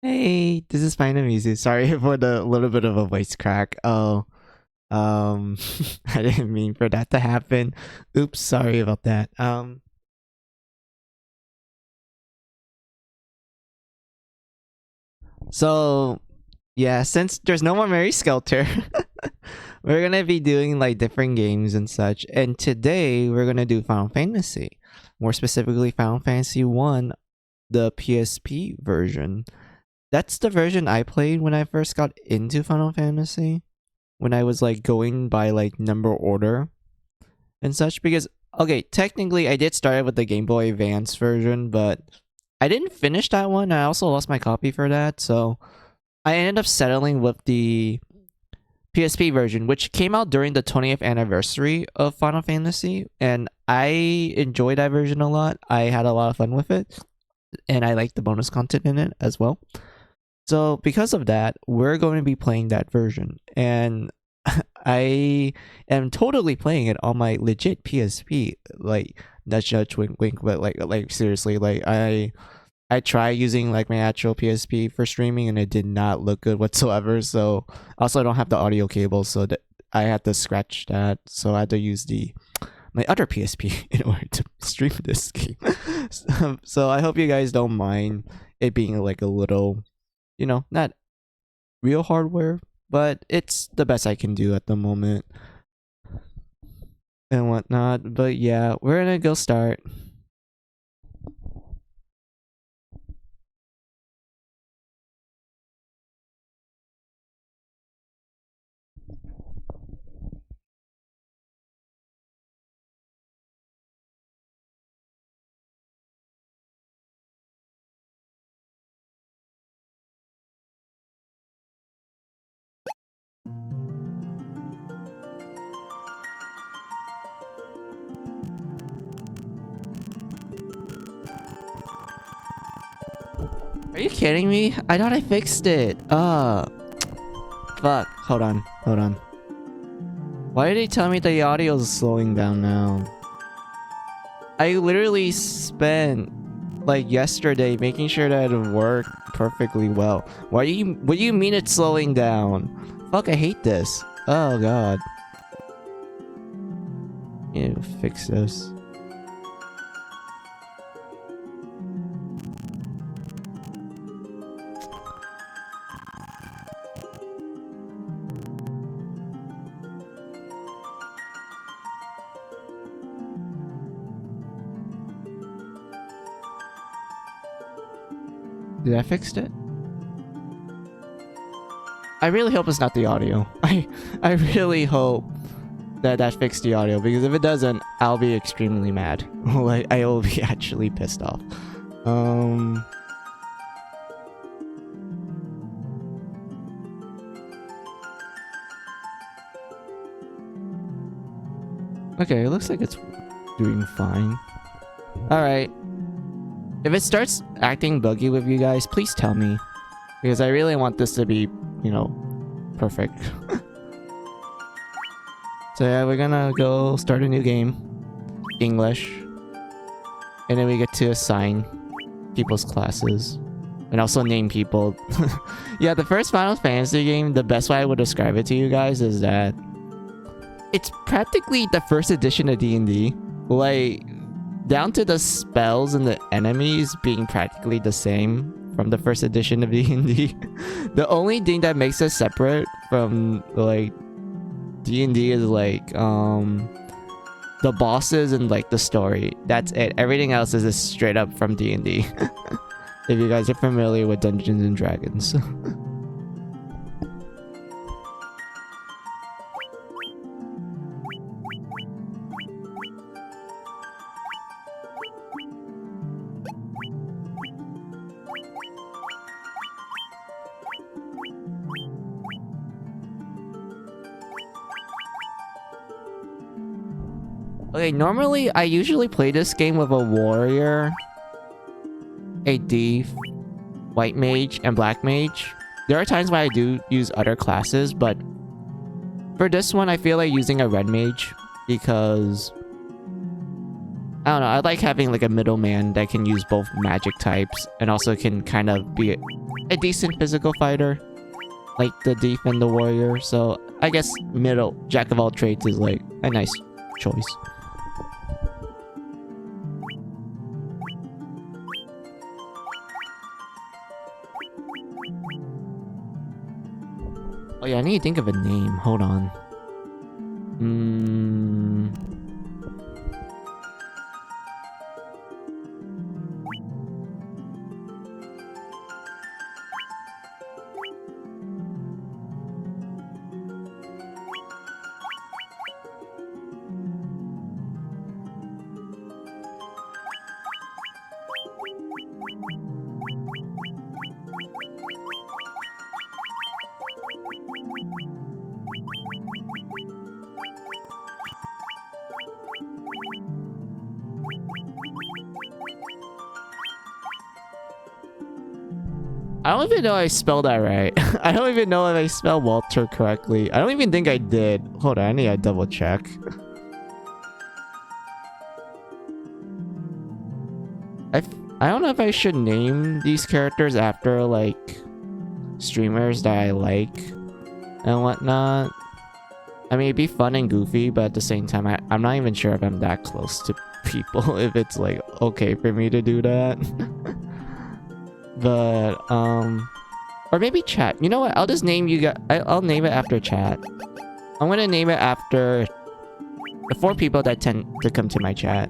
Hey, this is Fine and Easy. Sorry for the little bit of a voice crack. Oh, I didn't mean for that to happen. Oops, sorry about that. So yeah, since there's no more Mary Skelter, we're gonna be doing like different games and such. And today we're gonna do Final Fantasy, more specifically Final Fantasy One, the PSP version. That's the version I played when I first got into Final Fantasy. When I was like going by like number order and such. Because okay, technically I did start with the Game Boy Advance version, but I didn't finish that one. I also lost my copy for that, so I ended up settling with the PSP version, which came out during the 20th anniversary of Final Fantasy, and I enjoyed that version a lot. I had a lot of fun with it, and I liked the bonus content in it as well. So because of that, we're going to be playing that version, and I am totally playing it on my legit PSP. Like nudge nudge wink wink, but like seriously, like I tried using like my actual PSP for streaming and it did not look good whatsoever. So also I don't have the audio cable, so that I had to scratch that. So I had to use the my other PSP in order to stream this game. So I hope you guys don't mind it being like a little, not real hardware, but it's the best I can do at the moment and whatnot. But yeah, we're gonna go start. Are you kidding me? I thought I fixed it. Fuck. Hold on. Why did they tell me the audio is slowing down now? I literally spent like yesterday making sure that it worked perfectly well. What do you mean it's slowing down? Fuck, I hate this. Oh god. You fix this. Did I fix it? I really hope it's not the audio. I really hope that fixed the audio, because if it doesn't, I'll be extremely mad. Like, I will be actually pissed off. Okay, it looks like it's doing fine. Alright. If it starts acting buggy with you guys, please tell me. Because I really want this to be, you know, perfect. So yeah, we're gonna go start a new game. English. And then we get to assign people's classes. And also name people. Yeah, the first Final Fantasy game, the best way I would describe it to you guys is that it's practically the first edition of D&D. Like, down to the spells and the enemies being practically the same from the first edition of D&D. The only thing that makes us separate from, like, D&D is, like, the bosses and, like, the story. That's it. Everything else is just straight up from D&D. If you guys are familiar with Dungeons and Dragons. Okay, normally I usually play this game with a warrior, a thief, white mage, and black mage. There are times when I do use other classes, but for this one I feel like using a red mage because I don't know, I like having like a middleman that can use both magic types and also can kind of be a decent physical fighter, like the thief and the warrior. So I guess middle jack of all trades is like a nice choice. Oh yeah, I need to think of a name. Hold on. I don't even know if I spelled that right. I don't even know if I spelled Walter correctly. I don't even think I did. Hold on, I need to double check. I don't know if I should name these characters after, like, streamers that I like and whatnot. I mean, it'd be fun and goofy, but at the same time, I'm not even sure if I'm that close to people, if it's, like, okay for me to do that. But, or maybe chat. You know what? I'll just name you guys. I'll name it after chat. I'm gonna name it after the 4 people that tend to come to my chat.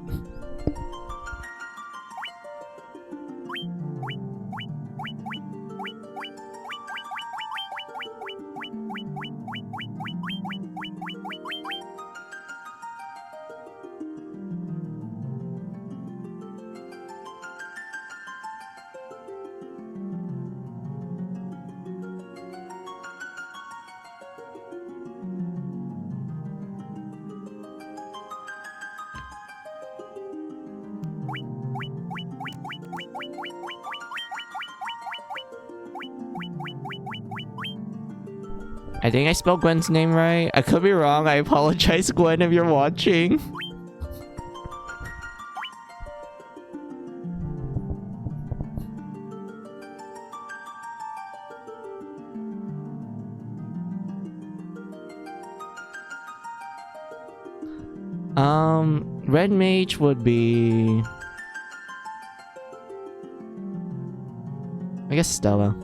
I think I spelled Gwen's name right. I could be wrong. I apologize, Gwen, if you're watching. Red mage would be, I guess, Stella.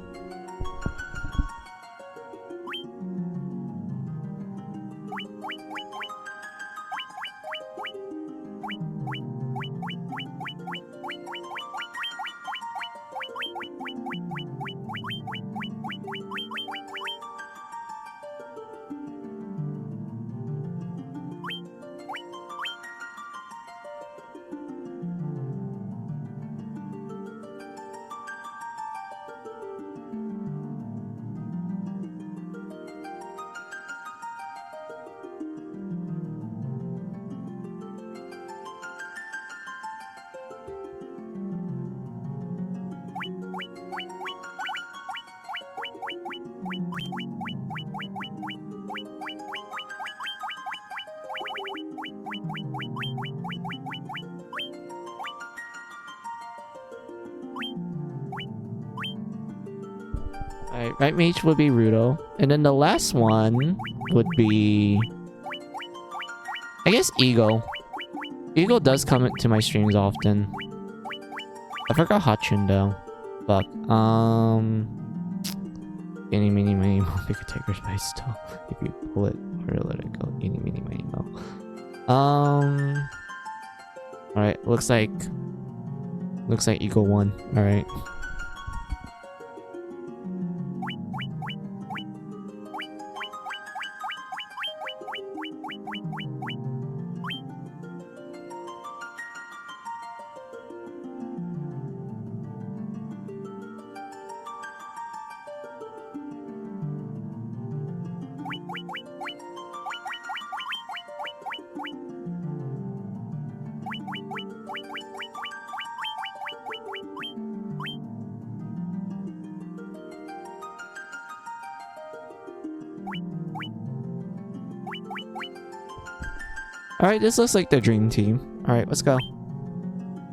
right mage would be Rudo. And then the last one would be... I guess Eagle. Eagle does come to my streams often. I forgot Hachun though. Fuck. Eeny, meeny, miny, mo. Pick a tiger's bite still. If you pull it or let it go. Eeny, meeny, miny, mo. Alright, looks like Eagle won. Alright. Alright, this looks like the dream team. Alright, let's go.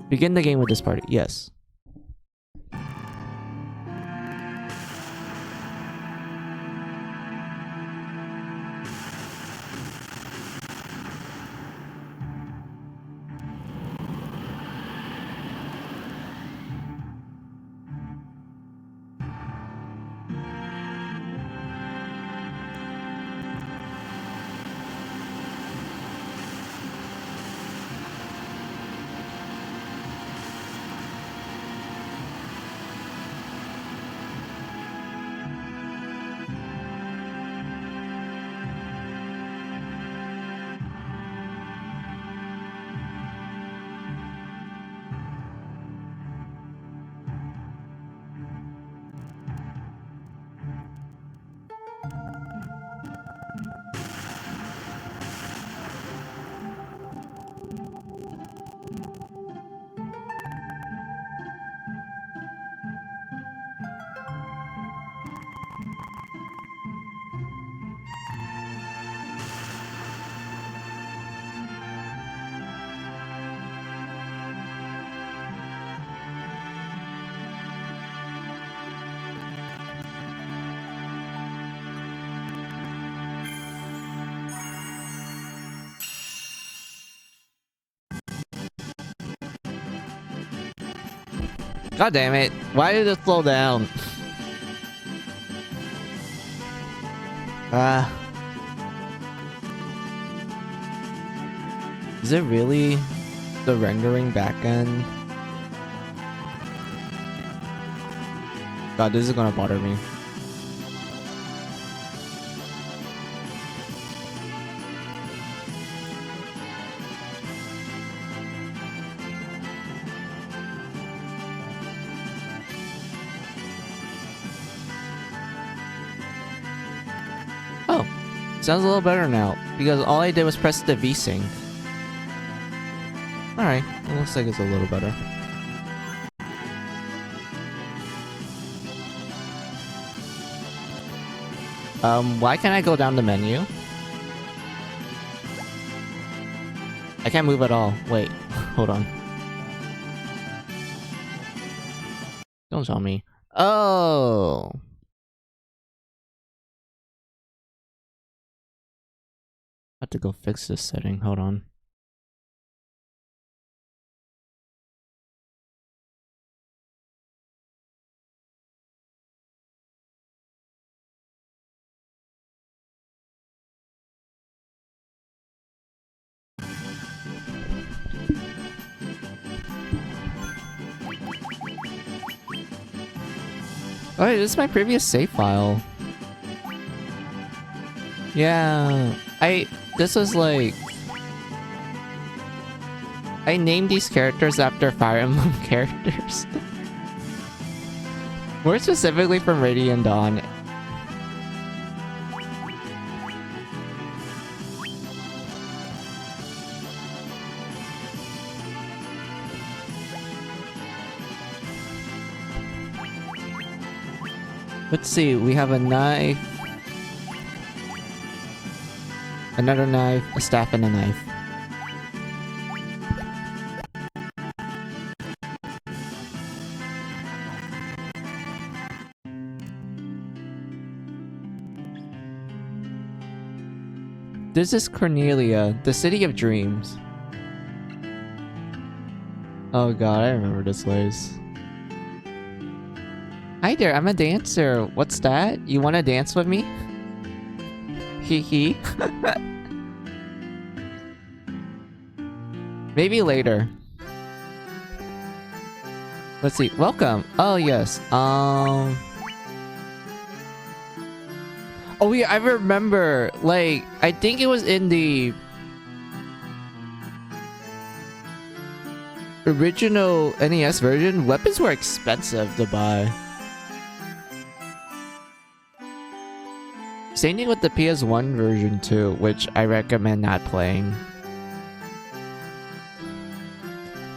Begin the game with this party. Yes. God damn it. Why did it slow down? Is it really the rendering backend? God, this is gonna bother me. Oh, sounds a little better now because all I did was press the V-Sync. Alright, it looks like it's a little better. Why can't I go down the menu? I can't move at all. Wait, hold on. Don't tell me. Oh! I have to go fix this setting. Hold on. Oh, wait, this is my previous save file. Yeah, this was like... I named these characters after Fire Emblem characters. More specifically from Radiant Dawn. Let's see, we have a knife, another knife, a staff, and a knife. this is Cornelia, the city of dreams. Oh god, I remember this place. Hi there, I'm a dancer. What's that? You wanna dance with me? Hee hee. Maybe later. Let's see. Welcome. Oh yes. Oh yeah, I remember. Like, I think it was in the original NES version. Weapons were expensive to buy. Same thing with the PS1 version too, which I recommend not playing.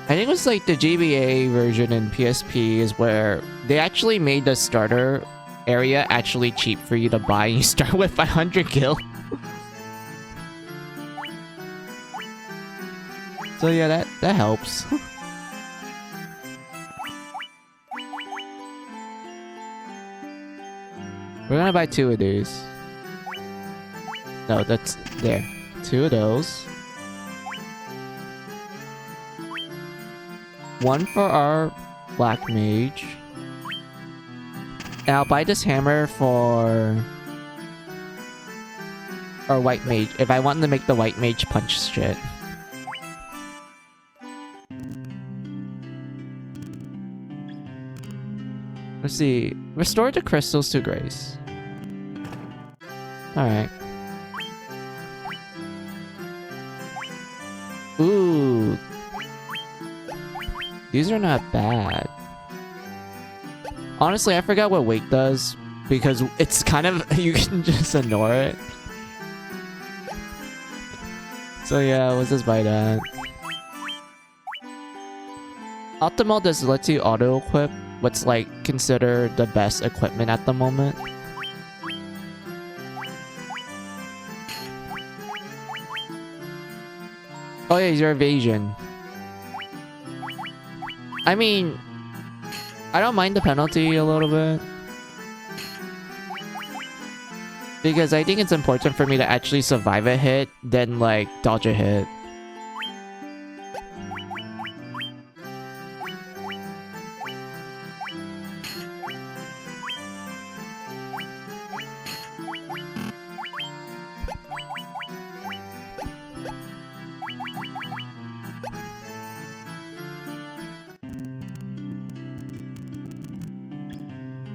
I think it was like the GBA version in PSP is where they actually made the starter area actually cheap for you to buy. You start with 500 gil. So yeah, that helps. We're gonna buy 2 of these. No, that's there. 2 of those. 1 for our black mage. And I'll buy this hammer for our white mage if I want to make the white mage punch shit. Let's see. Restore the crystals to Grace. Alright. Ooh. These are not bad. Honestly, I forgot what weight does because it's kind of you can just ignore it. So yeah, let's just buy that. Optimal just lets you auto equip what's like considered the best equipment at the moment. Oh yeah, your evasion. I mean, I don't mind the penalty a little bit. Because I think it's important for me to actually survive a hit than like dodge a hit.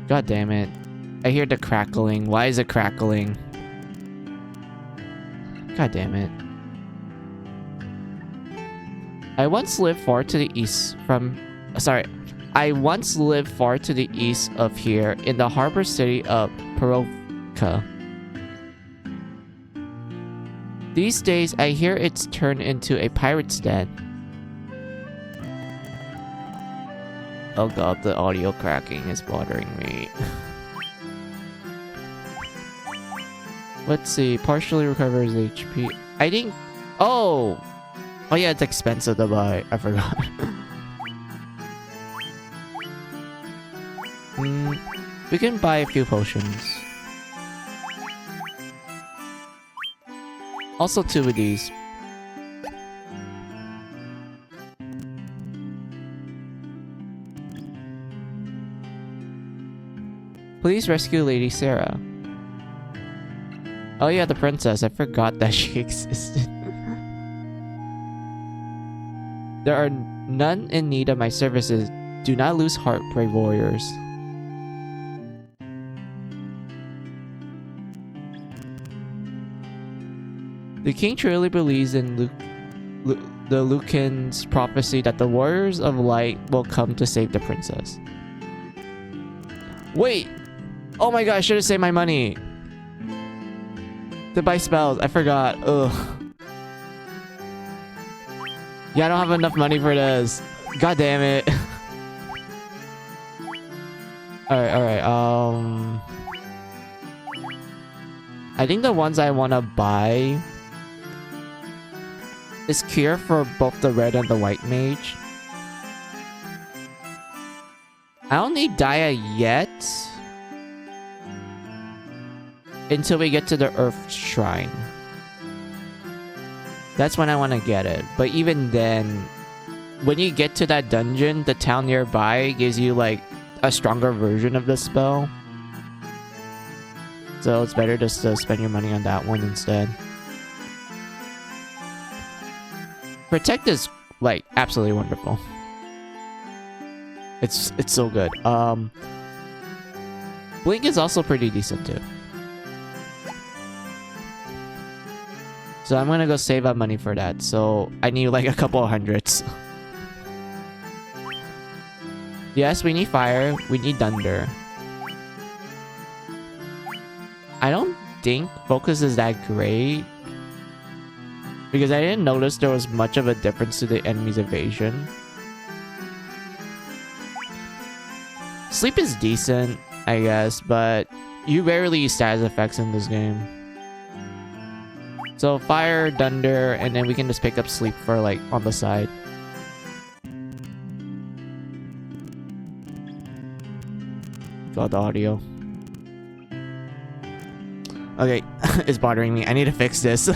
God damn it. I hear the crackling. Why is it crackling? God damn it. I once lived far to the east from... Sorry. I once lived far to the east of here in the harbor city of Perovka. These days, I hear it's turned into a pirate's den. Oh god, the audio cracking is bothering me. Let's see, partially recovers HP. I think... Oh! Oh yeah, it's expensive to buy. I forgot. We can buy a few potions. Also 2 of these. Please rescue Lady Sarah. Oh yeah, the princess. I forgot that she existed. There are none in need of my services. Do not lose heart, brave warriors. The king truly believes in the Lucan's prophecy that the warriors of light will come to save the princess. Wait! Oh my god, I should have saved my money. To buy spells, I forgot. Ugh. Yeah, I don't have enough money for this. God damn it. Alright. I think the ones I want to buy is cure for both the red and the white mage. I don't need Dia yet. Until we get to the Earth Shrine. That's when I want to get it. But even then, when you get to that dungeon, the town nearby gives you like a stronger version of the spell. So it's better just to spend your money on that one instead. Protect is like absolutely wonderful. It's so good. Blink is also pretty decent too. So I'm gonna go save up money for that. So I need like a couple of hundreds. Yes, we need fire. We need thunder. I don't think focus is that great. Because I didn't notice there was much of a difference to the enemy's evasion. Sleep is decent, I guess, but you rarely use status effects in this game. So fire, thunder, and then we can just pick up sleep for like on the side. Got the audio. Okay, it's bothering me. I need to fix this.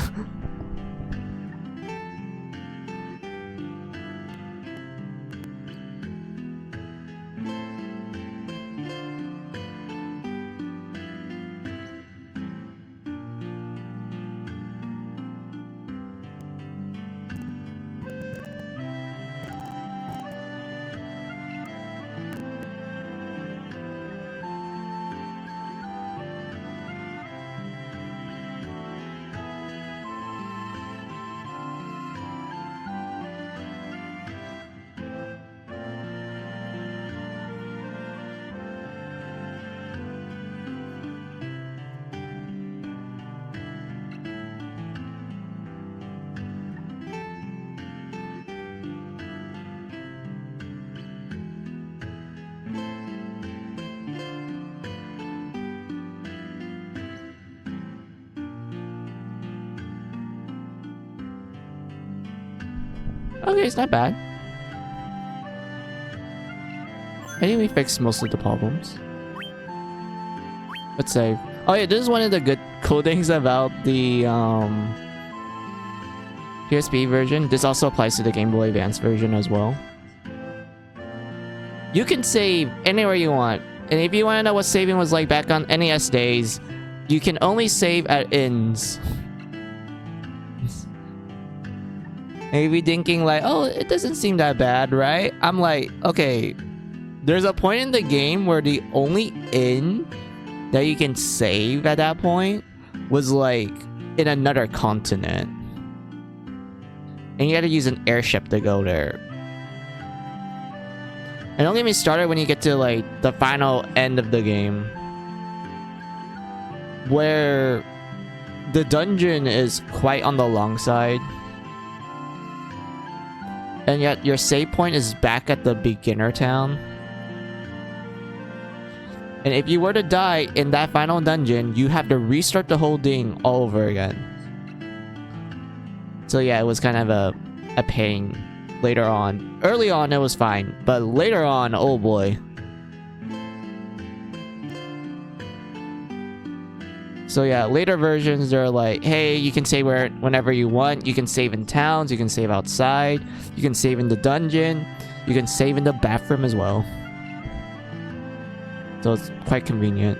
Okay, it's not bad. I think we fixed most of the problems. Let's save. Oh yeah, this is one of the good cool things about the PSP version. This also applies to the Game Boy Advance version as well. You can save anywhere you want. And if you want to know what saving was like back on NES days, you can only save at inns. Maybe thinking like, oh, it doesn't seem that bad, right? I'm like, okay, there's a point in the game where the only inn that you can save at that point was like in another continent. And you had to use an airship to go there. And don't get me started when you get to like the final end of the game, where the dungeon is quite on the long side. And yet your save point is back at the beginner town. And if you were to die in that final dungeon, you have to restart the whole thing all over again. So yeah, it was kind of a pain later on. Early on, it was fine. But later on, oh boy. So yeah, later versions, they're like, hey, you can save whenever you want. You can save in towns, you can save outside, you can save in the dungeon, you can save in the bathroom as well. So it's quite convenient.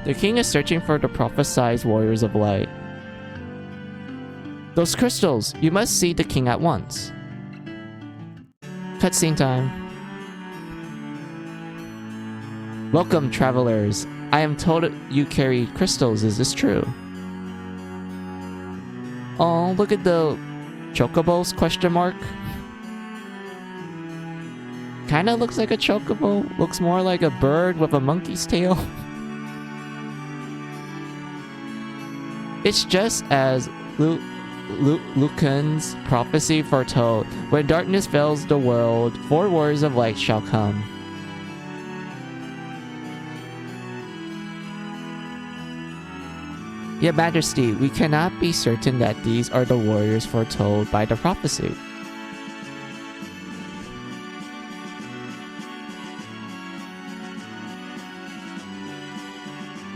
The king is searching for the prophesied warriors of light. Those crystals! You must see the king at once. Cutscene time. Welcome, travelers. I am told you carry crystals. Is this true? Oh, look at the chocobos? Question mark. Kinda looks like a chocobo. Looks more like a bird with a monkey's tail. It's just as Lucan's prophecy foretold. When darkness fills the world, 4 warriors of light shall come. Your Majesty, we cannot be certain that these are the warriors foretold by the prophecy.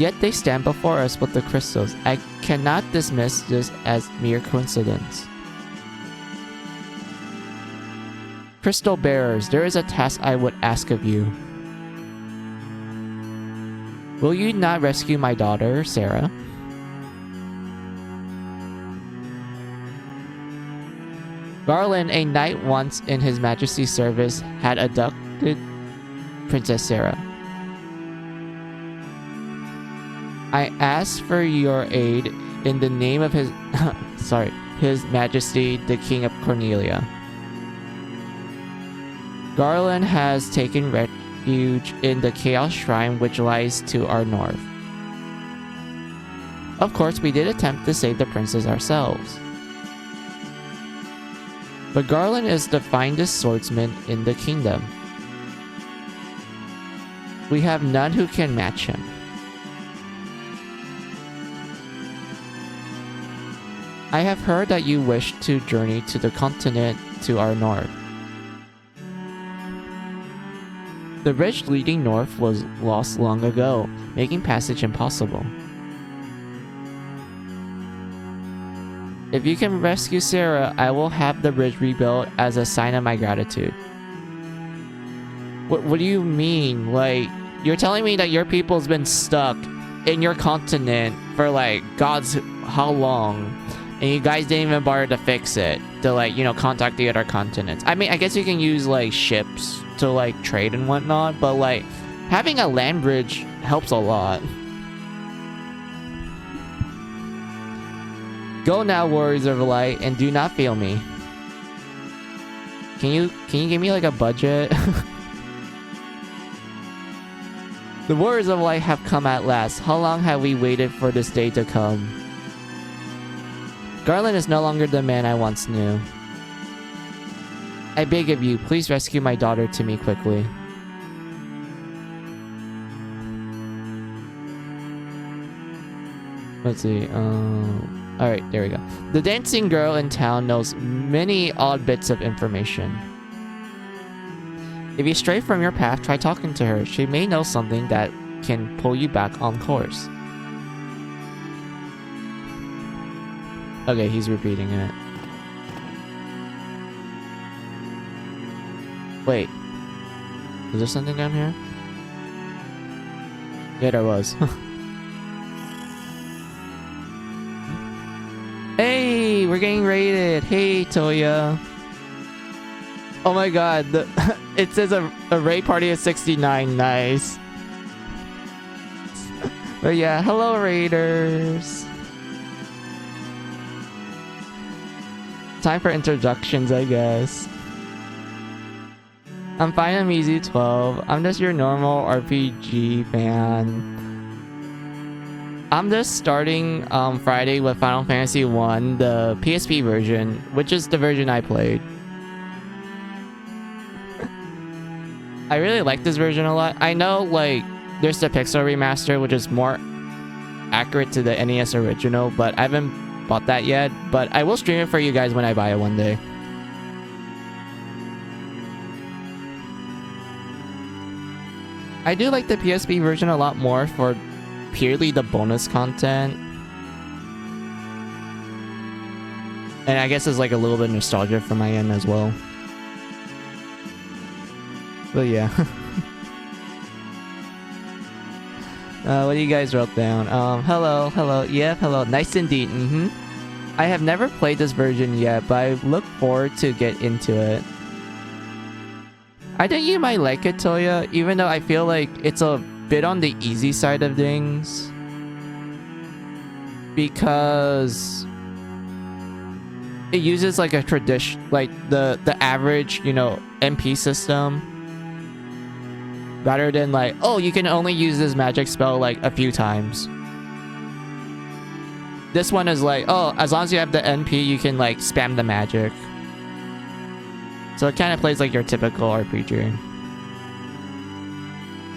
Yet they stand before us with the crystals. I cannot dismiss this as mere coincidence. Crystal bearers, there is a task I would ask of you. Will you not rescue my daughter, Sarah? Garland, a knight once in His Majesty's service, had abducted Princess Sarah. I ask for your aid in the name of His His Majesty the King of Cornelia. Garland has taken refuge in the Chaos Shrine which lies to our north. Of course, we did attempt to save the princess ourselves. But Garland is the finest swordsman in the kingdom. We have none who can match him. I have heard that you wish to journey to the continent to our north. The bridge leading north was lost long ago, making passage impossible. If you can rescue Sarah, I will have the bridge rebuilt as a sign of my gratitude. What do you mean? Like, you're telling me that your people's been stuck in your continent for like God's how long? And you guys didn't even bother to fix it, to like, you know, contact the other continents. I mean, I guess you can use like ships to like trade and whatnot, but like having a land bridge helps a lot. Go now, Warriors of Light, and do not fail me. Can you give me like a budget? The Warriors of Light have come at last. How long have we waited for this day to come? Garland is no longer the man I once knew. I beg of you, please rescue my daughter to me quickly. Let's see, alright, there we go. The dancing girl in town knows many odd bits of information. If you stray from your path, try talking to her. She may know something that can pull you back on course. Okay, he's repeating it. Wait. Is there something down here? Yeah, there was. Hey, we're getting raided. Hey, Toya. Oh my god. It says a raid party of 69. Nice. But yeah, hello, raiders. Time for introductions, I guess. I'm fine, I'm easy 12. I'm just your normal RPG fan. I'm just starting Friday with Final Fantasy 1, the PSP version, which is the version I played. I really like this version a lot. I know, like, there's the Pixel Remaster, which is more accurate to the NES original, but I haven't bought that yet. But I will stream it for you guys when I buy it one day. I do like the PSP version a lot more for purely the bonus content. And I guess it's like a little bit of nostalgia from my end as well. But yeah. What do you guys wrote down? Hello. Yep, hello. Nice indeed. I have never played this version yet, but I look forward to get into it. I think you might like it, Toya, even though I feel like it's a bit on the easy side of things. Because it uses like a tradition, like the average, you know, MP system. Rather than like, oh, you can only use this magic spell like a few times. This one is like, oh, as long as you have the NP, you can like spam the magic. So it kind of plays like your typical RPG.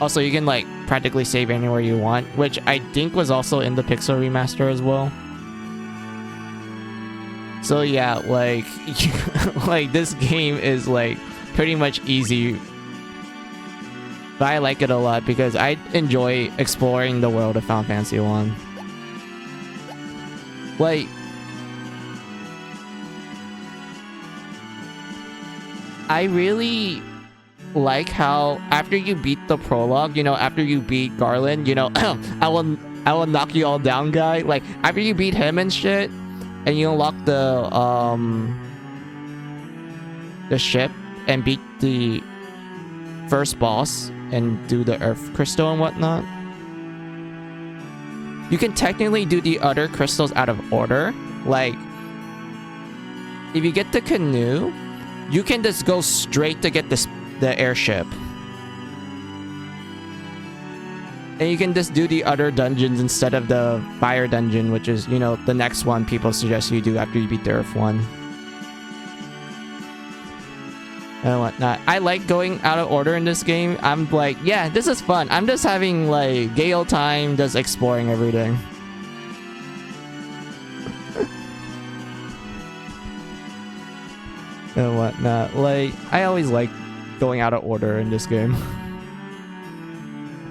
Also, you can like practically save anywhere you want, which I think was also in the Pixel Remaster as well. So yeah, like, like this game is like pretty much easy. But I like it a lot because I enjoy exploring the world of Final Fantasy 1. Like, I really like how after you beat the prologue, you know, after you beat Garland, you know, I will knock you all down guy. Like, after you beat him and shit, and you unlock the ship and beat the first boss and do the Earth Crystal and whatnot, you can technically do the other crystals out of order. Like, if you get the canoe, you can just go straight to get the airship. And you can just do the other dungeons instead of the fire dungeon, which is, you know, the next one people suggest you do after you beat the Earth one. And whatnot. I like going out of order in this game. I'm like, yeah, this is fun. I'm just having like gay old time, just exploring everything. And whatnot. Like, I always like going out of order in this game.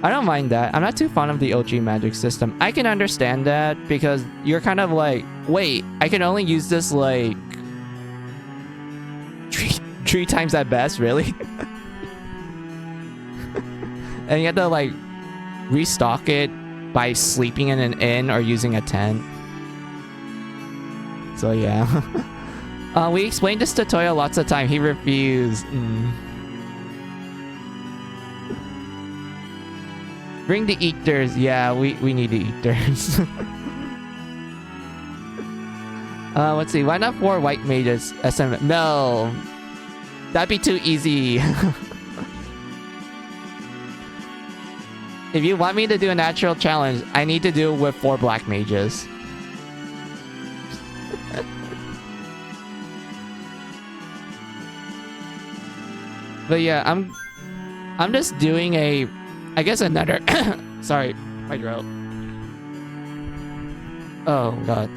I don't mind that. I'm not too fond of the OG magic system. I can understand that because you're kind of like, wait, I can only use this like three times at best, really? And you have to like restock it by sleeping in an inn or using a tent. So yeah. We explained this to Toya lots of time. He refused. Bring the eaters. Yeah, we need the eaters. Let's see. Why not 4 white mages? SM. No. That'd be too easy. If you want me to do a natural challenge, I need to do it with 4 black mages. But yeah, I'm just doing a, I guess another sorry, my throat. Oh god.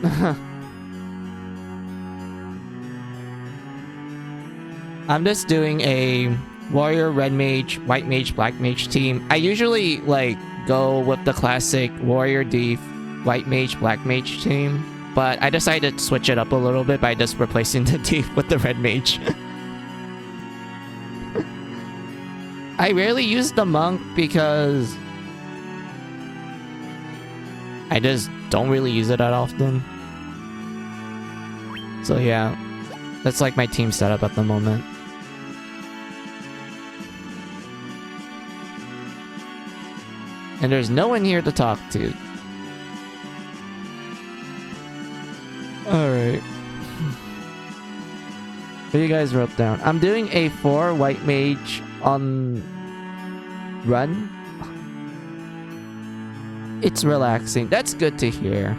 I'm just doing a warrior, red mage, white mage, black mage team. I usually like go with the classic warrior, thief, white mage, black mage team, but I decided to switch it up a little bit by just replacing the thief with the red mage. I rarely use the monk because I just don't really use it that often. So yeah, that's like my team setup at the moment. And there's no one here to talk to. Alright. What you guys wrote down? I'm doing a 4 white mage on run. It's relaxing. That's good to hear.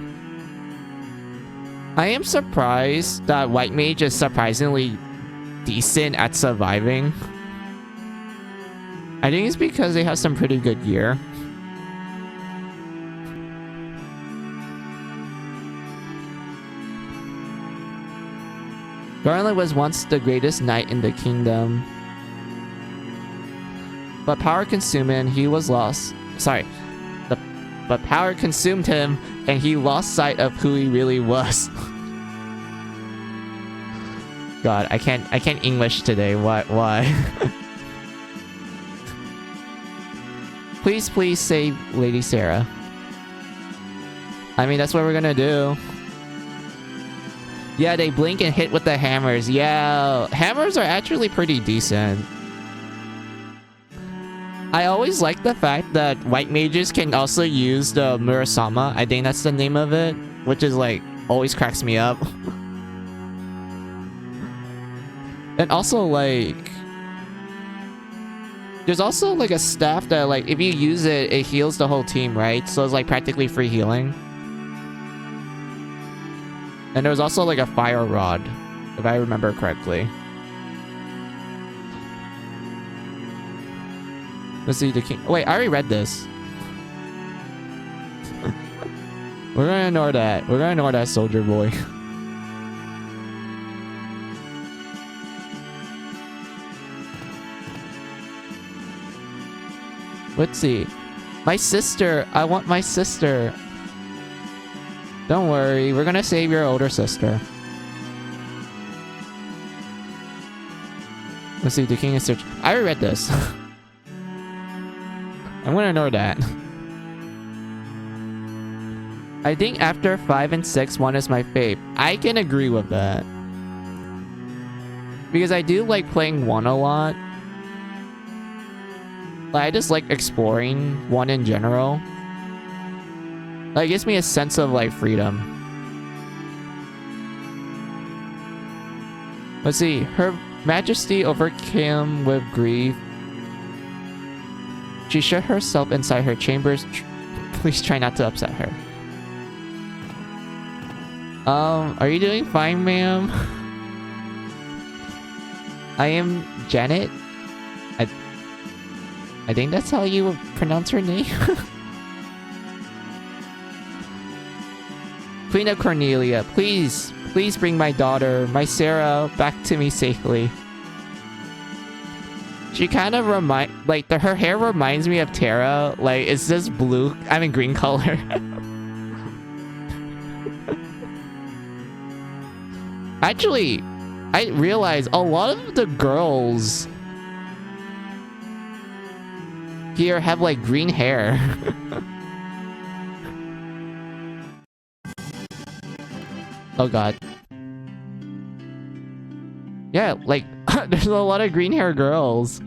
I am surprised that white mage is surprisingly decent at surviving. I think it's because they have some pretty good gear. Garland was once the greatest knight in the kingdom, but power consumed him and he was lost. Sorry. But power consumed him and he lost sight of who he really was. God, I can't English today. Why? Please save Lady Sarah. I mean, that's what we're gonna do. Yeah, they blink and hit with the hammers. Yeah, hammers are actually pretty decent. I always like the fact that white mages can also use the Murasama. I think that's the name of it, which is like always cracks me up. And also like there's also like a staff that like if you use it, it heals the whole team, right? So it's like practically free healing. And there was also like a fire rod, if I remember correctly. Let's see the king. Wait, I already read this. We're gonna ignore that. We're gonna ignore that soldier boy. Let's see. My sister. I want my sister. Don't worry. We're gonna save your older sister. Let's see. The king is search. I already read this. I'm gonna ignore that. I think after 5 and 6, 1 is my fave. I can agree with that. Because I do like playing 1 a lot. Like, I just like exploring 1 in general. Like, it gives me a sense of like freedom. Let's see. Her Majesty overcame with grief. She shut herself inside her chambers. Please try not to upset her. Are you doing fine, ma'am? I am Janet. I think that's how you would pronounce her name. Queen of Cornelia, please bring my daughter, my Sarah, back to me safely. She kind of her hair reminds me of Terra. Like, it's just blue, I mean green color. Actually, I realized a lot of the girls here have like green hair. Oh god. Yeah, like there's a lot of green hair girls.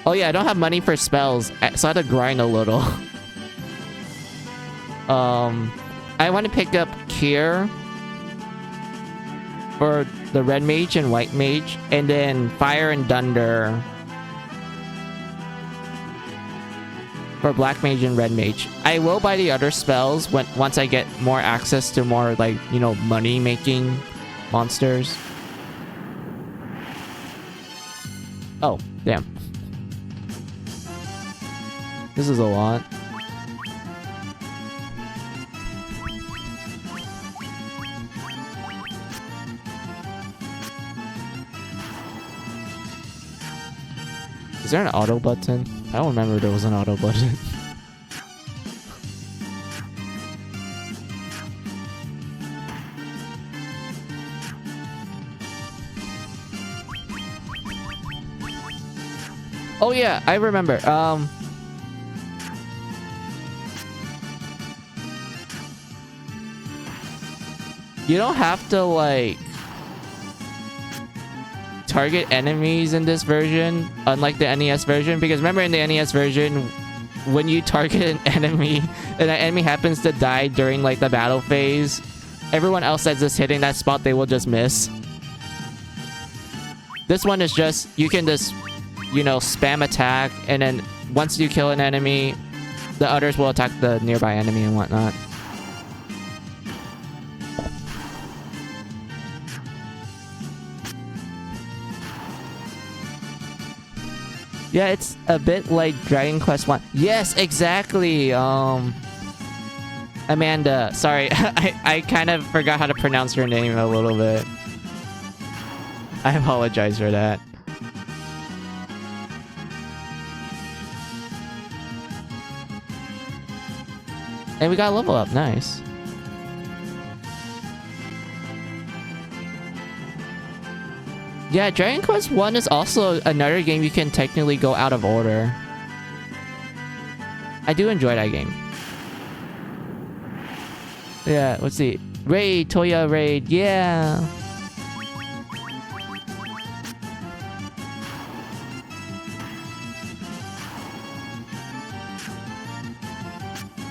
Oh yeah, I don't have money for spells, so I had to grind a little. I want to pick up Kier for the red mage and white mage, and then fire and thunder for black mage and red mage. I will buy the other spells once I get more access to more, like, you know, money making monsters. Oh, damn. This is a lot. Is there an auto button? I don't remember there was an auto button. Oh yeah, I remember. You don't have to like target enemies in this version, unlike the NES version, because remember in the NES version, when you target an enemy and that enemy happens to die during like the battle phase, everyone else that's just hitting that spot, they will just miss. This one is just, you can just, you know, spam attack, and then once you kill an enemy, the others will attack the nearby enemy and whatnot. Yeah, it's a bit like Dragon Quest 1. Yes, exactly. Amanda. Sorry, I kind of forgot how to pronounce her name a little bit. I apologize for that. And we got a level up. Nice. Yeah, Dragon Quest 1 is also another game you can technically go out of order. I do enjoy that game. Yeah, let's see. Raid, Toya Raid, yeah.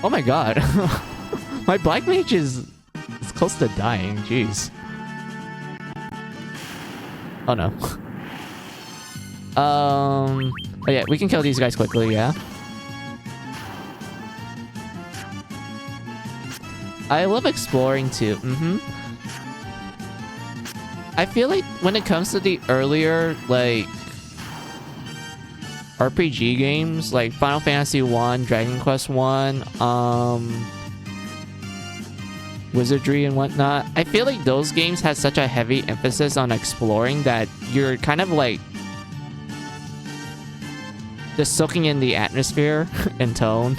Oh my god. My Black Mage is close to dying, jeez. Oh no. Oh yeah, we can kill these guys quickly, yeah. I love exploring too. I feel like when it comes to the earlier like RPG games like Final Fantasy 1, Dragon Quest 1, Wizardry and whatnot, I feel like those games had such a heavy emphasis on exploring that you're kind of like just soaking in the atmosphere and tone.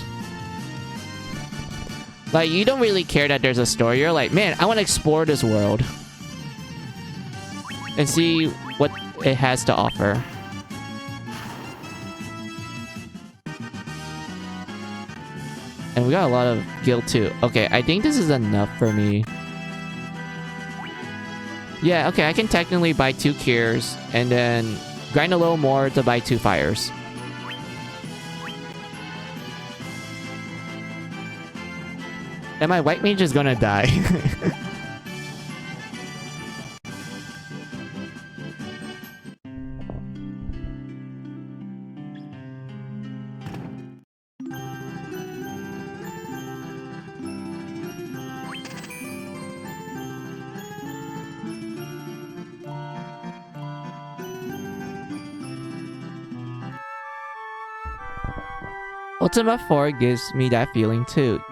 Like, you don't really care that there's a story. You're like, man, I want to explore this world and see what it has to offer. And we got a lot of guild too. Okay, I think this is enough for me. Yeah, okay, I can technically buy 2 cures and then grind a little more to buy 2 fires. And my white mage is gonna die. Ultima 4 gives me that feeling too.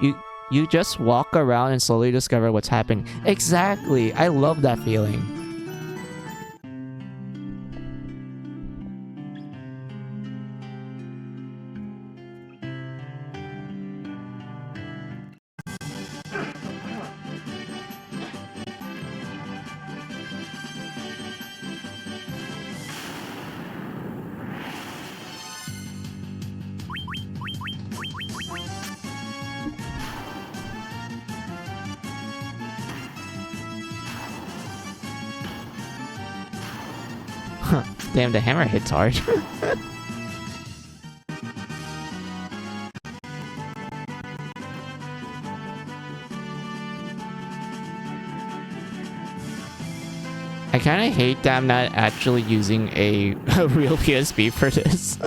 You just walk around and slowly discover what's happening. Exactly. I love that feeling. Damn, the hammer hits hard. I kind of hate that I'm not actually using a real PSP for this.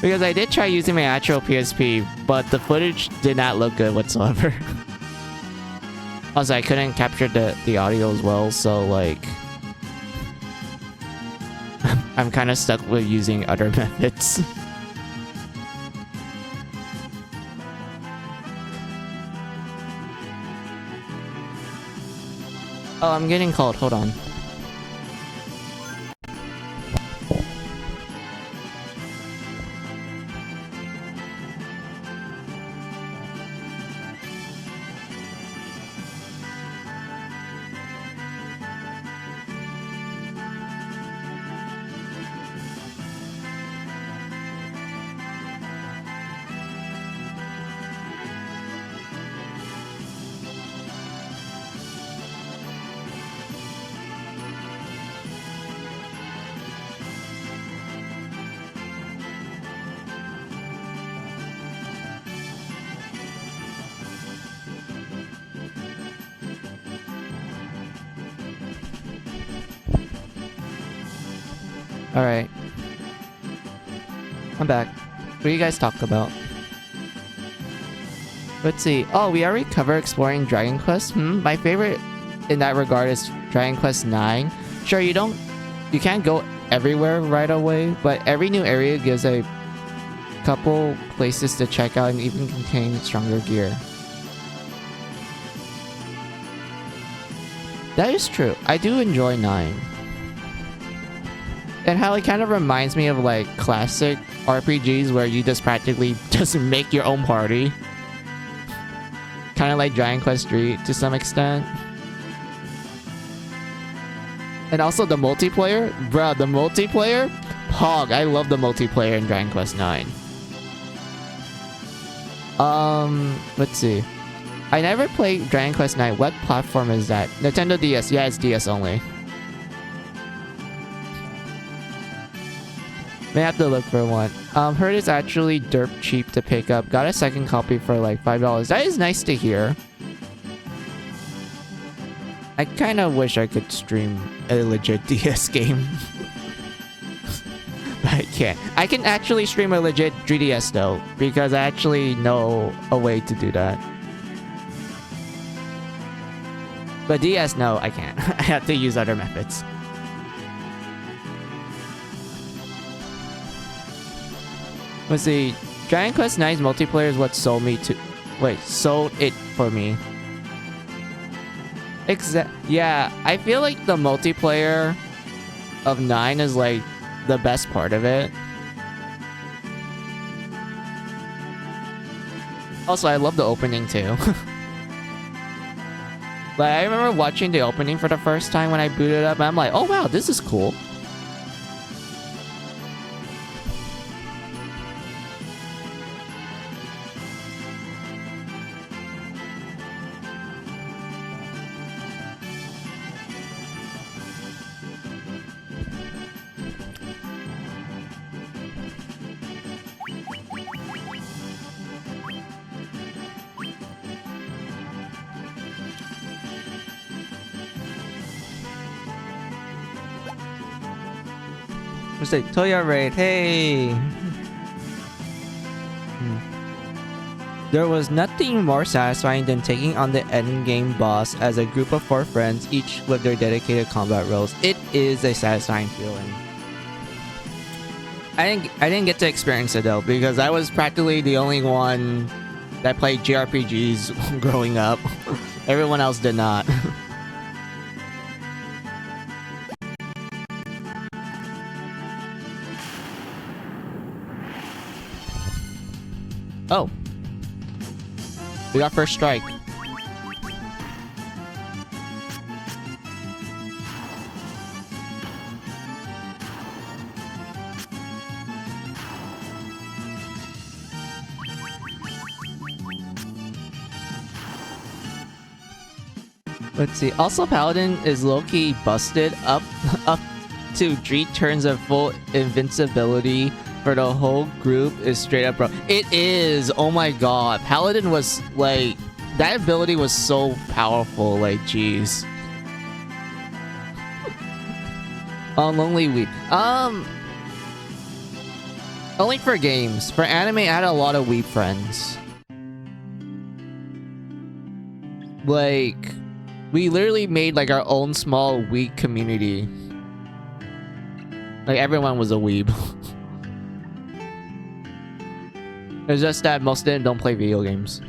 Because I did try using my actual PSP, but the footage did not look good whatsoever. Also, I couldn't capture the audio as well, so like... I'm kind of stuck with using other methods. Oh, I'm getting called. Hold on. Alright. I'm back. What do you guys talk about? Let's see. Oh, we already covered exploring Dragon Quest. My favorite in that regard is Dragon Quest 9. Sure, you can't go everywhere right away, but every new area gives a couple places to check out and even contain stronger gear. That is true. I do enjoy 9. And how it kind of reminds me of like classic RPGs where you just practically just make your own party. Kind of like Dragon Quest 3 to some extent. And also the multiplayer. Bruh, the multiplayer? Pog, I love the multiplayer in Dragon Quest 9. Let's see. I never played Dragon Quest 9. What platform is that? Nintendo DS. Yeah, it's DS only. May have to look for one. Heard it's actually derp cheap to pick up. Got a second copy for like $5. That is nice to hear. I kind of wish I could stream a legit DS game. But I can't. I can actually stream a legit 3DS though, because I actually know a way to do that. But DS, no, I can't. I have to use other methods. Let's see. Dragon Quest 9's multiplayer is what sold me to... Wait, sold it for me. Yeah, I feel like the multiplayer of 9 is like the best part of it. Also, I love the opening too. Like, I remember watching the opening for the first time when I booted up, and I'm like, oh wow, this is cool. Just like Toya raid, hey. There was nothing more satisfying than taking on the endgame boss as a group of 4 friends, each with their dedicated combat roles. It is a satisfying feeling. I didn't get to experience it though, because I was practically the only one that played JRPGs growing up. Everyone else did not. Oh. We got first strike. Let's see. Also, Paladin is low-key busted up to 3 turns of full invincibility for the whole group is straight up bro. It is. Oh my god. Paladin was like, that ability was so powerful. Like, jeez. On Lonely Weep. Only for games. For anime, I had a lot of weep friends. Like, we literally made like our own small weep community. Like, everyone was a weeb. It's just that most of them don't play video games.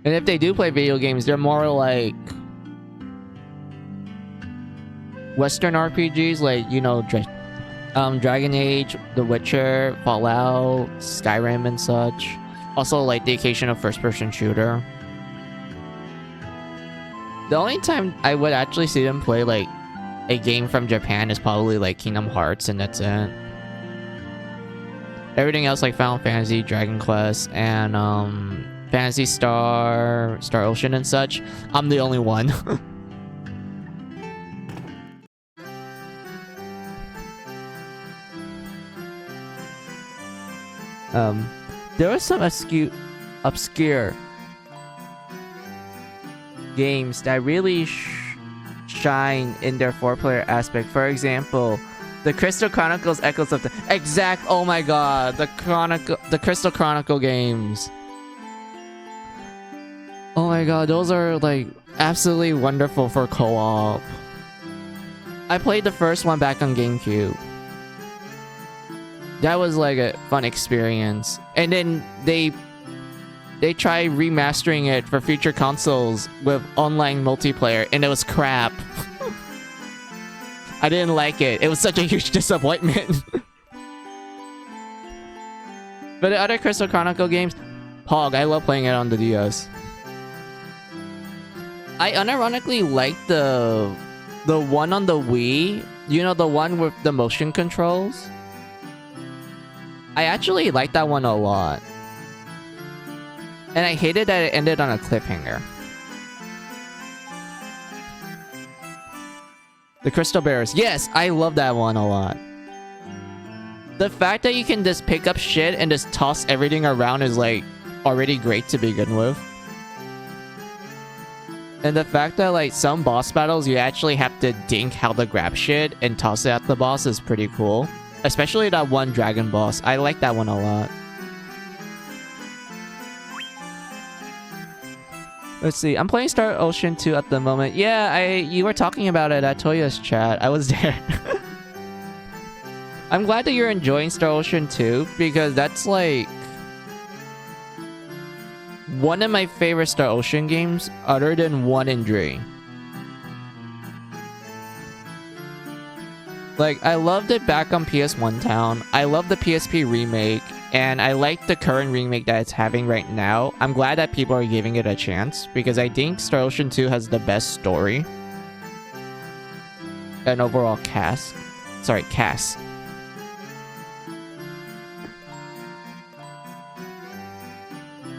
And if they do play video games, they're more like Western RPGs, like, you know, Dragon Age, The Witcher, Fallout, Skyrim, and such. Also, like, the occasional first-person shooter. The only time I would actually see them play, like, a game from Japan is probably like Kingdom Hearts, and that's it. Everything else like Final Fantasy, Dragon Quest, and Phantasy Star, Star Ocean, and such, I'm the only one. There was some obscure games that really shine in their 4-player aspect. For example, the Crystal Chronicles Echoes of the exact. Oh my god, the Crystal Chronicle games. Oh my god, those are like absolutely wonderful for co-op. I played the first one back on GameCube. That was like a fun experience. And then they tried remastering it for future consoles with online multiplayer, and it was crap. I didn't like it. It was such a huge disappointment. But the other Crystal Chronicle games, Pog, I love playing it on the DS. I unironically like the one on the Wii. You know, the one with the motion controls? I actually like that one a lot. And I hated that it ended on a cliffhanger. The Crystal Bears. Yes, I love that one a lot. The fact that you can just pick up shit and just toss everything around is like already great to begin with. And the fact that like some boss battles you actually have to think how to grab shit and toss it at the boss is pretty cool. Especially that one dragon boss. I like that one a lot. Let's see. I'm playing Star Ocean 2 at the moment. Yeah, you were talking about it at Toya's chat. I was there. I'm glad that you're enjoying Star Ocean 2 because that's like one of my favorite Star Ocean games other than 1 and 3. Like, I loved it back on PS1 Town. I love the PSP remake, and I like the current remake that it's having right now. I'm glad that people are giving it a chance, because I think Star Ocean 2 has the best story and overall cast. Sorry, cast.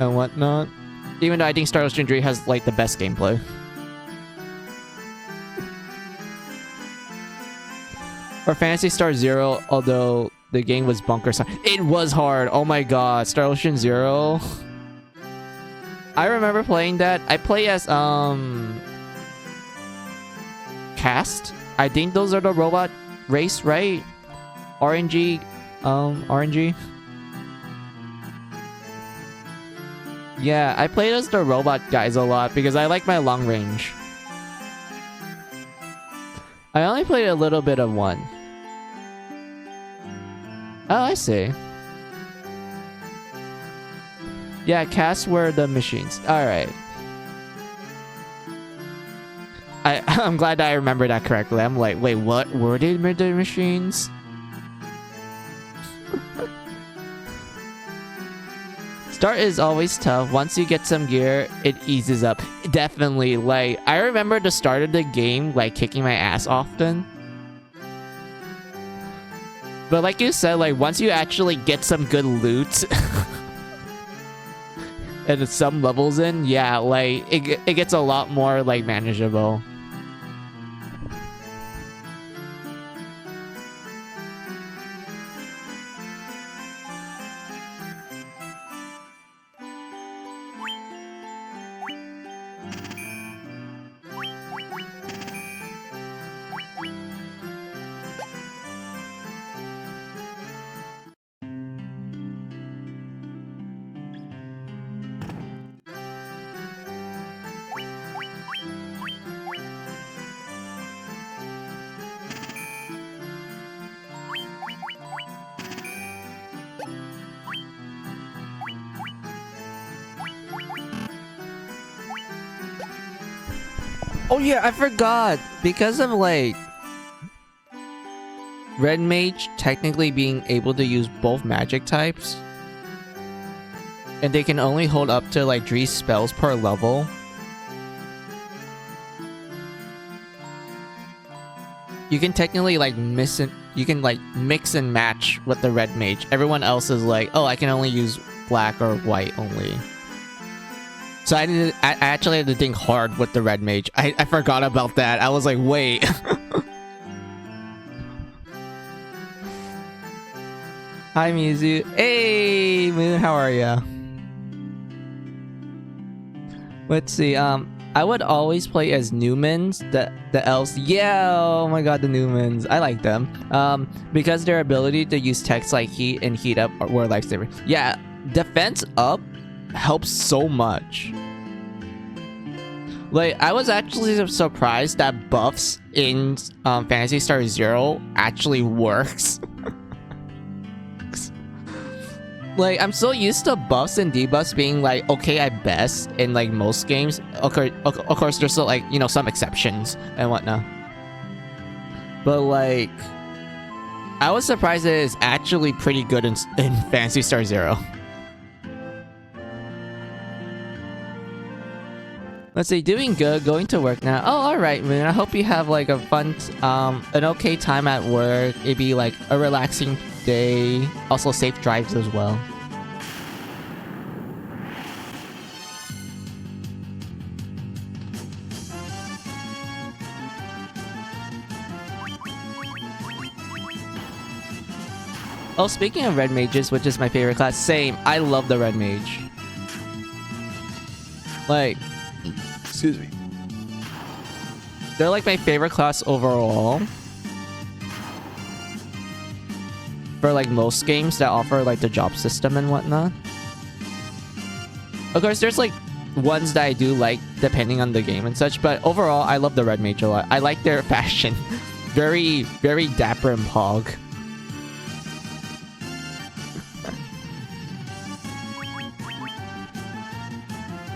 And whatnot. Even though I think Star Ocean 3 has, like, the best gameplay. Or Phantasy Star Zero, although the game was bunker. It was hard. Oh my god. Star Ocean Zero. I remember playing that. I play as, Cast. I think those are the robot race, right? RNG. RNG. Yeah, I played as the robot guys a lot because I like my long range. I only played a little bit of 1. Oh, I see. Yeah, casts were the machines. Alright. I'm glad that I remember that correctly. I'm like, wait, what were the machines? Start is always tough. Once you get some gear, it eases up. Definitely. Like, I remember the start of the game, like, kicking my ass often. But like you said, like, once you actually get some good loot and some levels in, yeah, like, it gets a lot more, like, manageable. Oh yeah, I forgot. Because of, like, Red Mage technically being able to use both magic types, and they can only hold up to, like, 3 spells per level. You can technically, like, mix and match with the Red Mage. Everyone else is like, oh, I can only use black or white only. So I actually had to think hard with the Red Mage. I forgot about that. I was like, wait. Hi, Mizu. Hey, Moon, how are ya? Let's see. I would always play as Newmans, the elves. Yeah, oh my god, the Newmans. I like them. Because their ability to use text like heat and heat up were lifesavers. Yeah, defense up helps so much. Like, I was actually surprised that buffs in Phantasy Star Zero actually works. Like, I'm so used to buffs and debuffs being, like, okay at best in, like, most games. Of course, there's still, like, you know, some exceptions and whatnot. But, like, I was surprised that it's actually pretty good in Phantasy Star Zero. Let's see, doing good, going to work now. Oh, alright, Moon. I hope you have, like, a fun, an okay time at work. It'd be, like, a relaxing day. Also, safe drives as well. Oh, speaking of Red Mages, which is my favorite class, same. I love the Red Mage. Like, excuse me. They're like my favorite class overall. For like most games that offer like the job system and whatnot. Of course, there's like ones that I do like depending on the game and such, but overall, I love the Red Mage a lot. I like their fashion. Very, very dapper and pog.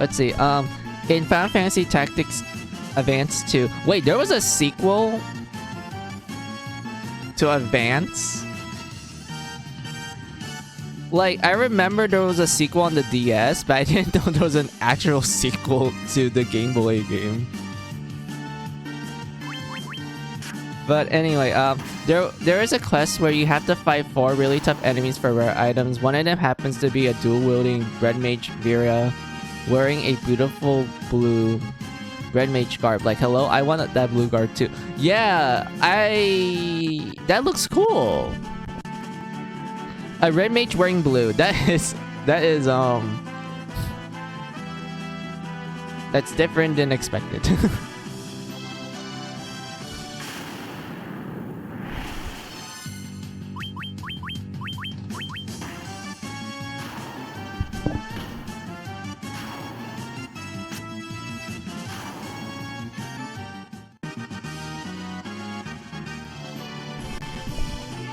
Let's see. In Final Fantasy Tactics Advance 2. Wait, there was a sequel to Advance? Like, I remember there was a sequel on the DS, but I didn't know there was an actual sequel to the Game Boy game. But anyway, there is a quest where you have to fight 4 really tough enemies for rare items. One of them happens to be a dual-wielding Red Mage Vera wearing a beautiful blue Red Mage garb. Like, hello, I want that blue garb too. Yeah, that looks cool. A Red Mage wearing blue. That's different than expected.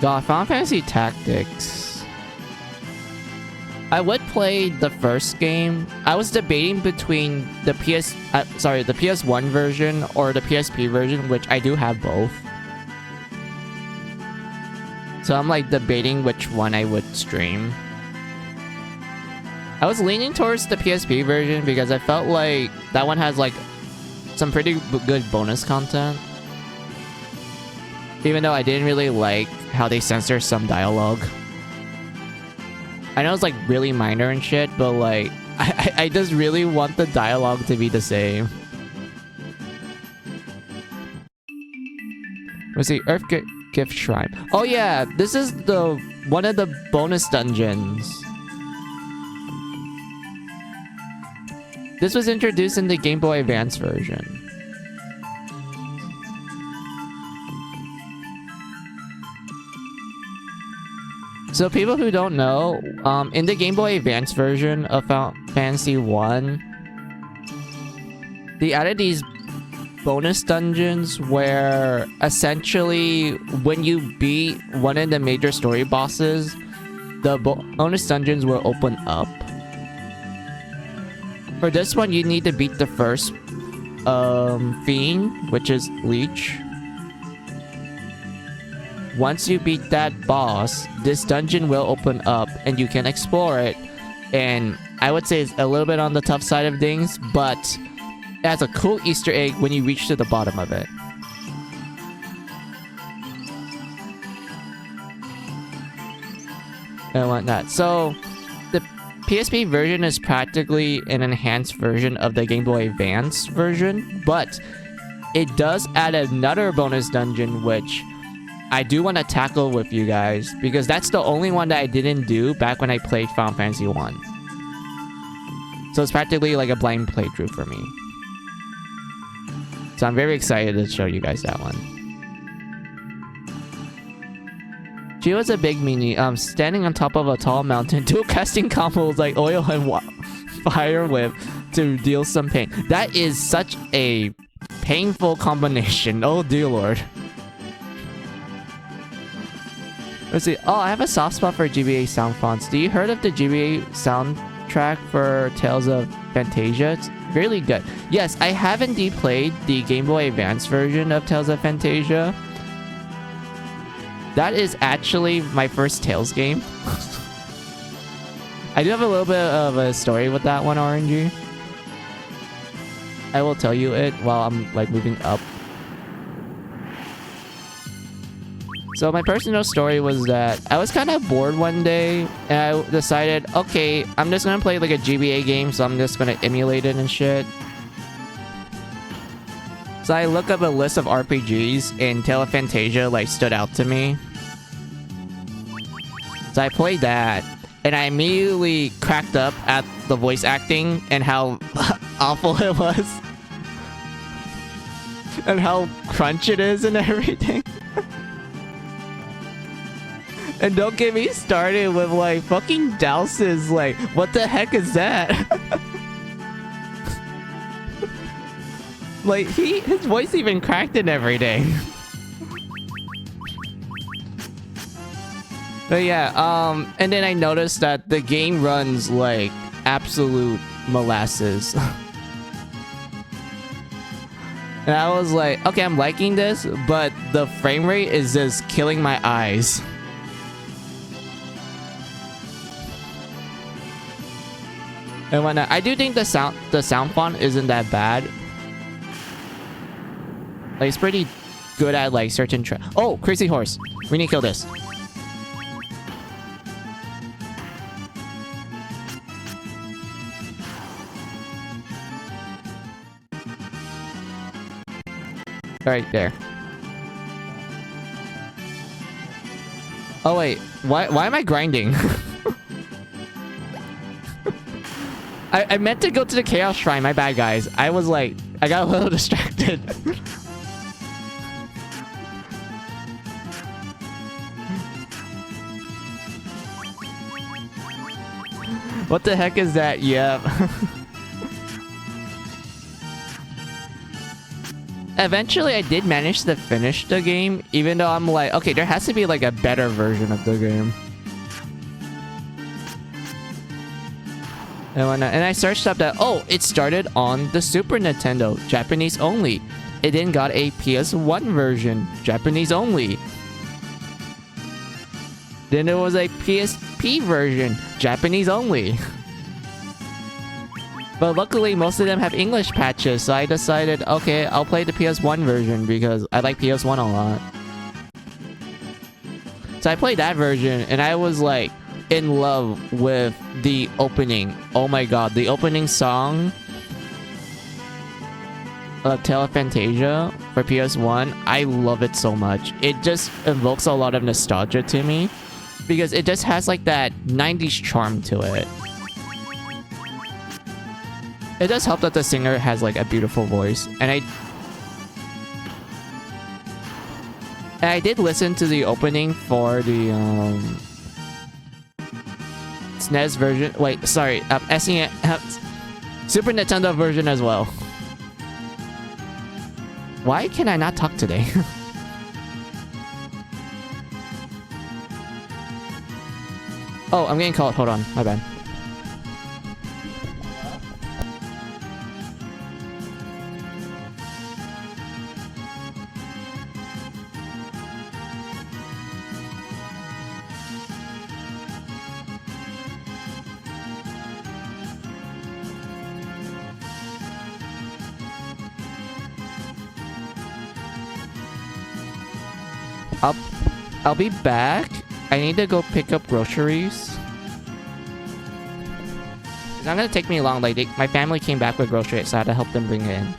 God, Final Fantasy Tactics. I would play the first game. I was debating between the PS1 version or the PSP version, which I do have both. So I'm like debating which one I would stream. I was leaning towards the PSP version because I felt like that one has like some pretty good bonus content. Even though I didn't really like how they censor some dialogue. I know it's like really minor and shit, but like I just really want the dialogue to be the same. Let's see, Earth Gift Shrine. Oh yeah, this is one of the bonus dungeons. This was introduced in the Game Boy Advance version. So people who don't know, in the Game Boy Advance version of Final Fantasy 1, they added these bonus dungeons where essentially when you beat one of the major story bosses, the bonus dungeons will open up. For this one, you need to beat the first fiend, which is Leech. Once you beat that boss, this dungeon will open up and you can explore it. And I would say it's a little bit on the tough side of things, but it has a cool Easter egg when you reach to the bottom of it. And whatnot. So the PSP version is practically an enhanced version of the Game Boy Advance version, but it does add another bonus dungeon which I do want to tackle with you guys, because that's the only one that I didn't do back when I played Final Fantasy 1. So it's practically like a blind playthrough for me. So I'm very excited to show you guys that one. She was a big meanie, standing on top of a tall mountain, dual casting combos like oil and fire whip to deal some pain. That is such a painful combination. Oh dear lord. Let's see. Oh, I have a soft spot for GBA sound fonts. Do you heard of the GBA soundtrack for Tales of Fantasia? It's really good. Yes, I have indeed played the Game Boy Advance version of Tales of Fantasia. That is actually my first Tales game. I do have a little bit of a story with that one, RNG. I will tell you it while I'm like moving up. So my personal story was that I was kind of bored one day and I decided, okay, I'm just gonna play like a GBA game, so I'm just gonna emulate it and shit. So I looked up a list of RPGs and Tale of Fantasia like stood out to me. So I played that and I immediately cracked up at the voice acting and how awful it was. And how crunch it is and everything. And don't get me started with like fucking douses. Like, what the heck is that? Like his voice even cracked and everything. But yeah, and then I noticed that the game runs like absolute molasses. And I was like, okay, I'm liking this, but the frame rate is just killing my eyes. And whatnot. I do think the sound font isn't that bad. Like, it's pretty good at like certain oh, crazy horse. We need to kill this. Right there. Oh wait, why am I grinding? I meant to go to the Chaos Shrine, my bad guys. I was like, I got a little distracted. What the heck is that? Yeah. Eventually, I did manage to finish the game, even though I'm like, okay, there has to be like a better version of the game. And I searched up that, oh, it started on the Super Nintendo, Japanese only. It then got a PS1 version, Japanese only. Then there was a PSP version, Japanese only. But luckily, most of them have English patches, so I decided, okay, I'll play the PS1 version because I like PS1 a lot. So I played that version, and I was like, in love with the opening. Oh my god, the opening song of Tale of Fantasia for PS1, I love it so much. It just evokes a lot of nostalgia to me because it just has like that 90s charm to it. It does help that the singer has like a beautiful voice, and I did listen to the opening for the SNES version. Wait, sorry, SNES, Super Nintendo version as well. Why can I not talk today? Oh, I'm getting called. Hold on, my bad. I'll be back. I need to go pick up groceries. It's not gonna take me long. Like my family came back with groceries, so I had to help them bring it in.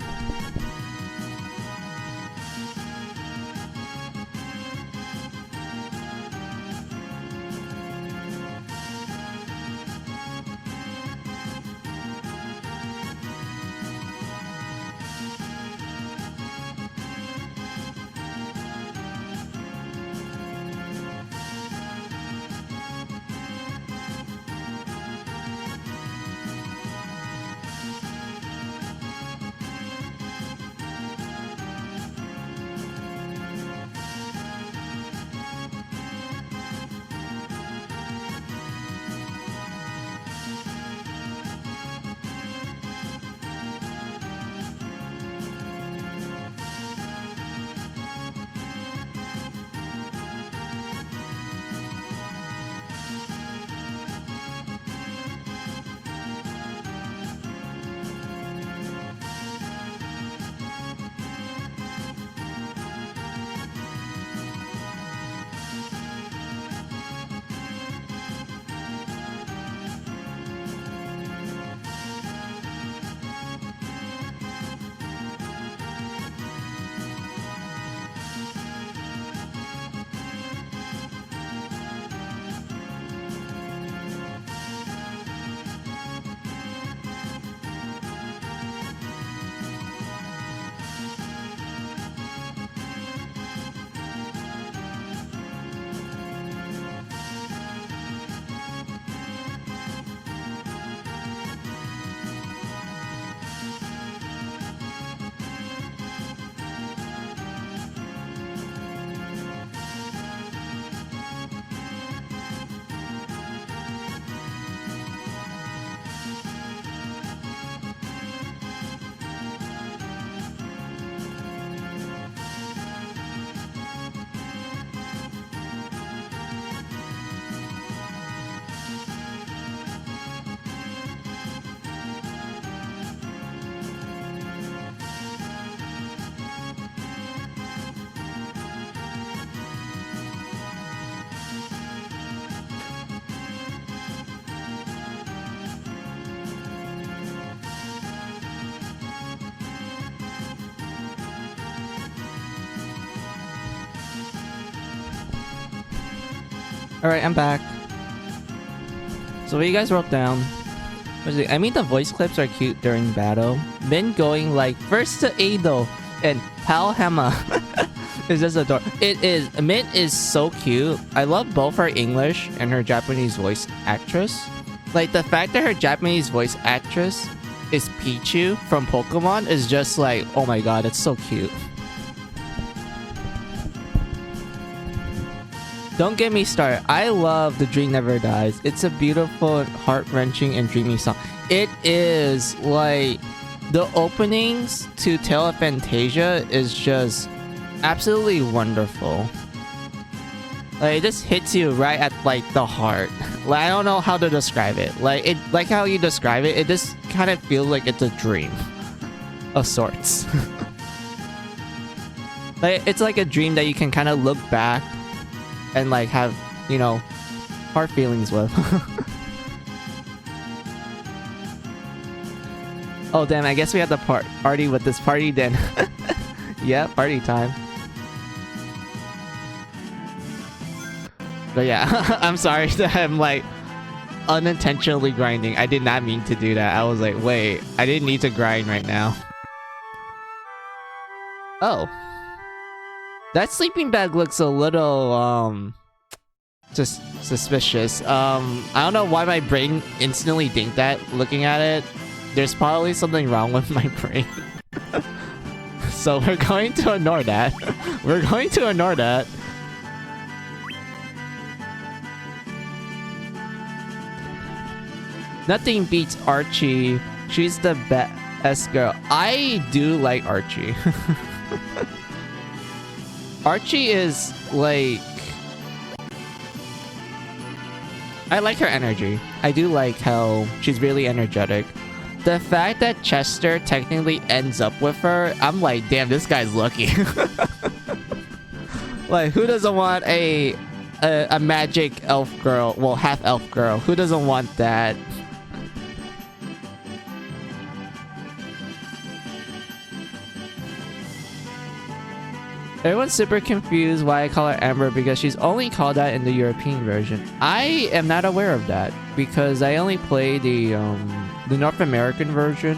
Alright, I'm back. So what you guys wrote down. I mean, the voice clips are cute during battle. Min going like first to Ado and Pal Hema is just adorable. It is. Min is so cute. I love both her English and her Japanese voice actress. Like the fact that her Japanese voice actress is Pichu from Pokemon is just like, oh my god, it's so cute. Don't get me started. I love The Dream Never Dies. It's a beautiful, heart-wrenching, and dreamy song. It is like the openings to Tale of Fantasia is just absolutely wonderful. Like it just hits you right at like the heart. Like I don't know how to describe it. Like how you describe it, it just kind of feels like it's a dream of sorts. Like it's like a dream that you can kind of look back and like have, you know, heart feelings with. Oh damn, I guess we have to party with this party then. Yeah, party time. But yeah, I'm sorry that I'm like unintentionally grinding. I did not mean to do that. I was like, wait, I didn't need to grind right now. Oh. That sleeping bag looks a little, just suspicious. I don't know why my brain instantly think that looking at it. There's probably something wrong with my brain. So we're going to ignore that. We're going to ignore that. Nothing beats Archie. She's the best girl. I do like Archie. Archie is like... I like her energy. I do like how she's really energetic. The fact that Chester technically ends up with her, I'm like, damn, this guy's lucky. Like, who doesn't want a magic elf girl? Well, half elf girl. Who doesn't want that? Everyone's super confused why I call her Amber because she's only called that in the European version. I am not aware of that because I only play the North American version.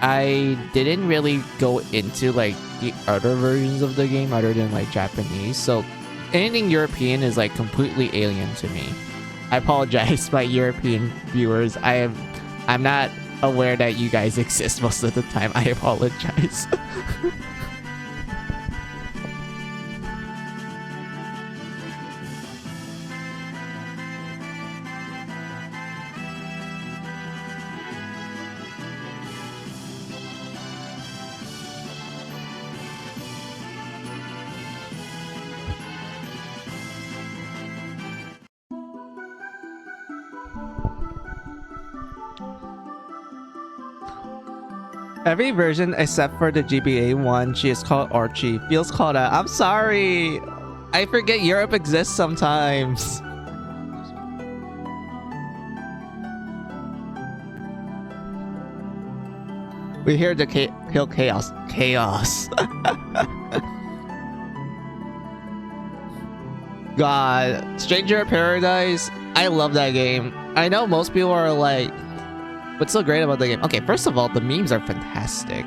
I didn't really go into like the other versions of the game other than like Japanese. So anything European is like completely alien to me. I apologize, my European viewers. I'm not aware that you guys exist most of the time. I apologize. Every version except for the GBA one, she is called Archie. Feels called out. I'm sorry. I forget Europe exists sometimes. We're here to kill chaos. Chaos. God. Stranger of Paradise. I love that game. I know most people are like, what's so great about the game? Okay, first of all, the memes are fantastic.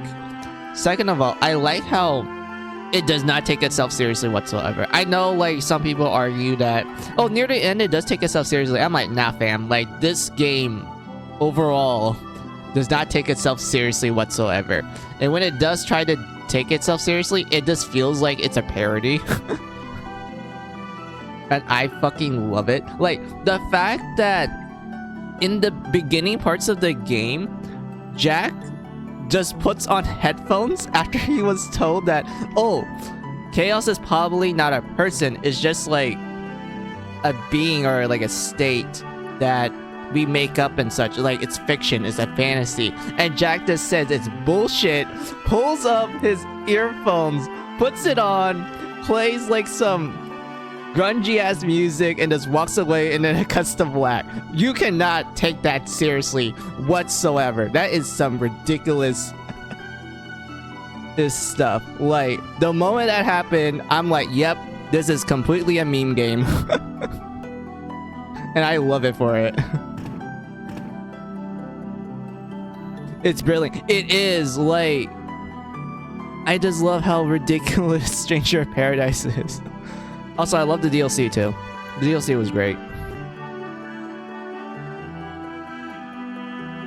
Second of all, I like how it does not take itself seriously whatsoever. I know, like, some people argue that, oh, near the end, it does take itself seriously. I'm like, nah, fam. Like, this game, overall, does not take itself seriously whatsoever. And when it does try to take itself seriously, it just feels like it's a parody. And I fucking love it. Like, the fact that in the beginning parts of the game, Jack just puts on headphones after he was told that, oh, Chaos is probably not a person, it's just like a being or like a state that we make up and such. Like, it's fiction, it's a fantasy. And Jack just says it's bullshit, pulls up his earphones, puts it on, plays like some grungy ass music and just walks away, and then it cuts to black. You cannot take that seriously whatsoever. That is some ridiculous stuff. Like, the moment that happened, I'm like, yep, this is completely a meme game. and I love it for it. It's brilliant. It is, like... I just love how ridiculous Stranger of Paradise is. Also, I love the DLC too. The DLC was great.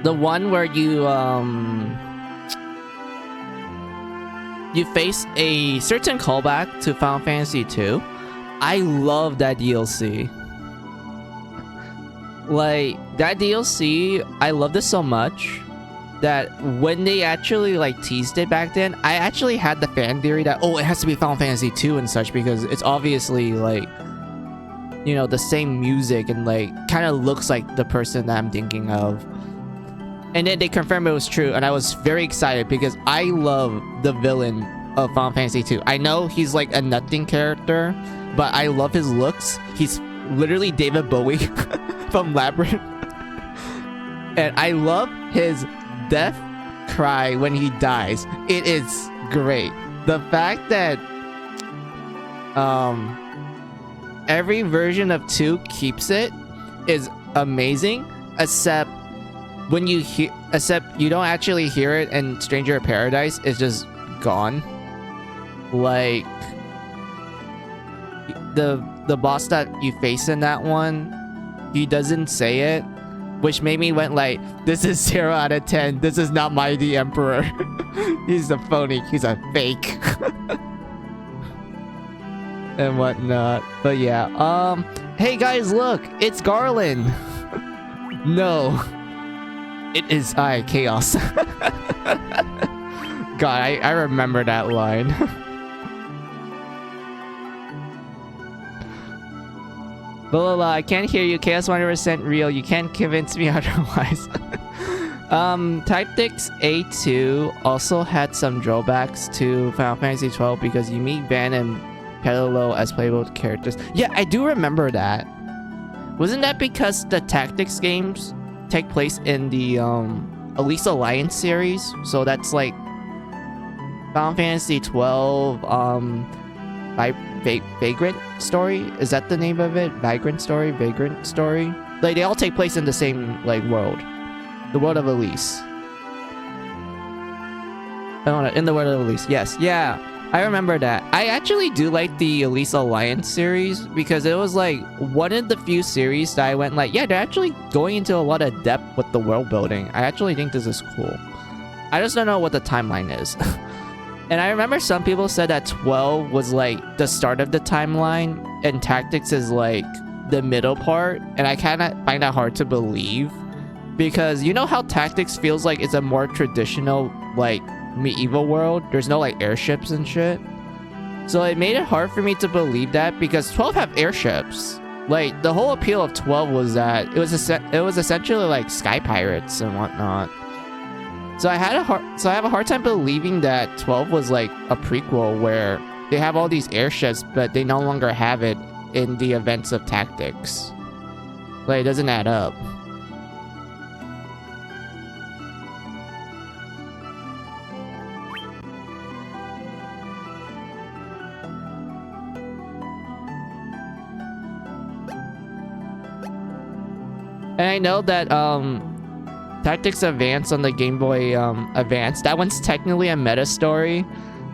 The one where you face a certain callback to Final Fantasy II. I love that DLC. Like, that DLC, I loved it so much that when they actually like teased it back then, I actually had the fan theory that, oh, it has to be Final Fantasy II and such, because it's obviously like, you know, the same music and like kind of looks like the person that I'm thinking of. And then they confirmed it was true, and I was very excited because I love the villain of Final Fantasy II. I know he's like a nothing character, but I love his looks. He's literally David Bowie from Labyrinth. And I love his death cry when he dies. It is great. The fact that every version of 2 keeps it is amazing, except when you you don't actually hear it, and Stranger of Paradise is just gone. Like the boss that you face in that one, he doesn't say it, which made me went like, this is 0 out of 10. This is not Mighty Emperor. He's a phony. He's a fake. And whatnot. But yeah. Hey guys, look, it's Garland. No. It is I, Chaos. God, I remember that line. Blah, blah, blah, I can't hear you. Chaos 100% real. You can't convince me otherwise. Tactics A2 also had some drawbacks to Final Fantasy 12 because you meet Van and Pello as playable characters. Yeah, I do remember that. Wasn't that because the Tactics games take place in the Elise Alliance series? So that's like Final Fantasy 12 Vagrant Story? Is that the name of it? Vagrant Story? Like, they all take place in the same, like, world. The world of Elise. I don't know, in the world of Elise. Yes, yeah. I remember that. I actually do like the Elise Alliance series because it was, like, one of the few series that I went, like, yeah, they're actually going into a lot of depth with the world building. I actually think this is cool. I just don't know what the timeline is. And I remember some people said that 12 was like the start of the timeline and Tactics is like the middle part. And I kind of find that hard to believe because you know how Tactics feels like it's a more traditional like medieval world. There's no like airships and shit. So it made it hard for me to believe that because 12 have airships. Like the whole appeal of 12 was that it was essentially like sky pirates and whatnot. So I have a hard time believing that 12 was like a prequel where they have all these airships, but they no longer have it in the events of Tactics. Like, it doesn't add up. And I know that Tactics Advance on the Game Boy Advance, that one's technically a meta story.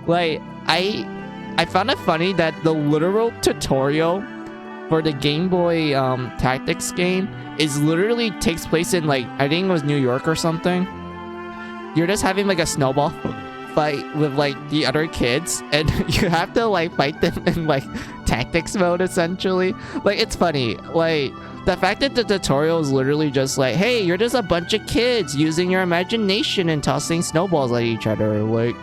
Like, I found it funny that the literal tutorial for the Game Boy Tactics game is literally takes place in like, I think it was New York or something. You're just having like a snowball fight with like the other kids and you have to like fight them in like tactics mode essentially. Like, it's funny. Like, the fact that the tutorial is literally just like, hey, you're just a bunch of kids using your imagination and tossing snowballs at each other. Like,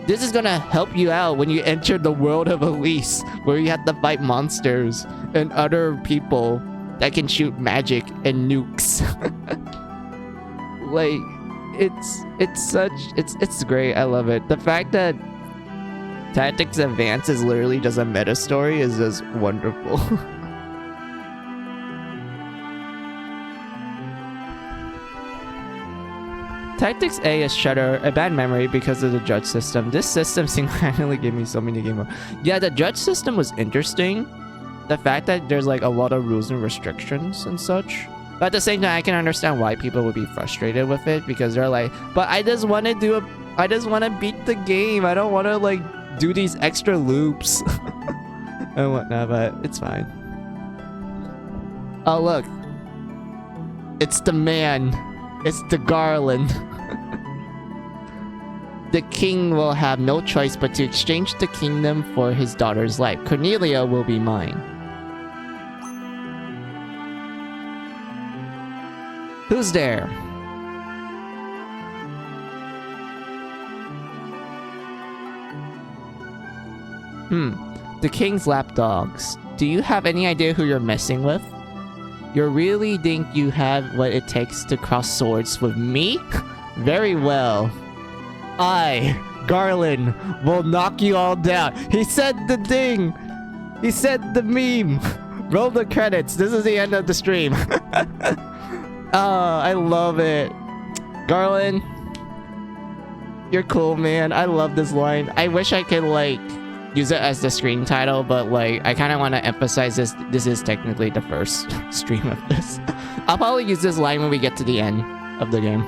this is gonna help you out when you enter the world of Elise, where you have to fight monsters and other people that can shoot magic and nukes. Like, it's great. I love it. The fact that Tactics Advance is literally just a meta story is just wonderful. Tactics A is Shutter, a bad memory because of the judge system. This system single-handedly gave me so many game over. Yeah, the judge system was interesting, the fact that there's like a lot of rules and restrictions and such. But at the same time, I can understand why people would be frustrated with it, because they're like, but I just want to I just want to beat the game. I don't want to like do these extra loops and whatnot, but it's fine. Oh, look. It's the man. It's the Garland. The king will have no choice but to exchange the kingdom for his daughter's life. Cornelia will be mine. Who's there? The king's lapdogs. Do you have any idea who you're messing with? You really think you have what it takes to cross swords with me? Very well. I, Garland, will knock you all down. He said the thing. He said the meme. Roll the credits. This is the end of the stream. Oh, I love it. Garland, you're cool, man. I love this line. I wish I could, like, use it as the screen title, but, like, I kind of want to emphasize this. This is technically the first stream of this. I'll probably use this line when we get to the end of the game.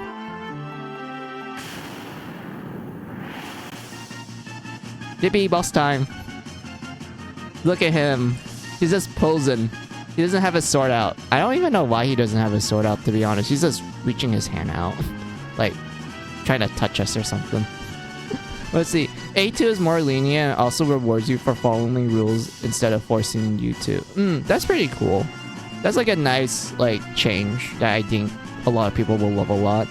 Yippee, boss time. Look at him. He's just posing. He doesn't have his sword out. I don't even know why he doesn't have his sword out, to be honest. He's just reaching his hand out. Like, trying to touch us or something. Let's see. A2 is more lenient and also rewards you for following rules instead of forcing you to. That's pretty cool. That's like a nice, like, change that I think a lot of people will love a lot.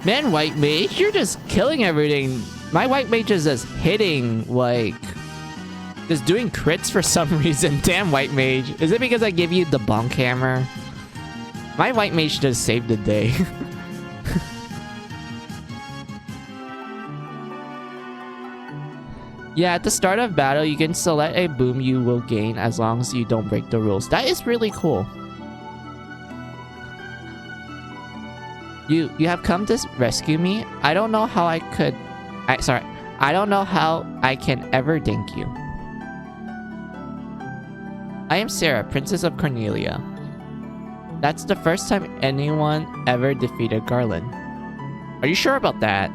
Man, White Mage, you're just killing everything. My White Mage is just hitting, like, just doing crits for some reason. Damn, White Mage. Is it because I give you the bonk hammer? My White Mage just saved the day. Yeah, at the start of battle, you can select a boom you will gain as long as you don't break the rules. That is really cool. You have come to rescue me. I don't know how I could... I don't know how I can ever thank you. I am Sarah, Princess of Cornelia. That's the first time anyone ever defeated Garland. Are you sure about that?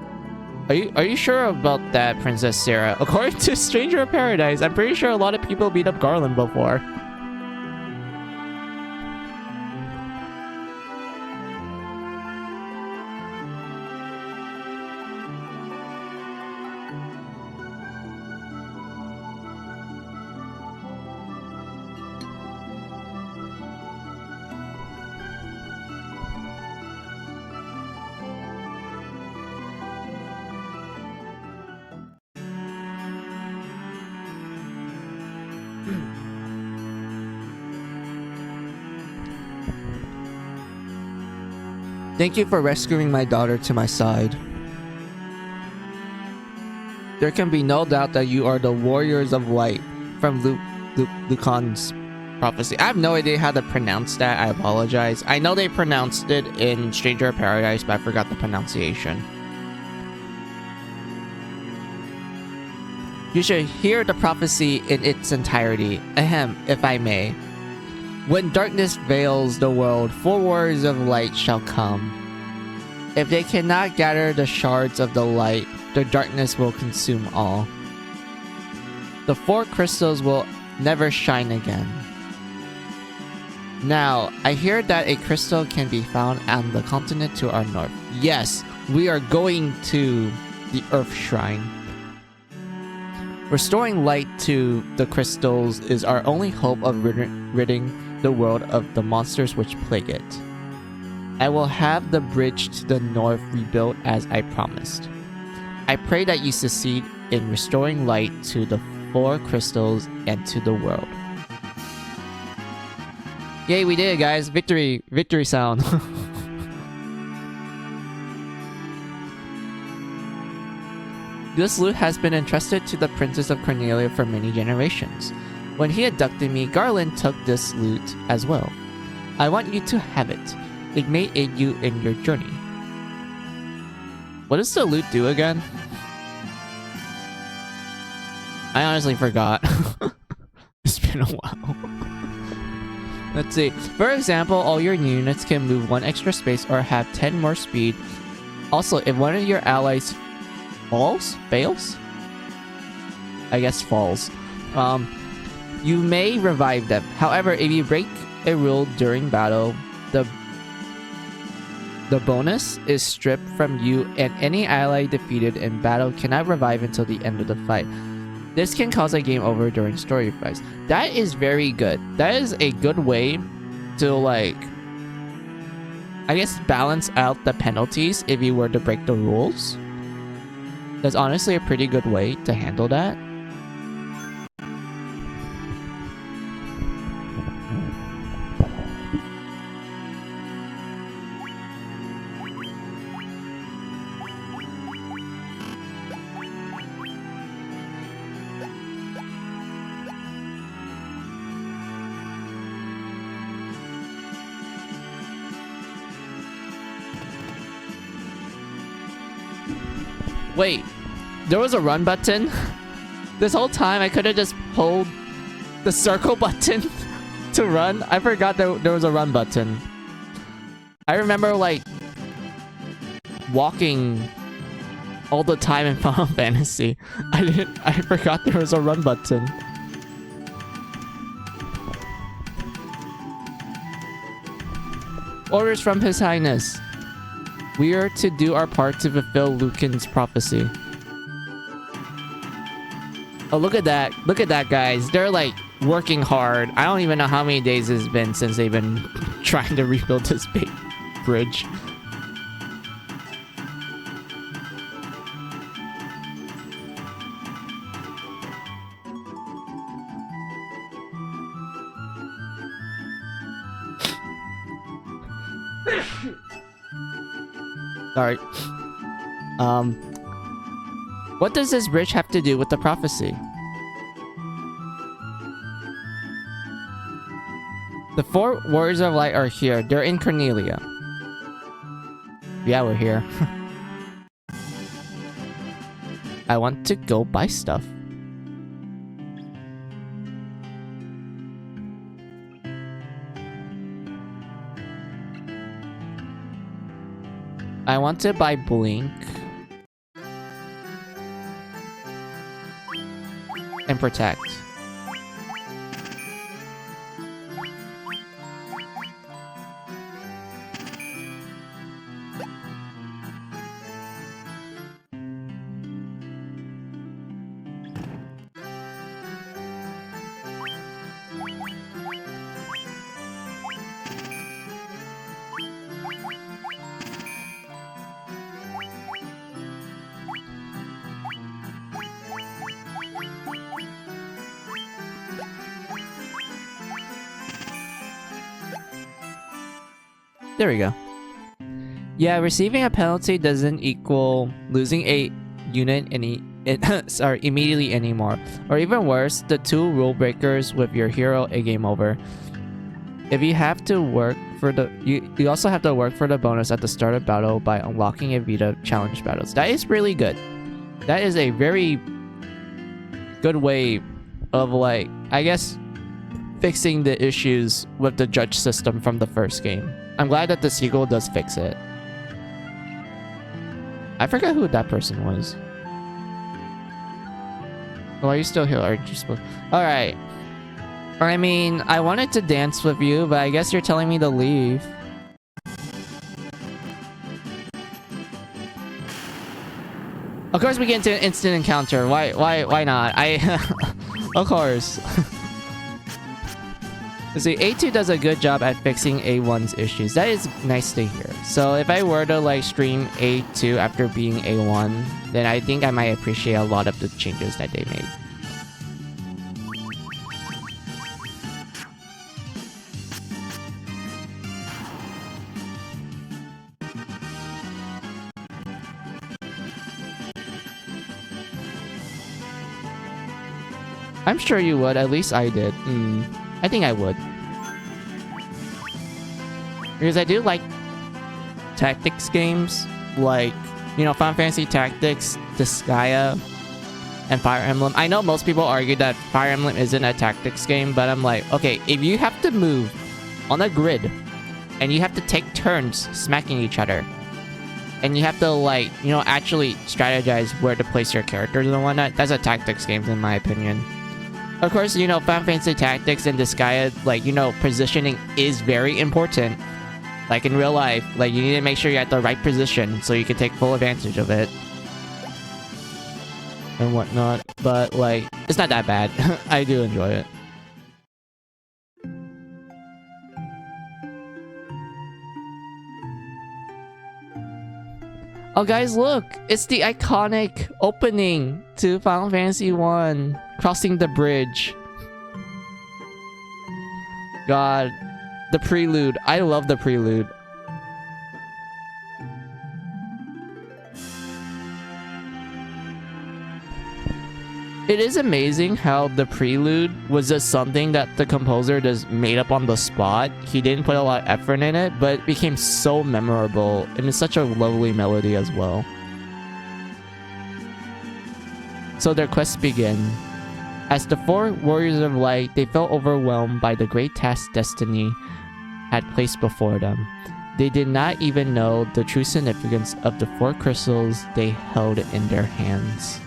Are you sure about that, Princess Sarah? According to Stranger of Paradise, I'm pretty sure a lot of people beat up Garland before. Thank you for rescuing my daughter to my side. There can be no doubt that you are the warriors of light from Lucan's prophecy. I have no idea how to pronounce that. I apologize. I know they pronounced it in Stranger of Paradise, but I forgot the pronunciation. You should hear the prophecy in its entirety. Ahem, if I may. When darkness veils the world, 4 warriors of light shall come. If they cannot gather the shards of the light, the darkness will consume all. The 4 crystals will never shine again. Now, I hear that a crystal can be found on the continent to our north. Yes, we are going to the Earth Shrine. Restoring light to the crystals is our only hope of ridding the world of the monsters which plague it. I will have the bridge to the north rebuilt as I promised. I pray that you succeed in restoring light to the 4 crystals and to the world. Yay, we did it, guys. Victory. Victory sound. This loot has been entrusted to the Princess of Cornelia for many generations. When he abducted me, Garland took this loot as well. I want you to have it. It may aid you in your journey. What does the loot do again? I honestly forgot. It's been a while. Let's see. For example, all your units can move 1 extra space or have 10 more speed. Also, if one of your allies fails? I guess falls. You may revive them. However, if you break a rule during battle, the bonus is stripped from you, and any ally defeated in battle cannot revive until the end of the fight. This can cause a game over during story fights. That is very good. That is a good way to, like, I guess, balance out the penalties if you were to break the rules. That's honestly a pretty good way to handle that. Wait, there was a run button? This whole time I could have just pulled the circle button to run? I forgot there was a run button. I remember, like, walking all the time in Final Fantasy. I forgot there was a run button. Orders from His Highness. We are to do our part to fulfill Lucan's prophecy. Oh, look at that. Look at that, guys. They're, like, working hard. I don't even know how many days it's been since they've been trying to rebuild this big bridge. Sorry. What does this bridge have to do with the prophecy? The 4 Warriors of Light are here. They're in Cornelia. Yeah, we're here. I want to go buy stuff. I want to buy Blink. And Protect. There we go. Yeah, receiving a penalty doesn't equal losing a unit immediately anymore. Or even worse, the 2 rule breakers with your hero, a game over. If you have to work for the you also have to work for the bonus at the start of battle by unlocking a Vita challenge battles. That is really good. That is a very good way of, like, I guess, fixing the issues with the judge system from the first game. I'm glad that the sequel does fix it. I forgot who that person was. Why are you still here? Aren't you supposed? Alright. I mean, I wanted to dance with you, but I guess you're telling me to leave. Of course we get into an instant encounter. Why not? Of course. See, A2 does a good job at fixing A1's issues. That is nice to hear. So if I were to like stream A2 after being A1, then I think I might appreciate a lot of the changes that they made. I'm sure you would. At least I did. I think I would. Because I do like tactics games. Like, you know, Final Fantasy Tactics, Disgaea, and Fire Emblem. I know most people argue that Fire Emblem isn't a tactics game, but I'm like, okay, if you have to move on a grid, and you have to take turns smacking each other, and you have to, like, you know, actually strategize where to place your characters and whatnot, that's a tactics game in my opinion. Of course, you know, Final Fantasy Tactics and Disgaea, like, you know, positioning is very important. Like, in real life, like, you need to make sure you're at the right position so you can take full advantage of it. And whatnot. But, like, it's not that bad. I do enjoy it. Oh, guys, look! It's the iconic opening to Final Fantasy 1. Crossing the bridge. God. The prelude. I love the prelude. It is amazing how the prelude was just something that the composer just made up on the spot. He didn't put a lot of effort in it, but it became so memorable. And it's such a lovely melody as well. So their quests begin. As the four warriors of light, they felt overwhelmed by the great task destiny had placed before them. They did not even know the true significance of the four crystals they held in their hands.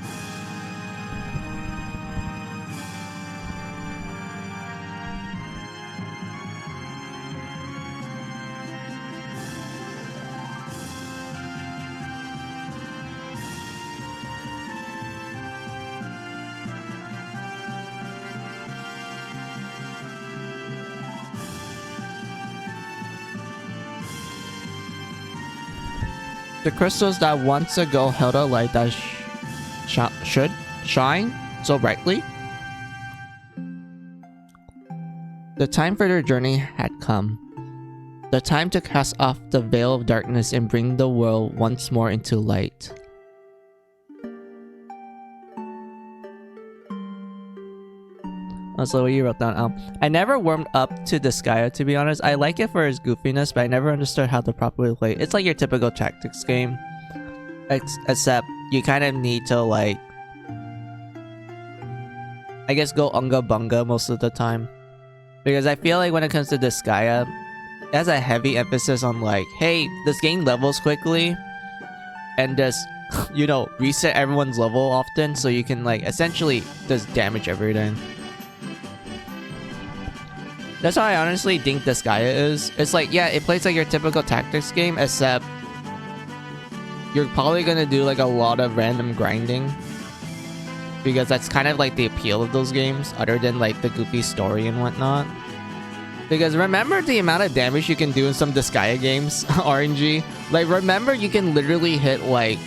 The crystals that once ago held a light that should shine so brightly. The time for their journey had come. The time to cast off the veil of darkness and bring the world once more into light. Also, what you wrote down. I never warmed up to Disgaea, to be honest. I like it for its goofiness, but I never understood how to properly play it. It's like your typical tactics game. Except you kind of need to, like, I guess go unga bunga most of the time. Because I feel like when it comes to Disgaea, it has a heavy emphasis on, like, hey, this game levels quickly. And just, you know, reset everyone's level often so you can, like, essentially just damage everything. That's how I honestly think Disgaea is. It's like, yeah, it plays like your typical tactics game, except you're probably gonna do like a lot of random grinding. Because that's kind of like the appeal of those games, other than like the goofy story and whatnot. Because remember the amount of damage you can do in some Disgaea games, RNG? Like, remember you can literally hit like,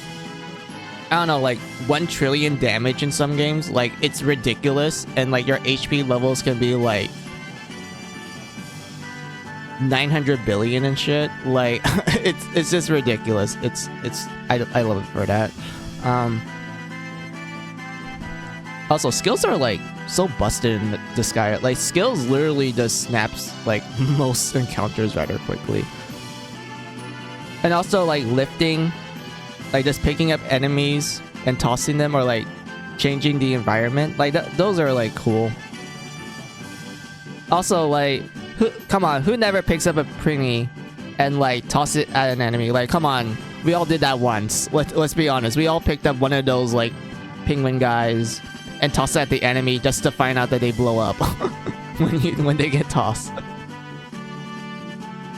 I don't know, like 1 trillion damage in some games? Like, it's ridiculous. And like your HP levels can be like 900 billion and shit. Like, it's just ridiculous. I love it for that. Also, skills are like so busted in Disgaea. Like, skills literally just snaps like most encounters rather quickly. And also like lifting, like just picking up enemies and tossing them, or like changing the environment. Like those are like cool. Also, like, come on, who never picks up a pringy and like toss it at an enemy? Like, come on, we all did that once. Let's be honest, we all picked up one of those like penguin guys and toss it at the enemy just to find out that they blow up when they get tossed.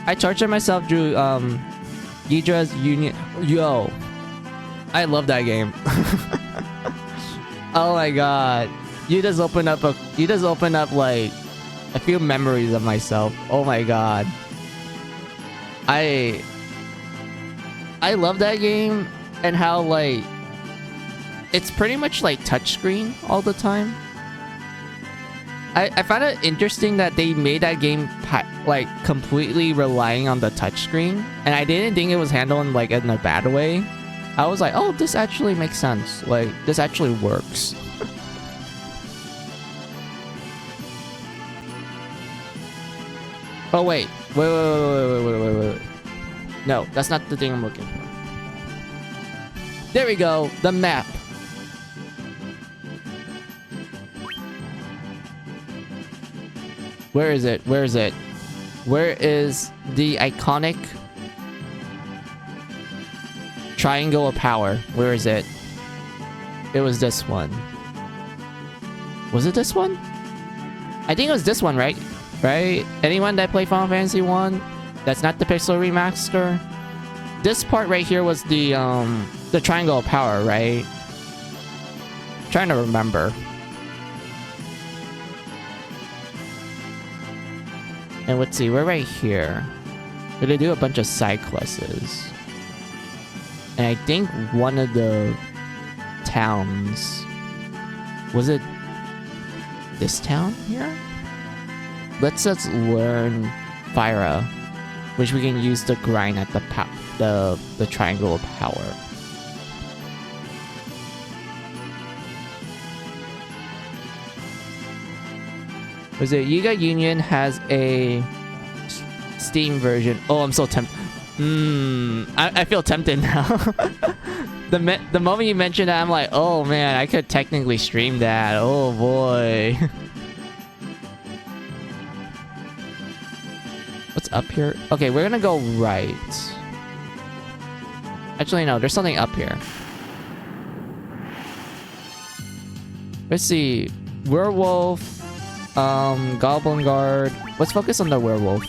I tortured myself through Ghidra's Union. Yo, I love that game. Oh my god, you just open up like I feel memories of myself. Oh my god. I love that game and how like it's pretty much like touchscreen all the time. I found it interesting that they made that game like completely relying on the touchscreen, and I didn't think it was handled like in a bad way. I was like, oh, this actually makes sense. Like, this actually works. Oh wait, wait. No, that's not the thing I'm looking for. There we go, the map. Where is it? Where is it? Where is the iconic triangle of power? Where is it? It was this one. Was it this one? I think it was this one, right? Right? Anyone that played Final Fantasy 1? That's not the Pixel Remaster? This part right here was the triangle of power, right? I'm trying to remember. And let's see, we're right here. We're gonna do a bunch of side quests. And I think one of the towns... Was it this town here? Let's just learn Fyra, which we can use to grind at the triangle of power. Was it Yiga Union has a Steam version? Oh, I'm so tempted. I feel tempted now. The moment you mentioned that, I'm like, oh man, I could technically stream that. Oh boy. What's up here? Okay, we're gonna go right. Actually, no, there's something up here. Let's see. Werewolf. Goblin Guard. Let's focus on the werewolf.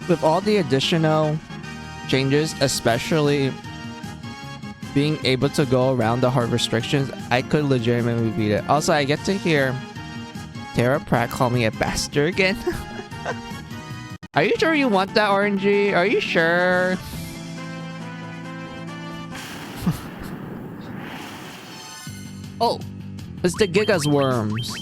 With all the additional changes, especially being able to go around the hard restrictions, I could legitimately beat it. Also, I get to hear Tara Pratt call me a bastard again. Are you sure you want that, RNG? Are you sure? Oh, it's the Giga's worms.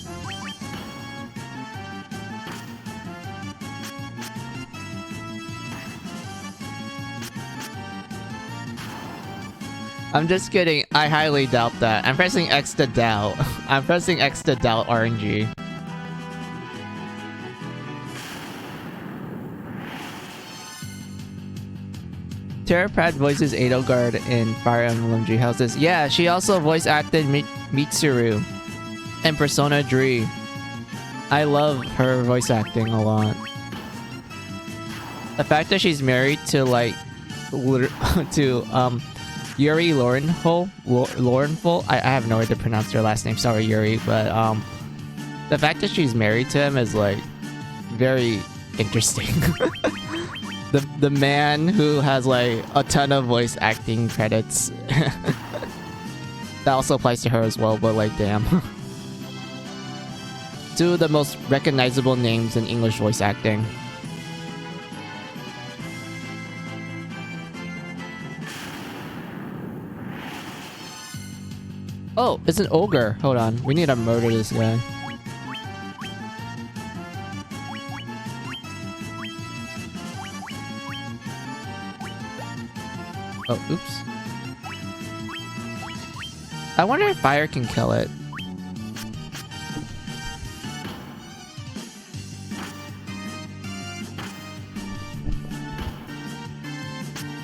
I'm just kidding. I highly doubt that. I'm pressing X to doubt. I'm pressing X to doubt RNG. Tara Pratt voices Edelgard in Fire Emblem Three Houses. Yeah, she also voice acted Mitsuru in Persona 3. I love her voice acting a lot. The fact that she's married to like Yuri Lorenful. I have no way to pronounce her last name. Sorry, Yuri, but the fact that she's married to him is like very interesting. the man who has like a ton of voice acting credits. That also applies to her as well, but like damn. Two of the most recognizable names in English voice acting. Oh, it's an ogre. Hold on. We need to murder this guy. Oh, oops. I wonder if fire can kill it.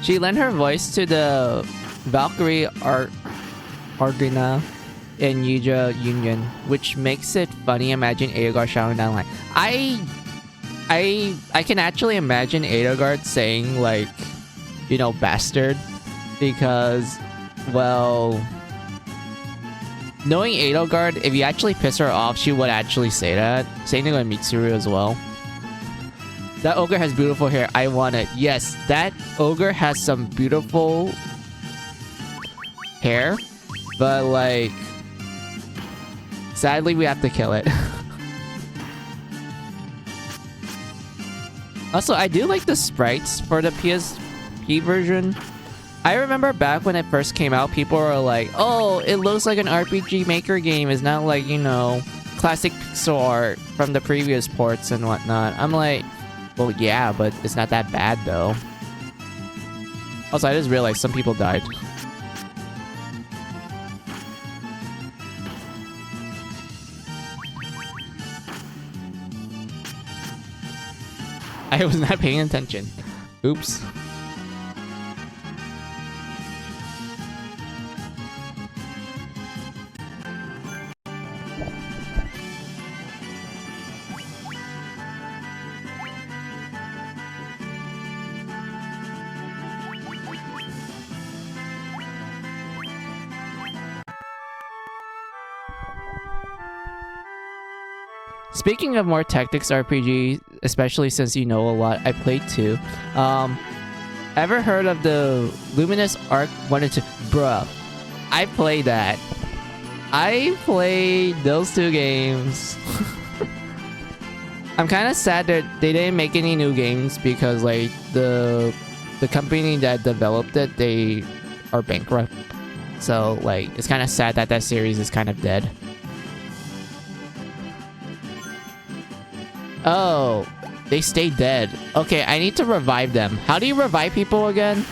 She lent her voice to the Valkyrie Argina in Yuja Union, which makes it funny. Imagine Edelgard shouting down like, I can actually imagine Edelgard saying like, you know, bastard, because, well, knowing Edelgard, if you actually piss her off, she would actually say that. Same thing with Mitsuru as well. That ogre has beautiful hair. I want it. Yes, that ogre has some beautiful hair, but like, sadly, we have to kill it. Also, I do like the sprites for the PSP version. I remember back when it first came out, people were like, oh, it looks like an RPG Maker game. It's not like, you know, classic pixel art from the previous ports and whatnot. I'm like, well, yeah, but it's not that bad, though. Also, I just realized some people died. I was not paying attention. Oops. Speaking of more tactics RPG, especially since you know a lot, I played 2. Ever heard of the Luminous Arc 1 and 2? Bruh, I played that. I played those 2 games. I'm kind of sad that they didn't make any new games because like the company that developed it, they are bankrupt. So like it's kind of sad that that series is kind of dead. Oh, they stay dead. Okay, I need to revive them. How do you revive people again?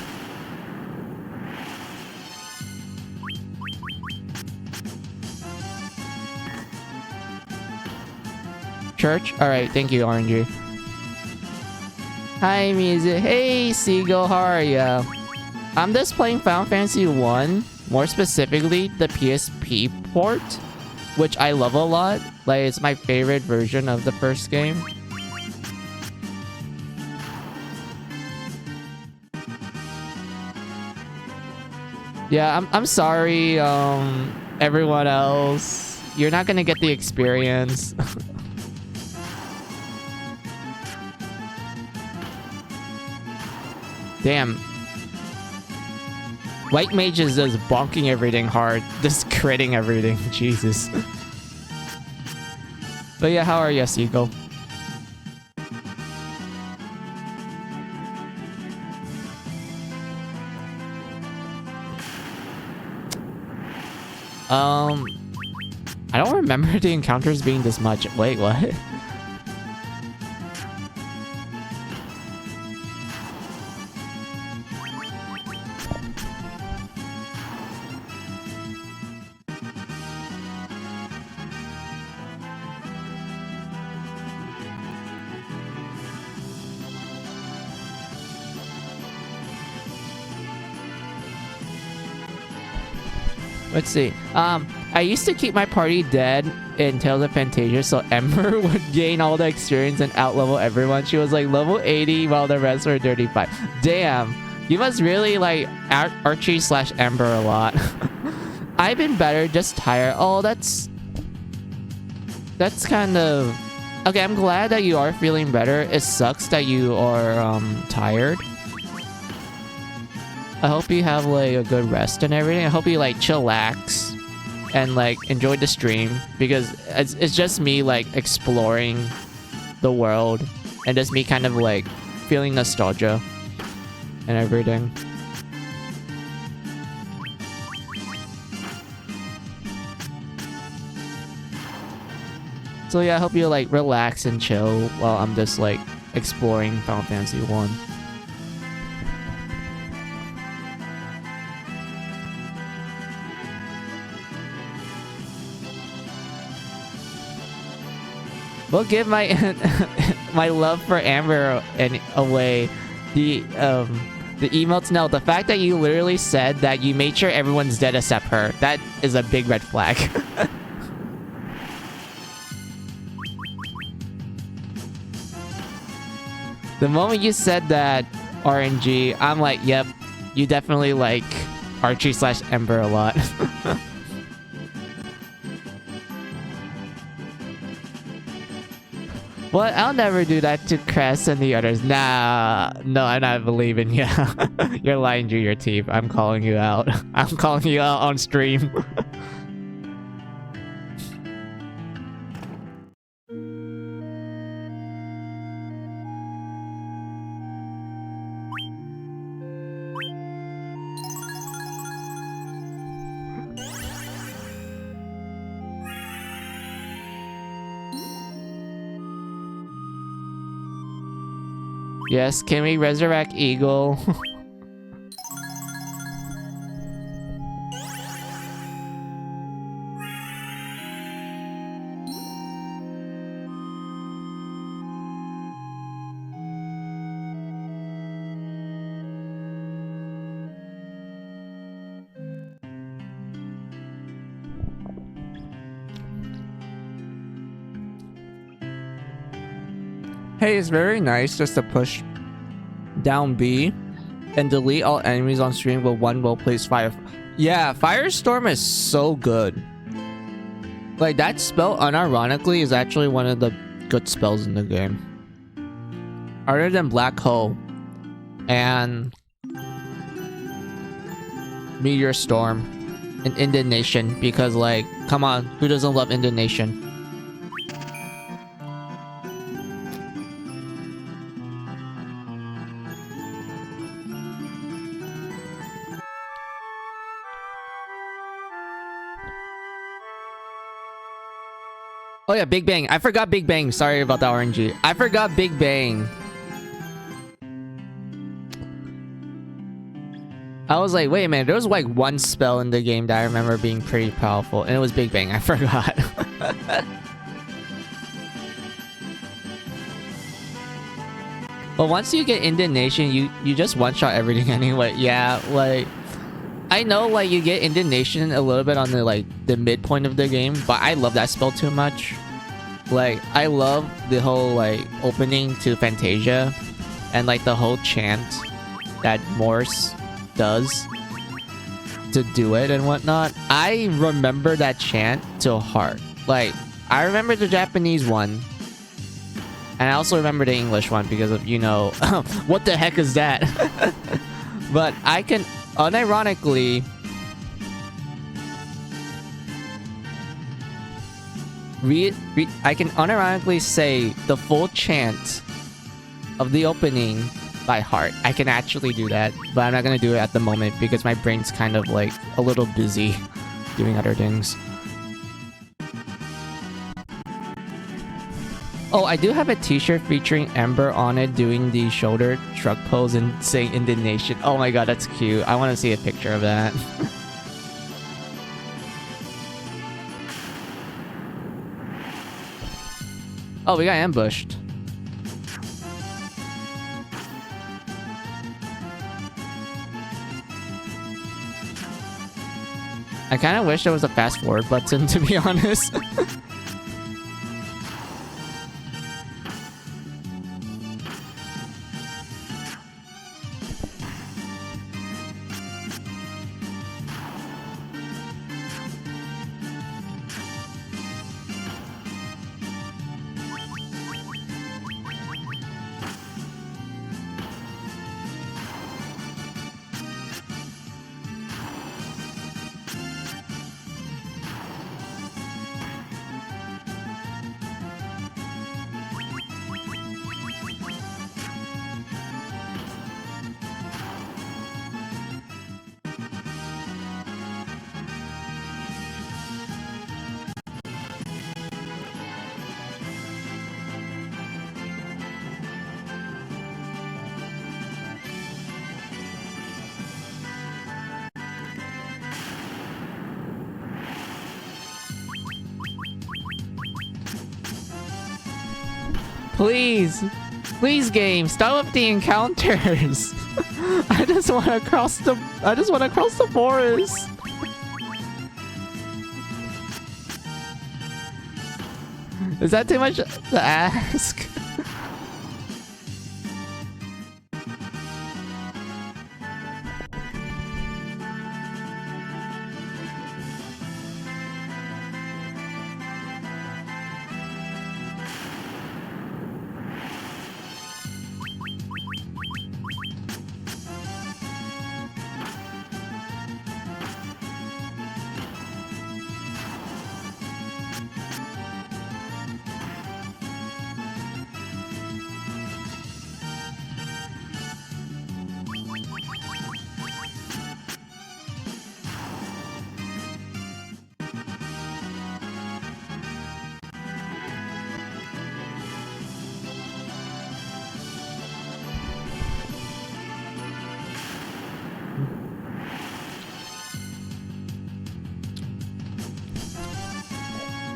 Church? Alright, thank you, RNG. Hi, music. Hey, Seagull, how are ya? I'm just playing Final Fantasy 1, more specifically the PSP port, which I love a lot. Like, it's my favorite version of the first game. Yeah, I'm sorry, everyone else. You're not gonna get the experience. Damn. White Mage is just bonking everything hard. Just critting everything. Jesus. But yeah, how are you, Seagull? I don't remember the encounters being this much. Wait, what? Let's see. I used to keep my party dead in Tales of Fantasia, so Ember would gain all the experience and outlevel everyone. She was like level 80 while the rest were 35. Damn, you must really like Archie/Ember a lot. I've been better, just tired. Oh, that's kind of... Okay, I'm glad that you are feeling better. It sucks that you are tired. I hope you have like a good rest and everything. I hope you like chillax and like enjoy the stream, because it's just me like exploring the world and just me kind of like feeling nostalgia and everything. So yeah, I hope you like relax and chill while I'm just like exploring Final Fantasy 1. We'll give my my love for Amber and away. The The emotes, no. The fact that you literally said that you made sure everyone's dead except her. That is a big red flag. The moment you said that, RNG, I'm like, yep, you definitely like Archie / Ember a lot. What? I'll never do that to Cress and the others. Nah, no, I'm not believing you. You're lying to your teeth. I'm calling you out. I'm calling you out on stream. Yes, can we resurrect Eagle? Hey, it's very nice just to push down B and delete all enemies on stream with one well-placed fire. Yeah, Firestorm is so good. Like, that spell, unironically, is actually one of the good spells in the game. Other than Black Hole and Meteor Storm and Indignation, because, like, come on, who doesn't love Indignation? Oh yeah, Big Bang. I forgot Big Bang. Sorry about that, RNG. I forgot Big Bang. I was like, wait a minute. There was like one spell in the game that I remember being pretty powerful, and it was Big Bang. I forgot. But once you get Indignation, you just one-shot everything anyway. Yeah, like... I know, like, you get Indignation a little bit on the, like, the midpoint of the game, but I love that spell too much. Like, I love the whole, like, opening to Fantasia and, like, the whole chant that Morse does to do it and whatnot. I remember that chant to heart. Like, I remember the Japanese one, and I also remember the English one because of, you know, what the heck is that? But I can... unironically, I can unironically say the full chant of the opening by heart. I can actually do that, but I'm not gonna do it at the moment because my brain's kind of like a little busy doing other things. Oh, I do have a t-shirt featuring Ember on it doing the shoulder shrug pose and saying Indignation. Oh my god, that's cute. I want to see a picture of that. Oh, we got ambushed. I kind of wish there was a fast forward button, to be honest. Please. Please, game. Stop with the encounters. I just want to cross the forest. Is that too much to ask?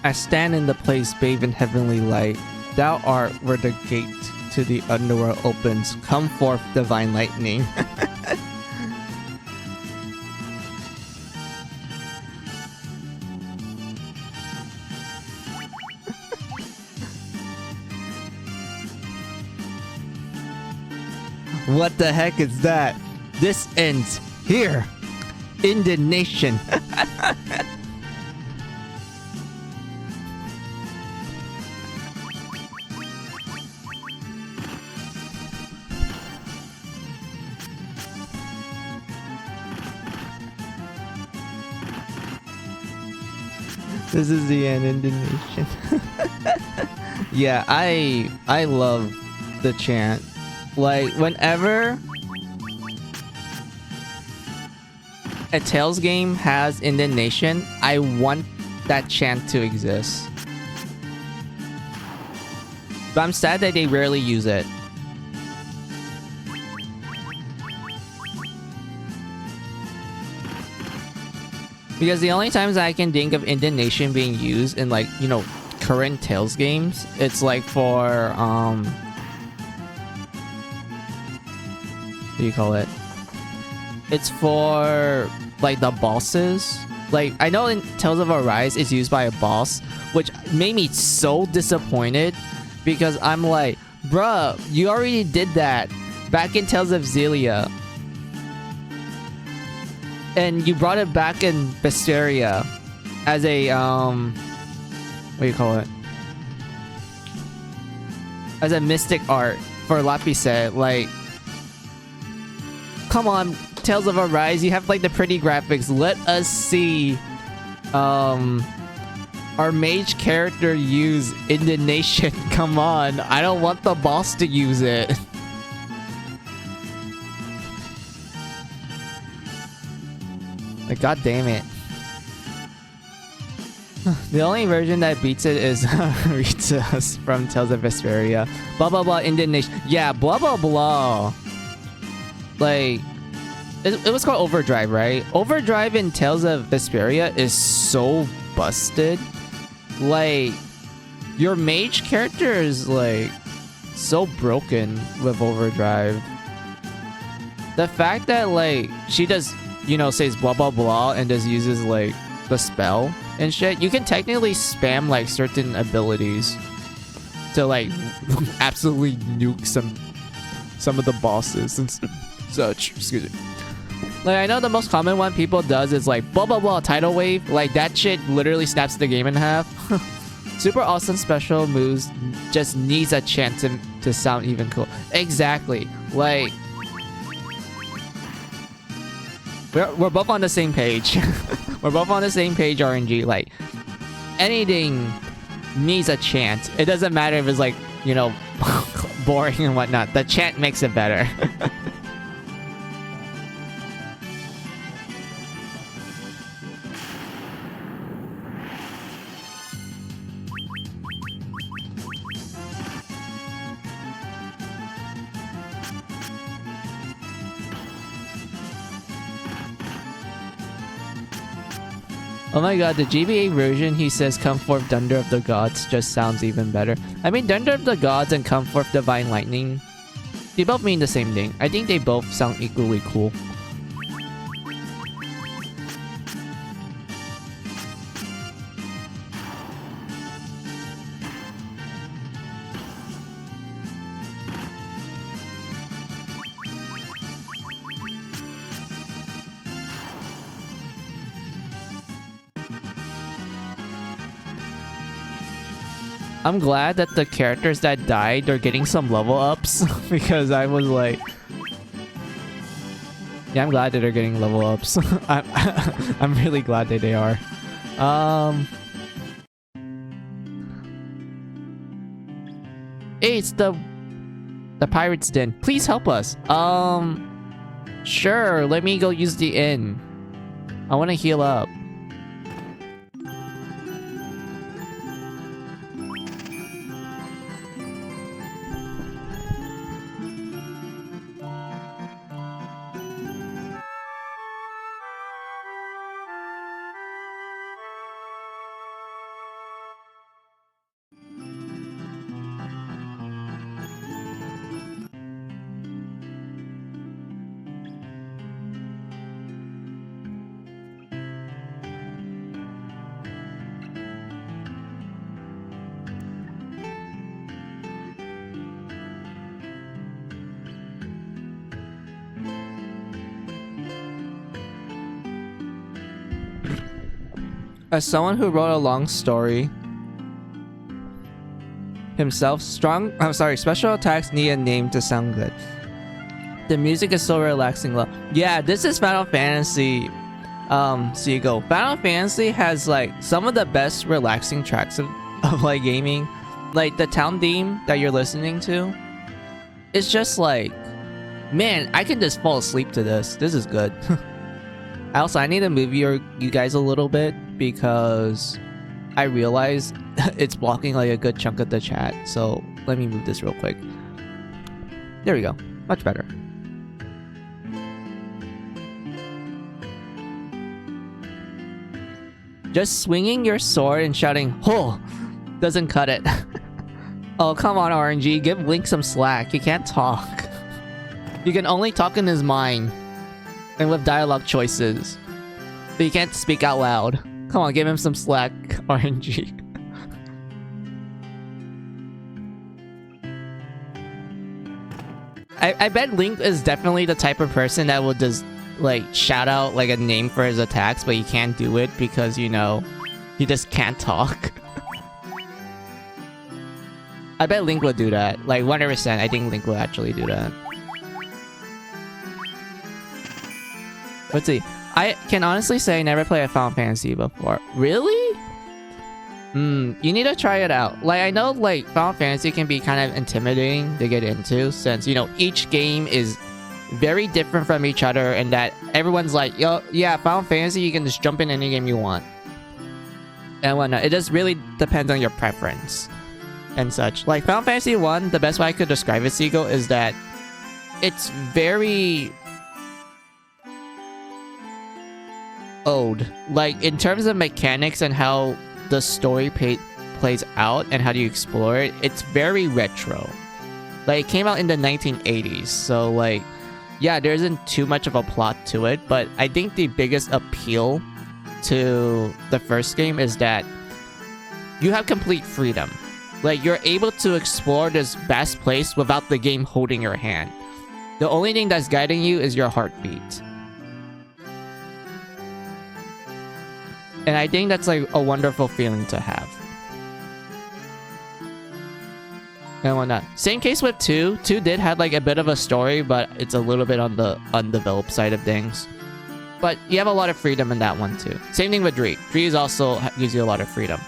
I stand in the place bathed in heavenly light. Thou art where the gate to the underworld opens. Come forth, divine lightning. What the heck is that? This ends here. Indignation. This is the end, indignation. Yeah, I love the chant. Like, whenever a Tales game has indignation, I want that chant to exist. But I'm sad that they rarely use it. Because the only times I can think of indignation being used in, like, you know, current Tales games, it's like for, what do you call it? It's for, like, the bosses. Like, I know in Tales of Arise it's used by a boss, which made me so disappointed. Because I'm like, bruh, you already did that back in Tales of Xillia. And you brought it back in Vesperia as a, what do you call it? As a mystic art for Lapiset. Like, come on, Tales of Arise, you have like the pretty graphics. Let us see our mage character use indignation. Come on, I don't want the boss to use it. Like, god damn it. The only version that beats it is Rita's from Tales of Vesperia. Blah blah blah indignation. Yeah, blah blah blah. Like, it was called Overdrive, right? Overdrive in Tales of Vesperia is so busted. Like, your mage character is like so broken with Overdrive. The fact that like she does, you know, says blah blah blah and just uses like the spell and shit, you can technically spam like certain abilities to like absolutely nuke some of the bosses and such. Excuse me. Like, I know the most common one people does is like blah blah blah tidal wave. Like, that shit literally snaps the game in half. Super awesome special moves just needs a chance to sound even cool. Exactly. Like, we're both on the same page. We're both on the same page, RNG. Like, anything needs a chant. It doesn't matter if it's like, you know, boring and whatnot. The chant makes it better. Oh my god, the GBA version, he says, come forth Thunder of the Gods, just sounds even better. I mean, Thunder of the Gods and come forth Divine Lightning They both mean the same thing. I think they both sound equally cool. I'm glad that the characters that died are getting some level ups because I was like, yeah, I'm glad that they're getting level ups. I'm really glad that they are. Hey, it's the pirate's den. Please help us. Sure. Let me go use the inn. I want to heal up. As someone who wrote a long story himself, special attacks need a name to sound good. The music is so relaxing. Yeah, this is Final Fantasy. So you go. Final Fantasy has like some of the best relaxing tracks of like gaming. Like the town theme that you're listening to. It's just like, man, I can just fall asleep to this. This is good. Also, I need to move you guys a little bit because I realize it's blocking like a good chunk of the chat. So let me move this real quick. There we go. Much better. Just swinging your sword and shouting, "Ho!" doesn't cut it. Oh, come on, RNG. Give Link some slack. He can't talk. You can only talk in his mind and with dialogue choices. But you can't speak out loud. Come on, give him some slack, RNG. I bet Link is definitely the type of person that will just like shout out like a name for his attacks, but he can't do it because, you know, he just can't talk. I bet Link would do that. Like 100%, I think Link will actually do that. Let's see. I can honestly say I never played a Final Fantasy before. Really? You need to try it out. Like, I know like Final Fantasy can be kind of intimidating to get into since, you know, each game is very different from each other and that everyone's like, yo, yeah, Final Fantasy, you can just jump in any game you want. And whatnot. It just really depends on your preference and such. Like Final Fantasy 1, the best way I could describe it, Seagull, is that it's very old. Like in terms of mechanics and how the story plays out and how do you explore it, it's very retro. Like it came out in the 1980s, so like, yeah, there isn't too much of a plot to it, but I think the biggest appeal to the first game is that you have complete freedom. Like you're able to explore this vast place without the game holding your hand. The only thing that's guiding you is your heartbeat. And I think that's like a wonderful feeling to have. And whatnot. Same case with 2. 2 did have like a bit of a story, but it's a little bit on the undeveloped side of things. But you have a lot of freedom in that one too. Same thing with 3. 3 is also gives you a lot of freedom.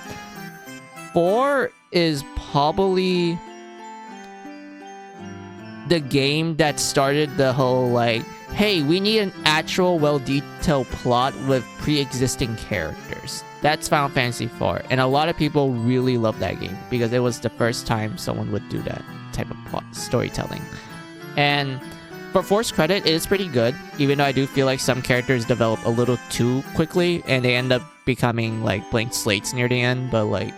4 is probably the game that started the whole like, hey, we need an actual well-detailed plot with pre-existing characters. That's Final Fantasy IV, and a lot of people really love that game because it was the first time someone would do that type of plot storytelling. And for Force credit, it is pretty good, even though I do feel like some characters develop a little too quickly and they end up becoming like blank slates near the end, but like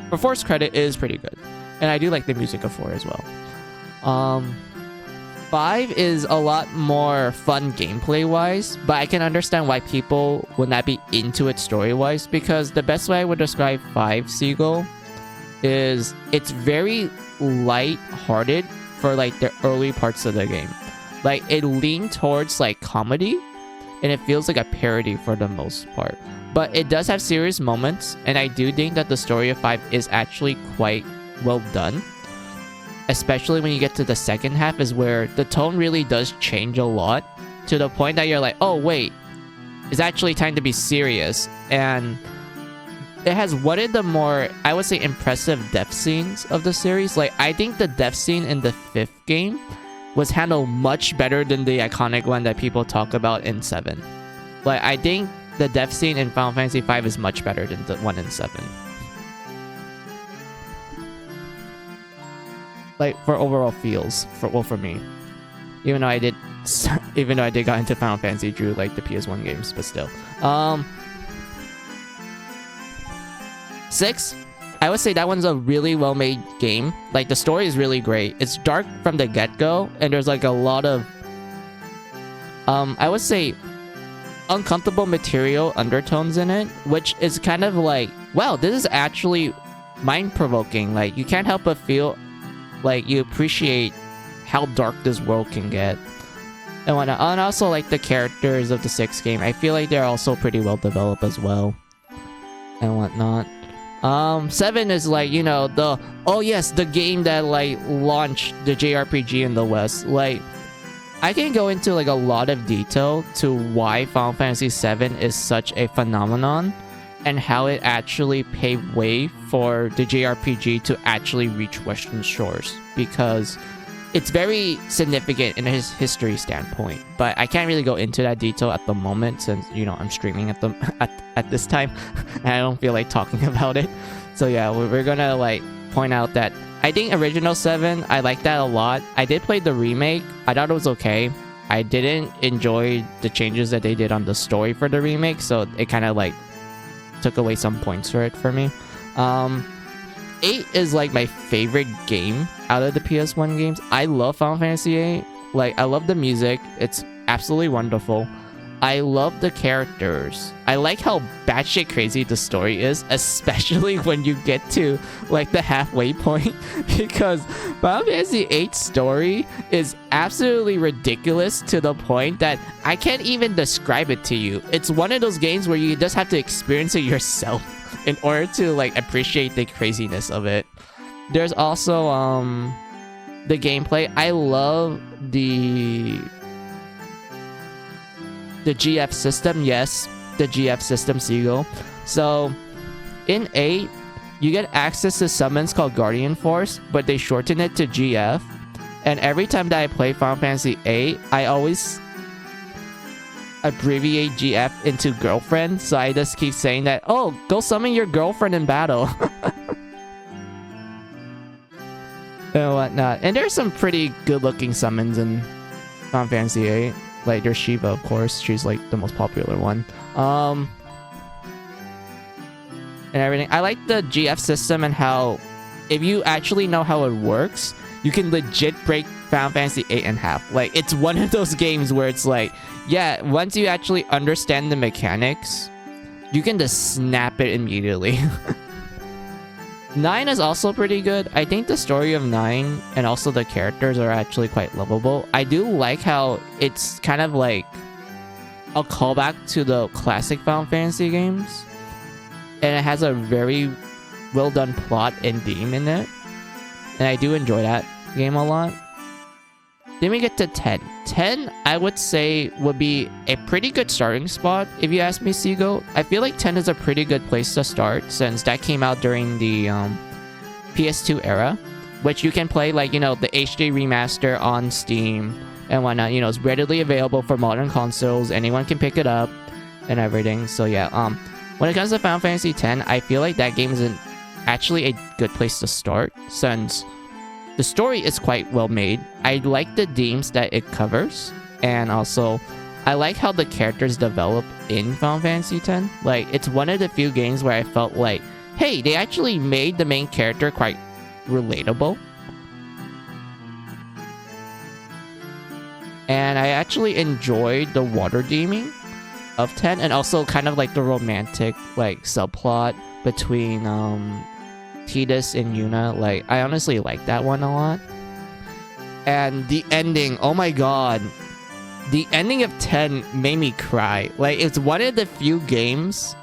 for Force credit, it is pretty good. And I do like the music of 4 as well. 5 is a lot more fun gameplay-wise, but I can understand why people would not be into it story-wise, because the best way I would describe 5, Seagull, is it's very light-hearted for like the early parts of the game. Like, it leaned towards like comedy, and it feels like a parody for the most part. But it does have serious moments, and I do think that the story of 5 is actually quite well done. Especially when you get to the second half, is where the tone really does change a lot, to the point that you're like, oh wait, it's actually time to be serious. And it has one of the more, I would say, impressive death scenes of the series. Like, I think the death scene in the 5th game was handled much better than the iconic one that people talk about in 7. Like, I think the death scene in Final Fantasy V is much better than the one in 7. Like, for overall feels, for me. Even though I did got into Final Fantasy through like the PS1 games, but still. 6, I would say that one's a really well-made game. Like, the story is really great. It's dark from the get-go, and there's like a lot of I would say uncomfortable material undertones in it, which is kind of like, wow, this is actually mind-provoking. Like, you can't help but feel like you appreciate how dark this world can get and whatnot. And also, like, the characters of the 6th game, I feel like they're also pretty well developed as well and whatnot. 7 is like, you know, the game that like launched the JRPG in the West. Like, I can go into like a lot of detail to why Final Fantasy VII is such a phenomenon and how it actually paved way for the JRPG to actually reach Western shores, because it's very significant in his history standpoint. But I can't really go into that detail at the moment, since, you know, I'm streaming at this time and I don't feel like talking about it. So yeah, we're gonna like point out that I think original 7, I like that a lot. I did play the remake. I thought it was okay. I didn't enjoy the changes that they did on the story for the remake, so it kind of like took away some points for it for me. 8 is like my favorite game out of the PS1 games. I love Final Fantasy 8. Like, I love the music. It's absolutely wonderful. I love the characters. I like how batshit crazy the story is, especially when you get to like the halfway point, because Final Fantasy 8's story is absolutely ridiculous to the point that I can't even describe it to you. It's one of those games where you just have to experience it yourself in order to like appreciate the craziness of it. There's also the gameplay. I love the GF system. Yes, the GF system, Seagull. So in 8, you get access to summons called Guardian Force, but they shorten it to GF. And every time that I play Final Fantasy 8, I always abbreviate GF into girlfriend. So I just keep saying that, oh, go summon your girlfriend in battle. And whatnot. And there's some pretty good looking summons in Final Fantasy 8. Like, there's Shiva, of course. She's like the most popular one. And everything. I like the GF system and how, if you actually know how it works, you can legit break Final Fantasy 8 in half. Like, it's one of those games where it's like, yeah, once you actually understand the mechanics, you can just snap it immediately. 9 is also pretty good. I think the story of 9 and also the characters are actually quite lovable. I do like how it's kind of like a callback to the classic Final Fantasy games. And it has a very well done plot and theme in it. And I do enjoy that game a lot. Then we get to 10. 10, I would say, would be a pretty good starting spot, if you ask me, Seagull. I feel like 10 is a pretty good place to start, since that came out during the PS2 era, which you can play, like, you know, the HD remaster on Steam and whatnot. You know, it's readily available for modern consoles. Anyone can pick it up and everything. So yeah, when it comes to Final Fantasy X, I feel like that game is actually a good place to start, since the story is quite well made. I like the themes that it covers, and also I like how the characters develop in Final Fantasy X. Like, it's one of the few games where I felt like, hey, they actually made the main character quite relatable. And I actually enjoyed the water theming of 10, and also kind of like the romantic like subplot between Tidus and Yuna. Like, I honestly like that one a lot. And the ending, oh my god. The ending of 10 made me cry. Like, it's one of the few games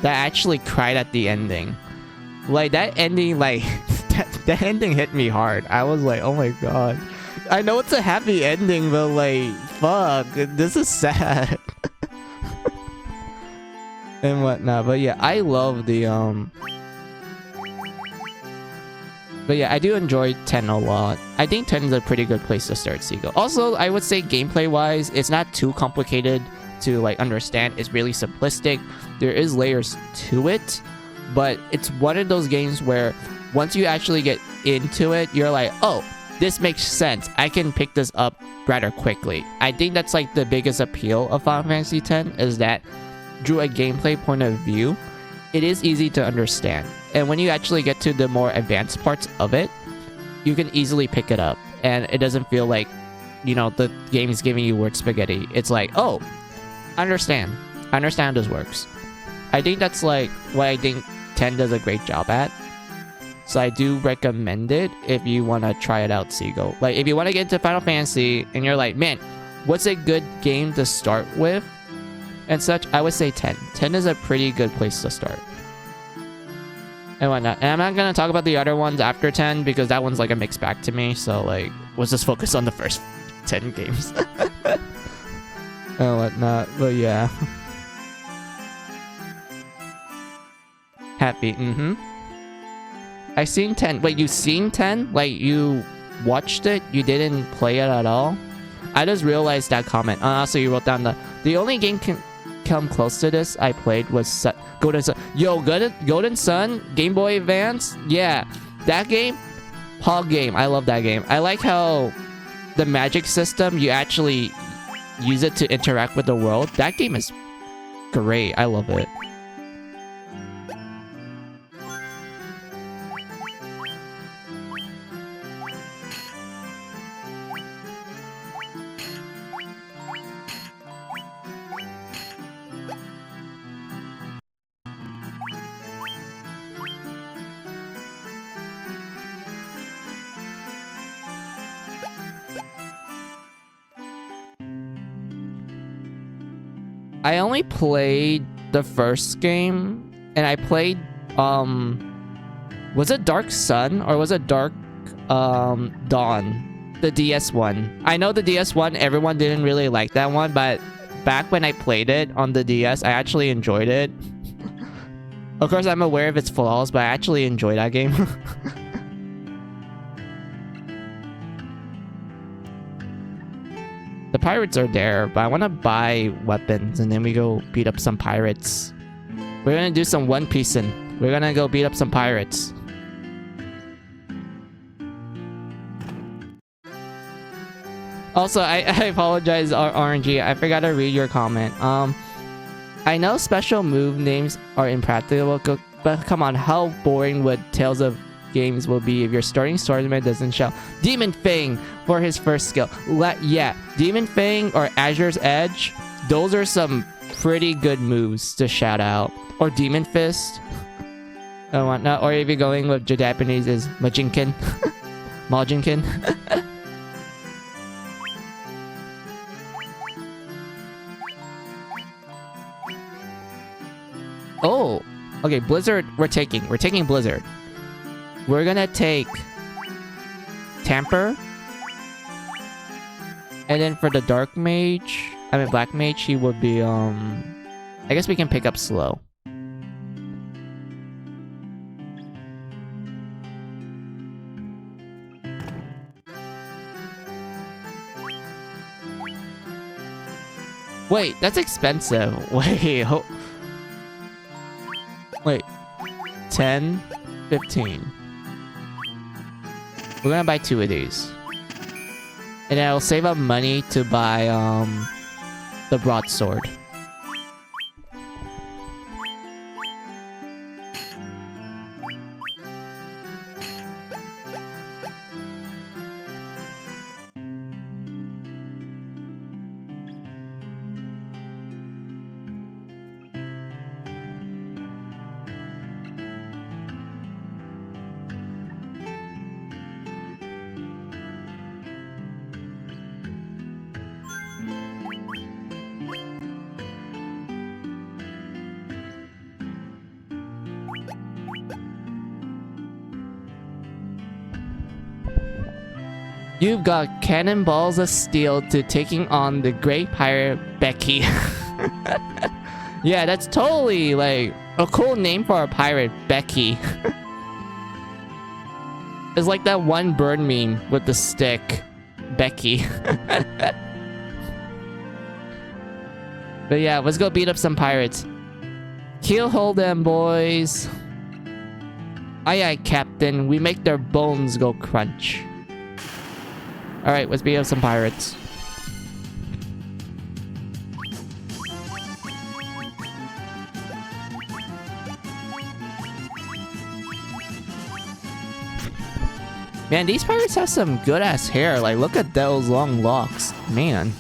that I actually cried at the ending. Like, that ending, like, that ending hit me hard. I was like, oh my god. I know it's a happy ending, but like, fuck, this is sad. And whatnot. But yeah, I love the, But yeah, I do enjoy 10 a lot. I think 10 is a pretty good place to start Seagull. Also, I would say gameplay-wise, it's not too complicated to like understand. It's really simplistic. There is layers to it, but it's one of those games where once you actually get into it, you're like, oh, this makes sense. I can pick this up rather quickly. I think that's like the biggest appeal of Final Fantasy X is that through a gameplay point of view, it is easy to understand. And when you actually get to the more advanced parts of it, you can easily pick it up. And it doesn't feel like, you know, the game is giving you word spaghetti. It's like, oh, I understand. I understand how this works. I think that's like what I think 10 does a great job at. So I do recommend it if you want to try it out, Seagull. Like, if you want to get into Final Fantasy and you're like, man, what's a good game to start with? And such, I would say 10. 10 is a pretty good place to start. And whatnot. And I'm not going to talk about the other ones after 10 because that one's like a mixed bag to me. So like, let's just focus on the first 10 games. And whatnot. But yeah. Happy. I seen 10. Wait, you seen 10? Like, you watched it? You didn't play it at all? I just realized that comment. So you wrote down the only game can come close to this I played was Golden Sun. Yo, Golden Sun, Game Boy Advance. Yeah, that game, Hog game. I love that game. I like how the magic system, you actually use it to interact with the world. That game is great. I love it. I only played the first game, and I played, was it Dark Sun or was it Dark, Dawn? The DS one. I know the DS one, everyone didn't really like that one, but back when I played it on the DS, I actually enjoyed it. Of course, I'm aware of its flaws, but I actually enjoy that game. The pirates are there, but I want to buy weapons and then we go beat up some pirates. We're gonna do some One Piecing. We're gonna go beat up some pirates. Also, I apologize, RNG. I forgot to read your comment. I know special move names are impractical, but come on, how boring would Tales of Games will be if your starting swordsman doesn't shout Demon Fang for his first skill. Yeah, Demon Fang or Azure's Edge, those are some pretty good moves to shout out. Or Demon Fist. And whatnot. Or if you're going with Japanese is Majinkin. Majinkin. Oh, okay, Blizzard, we're taking Blizzard. We're gonna take Tamper. And then for the Dark Mage, Black Mage, he would be, I guess we can pick up Slow. Wait, that's expensive. Wait, 10, 15. We're gonna buy 2 of these. And then I'll save up money to buy, the broadsword. You've got cannonballs of steel to taking on the great pirate Becky. Yeah, that's totally like a cool name for a pirate, Becky. It's like that one bird meme with the stick, Becky. But yeah, let's go beat up some pirates. Keel hold them, boys. Aye aye, Captain. We make their bones go crunch. Alright, let's beat up some pirates. Man, these pirates have some good ass hair. Like, look at those long locks. Man.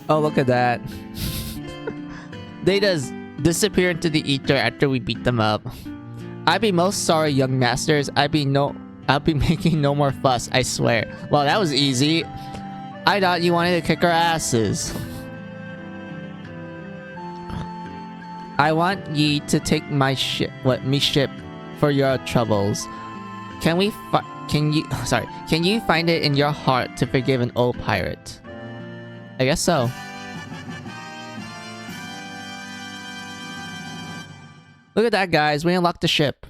Oh, look at that. They just disappear into the ether after we beat them up. I'd be most sorry, young masters. I'll be making no more fuss, I swear. Well, that was easy. I thought you wanted to kick our asses. I want ye to take my ship, for your troubles. Can you find it in your heart to forgive an old pirate? I guess so. Look at that, guys. We unlocked the ship.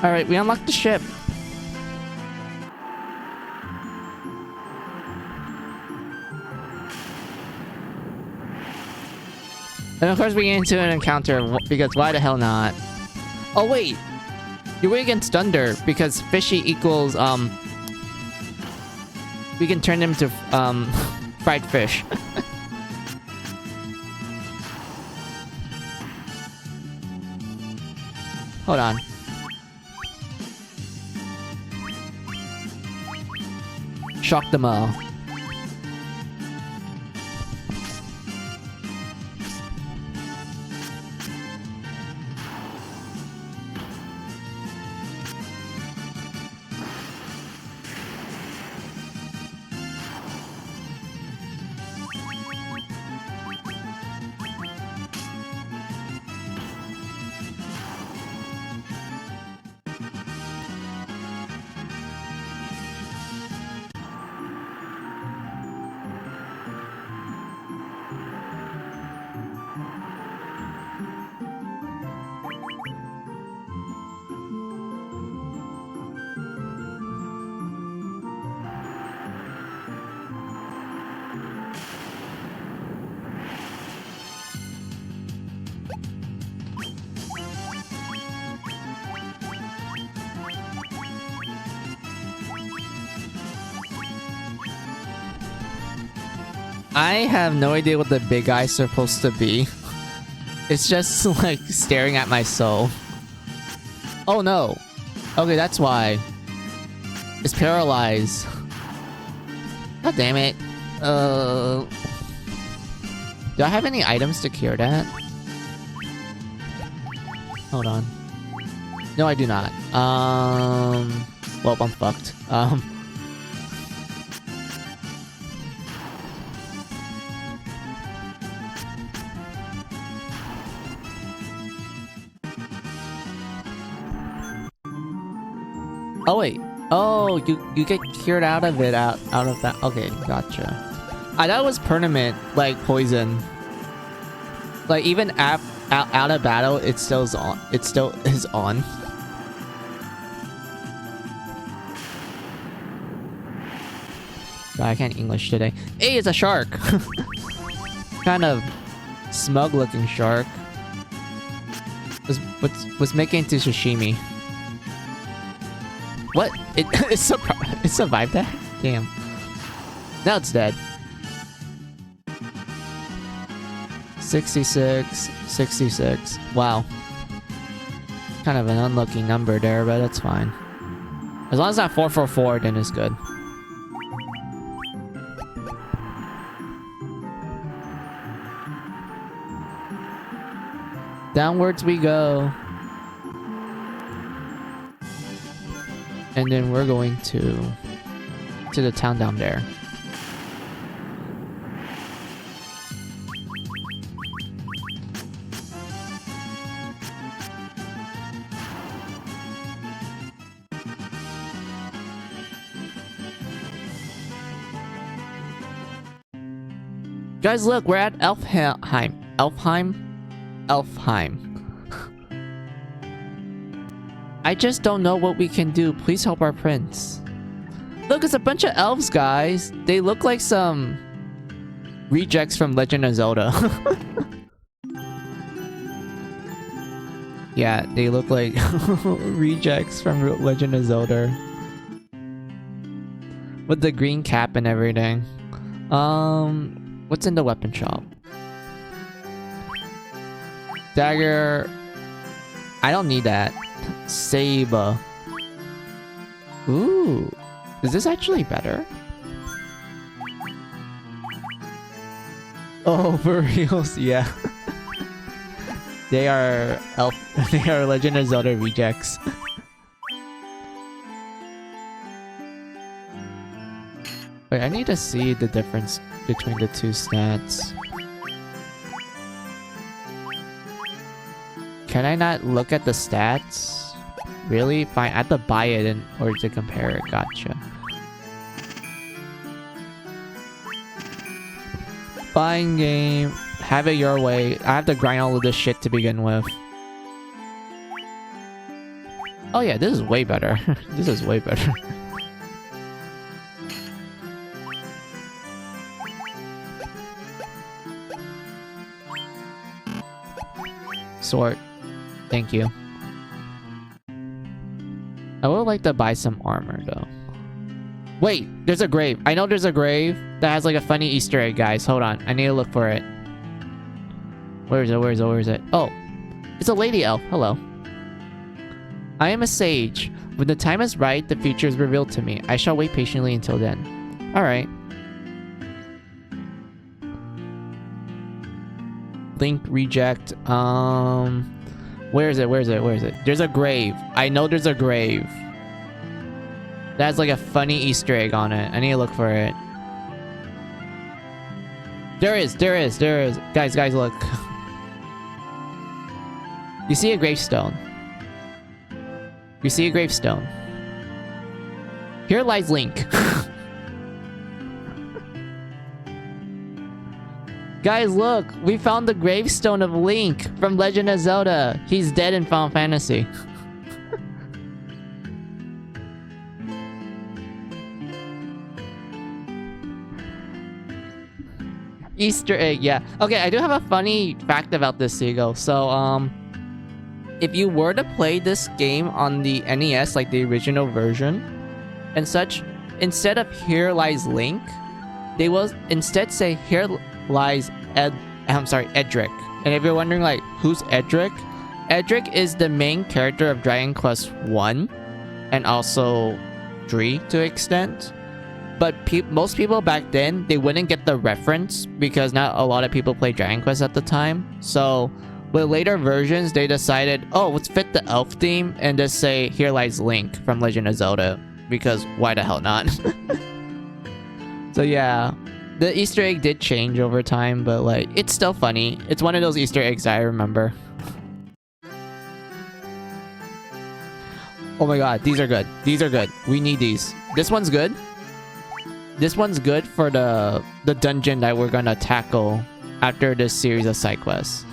Alright, we unlocked the ship. And of course we get into an encounter, because why the hell not? Oh wait! You're way against Thunder, because fishy equals, we can turn them to, fried fish. Hold on. Shock them all. I have no idea what the big eye's supposed to be. It's just like staring at my soul. Oh no. Okay, that's why. It's paralyzed. God damn it. Do I have any items to cure that? Hold on. No, I do not. Well, I'm fucked. Oh wait. Oh, you get cured out of it out of that. Okay, gotcha. I thought it was permanent, like poison. Like even out of battle, it still's on. It still is on. God, I can't English today. Hey, it's a shark. Kind of smug looking shark. Was making into sashimi. What? It survived that? Damn. Now it's dead. 66, 66. Wow. Kind of an unlucky number there, but that's fine. As long as that 444, then it's good. Downwards we go. And then we're going to the town down there. Guys, look, we're at Elfheim. Elfheim. I just don't know what we can do. Please help our prince. Look, it's a bunch of elves, guys. They look like some rejects from Legend of Zelda. Yeah, they look like rejects from Legend of Zelda. With the green cap and everything. What's in the weapon shop? Dagger. I don't need that. Saber. Ooh. Is this actually better? Oh, for reals, yeah. They are they are Legend of Zelda rejects. Wait, I need to see the difference between the two stats. Can I not look at the stats? Really? Fine, I have to buy it in order to compare it. Gotcha. Buying game. Have it your way. I have to grind all of this shit to begin with. Oh yeah, this is way better. This is way better. Sword. Thank you. I would like to buy some armor though. Wait, there's a grave. I know there's a grave that has like a funny Easter egg, guys. Hold on. I need to look for it. Where is it? Where is it? Where is it? Oh, it's a lady elf. Hello. I am a sage. When the time is right, the future is revealed to me. I shall wait patiently until then. Alright. Link reject. Where is it? Where is it? Where is it? There's a grave. I know there's a grave. That has like a funny Easter egg on it. I need to look for it. There is. There is. There is. Guys, guys, look. You see a gravestone. You see a gravestone. Here lies Link. Guys, look! We found the gravestone of Link from Legend of Zelda. He's dead in Final Fantasy. Easter egg, yeah. Okay, I do have a funny fact about this, Seagull. So, if you were to play this game on the NES, like the original version, and such, instead of Here Lies Link, they will instead say, "Here lies Edric." And if you're wondering, like, who's Edric? Edric is the main character of Dragon Quest 1 and also 3 to an extent. But most people back then, they wouldn't get the reference because not a lot of people played Dragon Quest at the time. So with later versions, they decided, oh, let's fit the elf theme and just say, "Here lies Link" from Legend of Zelda. Because why the hell not? So yeah, the Easter egg did change over time, but like, it's still funny. It's one of those Easter eggs that I remember. Oh my god, these are good. These are good. We need these. This one's good. This one's good for the dungeon that we're gonna tackle after this series of side quests.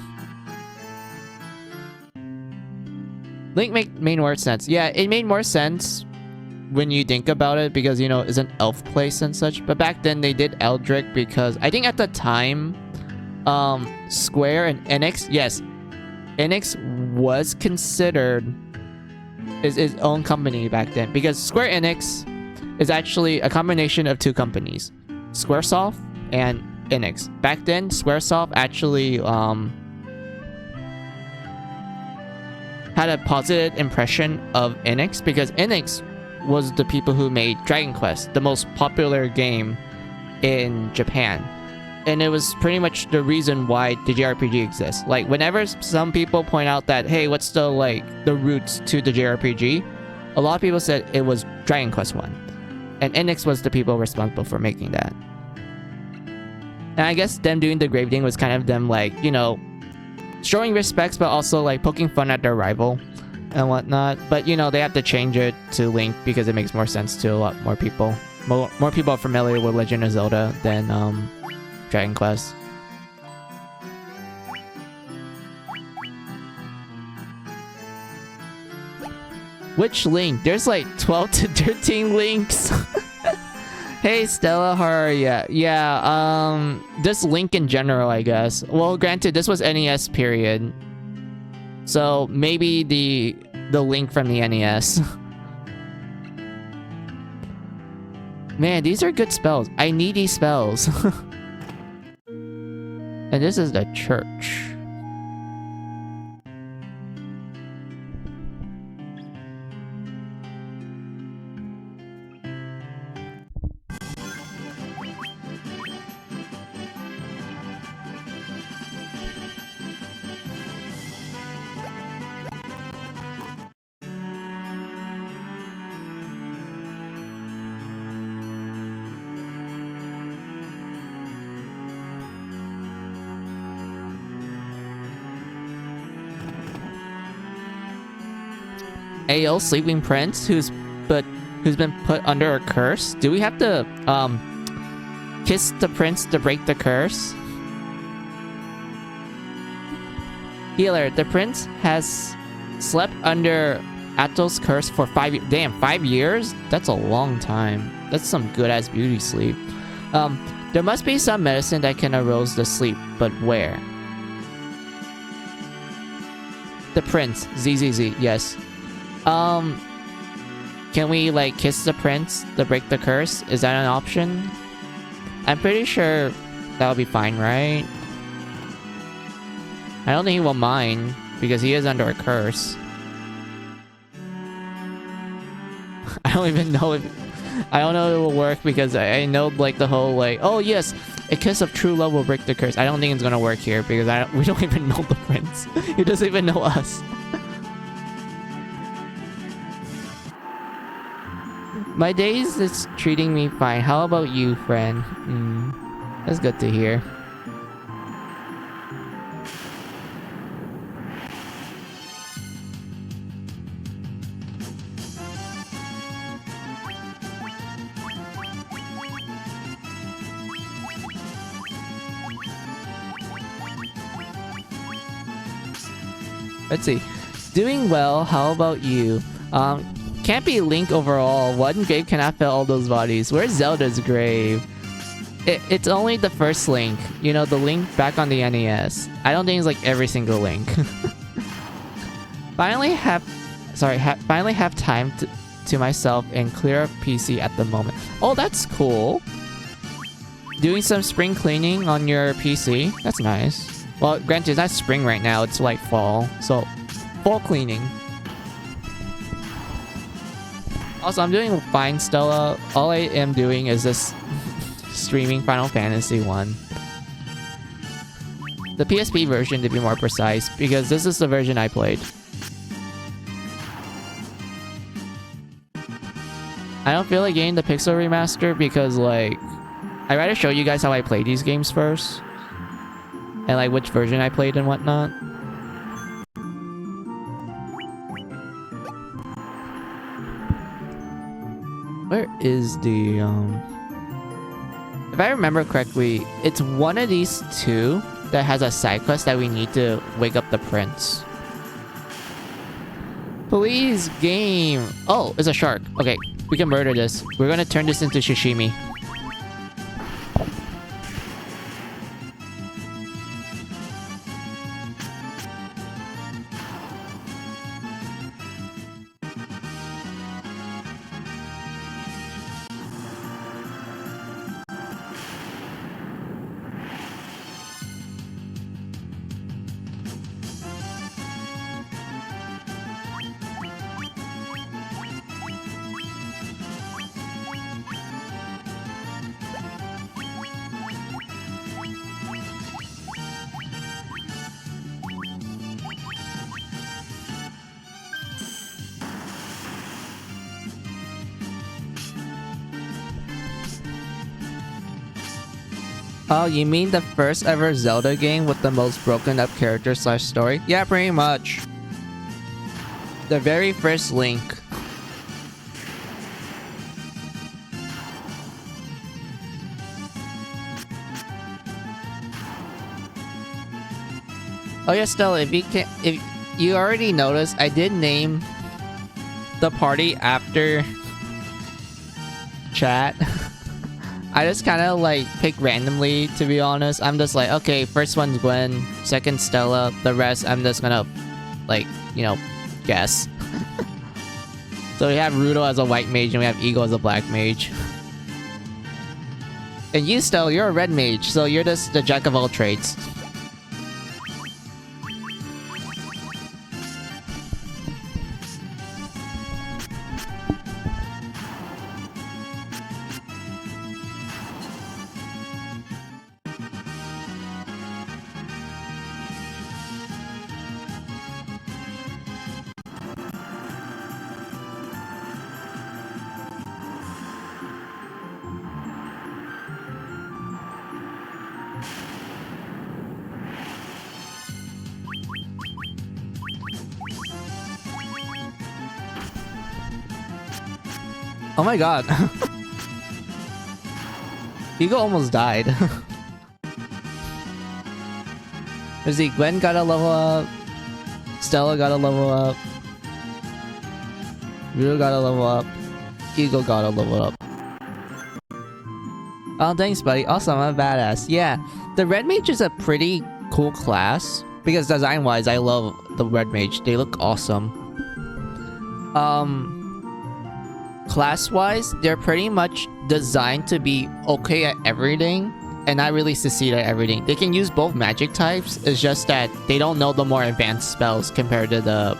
Link made more sense. Yeah, it made more sense when you think about it because, you know, it's an elf place and such. But back then they did Eldrick because I think at the time, Square and Enix, yes, Enix was considered its own company back then because Square Enix is actually a combination of two companies, Squaresoft and Enix. Back then, Squaresoft actually had a positive impression of Enix because Enix was the people who made Dragon Quest, the most popular game in Japan. And it was pretty much the reason why the JRPG exists. Like, whenever some people point out that, hey, what's the, like, the roots to the JRPG? A lot of people said it was Dragon Quest 1. And Enix was the people responsible for making that. And I guess them doing the grave thing was kind of them, like, you know, showing respects, but also, like, poking fun at their rival and whatnot. But, you know, they have to change it to Link because it makes more sense to a lot more people. More people are familiar with Legend of Zelda than, Dragon Quest. Which Link? There's like 12 to 13 Links. Hey Stella, how are ya? Yeah, this Link in general, I guess. Well, granted, this was NES period. So maybe the Link from the NES. Man, these are good spells. I need these spells. And this is the church. Ayo, Sleeping Prince, who's been put under a curse. Do we have to kiss the prince to break the curse? Healer, the prince has slept under Atol's curse for 5 years. Damn, 5 years? That's a long time. That's some good ass beauty sleep. There must be some medicine that can arouse the sleep, but where? The prince, ZZZ, yes. Can we, like, kiss the prince to break the curse? Is that an option? I'm pretty sure that'll be fine, right? I don't think he will mind, because he is under a curse. I don't even know if... I don't know if it will work, because I know, like, the whole, like, oh yes, a kiss of true love will break the curse. I don't think it's gonna work here, because we don't even know the prince. He doesn't even know us. My days is treating me fine. How about you, friend? That's good to hear. Let's see. Doing well. How about you? Can't be Link overall. One grave cannot fill all those bodies. Where's Zelda's grave? It's only the first Link. You know, the Link back on the NES. I don't think it's like every single Link. Finally have time to myself and clear up PC at the moment. Oh, that's cool. doing some spring cleaning on your PC. That's nice. Well, granted, it's not spring right now. It's like fall. So, fall cleaning. Also, I'm doing fine, Stella. All I am doing is just streaming Final Fantasy 1. The PSP version, to be more precise, because this is the version I played. I don't feel like getting the Pixel Remaster because, like, I'd rather show you guys how I play these games first. And, like, which version I played and whatnot. Where is the, If I remember correctly, it's one of these two that has a side quest that we need to wake up the prince. Please, game. Oh, it's a shark. Okay, we can murder this. We're gonna turn this into sashimi. Oh, you mean the first ever Zelda game with the most broken up character slash story? Yeah, pretty much. The very first Link. Oh yeah, Stella, if you already noticed, I did name the party after chat. I just kind of like pick randomly, to be honest. I'm just like, okay, first one's Gwen, second Stella, the rest I'm just gonna, like, you know, guess. So we have Rudo as a white mage and we have Eagle as a black mage. And you, Stella, you're a red mage, so you're just the jack of all trades. Oh my god. Eagle almost died. Let's see, Gwen got a level up. Stella got a level up. Ryu got a level up. Eagle got a level up. Oh, thanks, buddy. Awesome, I'm a badass. Yeah, the Red Mage is a pretty cool class. Because design-wise, I love the Red Mage. They look awesome. Class-wise, they're pretty much designed to be okay at everything and not really succeed at everything. They can use both magic types, it's just that they don't know the more advanced spells compared to the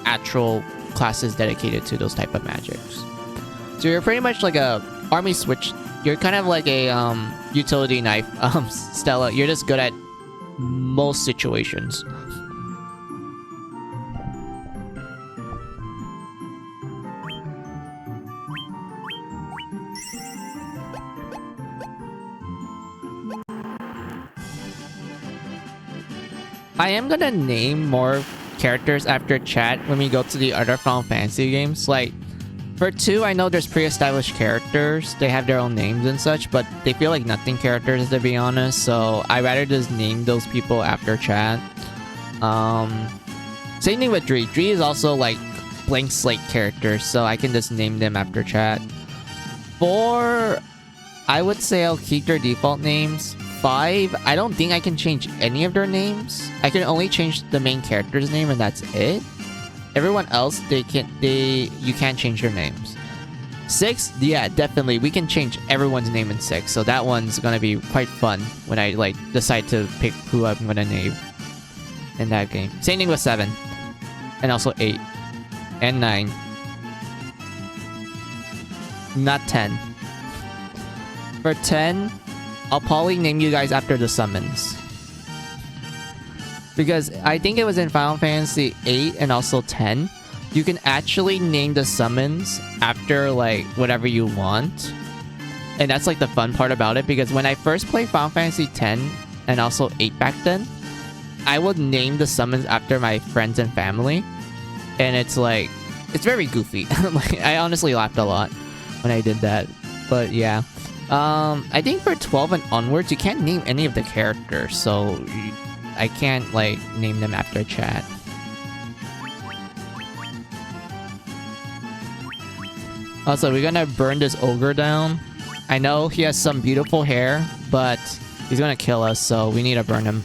actual classes dedicated to those type of magics. So you're pretty much like a army switch. You're kind of like a utility knife, Stella. You're just good at most situations. I am gonna name more characters after chat when we go to the other Final Fantasy games. Like, for 2, I know there's pre-established characters. They have their own names and such, but they feel like nothing characters, to be honest. So I'd rather just name those people after chat. Same thing with Dree. Dree is also like blank slate characters, so I can just name them after chat. 4, I would say I'll keep their default names. 5, I don't think I can change any of their names. I can only change the main character's name and that's it. Everyone else, you can't change their names. 6, yeah, definitely. We can change everyone's name in 6, so that one's gonna be quite fun when I like decide to pick who I'm gonna name in that game. Same thing with 7, and also 8, and 9. Not 10. For 10, I'll probably name you guys after the summons. Because I think it was in Final Fantasy 8 and also 10, you can actually name the summons after like whatever you want. And that's like the fun part about it, because when I first played Final Fantasy 10 and also 8 back then, I would name the summons after my friends and family. And it's like, it's very goofy. Like, I honestly laughed a lot when I did that. But yeah. I think for 12 and onwards, you can't name any of the characters, so I can't like name them after chat. Also, we're gonna burn this ogre down. I know he has some beautiful hair, but he's gonna kill us, so we need to burn him.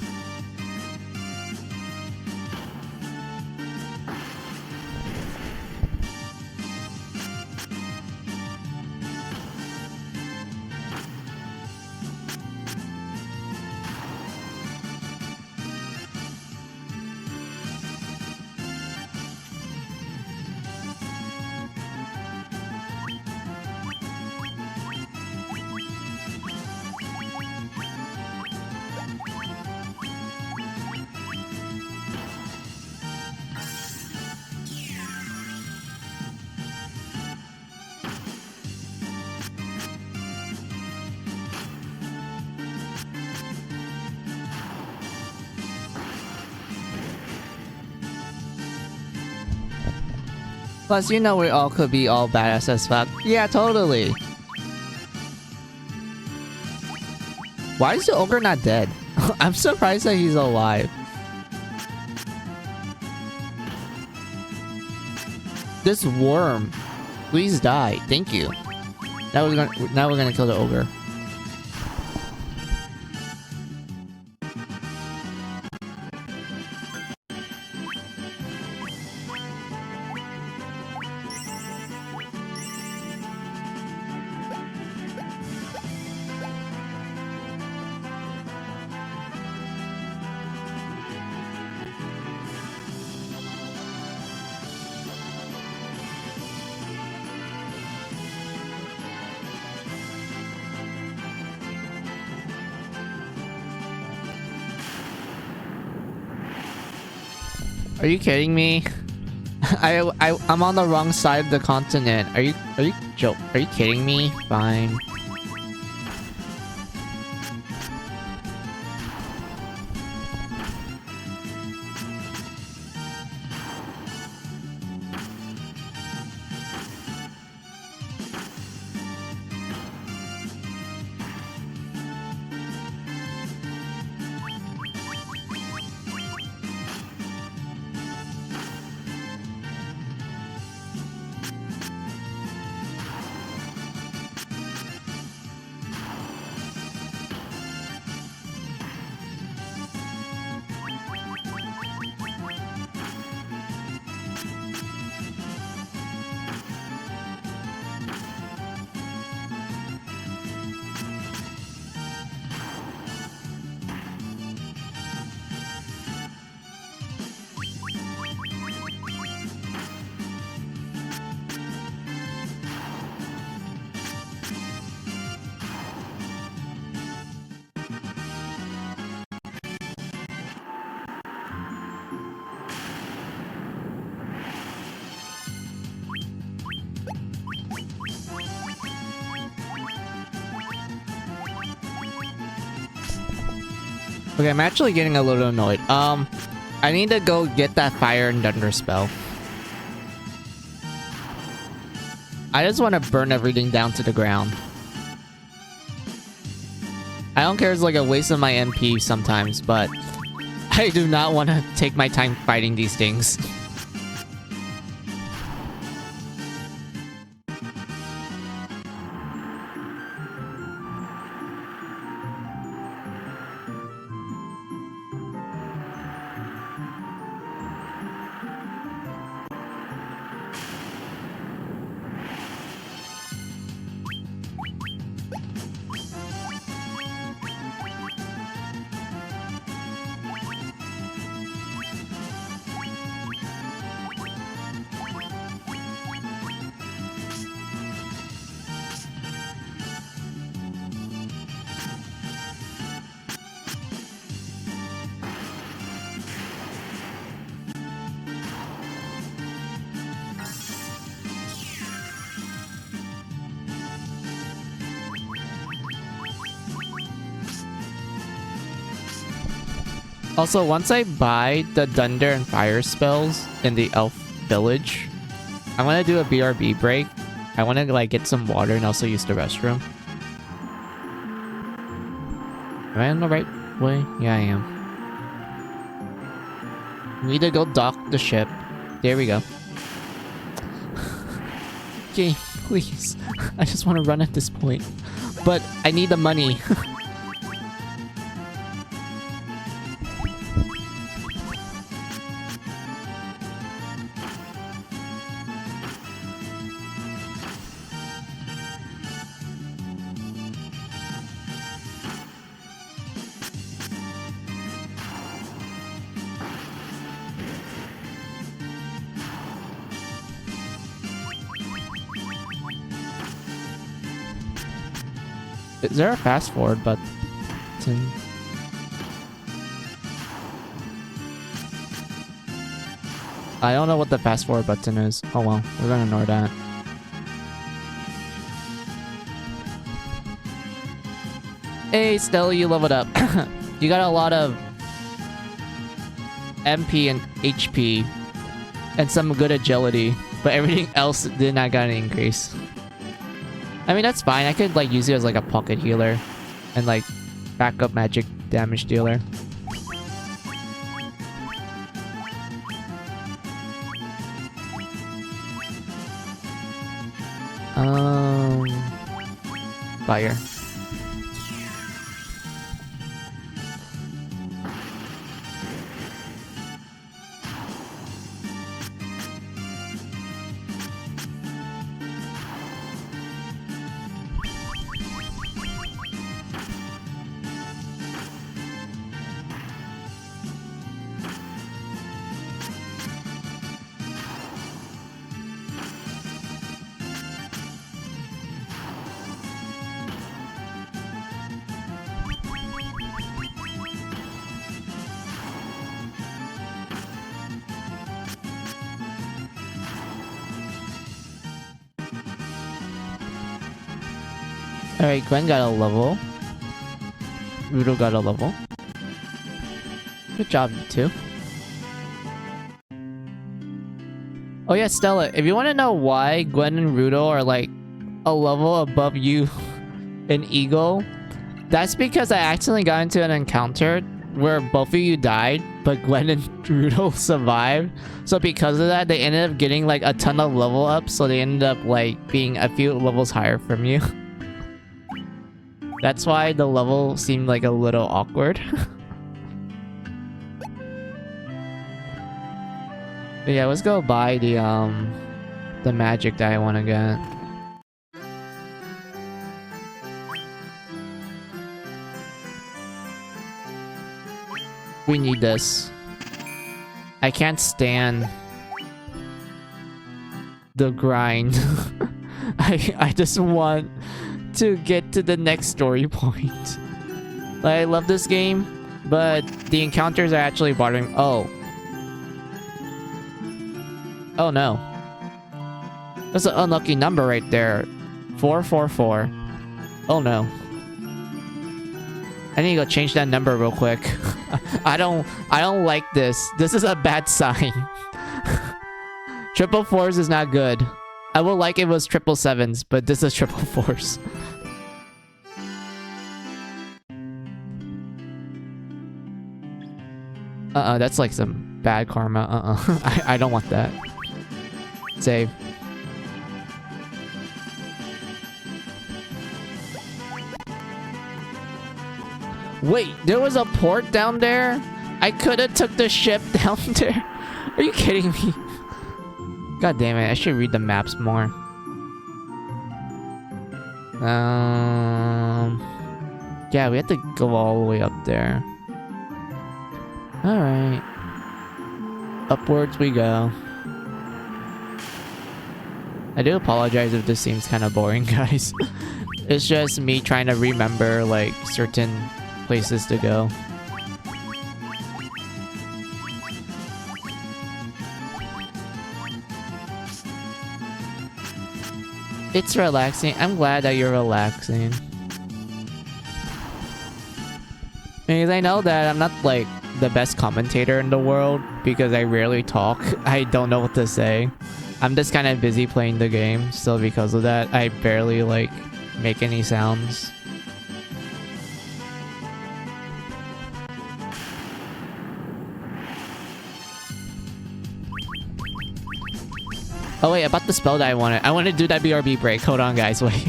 Plus, you know we all could be all badass as fuck. Yeah, totally. Why is the ogre not dead? I'm surprised that he's alive. This worm. Please die. Thank you. Now we're gonna kill the ogre. Are you kidding me? I'm on the wrong side of the continent. Are you kidding me? Fine. Okay, I'm actually getting a little annoyed. I need to go get that fire and thunder spell. I just want to burn everything down to the ground. I don't care, it's like a waste of my MP sometimes, but I do not want to take my time fighting these things. Also, once I buy the Thunder and Fire spells in the Elf Village, I want to do a BRB break. I want to like get some water and also use the restroom. Am I on the right way? Yeah, I am. Need to go dock the ship. There we go. Game, please. I just want to run at this point. But I need the money. Is there a fast forward button? I don't know what the fast forward button is. Oh well, we're gonna ignore that. Hey Stella, you leveled up. You got a lot of MP and HP and some good agility, but everything else did not got an increase. I mean, that's fine. I could like use it as like a pocket healer and like backup magic damage dealer. Fire. Alright, Gwen got a level. Rudo got a level. Good job, you two. Oh yeah, Stella, if you want to know why Gwen and Rudo are like a level above you in Eagle, that's because I accidentally got into an encounter where both of you died, but Gwen and Rudo survived. So because of that, they ended up getting like a ton of level up, so they ended up like being a few levels higher from you. That's why the level seemed like a little awkward. But yeah, let's go buy the magic that I want to get. We need this. I can't stand the grind. I just want to get to the next story point. Like, I love this game, but the encounters are actually bothering. Oh no, that's an unlucky number right there. 444. Oh no, I need to go change that number real quick. I don't like this. This is a bad sign. Triple fours is not good. I would like if it was triple sevens, but this is triple fours. That's like some bad karma. I don't want that. Save. Wait, there was a port down there? I could have took the ship down there. Are you kidding me? God damn it, I should read the maps more. Yeah, we have to go all the way up there. Alright. Upwards we go. I do apologize if this seems kind of boring, guys. It's just me trying to remember, like, certain places to go. It's relaxing. I'm glad that you're relaxing. Because I know that I'm not, like, the best commentator in the world because I rarely talk. I don't know what to say. I'm just kind of busy playing the game, so because of that, I barely like make any sounds. Oh wait, about the spell that I want to do that BRB break. Hold on, guys, wait.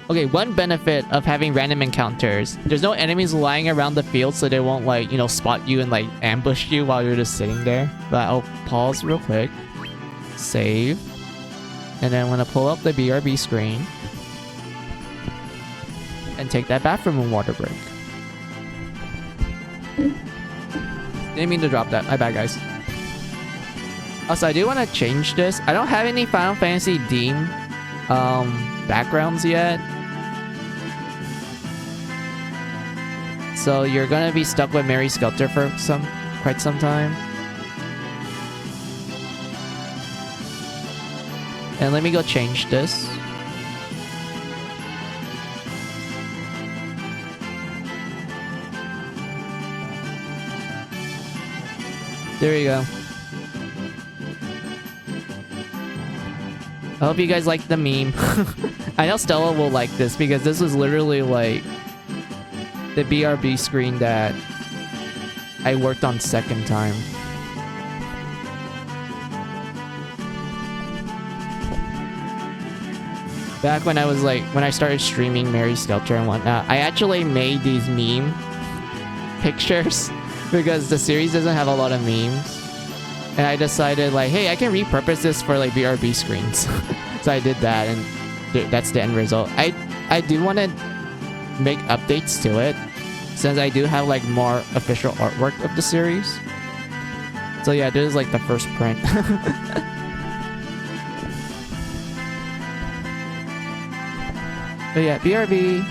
Okay, one benefit of having random encounters. There's no enemies lying around the field, so they won't, like, you know, spot you and, like, ambush you while you're just sitting there. But I'll pause real quick. Save. And then I'm gonna pull up the BRB screen. And take that bathroom and water break. Didn't mean to drop that. My bad, guys. Also, I do want to change this. I don't have any Final Fantasy Deem backgrounds yet. So you're gonna be stuck with Mary Skelter for quite some time. And let me go change this. There we go. I hope you guys like the meme. I know Stella will like this because this was literally like the BRB screen that I worked on second time. Back when I was like, when I started streaming Mary Skelter and whatnot, I actually made these meme pictures because the series doesn't have a lot of memes. And I decided like, hey, I can repurpose this for like BRB screens. So I did that and that's the end result. I do want to make updates to it since I do have like more official artwork of the series. So yeah, this is like the first print. But yeah, BRB.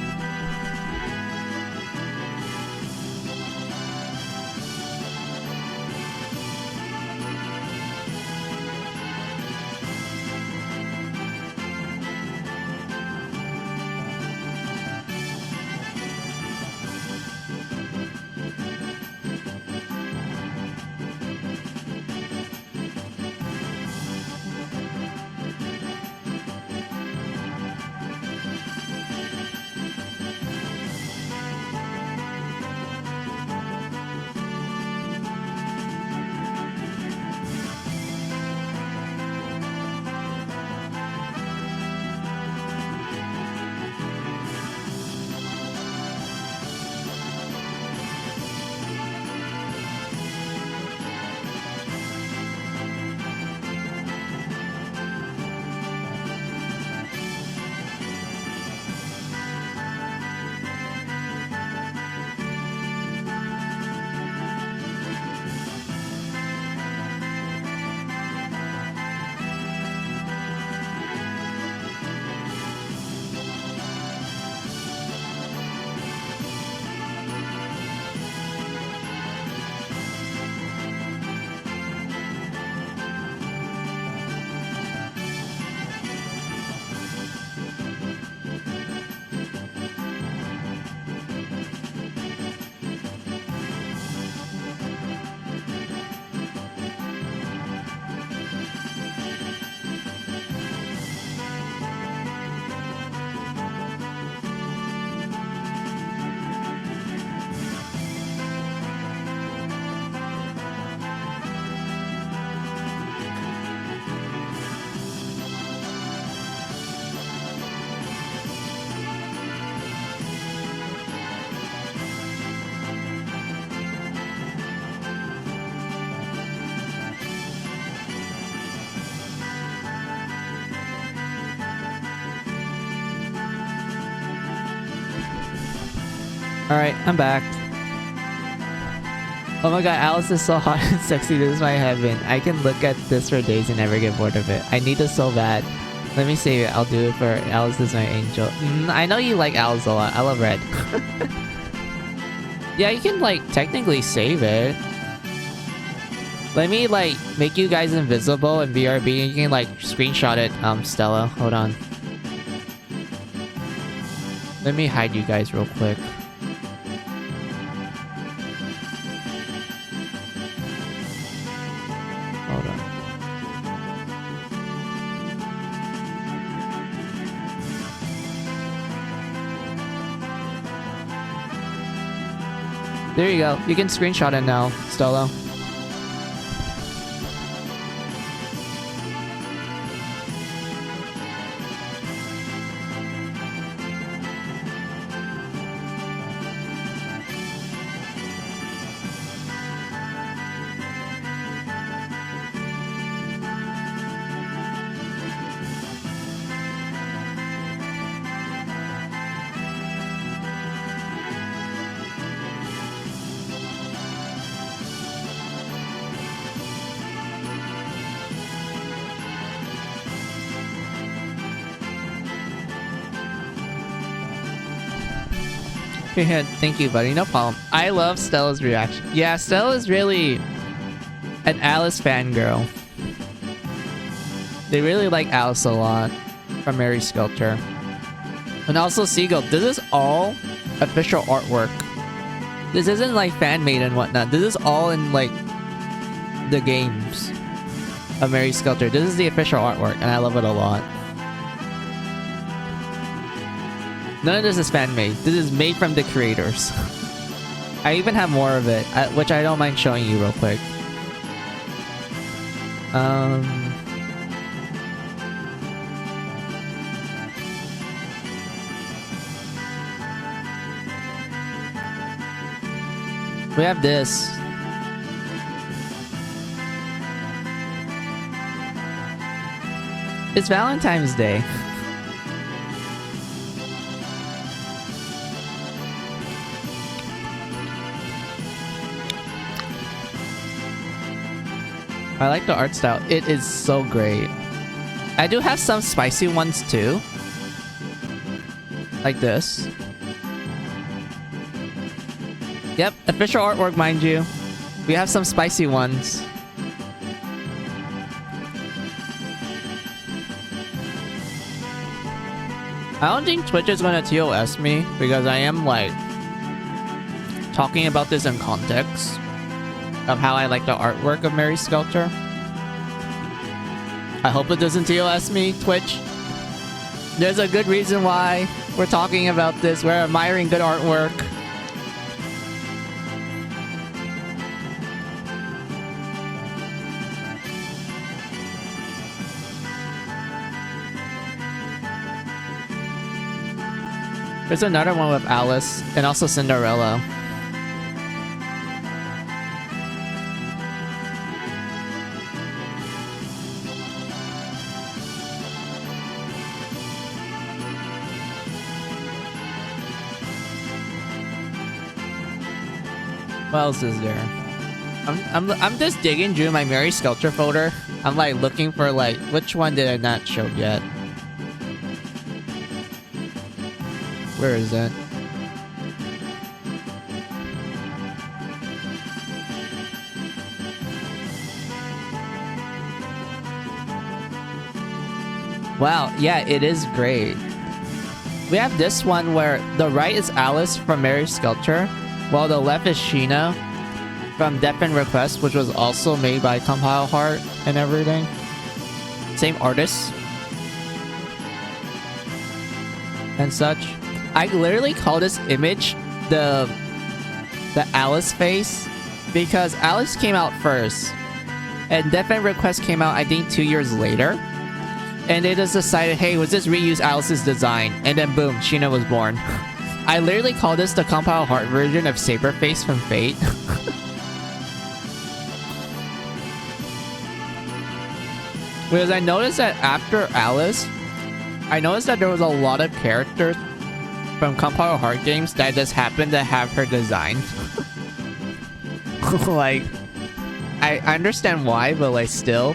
Alright, I'm back. Oh my god, Alice is so hot and sexy. This is my heaven. I can look at this for days and never get bored of it. I need this so bad. Let me save it. I'll do it for Alice is my angel. I know you like Alice a lot. I love Red. Yeah, you can like technically save it. Let me like make you guys invisible in BRB and you can like screenshot it, Stella. Hold on. Let me hide you guys real quick. Hold on. There you go. You can screenshot it now, Stella. Yeah, thank you, buddy. No problem. I love Stella's reaction. Yeah, Stella's really an Alice fangirl. They really like Alice a lot from Mary Skelter. And also Seagull, this is all official artwork. This isn't like fan-made and whatnot. This is all in like the games of Mary Skelter. This is the official artwork and I love it a lot. None of this is fan-made. This is made from the creators. I even have more of it, which I don't mind showing you real quick. We have this. It's Valentine's Day. I like the art style. It is so great. I do have some spicy ones too. Like this. Yep, official artwork, mind you. We have some spicy ones. I don't think Twitch is gonna TOS me because I am like talking about this in context of how I like the artwork of Mary Skelter. I hope it doesn't TOS me, Twitch. There's a good reason why we're talking about this. We're admiring good artwork. There's another one with Alice and also Cinderella. What else is there? I'm just digging through my Mary Skelter folder. I'm like looking for like which one did I not show yet? Where is it? Wow, yeah, it is great. We have this one where the right is Alice from Mary Skelter, while the left is Sheena from Death and Request, which was also made by Compile Heart and everything. Same artist. And such. I literally call this image the Alice face because Alice came out first. And Death and Request came out, I think, 2 years later. And they just decided, hey, let's just reuse Alice's design. And then boom, Sheena was born. I literally call this the Compile Heart version of Saberface from Fate. Because I noticed that after Alice, I noticed that there was a lot of characters from Compile Heart games that just happened to have her design. Like, I understand why, but like still,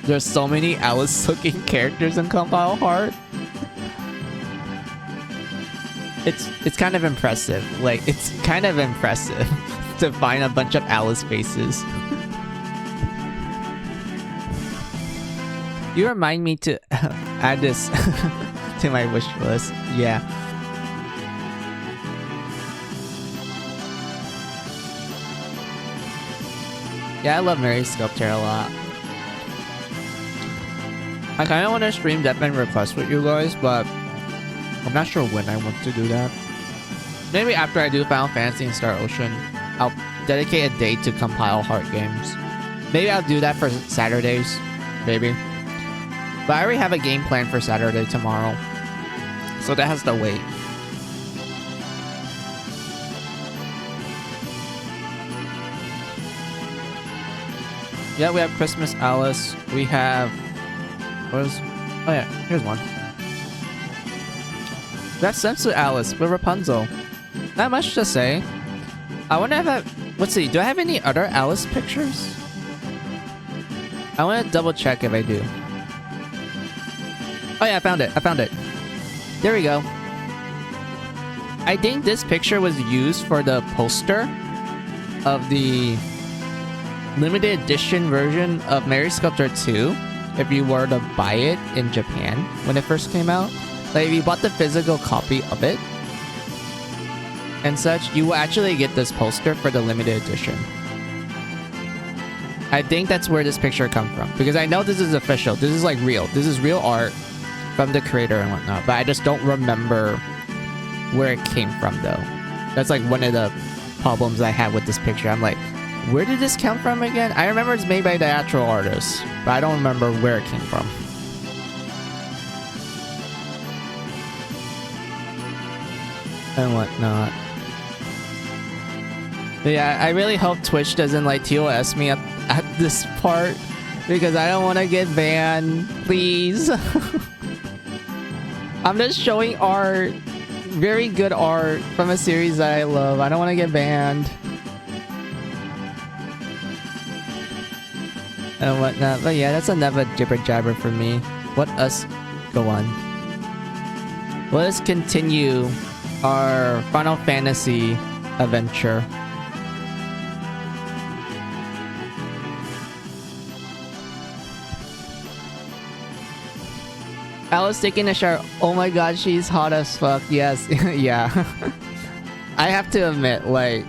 there's so many Alice-looking characters in Compile Heart. It's kind of impressive. Like, it's kind of impressive to find a bunch of Alice faces. You remind me to add this to my wish list. Yeah. Yeah, I love Mary Sculptor a lot. I kind of want to stream Deathman Request with you guys, but I'm not sure when I want to do that. Maybe after I do Final Fantasy and Star Ocean, I'll dedicate a day to compile heart games. Maybe I'll do that for Saturdays. Maybe. But I already have a game plan for Saturday tomorrow. So that has to wait. Yeah, we have Christmas Alice. We have... What is... Oh yeah, here's one. We have Sensu Alice with Rapunzel. Not much to say. I wonder if I... Let's see, do I have any other Alice pictures? I want to double check if I do. Oh yeah, I found it. I found it. There we go. I think this picture was used for the poster of the limited edition version of Mary Sculptor 2. If you were to buy it in Japan when it first came out. Like if you bought the physical copy of it and such, you will actually get this poster for the limited edition. I think that's where this picture comes from. Because I know this is official. This is like real. This is real art from the creator and whatnot. But I just don't remember where it came from though. That's like one of the problems I have with this picture. I'm like, where did this come from again? I remember it's made by the actual artist. But I don't remember where it came from. And whatnot. But yeah, I really hope Twitch doesn't like TOS me at this part. Because I don't want to get banned. Please. I'm just showing art. Very good art from a series that I love. I don't want to get banned. And whatnot. But yeah, that's another jibber jabber for me. Let us go on. Let us continue our Final Fantasy adventure. Alice taking a shower. Oh my god, she's hot as fuck. Yes, yeah. I have to admit, like,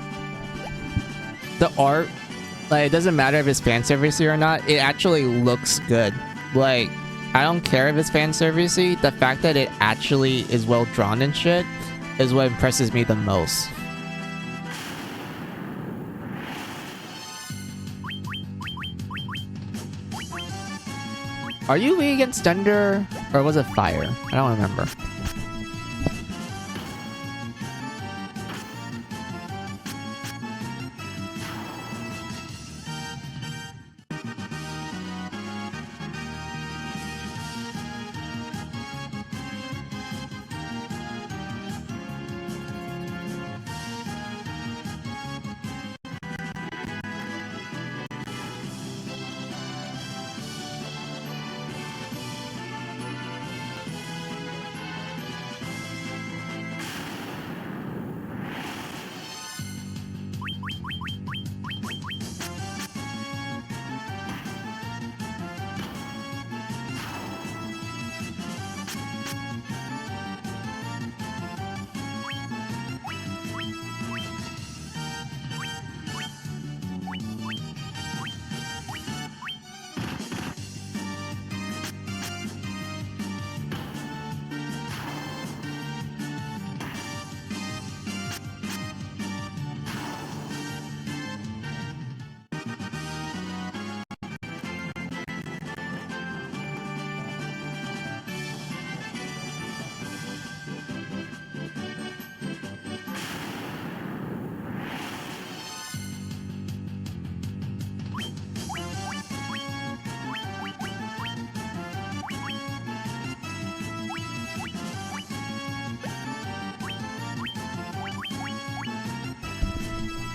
the art, like, it doesn't matter if it's fan servicey or not. It actually looks good. Like, I don't care if it's fan servicey. The fact that it actually is well drawn and shit is what impresses me the most. Are you weak against thunder? Or was it fire? I don't remember.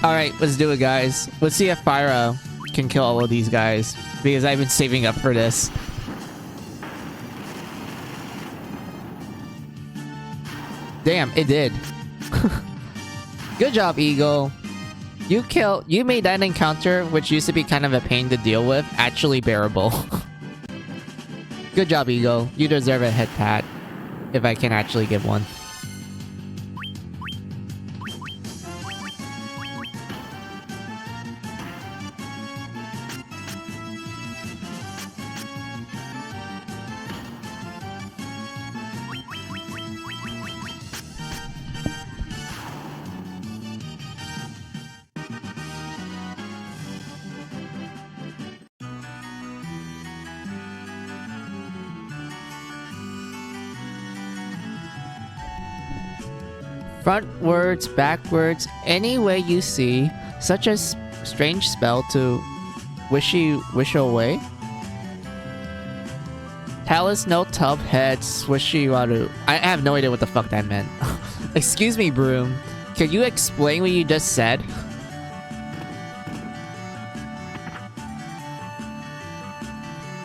Alright, let's do it, guys. Let's see if Fyra can kill all of these guys. Because I've been saving up for this. Damn, it did. Good job, Eagle. You made that encounter, which used to be kind of a pain to deal with, actually bearable. Good job, Eagle. You deserve a head pat. If I can actually give one. Frontwards, backwards, any way you see, such a strange spell to wish away. Talus no tub head swishy waru. I have no idea what the fuck that meant. Excuse me, Broom. Can you explain what you just said?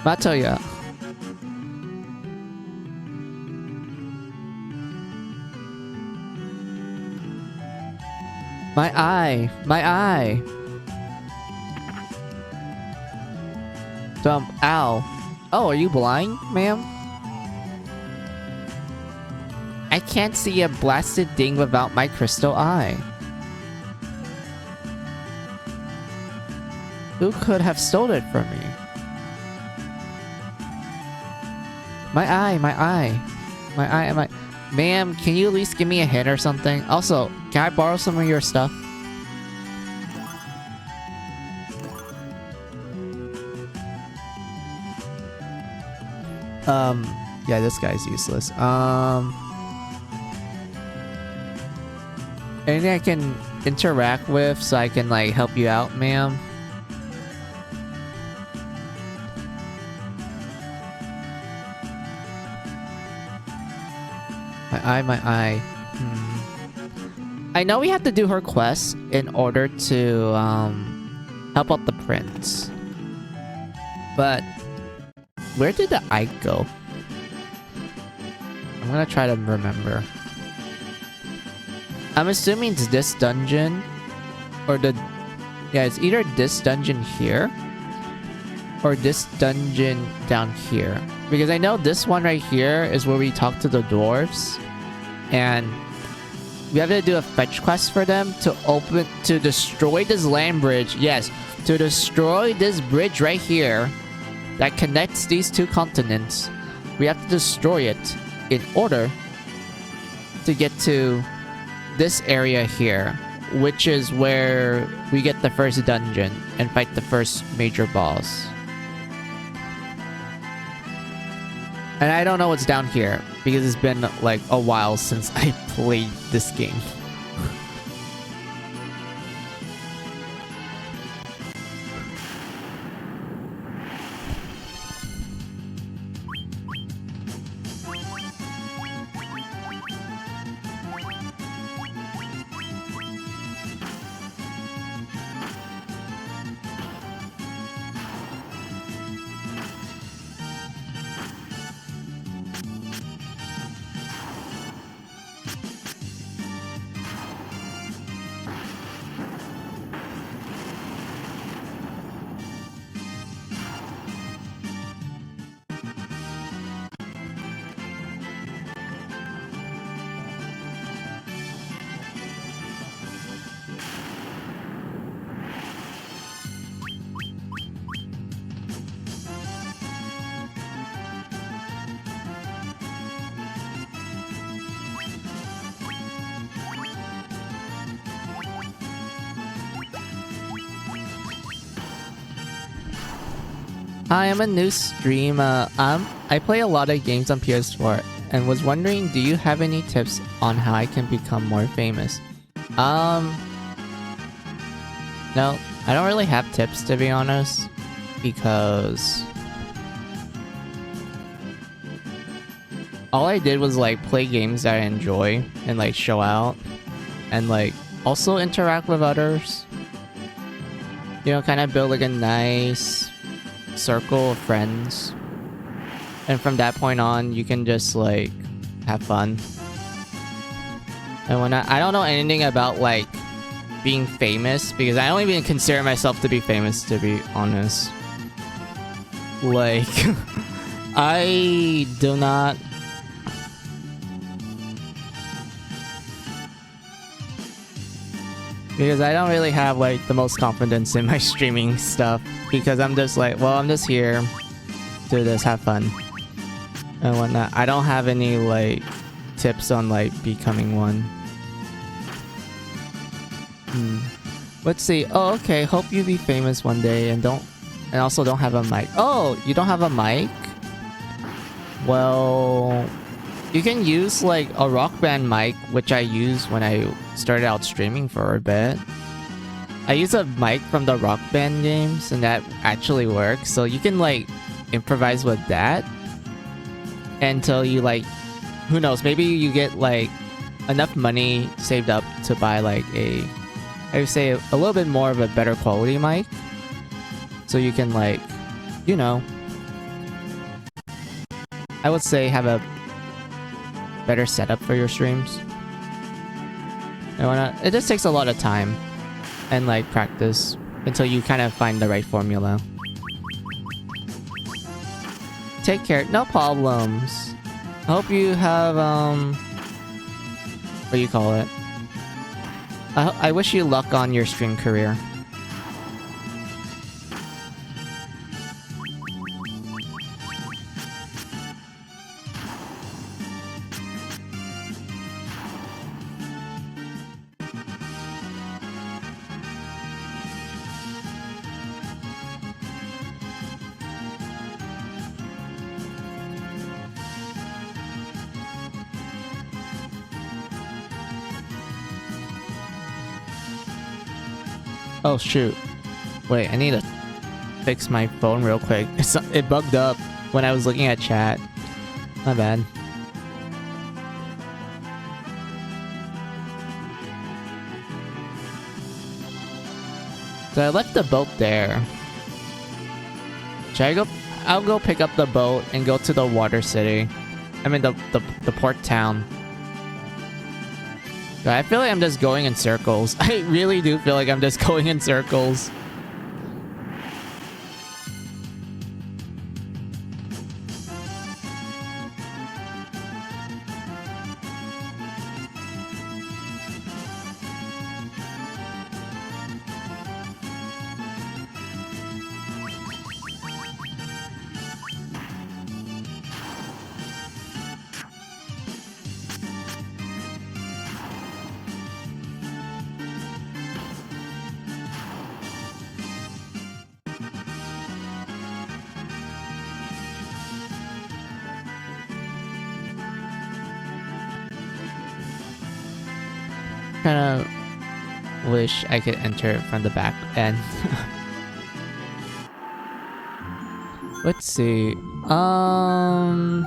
Matoya. My eye! My eye! Dump. Ow. Oh, are you blind, ma'am? I can't see a blasted thing without my crystal eye. Who could have stolen it from me? My eye, my eye. My eye, my... Ma'am, can you at least give me a hint or something? Also, can I borrow some of your stuff? Yeah, this guy's useless. Anything I can interact with so I can, like, help you out, ma'am? My eye. I know we have to do her quest in order to, help out the prince. But, where did the eye go? I'm gonna try to remember. I'm assuming it's this dungeon. Or the... Yeah, it's either this dungeon here. Or this dungeon down here. Because I know this one right here is where we talk to the dwarves. And we have to do a fetch quest for them to destroy this land bridge. Yes, to destroy this bridge right here that connects these two continents. We have to destroy it in order to get to this area here, which is where we get the first dungeon and fight the first major boss. And I don't know what's down here, because it's been like a while since I played this game. Hi, I'm a new streamer. I play a lot of games on PS4 and was wondering, do you have any tips on how I can become more famous? No, I don't really have tips, to be honest, because all I did was like play games that I enjoy and like show out and like also interact with others. You know, kind of build like a nice circle of friends, and from that point on you can just like have fun. And when I don't know anything about like being famous, because I don't even consider myself to be famous, to be honest. Like I do not. Because I don't really have like the most confidence in my streaming stuff. Because I'm just like, well, I'm just here, do this, have fun, and whatnot. I don't have any like tips on like becoming one. Let's see. Oh, okay. Hope you be famous one day and also don't have a mic. Oh, you don't have a mic? Well, you can use like a Rock Band mic, which I used when I started out streaming for a bit. I use a mic from the Rock Band games and that actually works. So you can like improvise with that until you like, who knows, maybe you get like enough money saved up to buy like I would say a little bit more of a better quality mic. So you can like, you know, I would say have a better setup for your streams. And whatnot. It just takes a lot of time and like practice until you kind of find the right formula. Take care. No problems. I hope you have what do you call it? I wish you luck on your stream career. Oh shoot. Wait, I need to fix my phone real quick. It bugged up when I was looking at chat. My bad. So I left the boat there. Should I go? I'll go pick up the boat and go to the water city. I mean the port town. I feel like I'm just going in circles. I really do feel like I'm just going in circles. Kind of wish I could enter from the back end. Let's see. I'm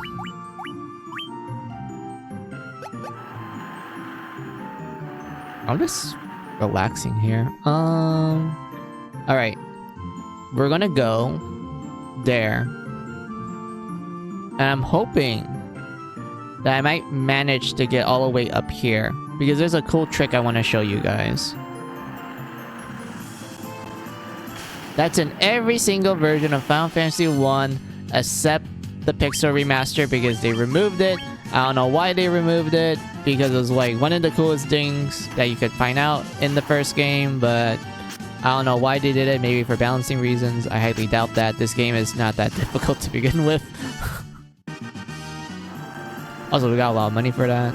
just relaxing here. Alright. We're gonna go there. And I'm hoping that I might manage to get all the way up here. Because there's a cool trick I want to show you guys. That's in every single version of Final Fantasy 1 except the Pixel Remaster because they removed it. I don't know why they removed it because it was like one of the coolest things that you could find out in the first game, but I don't know why they did it. Maybe for balancing reasons. I highly doubt that. This game is not that difficult to begin with. Also, we got a lot of money for that.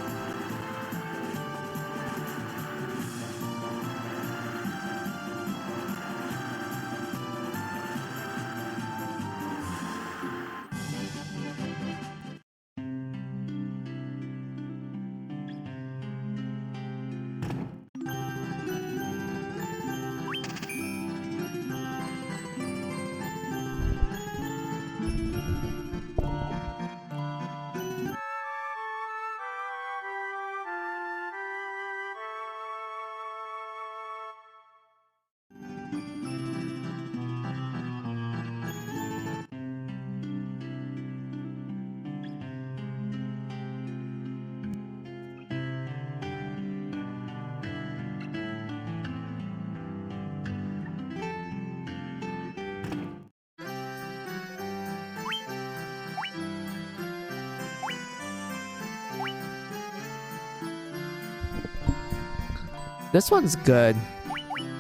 This one's good.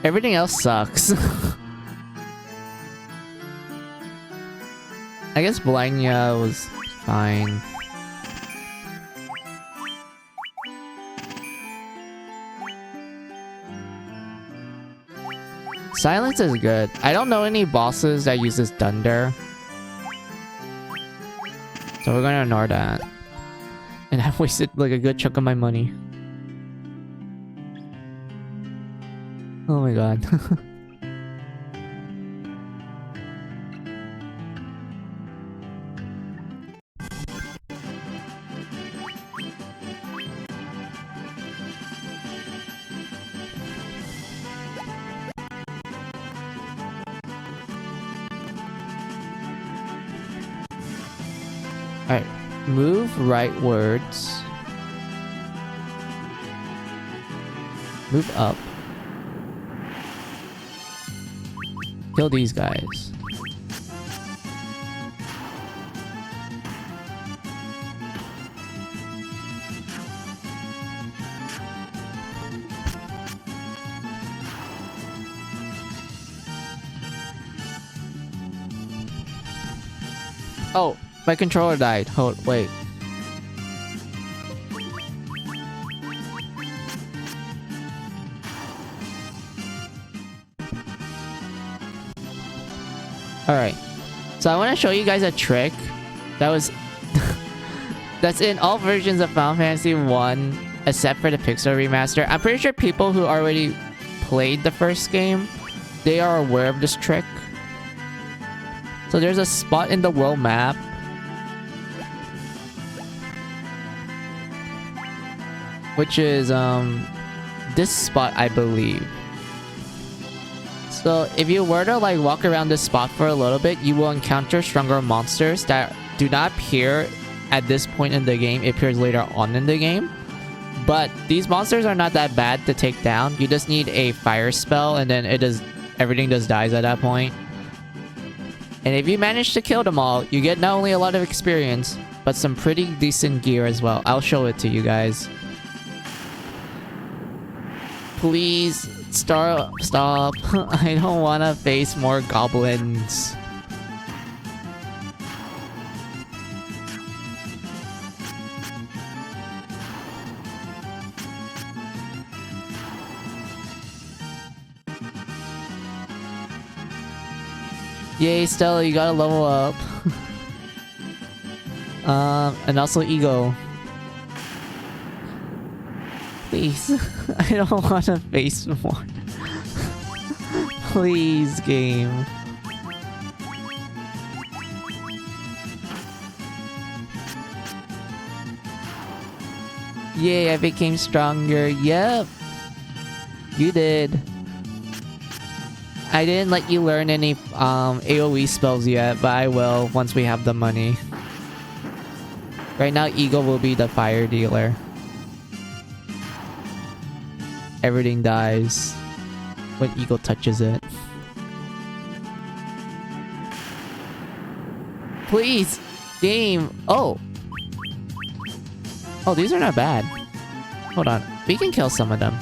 Everything else sucks. I guess Blanya was fine. Silence is good. I don't know any bosses that uses Thunder. So we're gonna ignore that. And I've wasted like a good chunk of my money. Oh my god. Alright. Move rightwards. Move up. Kill these guys. Oh, my controller died. Hold, wait. Alright. So I want to show you guys a trick that was... that's in all versions of Final Fantasy 1 except for the Pixel Remaster. I'm pretty sure people who already played the first game, they are aware of this trick. So there's a spot in the world map which is this spot, I believe. So if you were to like walk around this spot for a little bit, you will encounter stronger monsters that do not appear at this point in the game. It appears later on in the game. But these monsters are not that bad to take down. You just need a fire spell and then everything just dies at that point. And if you manage to kill them all, you get not only a lot of experience, but some pretty decent gear as well. I'll show it to you guys. Please, stop. I don't want to face more goblins. Yay, Stella, you gotta level up. And also Ego. Please. I don't want to face more. Please, game. Yay, I became stronger. Yep. You did. I didn't let you learn any AoE spells yet, but I will once we have the money. Right now, Eagle will be the fire dealer. Everything dies when Eagle touches it. Please! Game! Oh! Oh, these are not bad. Hold on. We can kill some of them.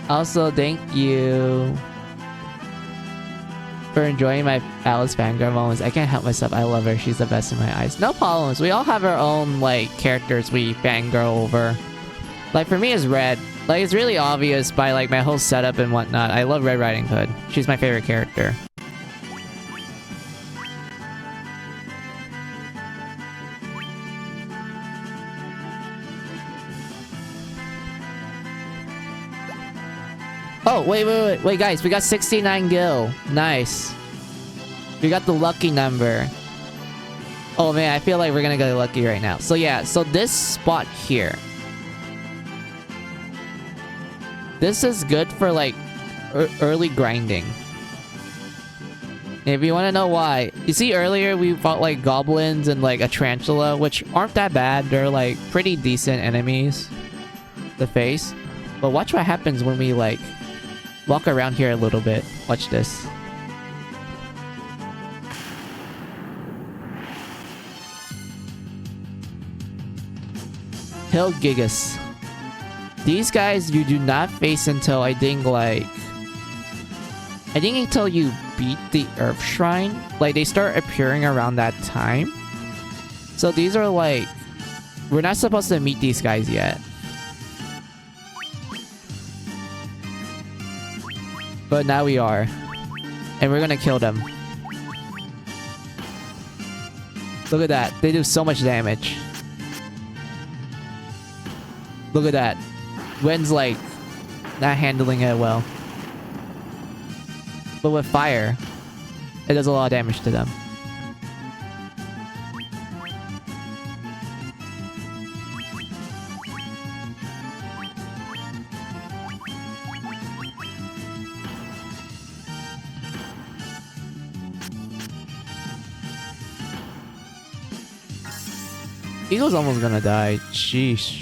Also, thank you for enjoying my Alice fangirl moments. I can't help myself. I love her. She's the best in my eyes. No problems. We all have our own, like, characters we fangirl over. Like, for me, it's Red. Like, it's really obvious by, like, my whole setup and whatnot. I love Red Riding Hood. She's my favorite character. Oh, wait, guys, we got 69 gil. Nice. We got the lucky number. Oh man, I feel like we're gonna get lucky right now. So yeah, so this spot here. This is good for like early grinding. If you want to know why, you see earlier we fought like goblins and like a tarantula, which aren't that bad. They're like pretty decent enemies to face. But watch what happens when we like walk around here a little bit. Watch this. Hill Gigas. These guys you do not face until I think until you beat the Earth Shrine. Like they start appearing around that time. So these are like, we're not supposed to meet these guys yet. But now we are. And we're gonna kill them. Look at that. They do so much damage. Look at that. Wen's like not handling it well. But with fire, it does a lot of damage to them. Eagle's almost gonna die. Sheesh.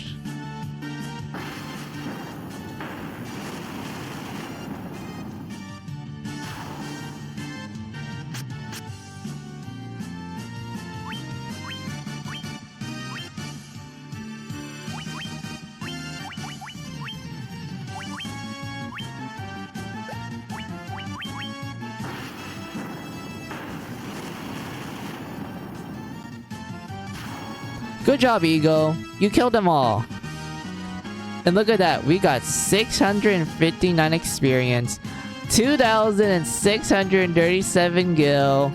Good job, Eagle. You killed them all. And look at that. We got 659 experience. 2,637 gil.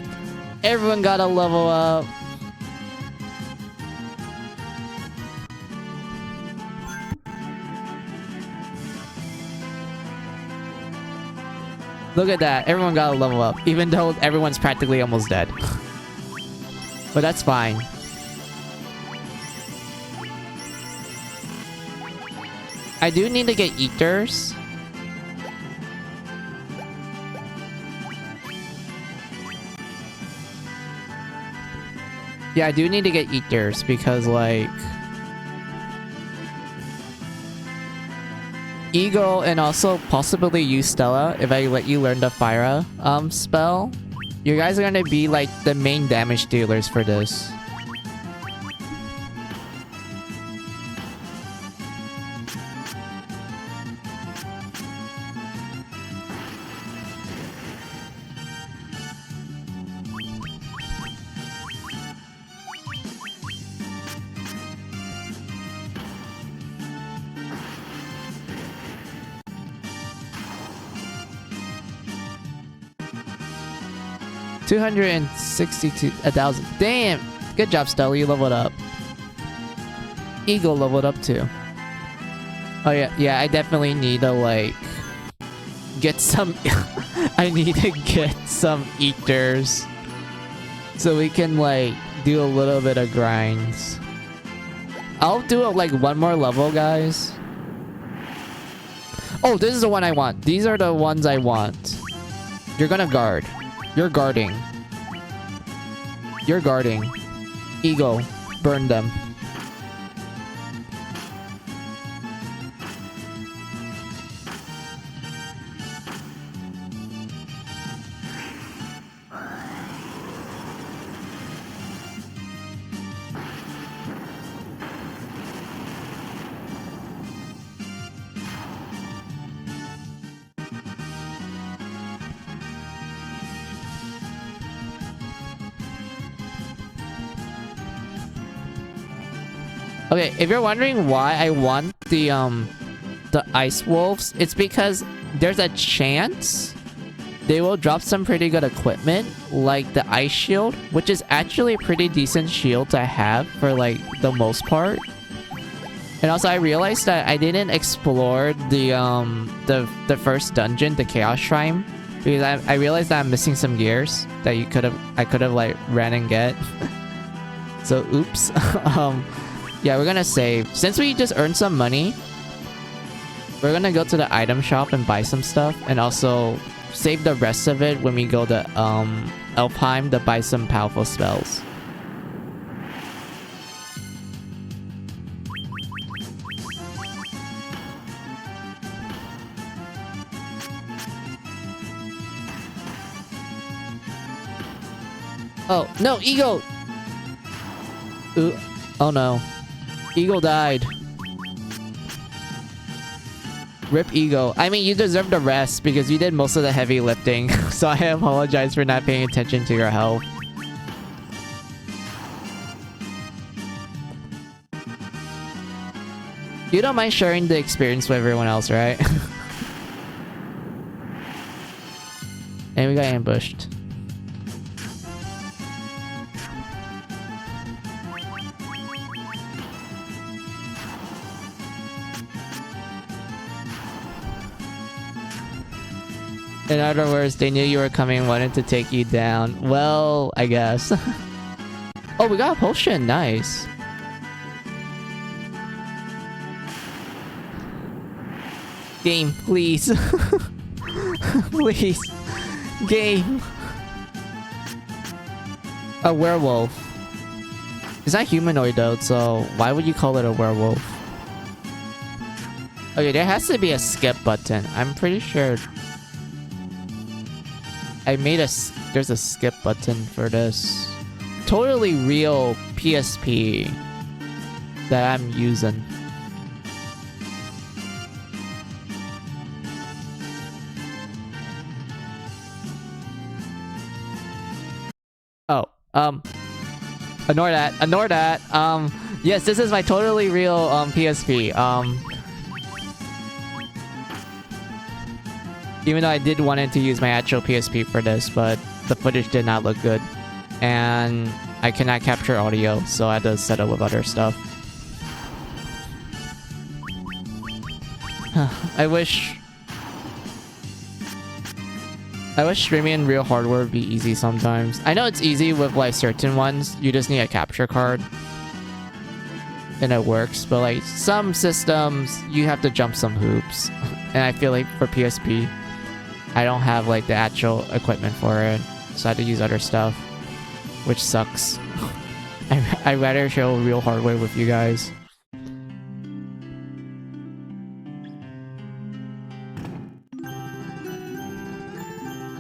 Everyone got a level up. Look at that. Everyone got a level up. Even though everyone's practically almost dead. But that's fine. I do need to get ethers. Yeah, I do need to get ethers because like Eagle and also possibly you, Stella, if I let you learn the Fire spell. You guys are gonna be like the main damage dealers for this. $262,000. Damn! Good job, Stella. You leveled up. Eagle leveled up too. Oh yeah. I definitely need to like get some. I need to get some ethers so we can like do a little bit of grinds. I'll do like one more level, guys. Oh, this is the one I want. These are the ones I want. You're gonna guard. You're guarding. You're guarding. Ego. Burn them. Okay, if you're wondering why I want the ice wolves, it's because there's a chance they will drop some pretty good equipment, like the ice shield, which is actually a pretty decent shield to have for like the most part. And also I realized that I didn't explore the first dungeon, the Chaos Shrine, because I realized that I'm missing some gears that I could have like ran and get. So oops. Yeah, we're gonna save. Since we just earned some money, we're gonna go to the item shop and buy some stuff. And also, save the rest of it when we go to Elfheim to buy some powerful spells. Oh, no, Eagle! Ooh, oh no. Eagle died. Rip Eagle. I mean, you deserve the rest because you did most of the heavy lifting. So I apologize for not paying attention to your health. You don't mind sharing the experience with everyone else, right? And we got ambushed. In other words, they knew you were coming and wanted to take you down. Well, I guess. Oh, we got a potion. Nice. Game, please. Please. Game. A werewolf. It's not humanoid though, so why would you call it a werewolf? Okay, there has to be a skip button. I'm pretty sure... I made there's a skip button for this. Totally real PSP that I'm using. Oh, ignore that. Yes, this is my totally real PSP. Even though I did wanted to use my actual PSP for this, but the footage did not look good. And I cannot capture audio, so I had to set it with other stuff. I wish streaming in real hardware would be easy sometimes. I know it's easy with like certain ones. You just need a capture card. And it works, but like some systems, you have to jump some hoops. And I feel like for PSP, I don't have like the actual equipment for it, so I had to use other stuff, which sucks. I'd rather show real hardware with you guys.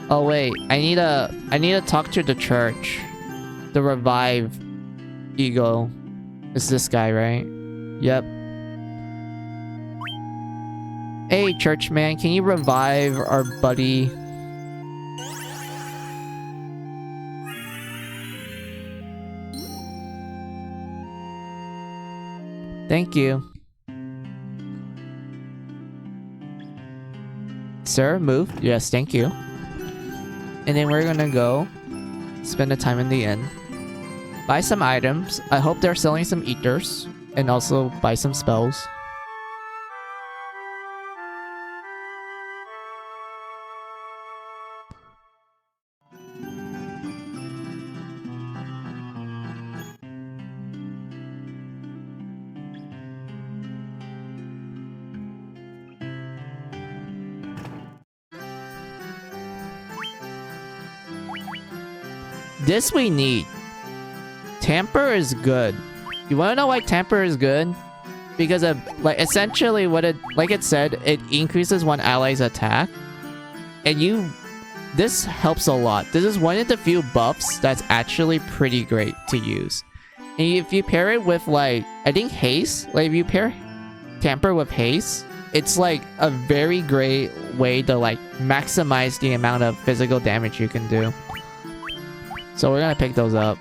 Oh wait, I need to talk to the church. The revive ego. It's this guy, right? Yep. Hey, church man, can you revive our buddy? Thank you. Sir, move. Yes, thank you. And then we're gonna go spend the time in the inn. Buy some items. I hope they're selling some ethers. And also buy some spells. This we need. Tamper is good. You wanna know why Tamper is good? Because of, like, essentially what it, like it said, it increases one ally's attack. And this helps a lot. This is one of the few buffs that's actually pretty great to use. And if you pair it with, like, I think Haste, like if you pair Tamper with Haste, it's like a very great way to like maximize the amount of physical damage you can do. So we're gonna pick those up.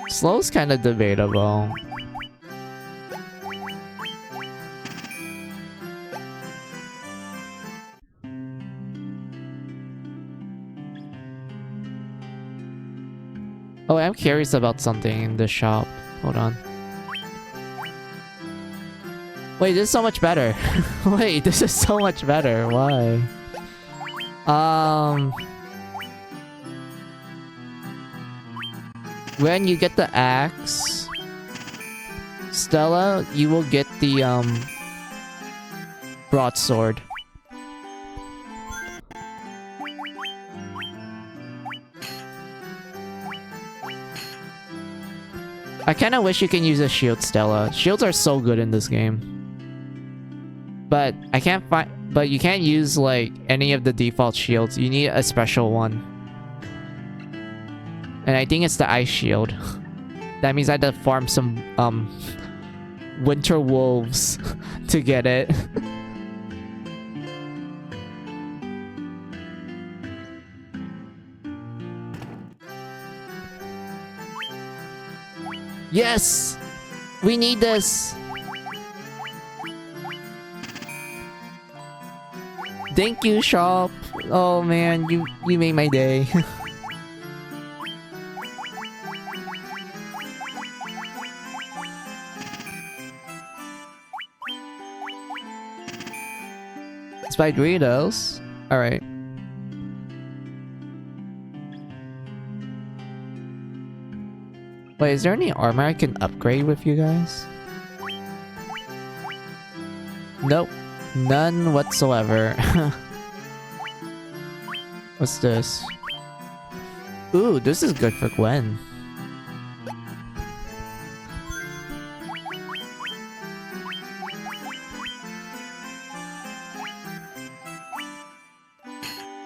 Slow's kind of debatable. Oh, I'm curious about something in the shop. Hold on. Wait, this is so much better. Wait, this is so much better. Why? when you get the axe, Stella, you will get the broadsword. I kind of wish you can use a shield, Stella. Shields are so good in this game. But I can't find... But you can't use, like, any of the default shields. You need a special one. And I think it's the ice shield. That means I had to farm some, winter wolves to get it. Yes! We need this! Thank you, shop! Oh man, you made my day. Spy Doritos? Alright. Wait, is there any armor I can upgrade with you guys? Nope. None whatsoever. What's this? Ooh, this is good for Gwen.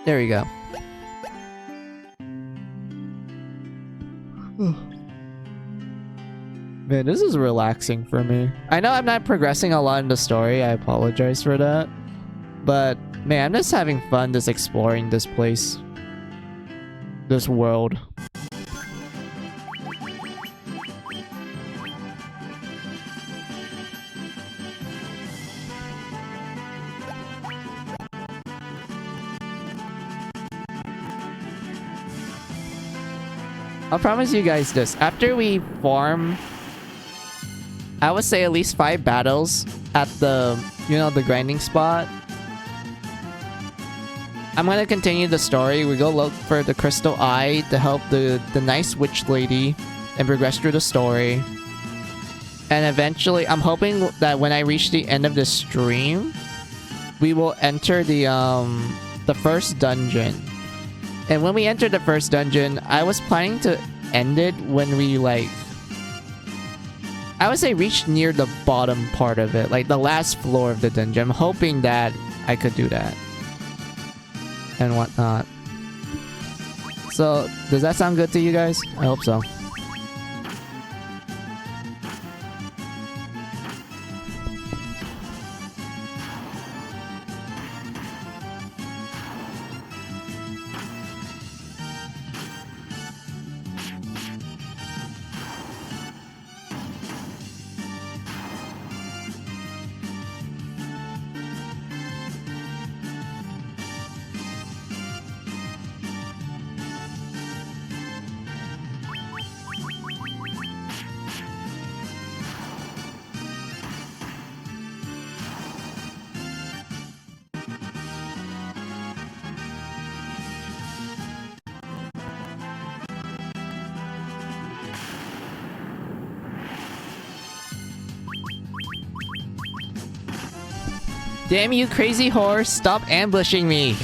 There we go. Man, this is relaxing for me. I know I'm not progressing a lot in the story. I apologize for that. But, man, I'm just having fun just exploring this place. This world. I'll promise you guys this. After we farm... I would say at least 5 battles at the, you know, the grinding spot. I'm gonna continue the story. We go look for the crystal eye to help the nice witch lady and progress through the story. And eventually, I'm hoping that when I reach the end of the stream, we will enter the first dungeon. And when we enter the first dungeon, I was planning to end it when we, like... I would say reach near the bottom part of it, like the last floor of the dungeon. I'm hoping that I could do that. And whatnot. So, does that sound good to you guys? I hope so. Damn you, crazy horse! Stop ambushing me!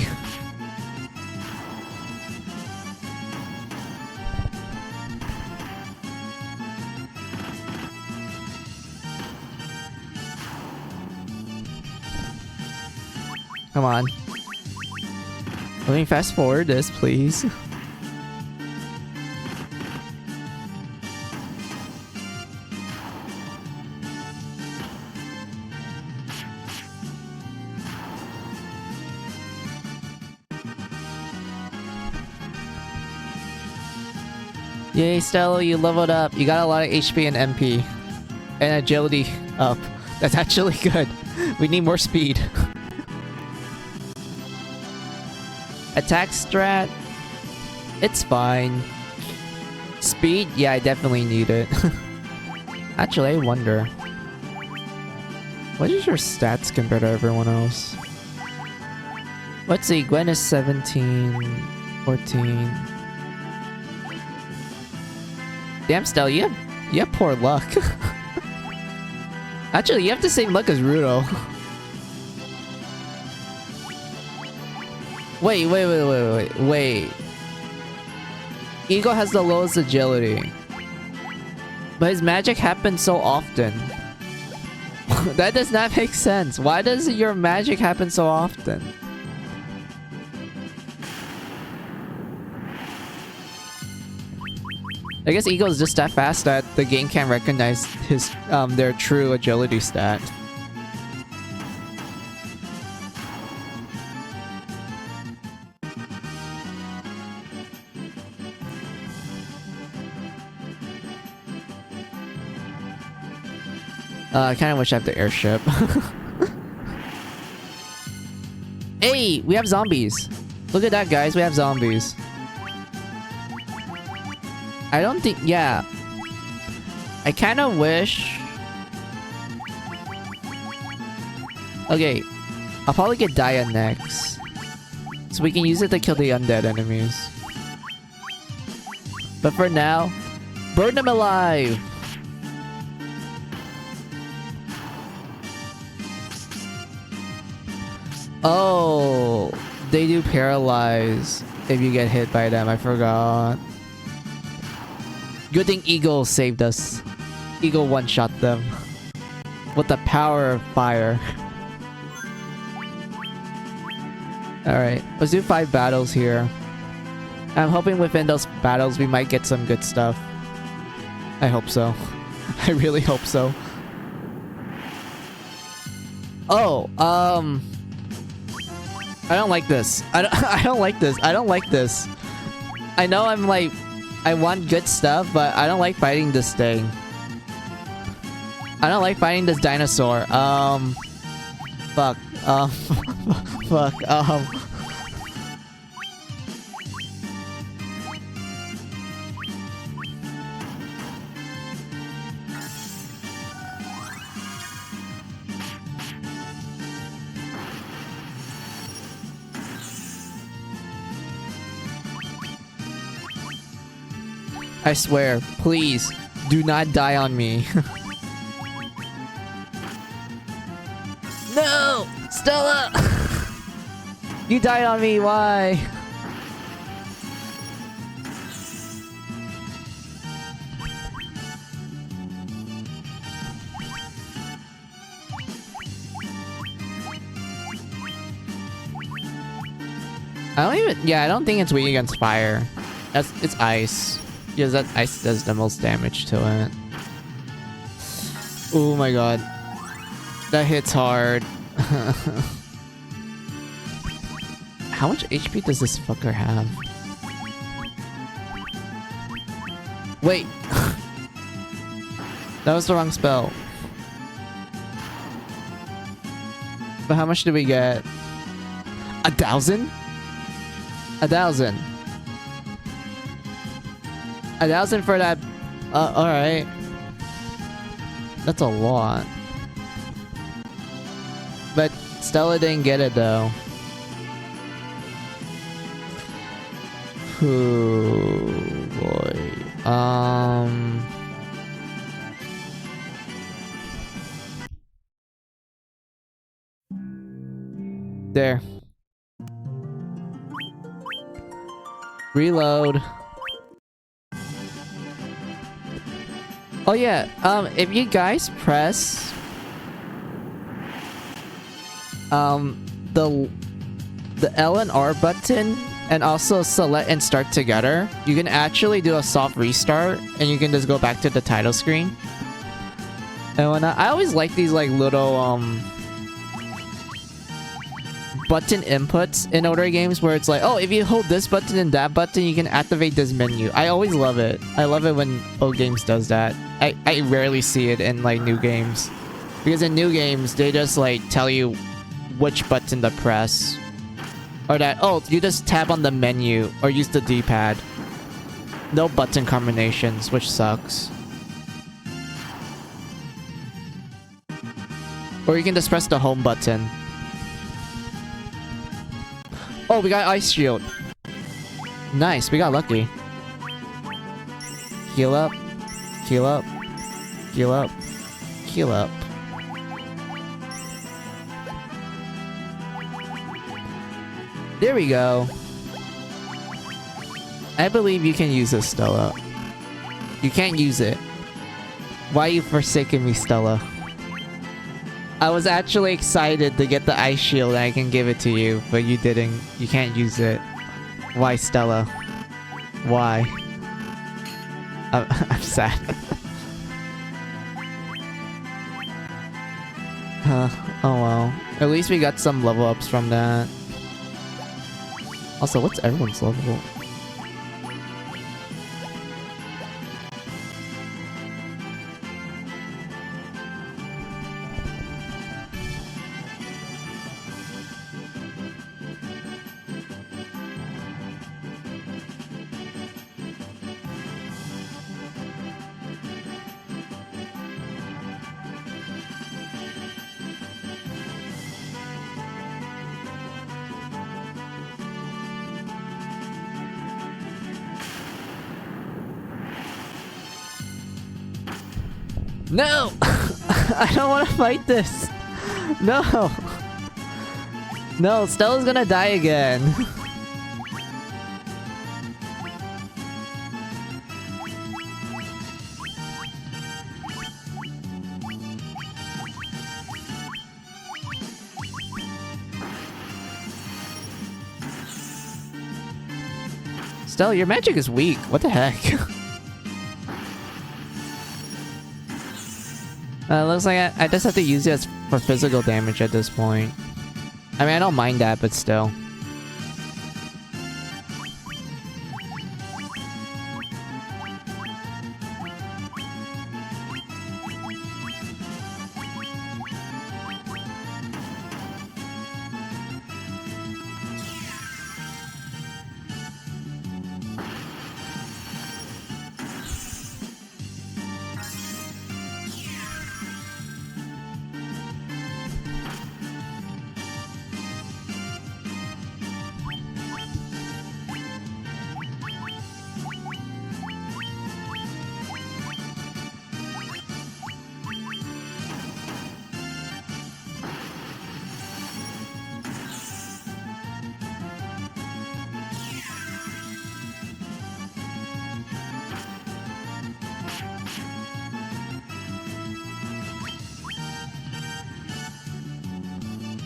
Come on. Let me fast forward this, please. Yay, Stella, you leveled up. You got a lot of HP and MP. And agility up. That's actually good. We need more speed. Attack strat? It's fine. Speed? Yeah, I definitely need it. Actually, I wonder. What is your stats compared to everyone else? Let's see, Gwen is 17, 14... Damn, Stella, you have poor luck. Actually, you have the same luck as Rudo. Wait. Eagle has the lowest agility. But his magic happens so often. That does not make sense. Why does your magic happen so often? I guess Eagle is just that fast that the game can't recognize his their true agility stat. I kind of wish I have the airship. Hey, we have zombies. Look at that, guys. We have zombies. I don't think... Yeah. I kind of wish... Okay. I'll probably get Dia next. So we can use it to kill the undead enemies. But for now, burn them alive! Oh, they do paralyze if you get hit by them. I forgot. Good thing Eagle saved us. Eagle one-shot them with the power of fire. Alright, let's do 5 battles here. I'm hoping within those battles we might get some good stuff. I hope so. I really hope so. Oh, I don't like this. I don't like this. I don't like this. I know I'm like... I want good stuff, but I don't like fighting this thing. I don't like fighting this dinosaur. Fuck. Fuck. I swear, please, do not die on me. No! Stella! You died on me, why? I don't think it's weak against fire. It's ice. Because that ice does the most damage to it. Oh my god. That hits hard. How much HP does this fucker have? Wait! That was the wrong spell. But how much did we get? 1,000? 1,000. 1,000 for that. Alright. That's a lot. But Stella didn't get it though. Oh boy. There. Reload. Oh yeah, if you guys press the L and R button and also select and start together, you can actually do a soft restart and you can just go back to the title screen. And when I always like these like little button inputs in older games where it's like, oh, if you hold this button and that button, you can activate this menu. I always love it. I love it when old games does that. I rarely see it in like new games. Because in new games, they just like tell you which button to press. Or that, oh, you just tap on the menu or use the D-pad. No button combinations, which sucks. Or you can just press the home button. Oh, we got Ice Shield. Nice, we got lucky. Heal up. Heal up. Heal up. Heal up. There we go. I believe you can use this, Stella. You can't use it. Why are you forsaking me, Stella? I was actually excited to get the ice shield and I can give it to you, but you didn't. You can't use it. Why, Stella? Why? I'm sad. Oh well. At least we got some level ups from that. Also, what's everyone's level? No! I don't want to fight this! No! No, Stella's gonna die again. Stella, your magic is weak. What the heck? Looks like I just have to use it for physical damage at this point. I mean, I don't mind that, but still.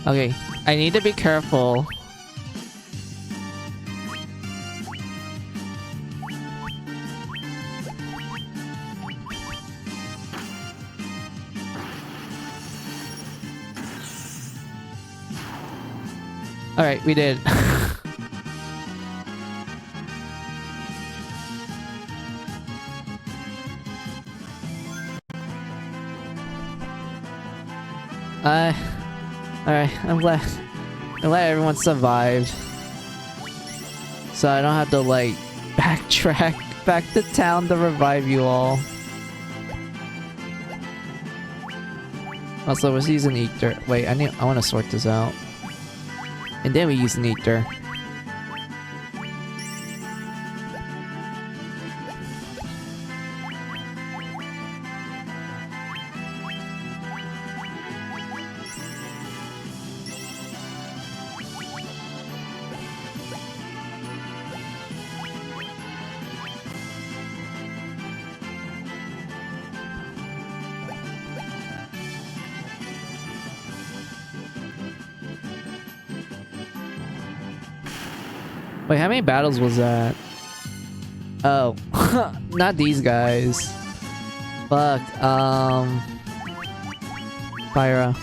Okay, I need to be careful. Alright, we did. Alright, I'm glad everyone survived. So I don't have to, like, backtrack back to town to revive you all. Also, let's use an ether. Wait, I want to sort this out. And then we use an ether. Wait, how many battles was that? Oh, not these guys. Fuck, Pyra.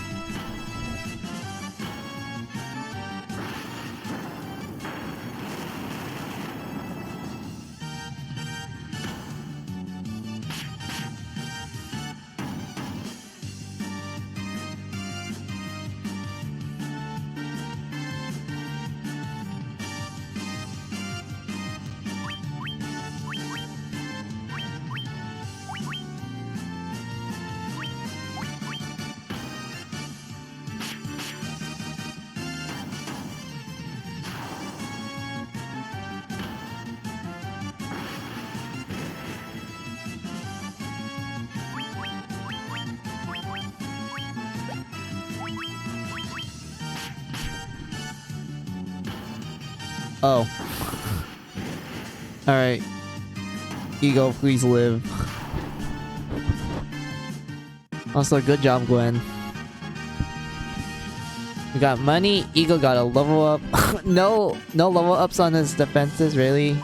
Oh. Alright. Ego, please live. Also, good job, Gwen. We got money. Ego got a level up. No level ups on his defenses, really?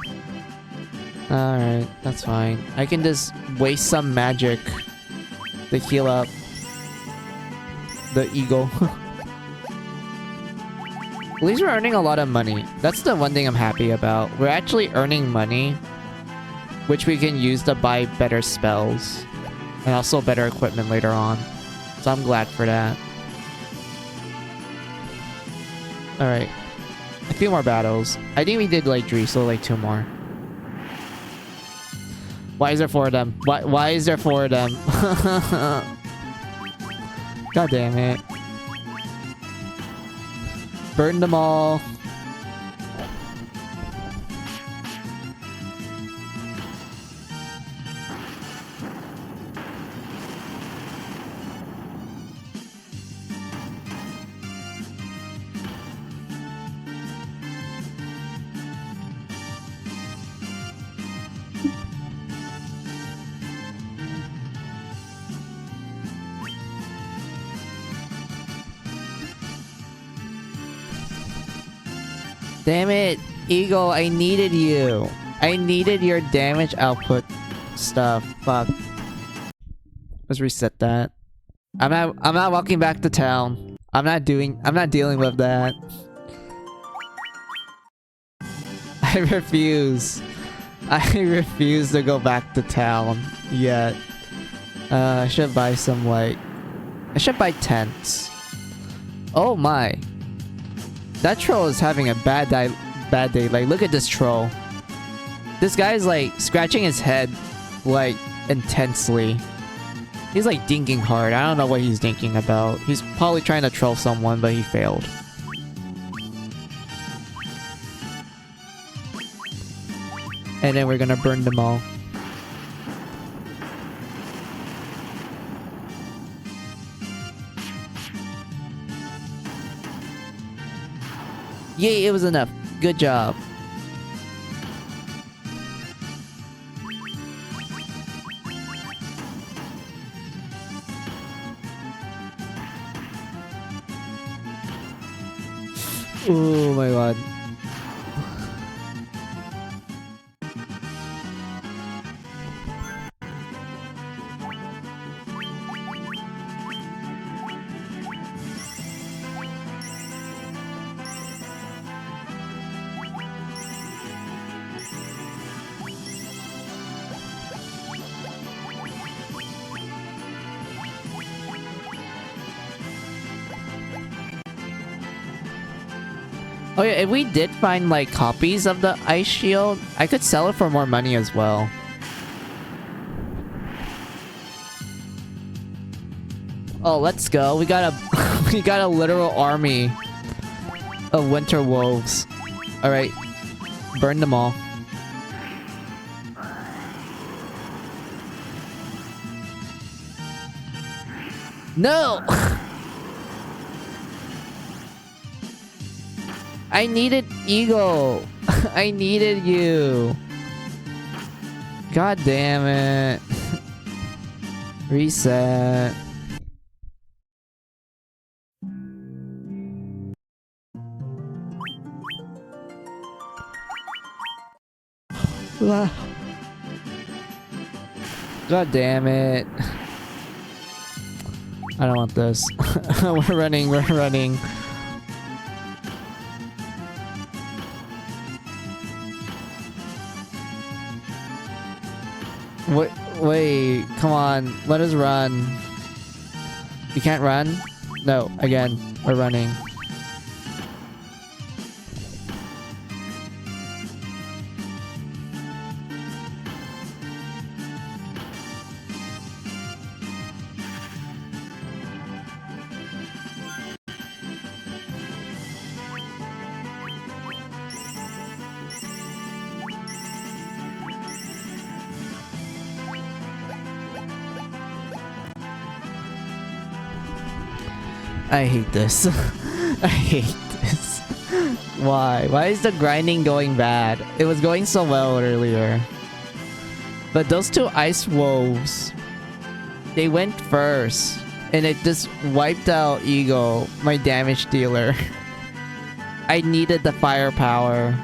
Alright, that's fine. I can just waste some magic to heal up the Ego. At least we're earning a lot of money. That's the one thing I'm happy about. We're actually earning money, which we can use to buy better spells. And also better equipment later on. So I'm glad for that. Alright. A few more battles. I think we did like 3, so like 2 more. Why is there 4 of them? Why is there 4 of them? God damn it. Burn them all. Damn it, Ego, I needed you. I needed your damage output stuff. Fuck. Let's reset that. I'm not walking back to town. I'm not dealing with that. I refuse. I refuse to go back to town yet. I should buy some like I should buy tents. Oh my. That troll is having a bad day. Like, look at this troll. This guy's like scratching his head like intensely. He's like thinking hard. I don't know what he's thinking about. He's probably trying to troll someone, but he failed. And then we're gonna burn them all. Yay, it was enough. Good job. Oh my god. Oh yeah, if we did find like copies of the ice shield, I could sell it for more money as well. Oh, let's go. We got a we got a literal army of winter wolves. All right. Burn them all. No. I needed Eagle. I needed you. God damn it. Reset. God damn it. I don't want this. We're running. Wait, come on. Let us run. You can't run? No, again. We're running. I hate this. I hate this. Why? Why is the grinding going bad? It was going so well earlier. But those two ice wolves, they went first. And it just wiped out Eagle, my damage dealer. I needed the firepower.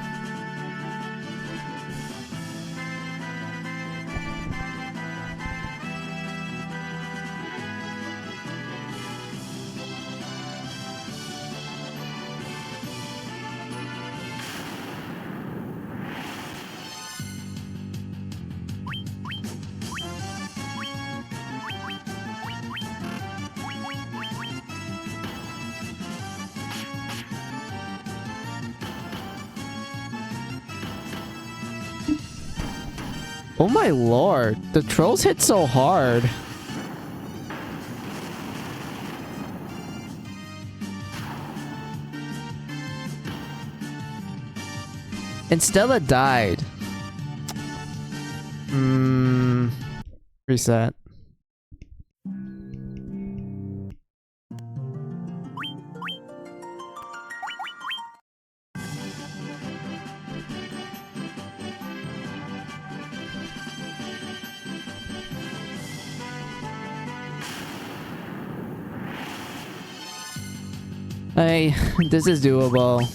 Oh my lord, the trolls hit so hard. And Stella died. Reset. This is doable.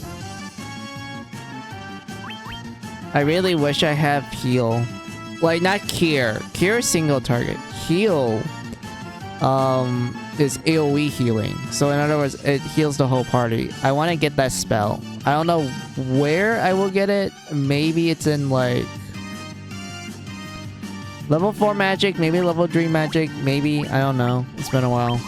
I really wish I have heal. Like, not cure. Cure is single target. Heal is AoE healing. So in other words, it heals the whole party. I want to get that spell. I don't know where I will get it. Maybe it's in like level 4 magic, maybe level 3 magic, maybe. I don't know. It's been a while.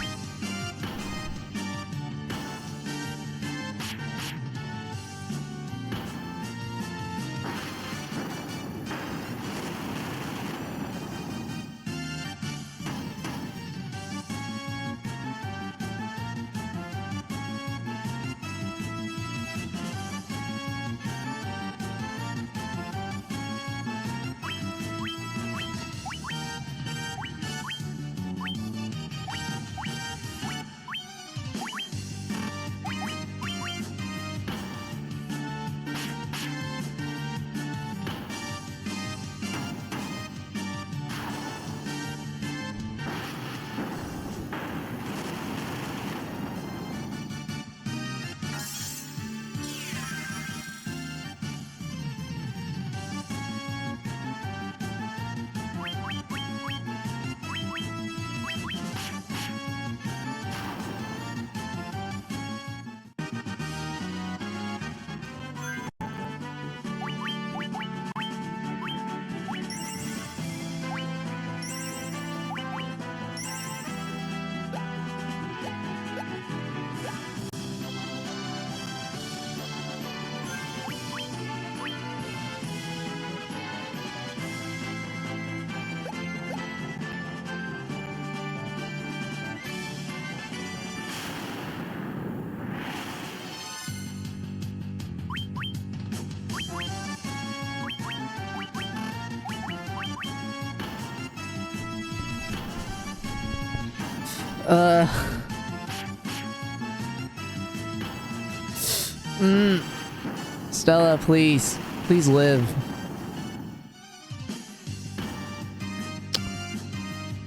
Stella, please. Please live.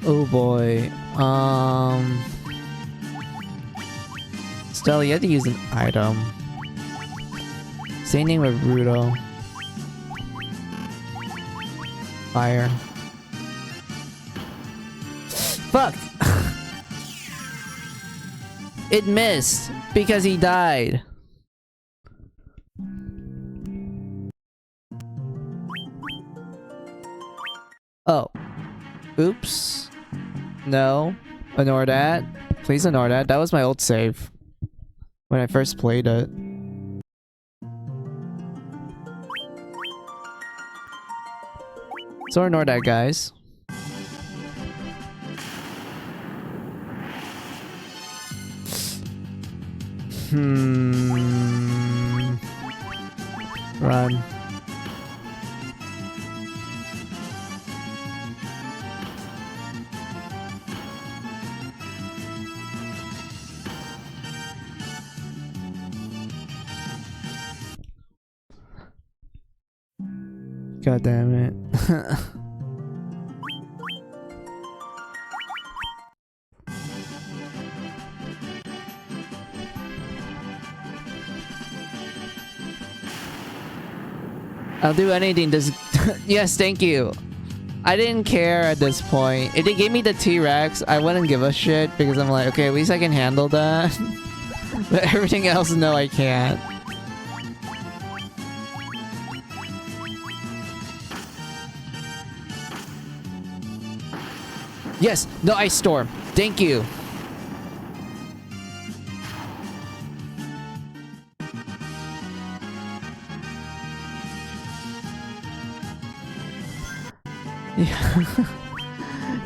Oh boy. Stella, you have to use an item. Same thing with Rudo. Fire. Fuck! It missed because he died. Oh. Oops. No. Ignore that. Please ignore that. That was my old save. When I first played it. So ignore that, guys. Run. God damn it. I'll do anything. This yes, thank you. I didn't care at this point. If they gave me the T-Rex, I wouldn't give a shit because I'm like, okay, at least I can handle that. But everything else, no, I can't. Yes, no ice storm. Thank you.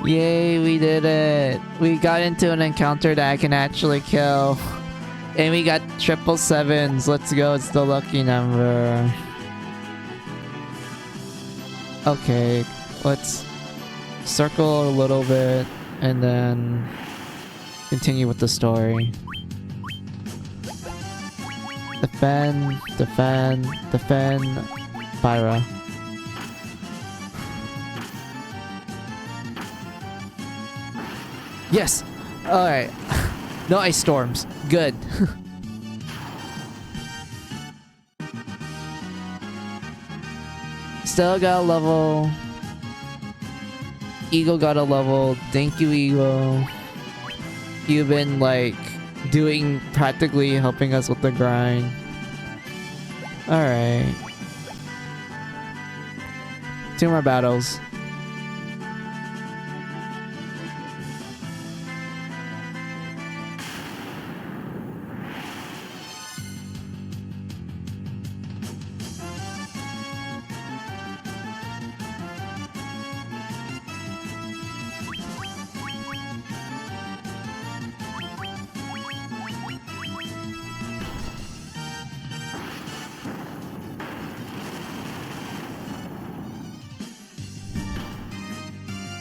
Yay, we did it. We got into an encounter that I can actually kill. And we got 777s. Let's go, it's the lucky number. Okay, let's circle a little bit and then continue with the story. Defend, defend, defend, Pyra. Yes! Alright. No ice storms. Good. Still got a level. Eagle got a level. Thank you, Eagle. You've been, like, doing practically helping us with the grind. Alright. 2 more battles.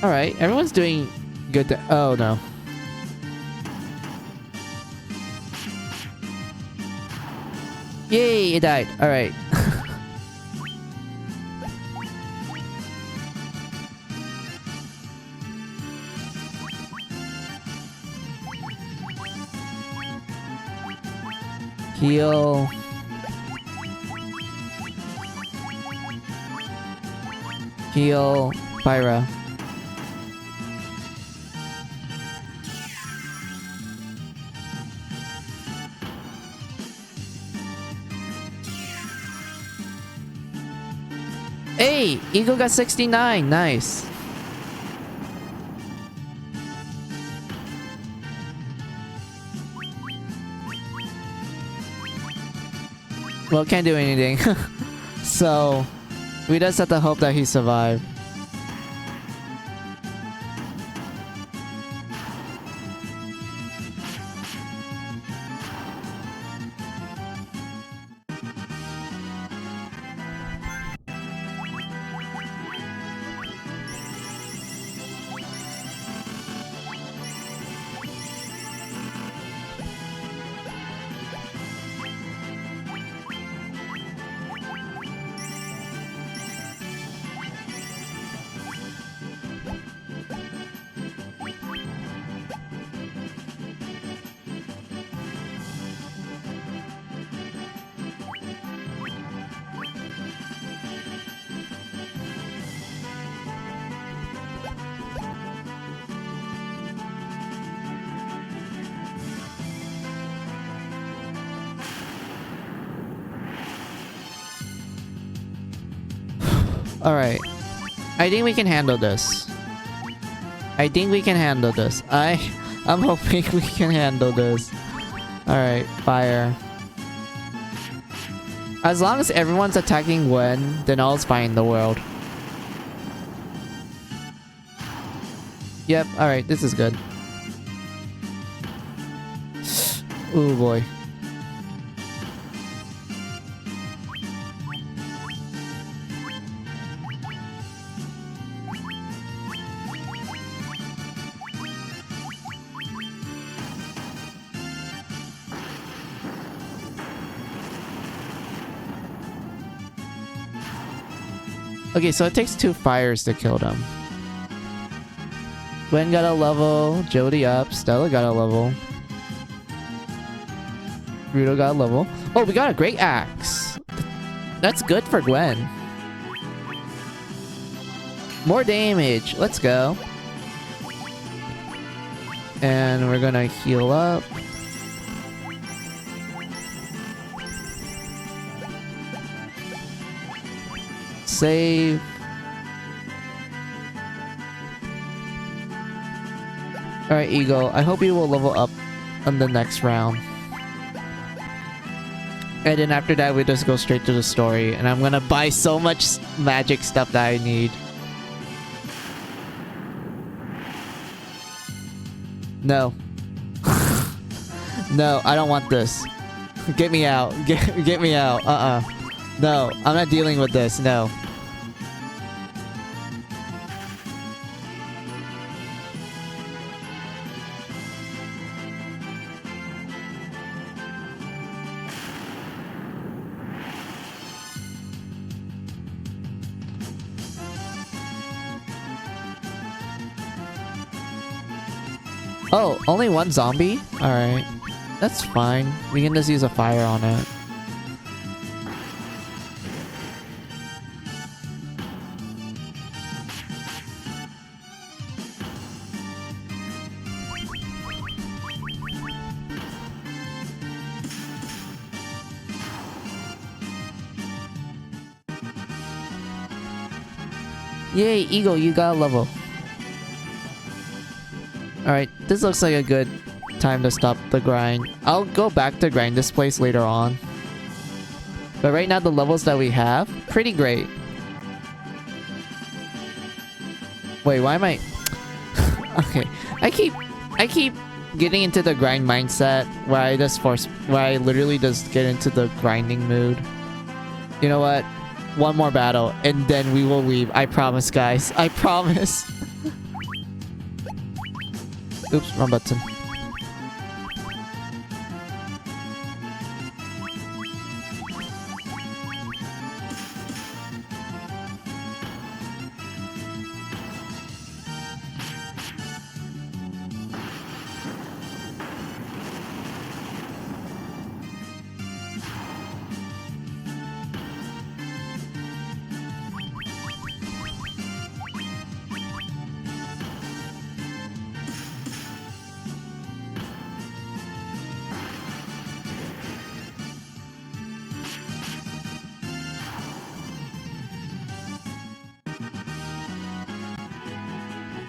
Alright, everyone's doing good. Oh no. Yay, it died. Alright. Heal. Heal. Pyra. Hey! Eagle got 69. Nice. Well, can't do anything. So, we just have to hope that he survived. Alright. I think we can handle this. I think we can handle this. I'm hoping we can handle this. Alright, fire. As long as everyone's attacking Gwen, then all's fine in the world. Yep, alright, this is good. Ooh boy. Okay, so it takes 2 fires to kill them. Gwen got a level, Jody up, Stella got a level. Rudo got a level. Oh, we got a great axe. That's good for Gwen. More damage. Let's go. And we're gonna heal up. Save. Alright, Eagle. I hope you will level up on the next round. And then after that, we just go straight to the story. And I'm gonna buy so much magic stuff that I need. No. No, I don't want this. Get me out. Get me out. No, I'm not dealing with this. No. Oh, only one zombie? Alright. That's fine. We can just use a fire on it. Yay, Eagle, you got a level. Alright, this looks like a good time to stop the grind. I'll go back to grind this place later on. But right now, the levels that we have, pretty great. Wait, why am I... Okay, I keep getting into the grind mindset where I literally just get into the grinding mood. You know what? One more battle, and then we will leave. I promise, guys. I promise. Oops, wrong button.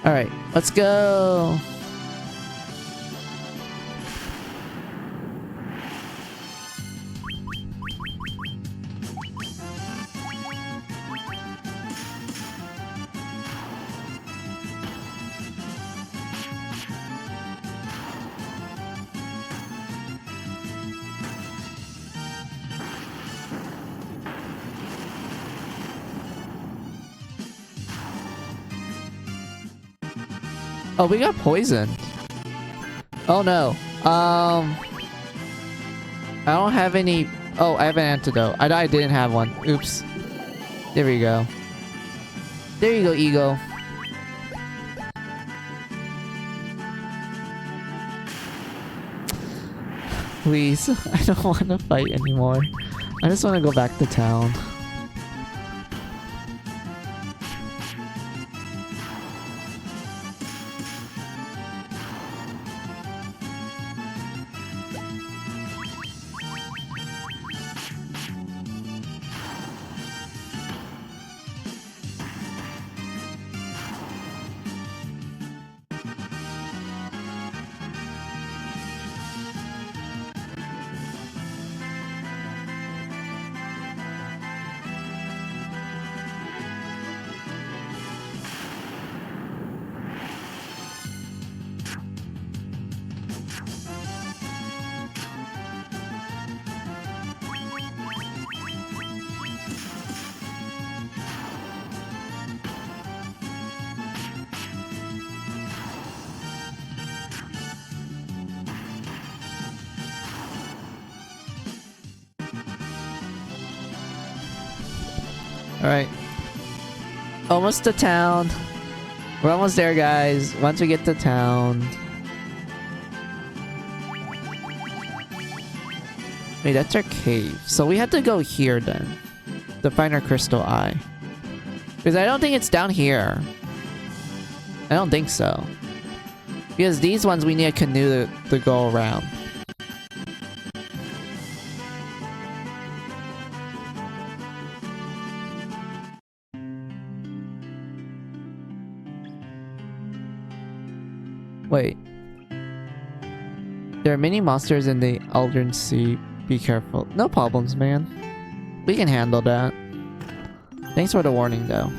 Alright, let's go! Oh, we got poisoned. Oh no. I don't have any... Oh, I have an antidote. I didn't have one. Oops. There we go. There you go, Eagle. Please. I don't want to fight anymore. I just want to go back to town. Alright. Almost to town. We're almost there, guys. Once we get to town. Wait, that's our cave. So we have to go here then. To find our crystal eye. Because I don't think it's down here. I don't think so. Because these ones we need a canoe to go around. Wait. There are many monsters in the Aldern Sea. Be careful. No problems, man. We can handle that. Thanks for the warning, though.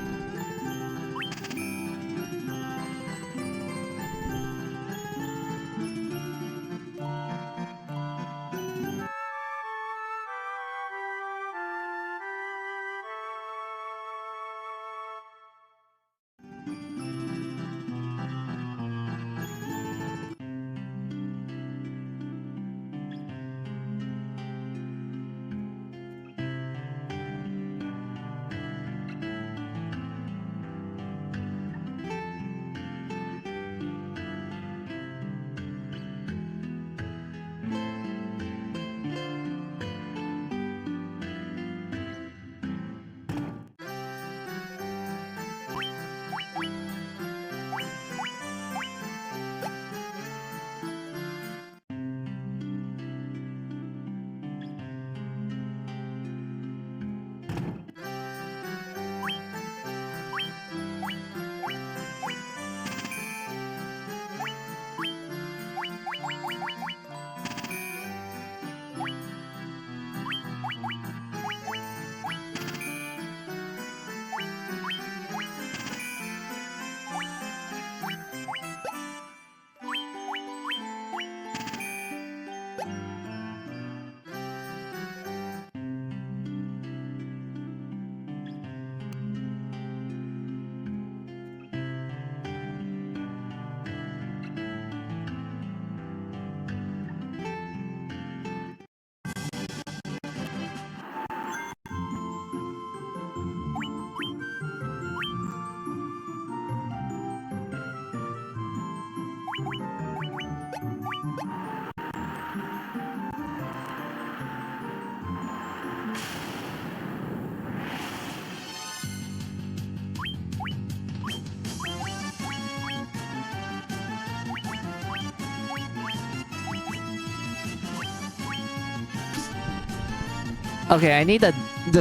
Okay, I need the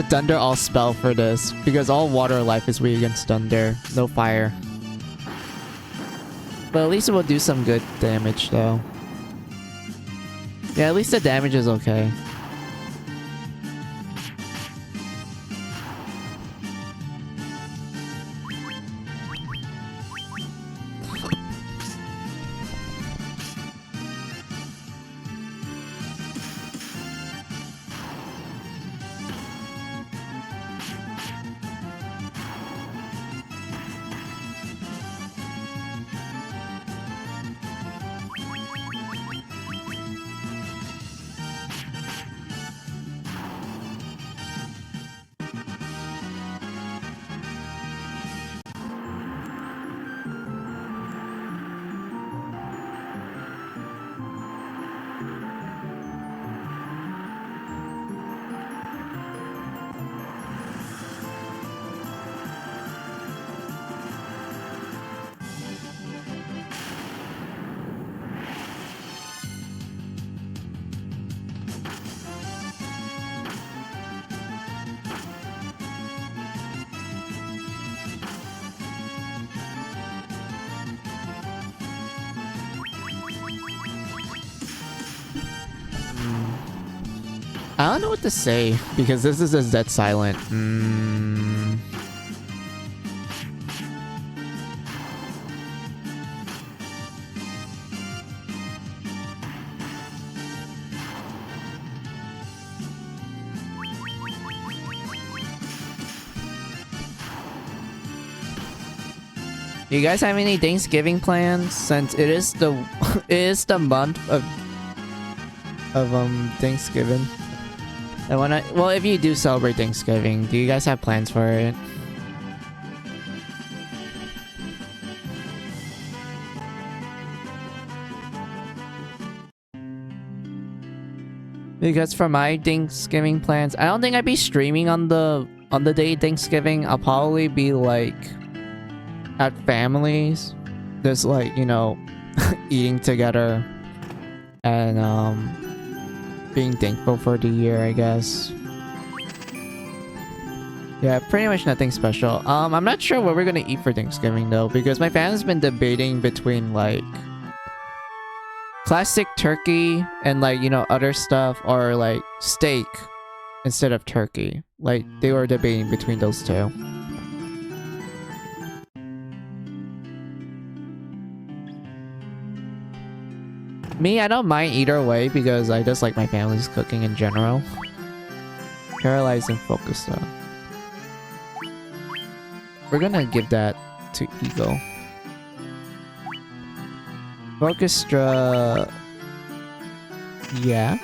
Thunder All spell for this, because all water life is weak against Thunder. No fire. But at least it will do some good damage, though. Yeah, at least the damage is okay. I don't know what to say, because this is just dead silent. You guys have any Thanksgiving plans? Since it is the it is the month of Thanksgiving. I wanna, well, if you do celebrate Thanksgiving, do you guys have plans for it? Because for my Thanksgiving plans, I don't think I'd be streaming on the day Thanksgiving. I'll probably be like at families, just like, you know, eating together and being thankful for the year, I guess. Yeah, pretty much nothing special. I'm not sure what we're gonna eat for Thanksgiving though, because my family's been debating between like classic turkey and like, you know, other stuff, or like steak instead of turkey. Like they were debating between those two. Me, I don't mind either way because I just like my family's cooking in general. Paralyzed and focused though. We're gonna give that to Eagle. Orchestra. Yeah.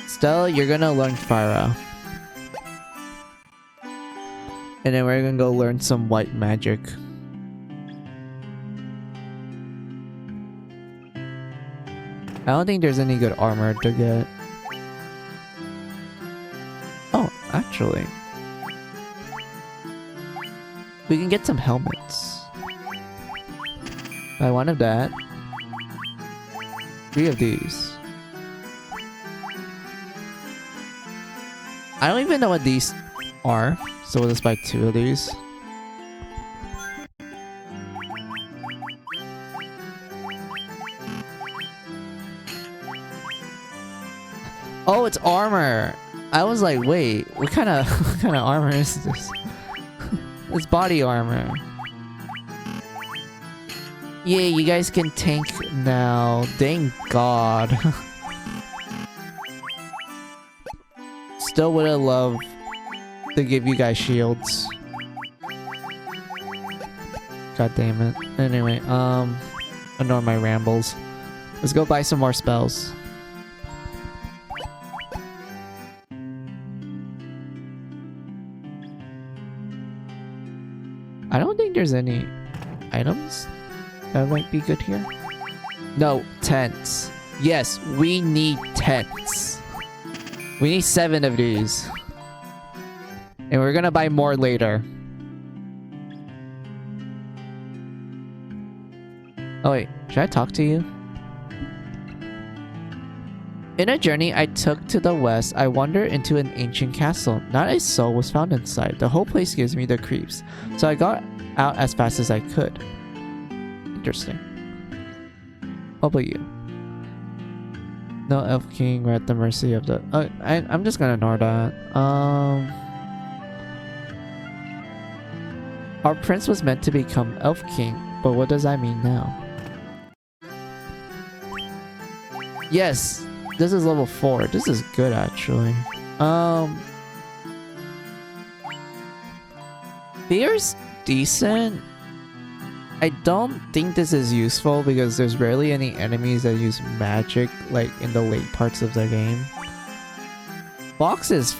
Stella, you're gonna learn Fire. And then we're gonna go learn some white magic. I don't think there's any good armor to get. Oh, actually. We can get some helmets. I one of that. 3 of these. I don't even know what these are, so we'll just buy 2 of these. Oh, it's armor. I was like, wait, what kind of armor is this? It's body armor. Yeah, you guys can tank now. Thank God. Still would have loved to give you guys shields. God damn it. Anyway, ignore my rambles. Let's go buy some more spells. I don't think there's any items that might be good here. No, tents. Yes, we need tents. We need 7 of these. And we're gonna buy more later. Oh wait, should I talk to you? In a journey I took to the west, I wandered into an ancient castle. Not a soul was found inside. The whole place gives me the creeps. So I got out as fast as I could. Interesting. What about you? No elf king, we're at the mercy of the... I'm just gonna ignore that. Our prince was meant to become elf king, but what does that mean now? Yes! This is level 4. This is good, actually. Fear's decent. I don't think this is useful because there's rarely any enemies that use magic, like, in the late parts of the game. Box is...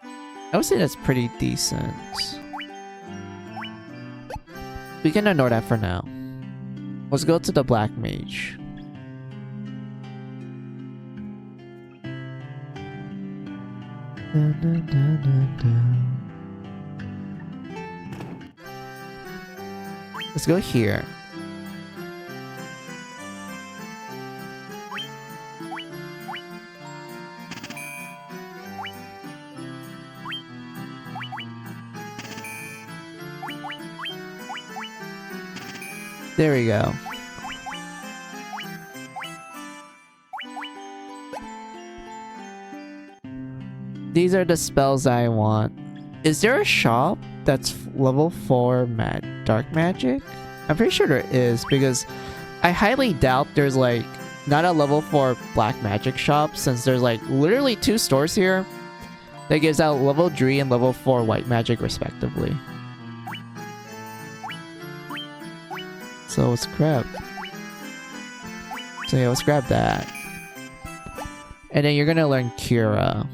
I would say that's pretty decent. We can ignore that for now. Let's go to the Black Mage. Let's go here. There we go. These are the spells I want. Is there a shop that's level 4 dark magic? I'm pretty sure there is, because I highly doubt there's like not a level 4 black magic shop, since there's like literally 2 stores here that gives out level 3 and level 4 white magic respectively. So let's grab. So yeah, let's grab that. And then you're gonna learn Kira.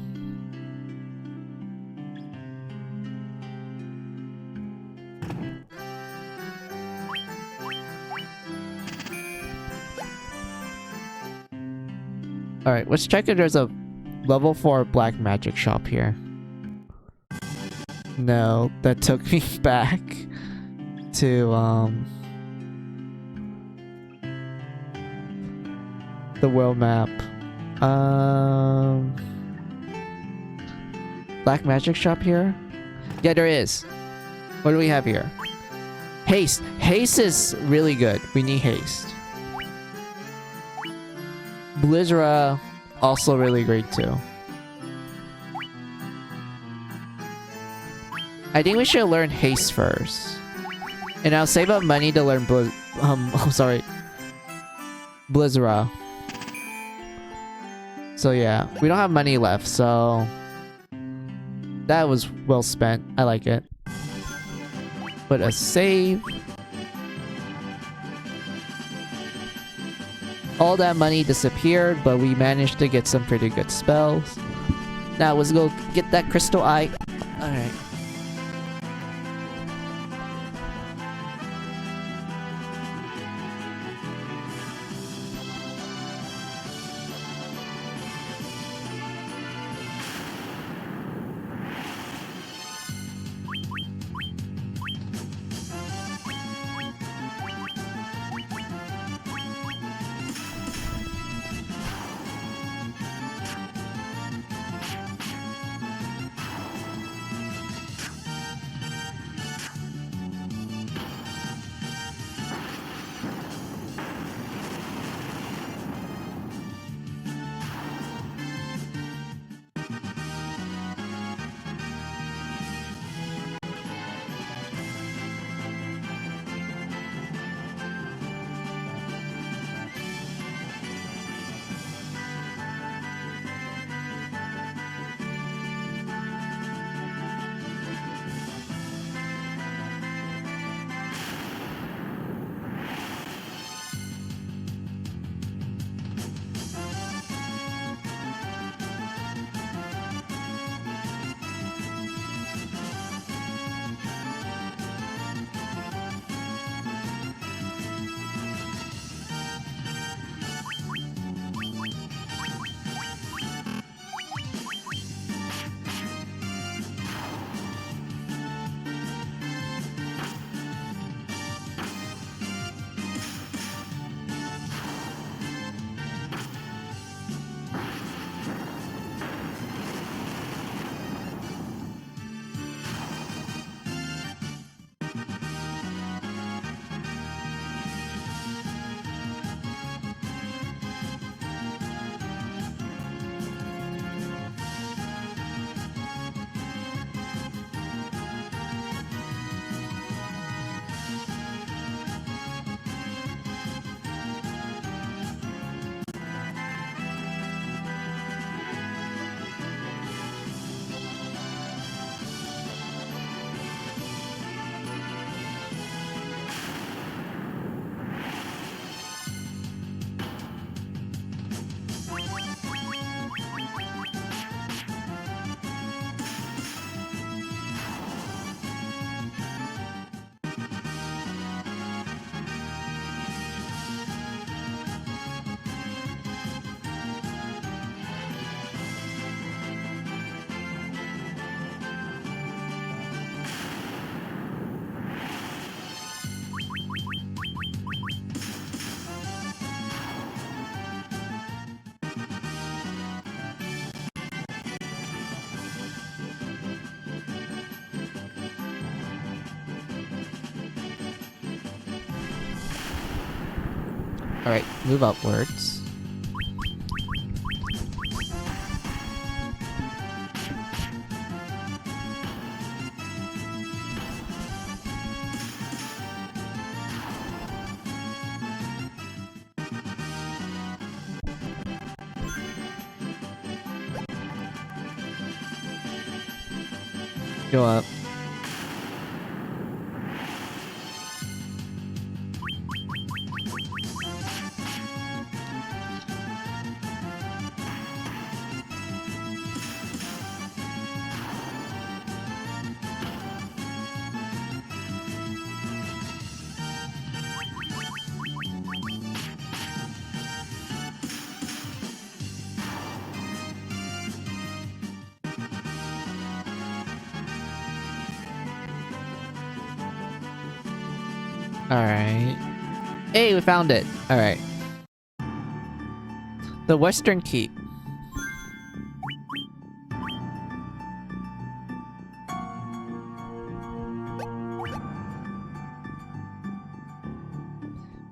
Alright, let's check if there's a level 4 black magic shop here. No, that took me back to the world map. Black magic shop here? Yeah, there is. What do we have here? Haste. Haste is really good. We need haste. Blizzra, also really great too. I think we should learn haste first. And I'll save up money to learn I'm sorry. Blizzra. So yeah, we don't have money left, so that was well spent. I like it. Put a save. All that money disappeared, but we managed to get some pretty good spells. Now let's go get that crystal eye. Alright. Alright, move upwards. Go up. Alright. Hey, we found it. Alright. The Western Keep.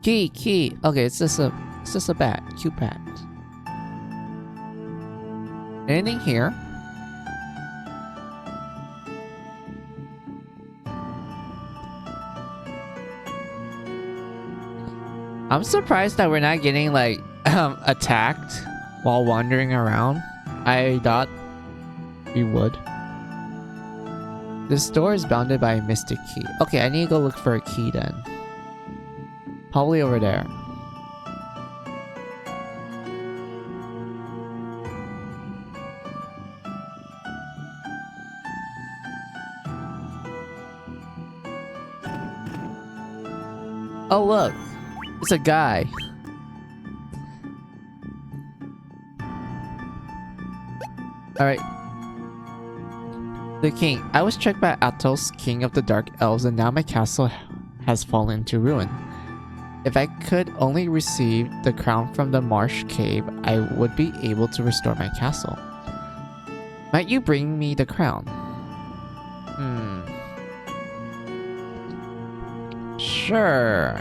Key. Okay, it's just a bat. Cute bat. Anything here? I'm surprised that we're not getting like attacked while wandering around. I thought we would. This door is bounded by a mystic key. Okay, I need to go look for a key then. Probably over there. Oh look, it's a guy. Alright. The king. I was tricked by Athos, king of the dark elves, and now my castle has fallen into ruin. If I could only receive the crown from the marsh cave, I would be able to restore my castle. Might you bring me the crown? Sure.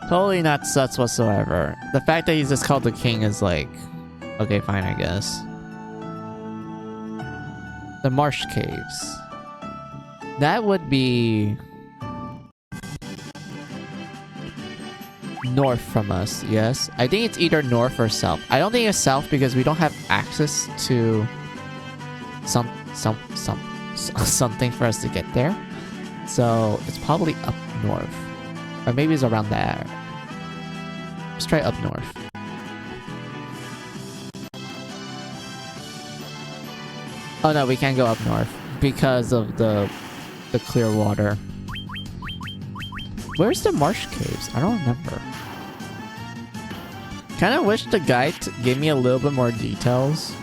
Totally not sus whatsoever. The fact that he's just called the king is like... Okay, fine, I guess. The marsh caves. That would be... north from us, yes. I think it's either north or south. I don't think it's south because we don't have access to... something for us to get there. So, it's probably up north. Or maybe it's around there. Let's try up north. Oh no, we can't go up north because of the clear water. Where's the marsh caves? I don't remember. Kind of wish the guide gave me a little bit more details.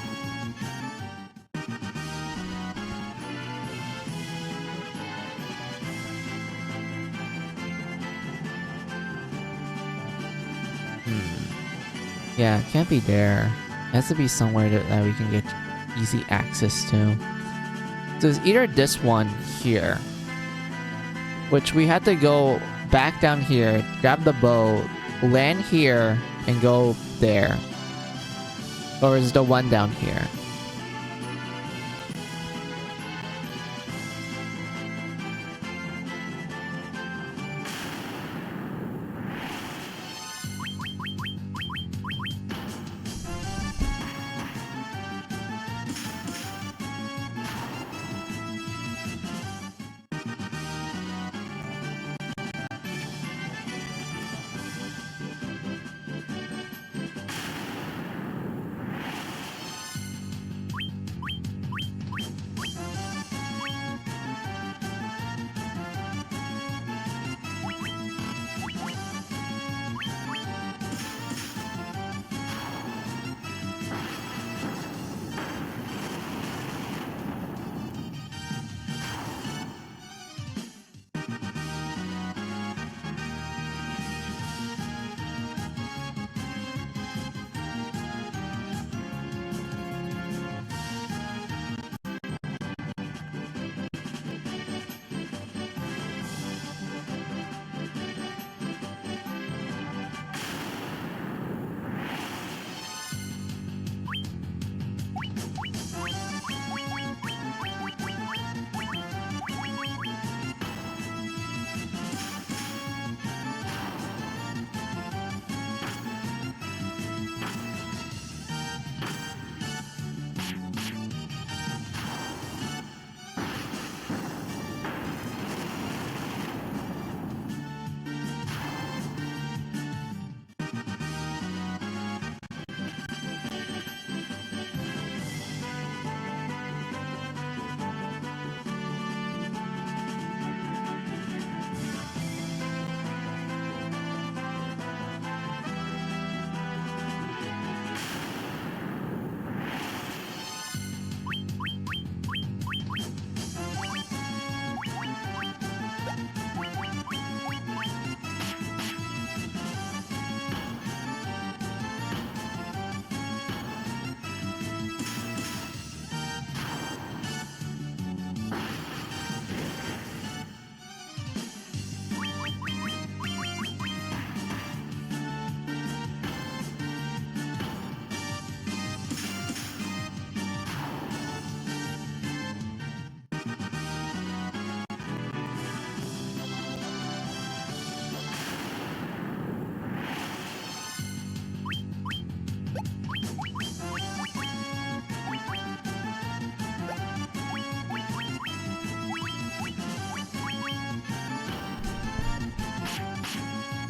Yeah, it can't be there. It has to be somewhere that we can get easy access to. So it's either this one here, which we had to go back down here, grab the bow, land here, and go there. Or is the one down here?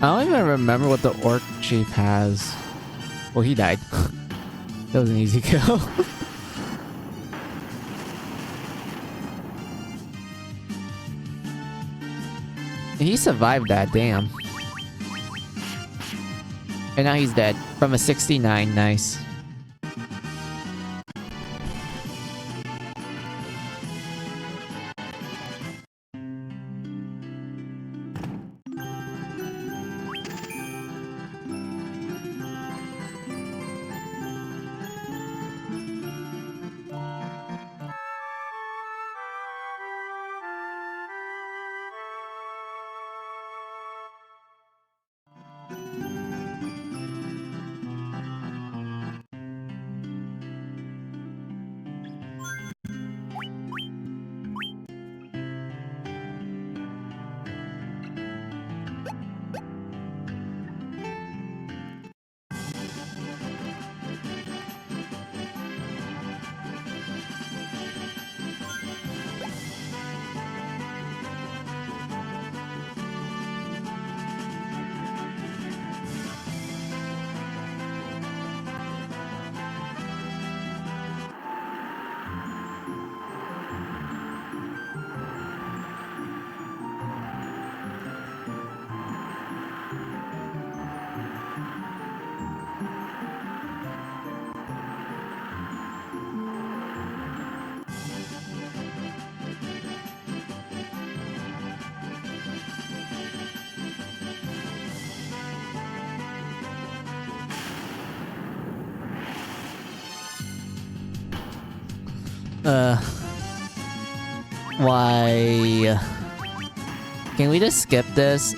I don't even remember what the orc chief has. Well, he died. That was an easy kill. He survived that, damn. And now he's dead. From a 69, nice. Why? Can we just skip this?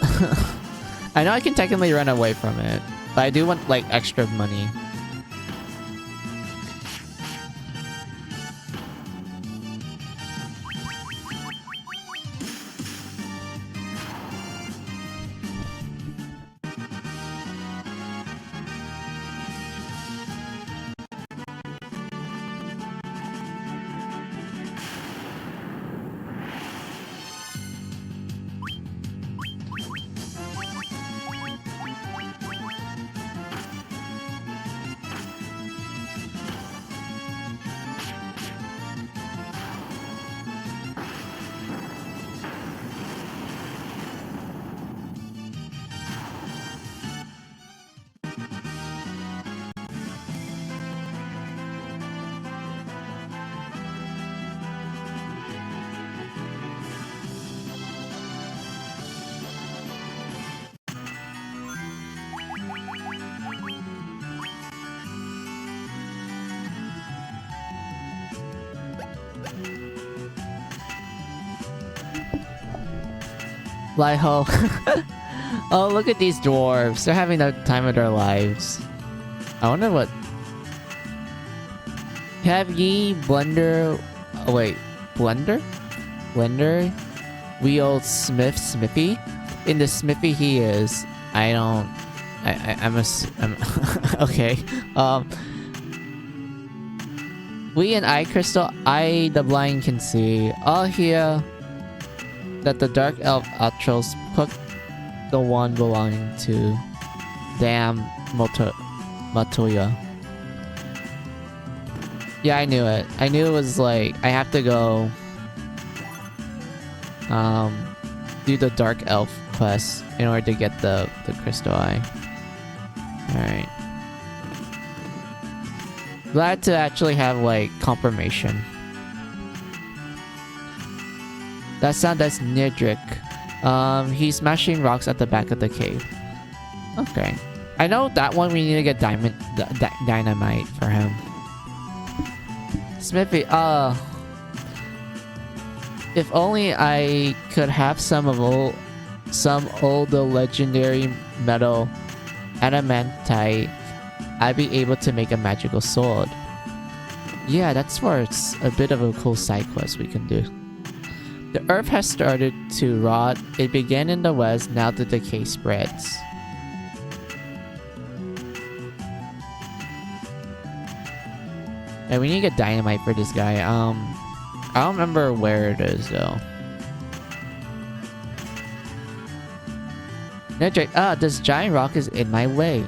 I know I can technically run away from it, but I do want, like, extra money. Fly ho. Oh, look at these dwarves. They're having the time of their lives. I wonder what... Have ye blender... Oh, wait. Blender? Blender? Wield Smith Smithy? In the Smithy he is. I don't... I'm okay. We and I, Crystal, I the blind can see. All here that the Dark Elf Atros put the one belonging to Damn Matoya. Yeah, I knew it. I knew it was like, I have to go do the Dark Elf quest in order to get the Crystal Eye. Alright. Glad to actually have, like, confirmation. That sound, that's Nidric. He's smashing rocks at the back of the cave. Okay. I know that one we need to get dynamite for him. Smithy, if only I could have some old legendary metal adamantite, I'd be able to make a magical sword. Yeah, that's for a bit of a cool side quest we can do. The earth has started to rot. It began in the west, now the decay spreads. And we need to get dynamite for this guy. I don't remember where it is though. Nedrick, this giant rock is in my way.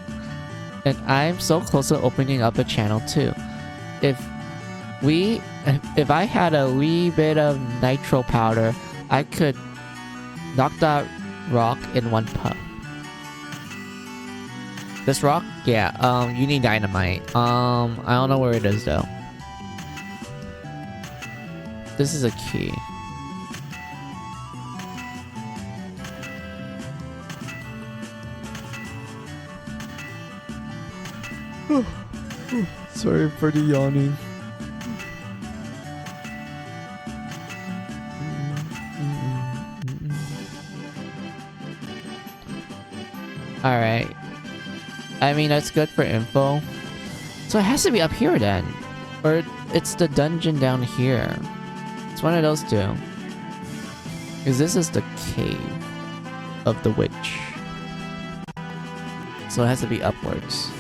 And I'm so close to opening up a channel too. If I had a wee bit of nitro powder, I could knock that rock in one puff. This rock? Yeah, you need dynamite. I don't know where it is though. This is a key. Sorry for the yawning. Alright. I mean, that's good for info. So it has to be up here then. Or it's the dungeon down here. It's one of those two. Because this is the cave of the witch. So it has to be upwards.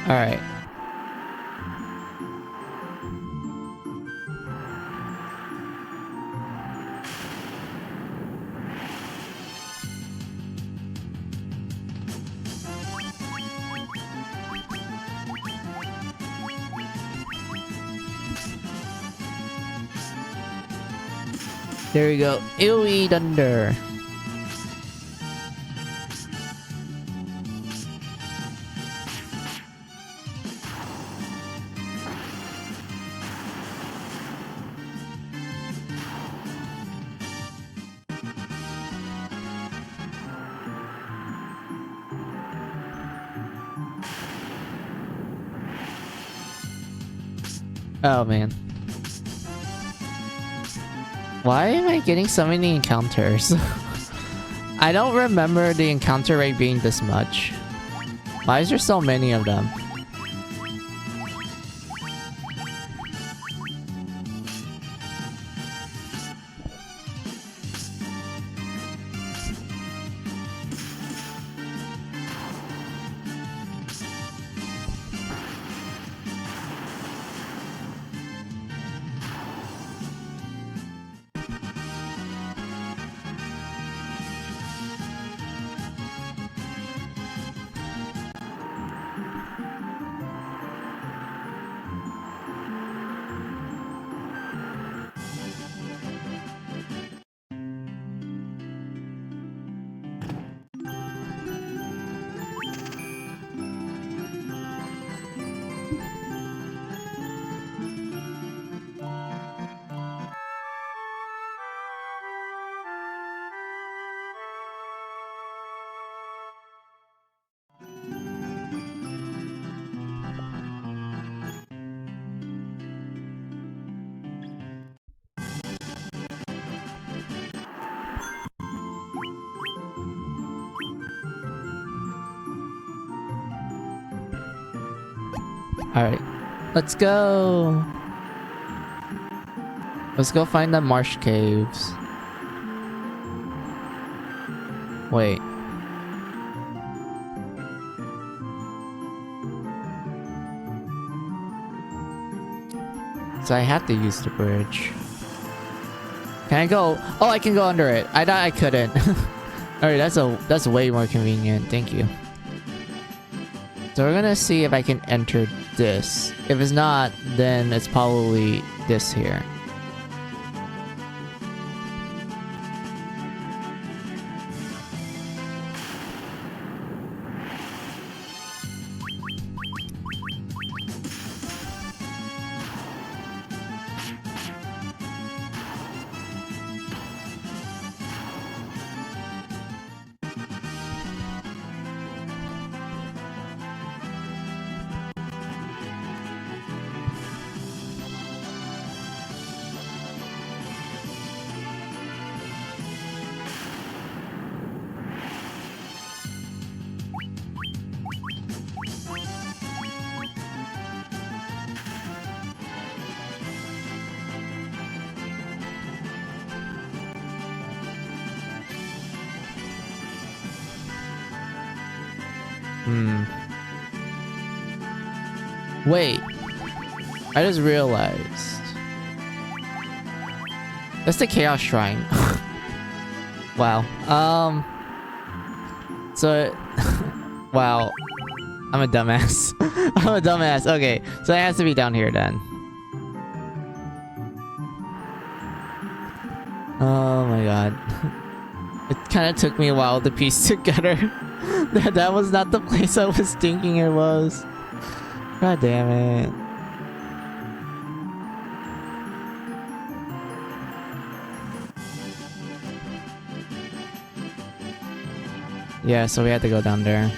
Alright. There we go. Ewy Dunder. Oh man. Why am I getting so many encounters? I don't remember the encounter rate being this much. Why is there so many of them? Alright. Let's go! Let's go find the marsh caves. Wait. So I have to use the bridge. Can I go? Oh, I can go under it. I thought I couldn't. Alright, that's way more convenient. Thank you. So we're gonna see if I can enter this. If it's not, then it's probably this here. Wait. I just realized. That's the Chaos Shrine. Wow. So... wow. I'm a dumbass. I'm a dumbass. Okay, so it has to be down here then. Oh my god. It kind of took me a while to piece together that was not the place I was thinking it was. God damn it. Yeah, so we had to go down there.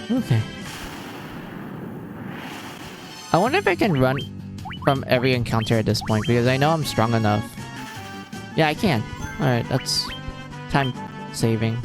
Okay. I wonder if I can run from every encounter at this point, because I know I'm strong enough. Yeah, I can. Alright, that's time saving.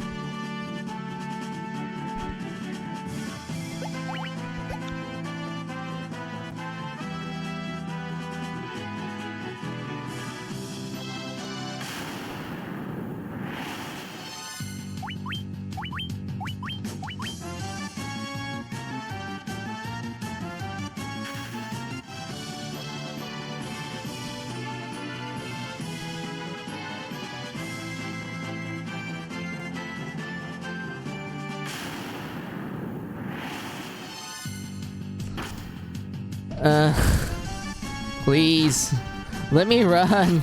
Please, let me run.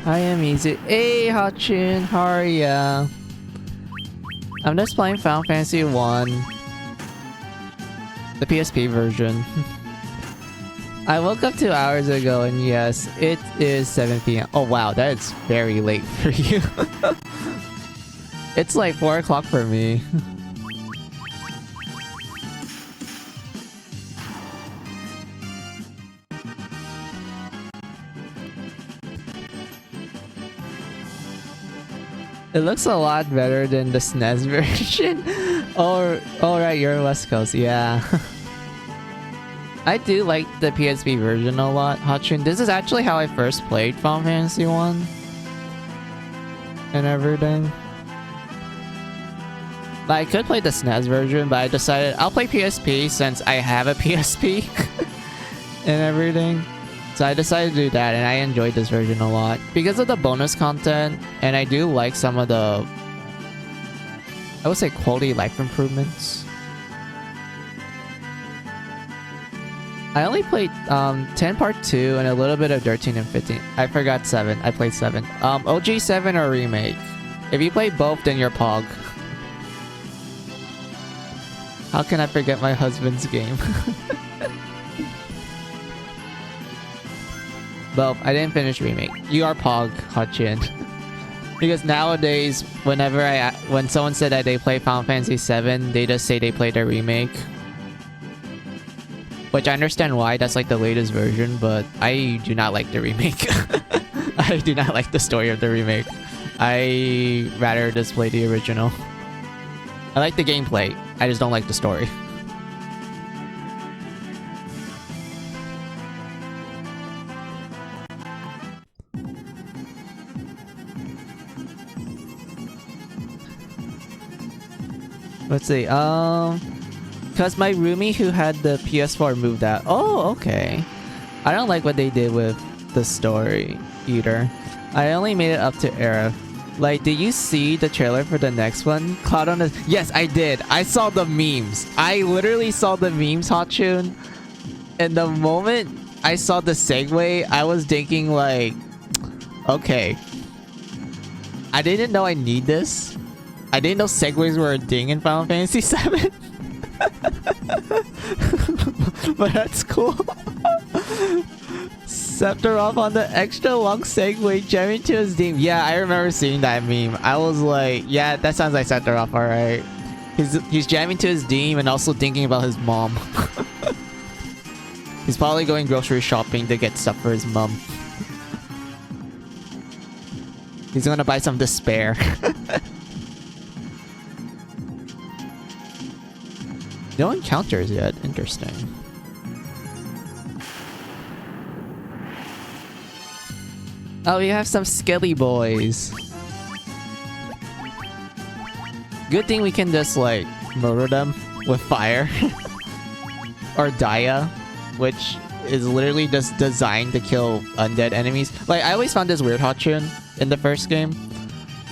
I am easy. Hey, Hachin, how are ya? I'm just playing Final Fantasy 1. The PSP version. I woke up 2 hours ago and yes, it is 7 p.m. Oh wow, that is very late for you. It's like 4 o'clock for me. It looks a lot better than the SNES version. Oh, right, you're in West Coast, yeah. I do like the PSP version a lot, Hachin. This is actually how I first played Final Fantasy 1. And everything. Like, I could play the SNES version, but I decided I'll play PSP since I have a PSP. And everything. So I decided to do that, and I enjoyed this version a lot because of the bonus content, and I do like some of the, I would say, quality life improvements. I only played 10 Part 2 and a little bit of 13 and 15. I forgot 7. I played 7. OG 7 or Remake. If you play both, then you're Pog. How can I forget my husband's game? Well, I didn't finish Remake. You are Pog, Hachin. Because nowadays, when someone said that they play Final Fantasy 7, they just say they played the remake. Which I understand why, that's like the latest version, but I do not like the remake. I do not like the story of the remake. I rather just play the original. I like the gameplay, I just don't like the story. Let's see, because my roomie who had the PS4 moved out. Oh, okay. I don't like what they did with the story either. I only made it up to Era Like, did you see the trailer for the next one? Cloud on the... Yes, I did. I saw the memes. I literally saw the memes, Hotchun. And the moment I saw the segue, I was thinking like, okay. I didn't know I need this. I didn't know segues were a thing in Final Fantasy VII. But that's cool. Sephiroth on the extra long segue jamming to his theme. Yeah, I remember seeing that meme. I was like, yeah, that sounds like Sephiroth, alright. He's jamming to his theme and also thinking about his mom. He's probably going grocery shopping to get stuff for his mom. He's gonna buy some despair. No encounters yet. Interesting. Oh, we have some skelly boys. Good thing we can just like murder them with fire. Or Dia, which is literally just designed to kill undead enemies. Like, I always found this weird, Hotchun, in the first game,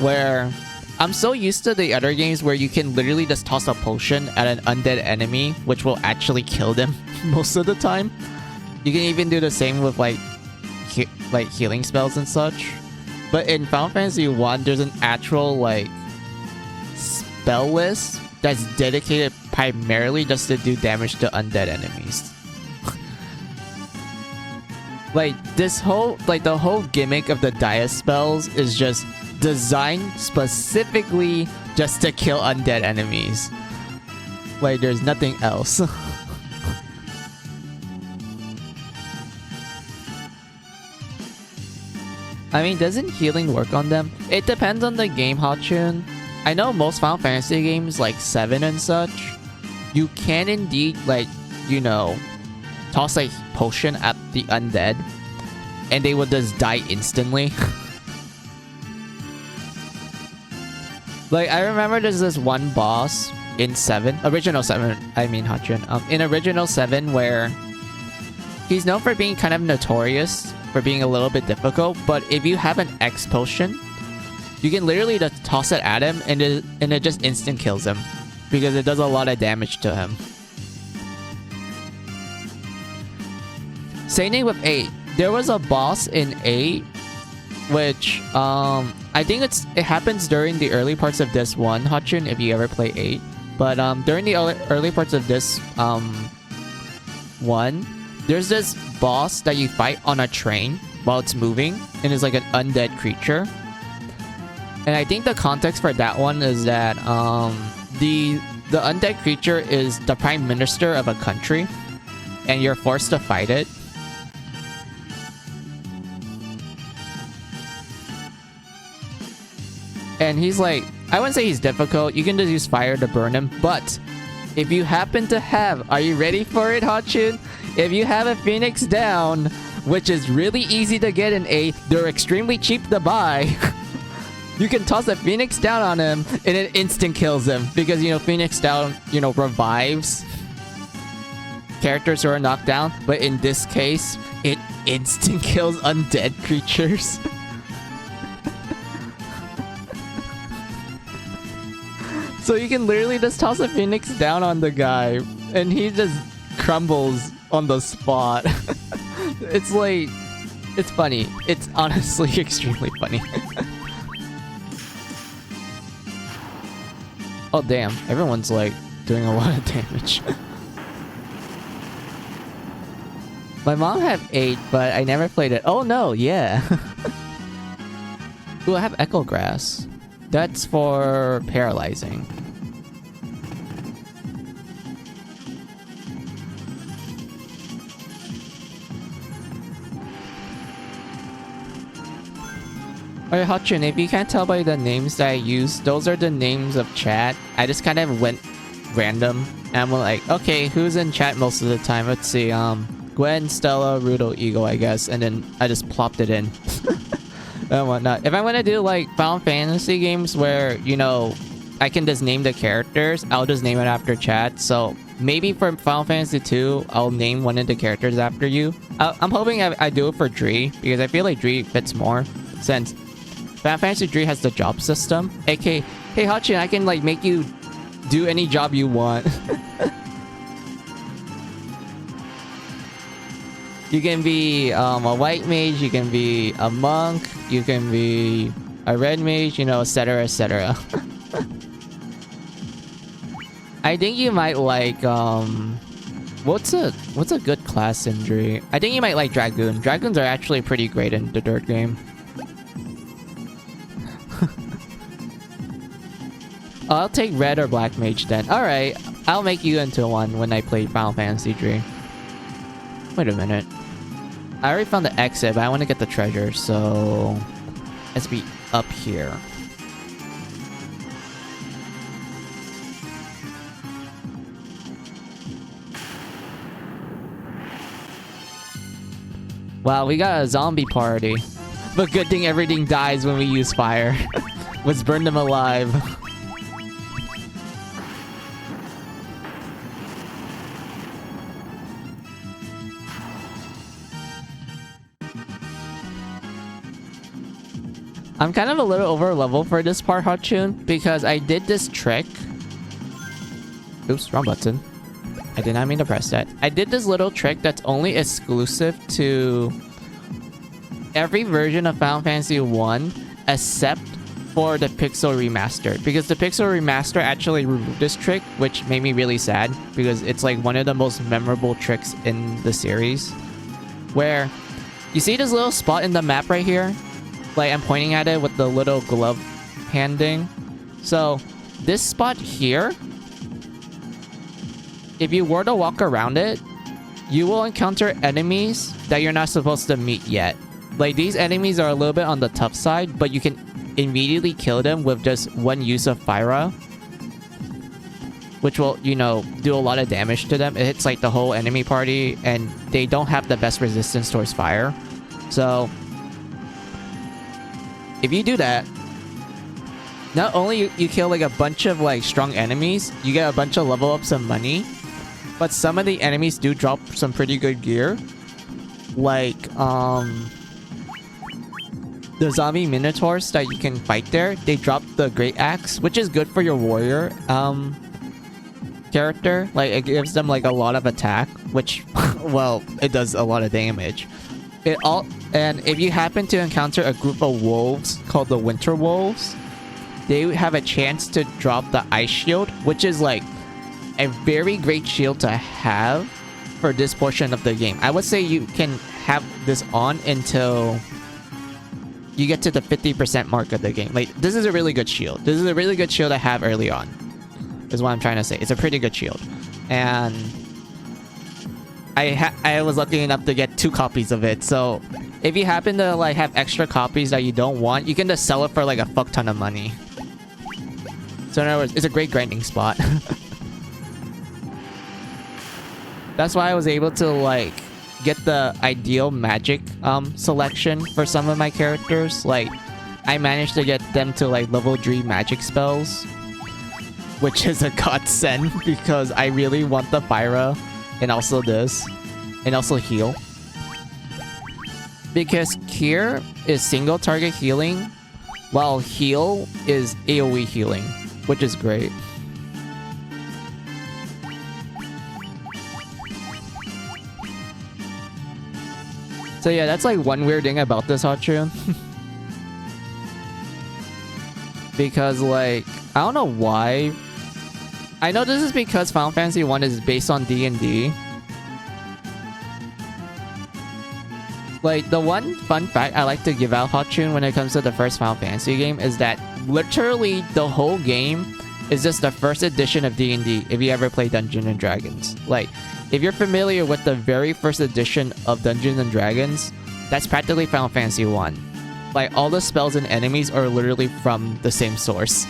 where I'm so used to the other games where you can literally just toss a potion at an undead enemy, which will actually kill them most of the time. You can even do the same with like healing spells and such. But in Final Fantasy 1, there's an actual like spell list that's dedicated primarily just to do damage to undead enemies. Like, this whole, like, the whole gimmick of the Dia spells is just designed specifically just to kill undead enemies. Like, there's nothing else. I mean, doesn't healing work on them? It depends on the game, Hotchun. I know most Final Fantasy games, like 7 and such, you can indeed, like, you know, toss a potion at the undead, and they will just die instantly. Like, I remember there's this one boss in 7, original 7, I mean Hotchun, in original 7, where he's known for being kind of notorious for being a little bit difficult, but if you have an X potion, you can literally just toss it at him and it just instant kills him, because it does a lot of damage to him. Same thing with 8. There was a boss in 8, which I think it happens during the early parts of this one, Hotchun, if you ever play 8. But during the early parts of this one, there's this boss that you fight on a train while it's moving, and it's like an undead creature. And I think the context for that one is that the undead creature is the prime minister of a country, and you're forced to fight it. And he's like, I wouldn't say he's difficult. You can just use fire to burn him. But if you happen to have, are you ready for it, Hotchun? If you have a Phoenix down, which is really easy to get in 8, they're extremely cheap to buy. You can toss a Phoenix down on him and it instant kills him. Because, you know, Phoenix down, you know, revives characters who are knocked down. But in this case, it instant kills undead creatures. So you can literally just toss a Phoenix down on the guy and he just crumbles on the spot. It's like, it's funny. It's honestly extremely funny. Oh damn, everyone's like doing a lot of damage. My mom had 8, but I never played it. Oh no, yeah. Ooh, I have Echo Grass. That's for paralyzing. Alright, Hotchun, if you can't tell by the names that I use, those are the names of chat. I just kind of went random. And I'm like, okay, who's in chat most of the time? Let's see, Gwen, Stella, Rudo, Eagle, I guess. And then I just plopped it in. And whatnot. If I want to do, like, Final Fantasy games where, you know, I can just name the characters, I'll just name it after chat. So, maybe for Final Fantasy 2, I'll name one of the characters after you. I'm hoping I do it for Dree, because I feel like Dree fits more, since Final Fantasy 3 has the job system. AK, hey Hachin, I can like make you do any job you want. You can be a white mage, you can be a monk, you can be a red mage, you know, etc, etc. I think you might like what's a good class injury? I think you might like Dragoon. Dragoons are actually pretty great in the dirt game. I'll take red or black mage then. Alright, I'll make you into one when I play Final Fantasy 3. Wait a minute. I already found the exit, but I want to get the treasure, so let's be up here. Wow, we got a zombie party. But good thing everything dies when we use fire. Let's burn them alive. I'm kind of a little over level for this part, Hotchun, because I did this trick. Oops, wrong button. I did not mean to press that. I did this little trick that's only exclusive to every version of Final Fantasy 1 except for the Pixel Remastered. Because the Pixel Remaster actually removed this trick, which made me really sad because it's like one of the most memorable tricks in the series. Where you see this little spot in the map right here? Like I'm pointing at it with the little glove handing. So this spot here, if you were to walk around it, you will encounter enemies that you're not supposed to meet yet. Like these enemies are a little bit on the tough side, but you can immediately kill them with just one use of Fyra, which will, you know, do a lot of damage to them. It hits like the whole enemy party, and they don't have the best resistance towards fire. So if you do that, not only you kill like a bunch of like strong enemies, you get a bunch of level ups and money, but some of the enemies do drop some pretty good gear. Like the zombie minotaurs that you can fight there, they drop the great axe, which is good for your warrior character. Like it gives them like a lot of attack, which well, it does a lot of damage. And if you happen to encounter a group of wolves called the Winter Wolves, they have a chance to drop the Ice Shield, which is like a very great shield to have for this portion of the game. I would say you can have this on until you get to the 50% mark of the game. Like, this is a really good shield. This is a really good shield to have early on, is what I'm trying to say. It's a pretty good shield. And I was lucky enough to get 2 copies of it, so if you happen to like have extra copies that you don't want, you can just sell it for like a fuck ton of money. So in other words, it's a great grinding spot. That's why I was able to like get the ideal magic selection for some of my characters. Like I managed to get them to like level 3 magic spells, which is a godsend because I really want the Fyra and also this, and also heal. Because Cure is single target healing, while Heal is AoE healing, which is great. So yeah, that's like one weird thing about this Hotchun. Because like, I don't know why. I know this is because Final Fantasy 1 is based on D&D. Like, the one fun fact I like to give out Hotchun when it comes to the first Final Fantasy game is that literally the whole game is just the first edition of D&D if you ever play Dungeons and Dragons. Like, if you're familiar with the very first edition of Dungeons and Dragons, that's practically Final Fantasy 1. Like, all the spells and enemies are literally from the same source.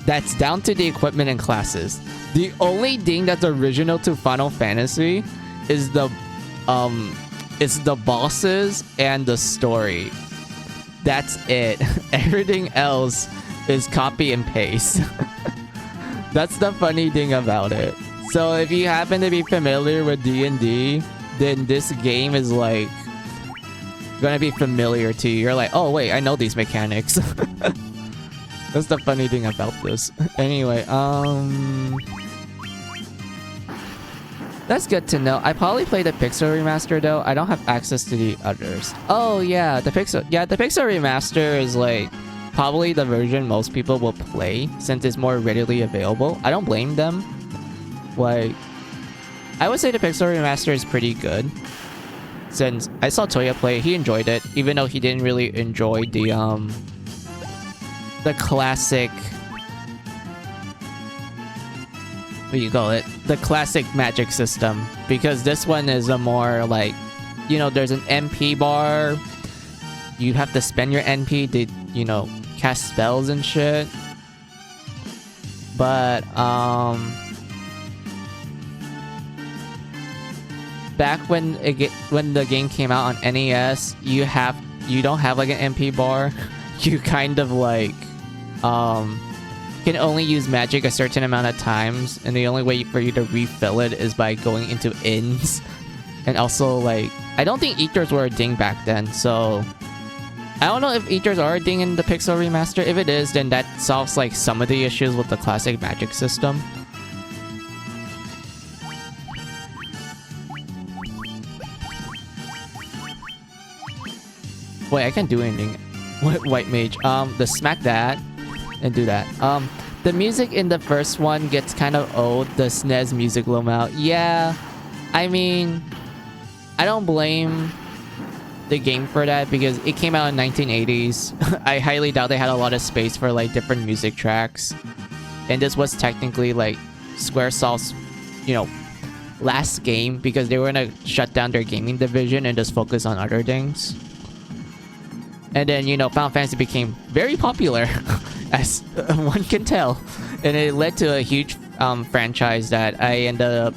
That's down to the equipment and classes. The only thing that's original to Final Fantasy is the bosses and the story. That's it. Everything else is copy and paste. That's the funny thing about it. So if you happen to be familiar with D&D, then this game is like gonna be familiar to you. You're like, oh wait, I know these mechanics. That's the funny thing about this. Anyway, that's good to know. I probably play the Pixel Remaster though. I don't have access to the others. Oh yeah, the Pixel Remaster is like probably the version most people will play since it's more readily available. I don't blame them. Like, I would say the Pixel Remaster is pretty good. Since I saw Toya play, he enjoyed it, even though he didn't really enjoy the classic, what do you call it? The classic magic system. Because this one is a more like, you know, there's an MP bar. You have to spend your NP to, you know, cast spells and shit. But, back when the game came out on NES, you don't have like an MP bar. You kind of like can only use magic a certain amount of times, and the only way for you to refill it is by going into inns. And also, like, I don't think Ethers were a ding back then, so I don't know if Ethers are a ding in the Pixel Remaster. If it is, then that solves like some of the issues with the classic magic system. Wait, I can't do anything. White Mage. The smack that and do that. The music in the first one gets kind of old. The SNES music low out. Yeah, I mean, I don't blame the game for that because it came out in 1980s. I highly doubt they had a lot of space for like different music tracks, and this was technically like Squaresoft's, you know, last game because they were gonna shut down their gaming division and just focus on other things. And then, you know, Final Fantasy became very popular, as one can tell. And it led to a huge franchise that I ended up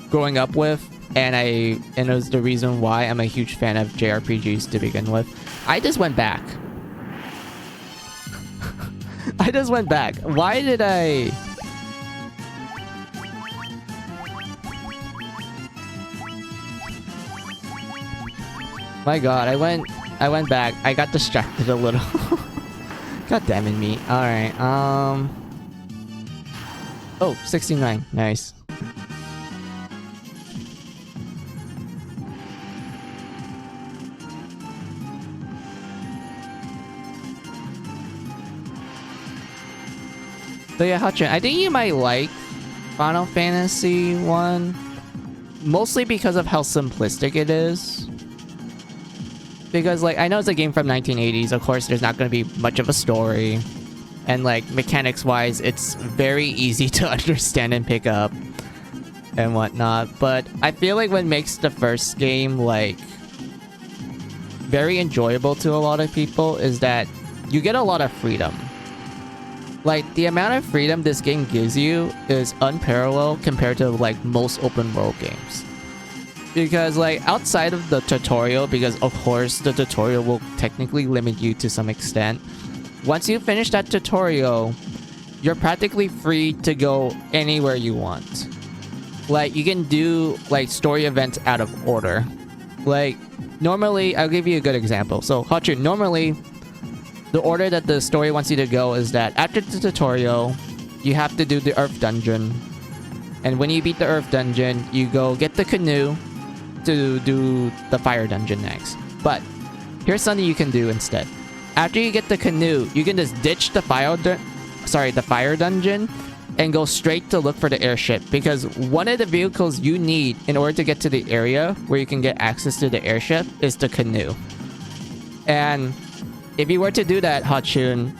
growing up with. And it was the reason why I'm a huge fan of JRPGs to begin with. I just went back. I just went back. Why did I... My god, I went back. I got distracted a little. God damn it, me. Alright, oh, 69. Nice. So yeah, Hutchin, I think you might like Final Fantasy 1. Mostly because of how simplistic it is. Because, like, I know it's a game from 1980s. Of course, there's not going to be much of a story. And, like, mechanics-wise, it's very easy to understand and pick up. And whatnot. But I feel like what makes the first game, like, very enjoyable to a lot of people is that you get a lot of freedom. Like, the amount of freedom this game gives you is unparalleled compared to, like, most open-world games. Because, like, outside of the tutorial, because of course the tutorial will technically limit you to some extent. Once you finish that tutorial, you're practically free to go anywhere you want. Like, you can do, like, story events out of order. Like, normally, I'll give you a good example. So, Hachu, normally, the order that the story wants you to go is that after the tutorial, you have to do the Earth Dungeon. And when you beat the Earth Dungeon, you go get the canoe to do the Fire Dungeon next. But here's something you can do instead. After you get the canoe, you can just ditch the Fire Dungeon and go straight to look for the airship, because one of the vehicles you need in order to get to the area where you can get access to the airship is the canoe. And if you were to do that, Hotchun,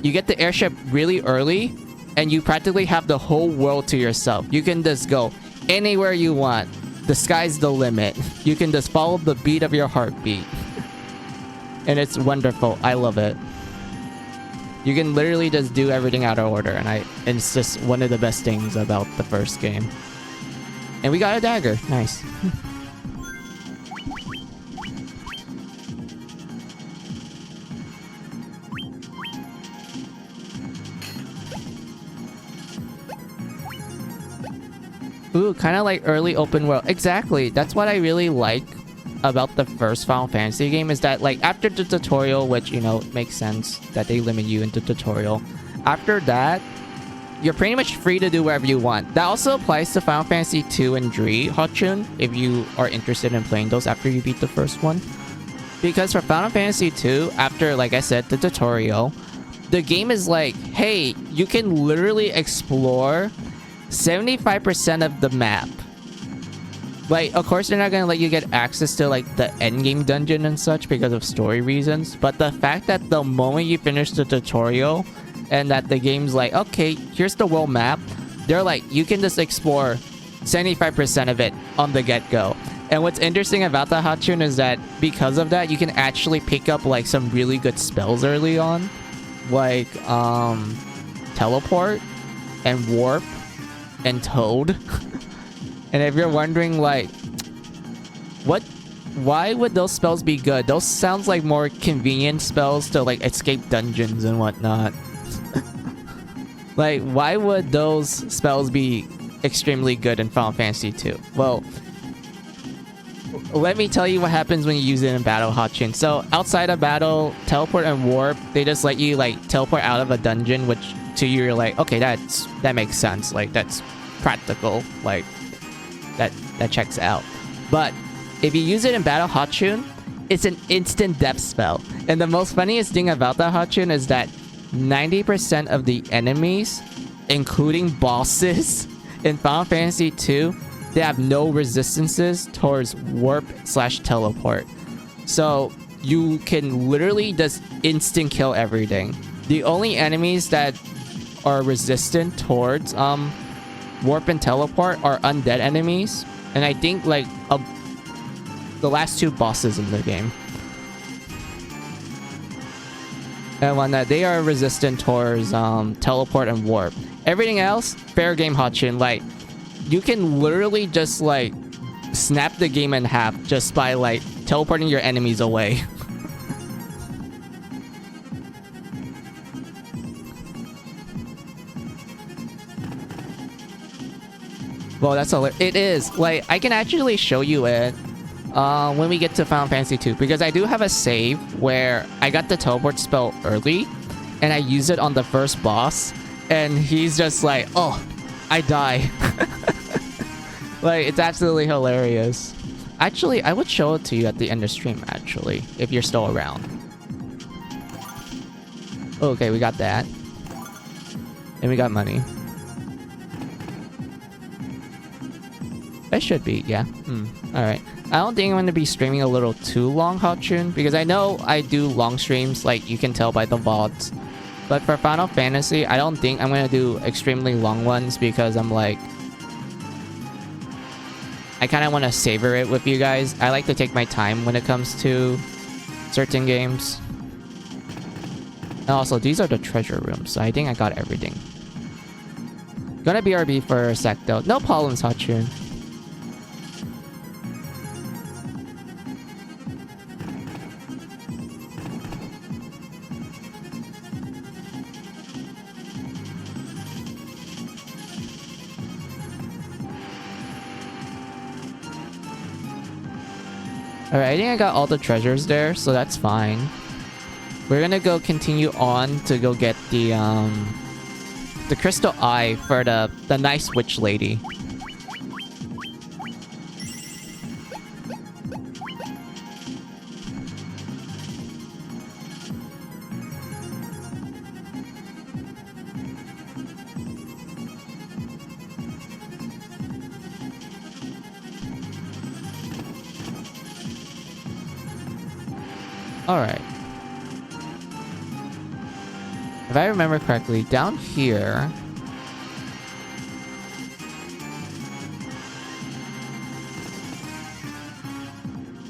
you get the airship really early and you practically have the whole world to yourself. You can just go anywhere you want. The sky's the limit. You can just follow the beat of your heartbeat. And it's wonderful. I love it. You can literally just do everything out of order, and it's just one of the best things about the first game. And we got a dagger. Nice. Ooh, kind of like early open world. Exactly. That's what I really like about the first Final Fantasy game is that, like, after the tutorial, which, you know, makes sense that they limit you into tutorial, after that, you're pretty much free to do whatever you want. That also applies to Final Fantasy 2 and 3, Hotchun, if you are interested in playing those after you beat the first one. Because for Final Fantasy 2, after, like I said, the tutorial, the game is like, hey, you can literally explore 75% of the map. Like, of course, they're not gonna let you get access to, like, the endgame dungeon and such because of story reasons. But the fact that the moment you finish the tutorial and that the game's like, okay, here's the world map, they're like, you can just explore 75% of it on the get-go. And what's interesting about the Hotchun is that because of that, you can actually pick up, like, some really good spells early on. Like, teleport and warp and toad. And if you're wondering, like, why would those spells be good? Those sounds like more convenient spells to, like, escape dungeons and whatnot. Like, why would those spells be extremely good in Final Fantasy 2? Well, let me tell you what happens when you use it in battle, Hotchun. So, outside of battle, teleport and warp, they just let you, like, teleport out of a dungeon, which to you, you're like, okay, that makes sense. Like, that's practical. Like, that checks out. But if you use it in battle, Hotchun, it's an instant death spell. And the most funniest thing about that Hotchun is that 90% of the enemies, including bosses in Final Fantasy 2, they have no resistances towards warp/teleport. So you can literally just instant kill everything. The only enemies that are resistant towards warp and teleport are undead enemies, and I think like the last two bosses in the game. And when they are resistant towards teleport and warp. Everything else, fair game, Hotchun. Like, you can literally just like snap the game in half just by like teleporting your enemies away. Well, that's all it is. Like, I can actually show you it when we get to Final Fantasy 2, because I do have a save where I got the teleport spell early and I used it on the first boss, and he's just like, oh, I die. Like, it's absolutely hilarious. Actually, I would show it to you at the end of stream, actually, if you're still around. Okay, we got that. And we got money. That should be, yeah. Alright. I don't think I'm going to be streaming a little too long, Hotchun, because I know I do long streams, like you can tell by the VODs. But for Final Fantasy, I don't think I'm going to do extremely long ones, because I'm like, I kind of want to savor it with you guys. I like to take my time when it comes to certain games. And also, these are the treasure rooms, so I think I got everything. Gonna BRB for a sec though. No problems, Hotchun. Alright, I think I got all the treasures there, so that's fine. We're gonna go continue on to go get the crystal eye for the nice witch lady. Alright. If I remember correctly, down here...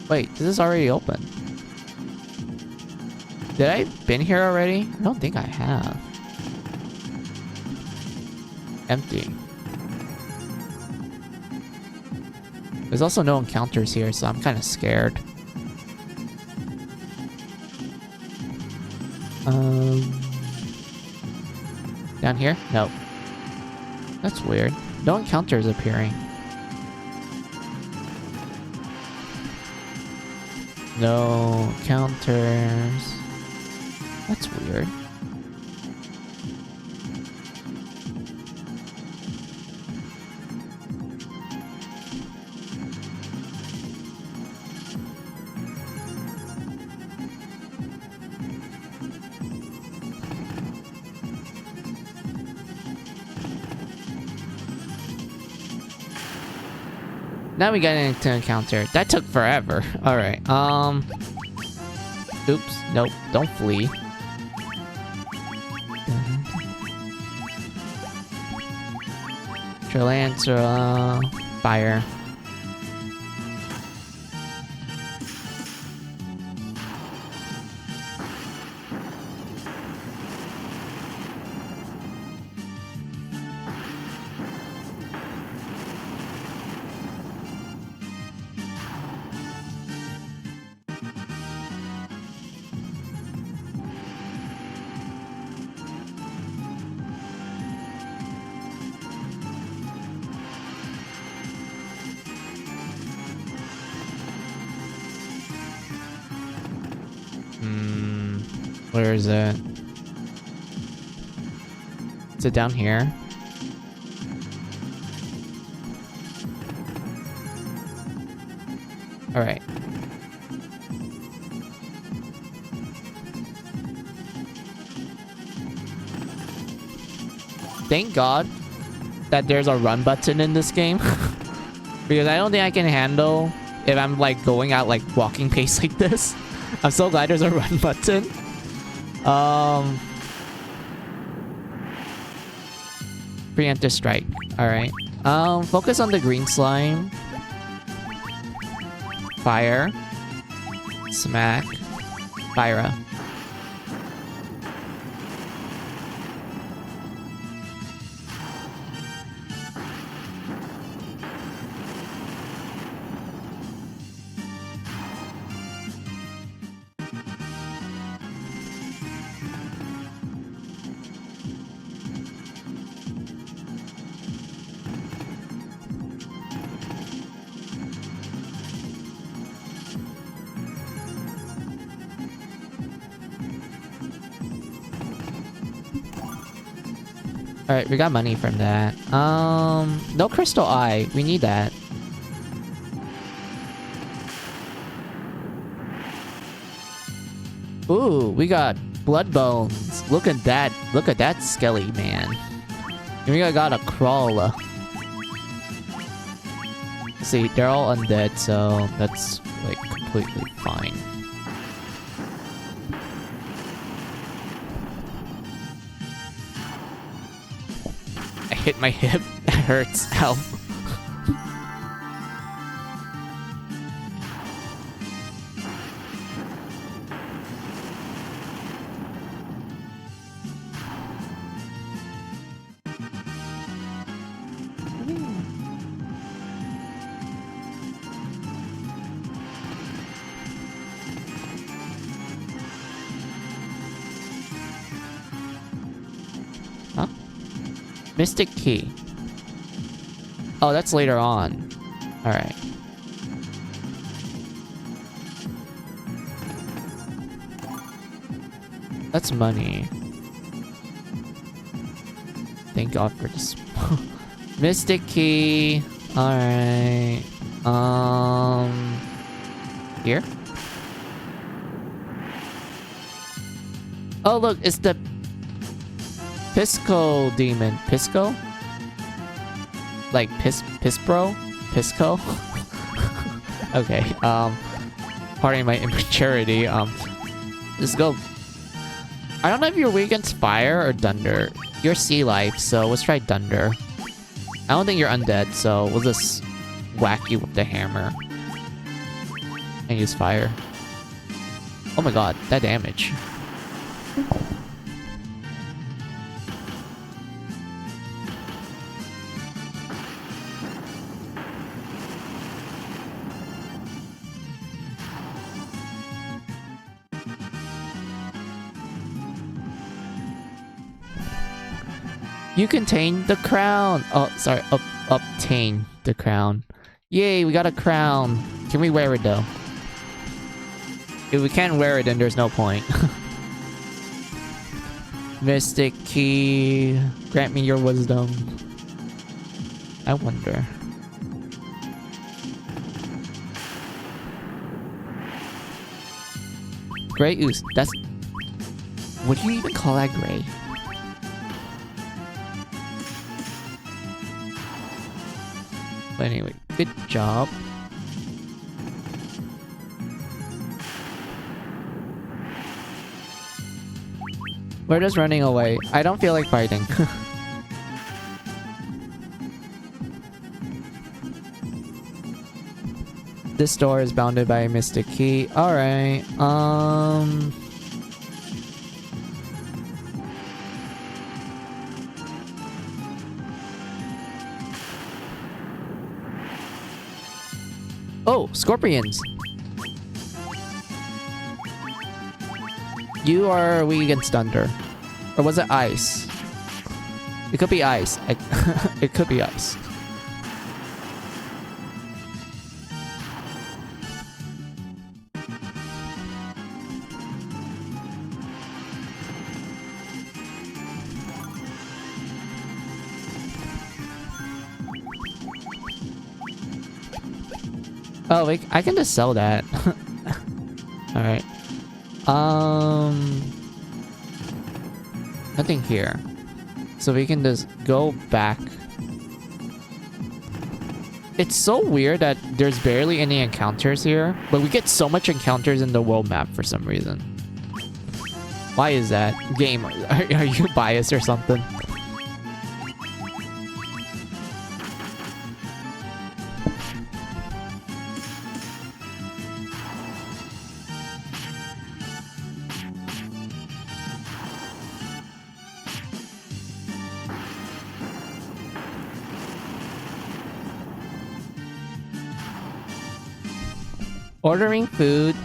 Wait, this is already open. Did I been here already? I don't think I have. Empty. There's also no encounters here, so I'm kind of scared. Down here? No. That's weird. No encounters appearing. No counters. That's weird. Now we got into a counter. That took forever. Alright, oops, nope, don't flee. Trilantera, fire. Where is it? Is it down here? Alright. Thank God that there's a run button in this game. Because I don't think I can handle if I'm like going at like walking pace like this. I'm so glad there's a run button. Preemptive strike. Alright. Focus on the green slime. Fire. Smack. Fyra. Alright, we got money from that. No crystal eye. We need that. Ooh, we got blood bones. Look at that. Look at that skelly, man. And we got a crawler. See, they're all undead, so that's like completely fine. I hit my hip. That hurts. Help. Mystic Key. Oh, that's later on. Alright. That's money. Thank God for this. Mystic Key. Alright. Here? Oh, look, it's the Pisco demon. Pisco? Like Pispro? Pisco? Okay, pardon my immaturity. Let's go. I don't know if you're weak against fire or thunder. You're sea life, so let's try thunder. I don't think you're undead, so we'll just whack you with the hammer. And use fire. Oh my god, that damage. You contain the crown. Oh, sorry. Obtain the crown. Yay, we got a crown. Can we wear it though? If we can't wear it, then there's no point. Mystic Key. Grant me your wisdom. I wonder. Gray ooze. That's... Would you even call that gray? But anyway, good job. We're just running away. I don't feel like fighting. This door is bounded by a mystic key. Alright, Oh, scorpions! You are weak against thunder. Or was it ice? It could be ice. It could be ice. Oh, wait, I can just sell that. Alright. Nothing here. So we can just go back. It's so weird that there's barely any encounters here, but we get so much encounters in the world map for some reason. Why is that? Game, are you biased or something? Ordering food,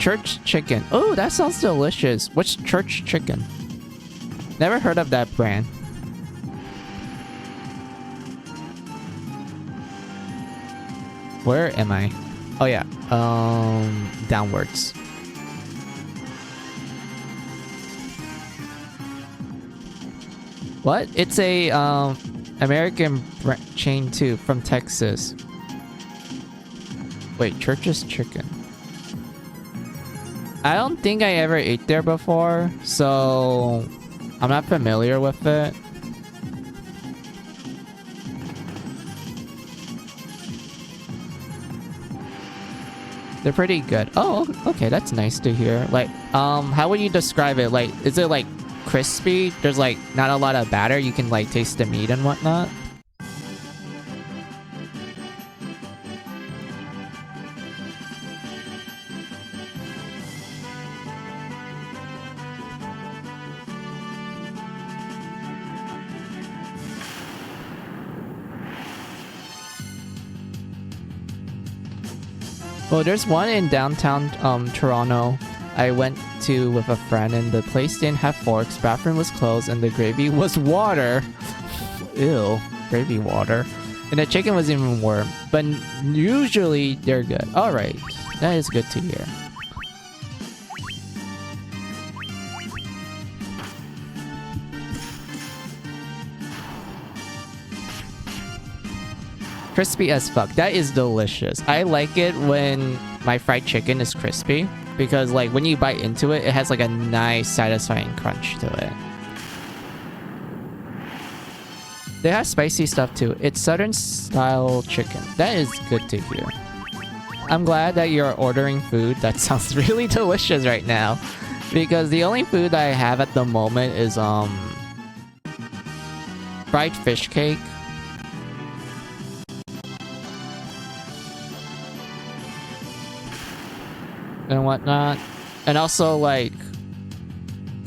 church chicken. Oh, that sounds delicious. What's church chicken? Never heard of that brand. Where am I? Oh yeah, downwards. What? It's a American chain too, from Texas. Wait, Church's Chicken. I don't think I ever ate there before, so I'm not familiar with it. They're pretty good. Oh, okay, that's nice to hear. Like, how would you describe it? Like, is it like crispy? There's like not a lot of batter. You can like taste the meat and whatnot. Well, there's one in downtown Toronto I went to with a friend, and the place didn't have forks, bathroom was closed, and the gravy was water. Ew, gravy water. And the chicken was even warm. But usually they're good. Alright, that is good to hear. Crispy as fuck. That is delicious. I like it when my fried chicken is crispy, because like when you bite into it, it has like a nice satisfying crunch to it. They have spicy stuff too. It's southern style chicken. That is good to hear. I'm glad that you're ordering food. That sounds really delicious right now, because the only food I have at the moment is fried fish cake. And whatnot, and also like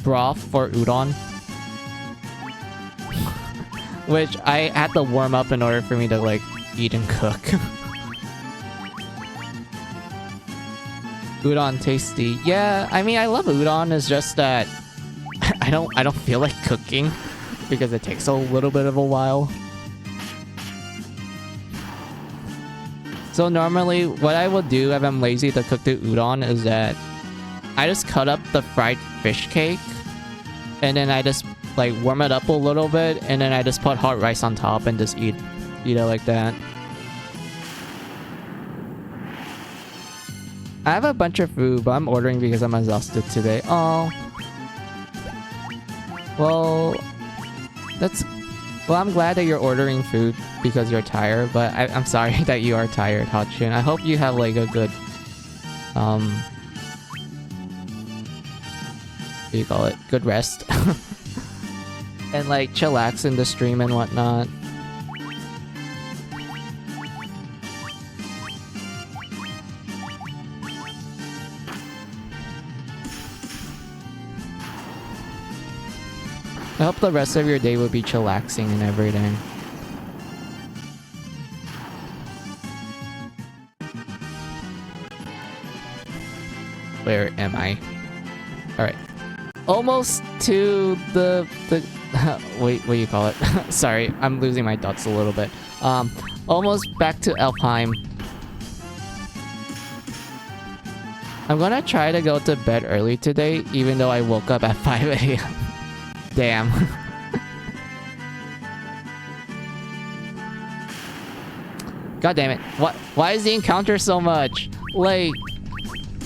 broth for udon, which I had to warm up in order for me to like eat and cook. Udon tasty. Yeah, I mean I love udon. It's just that I don't feel like cooking because it takes a little bit of a while. So normally what I will do if I'm lazy to cook the udon is that I just cut up the fried fish cake, and then I just like warm it up a little bit, and then I just put hot rice on top and just eat it like that. I have a bunch of food, but I'm ordering because I'm exhausted today. Oh. Well, I'm glad that you're ordering food because you're tired, but I'm sorry that you are tired, Hotchun. I hope you have like a good, what do you call it? Good rest. And like chillax in the stream and whatnot. I hope the rest of your day will be chillaxing and everything. Where am I? Alright. Almost to the wait, what do you call it? Sorry, I'm losing my thoughts a little bit. Almost back to Alfheim. I'm gonna try to go to bed early today, even though I woke up at 5 a.m. Damn. God damn it. What? Why is the encounter so much? Like,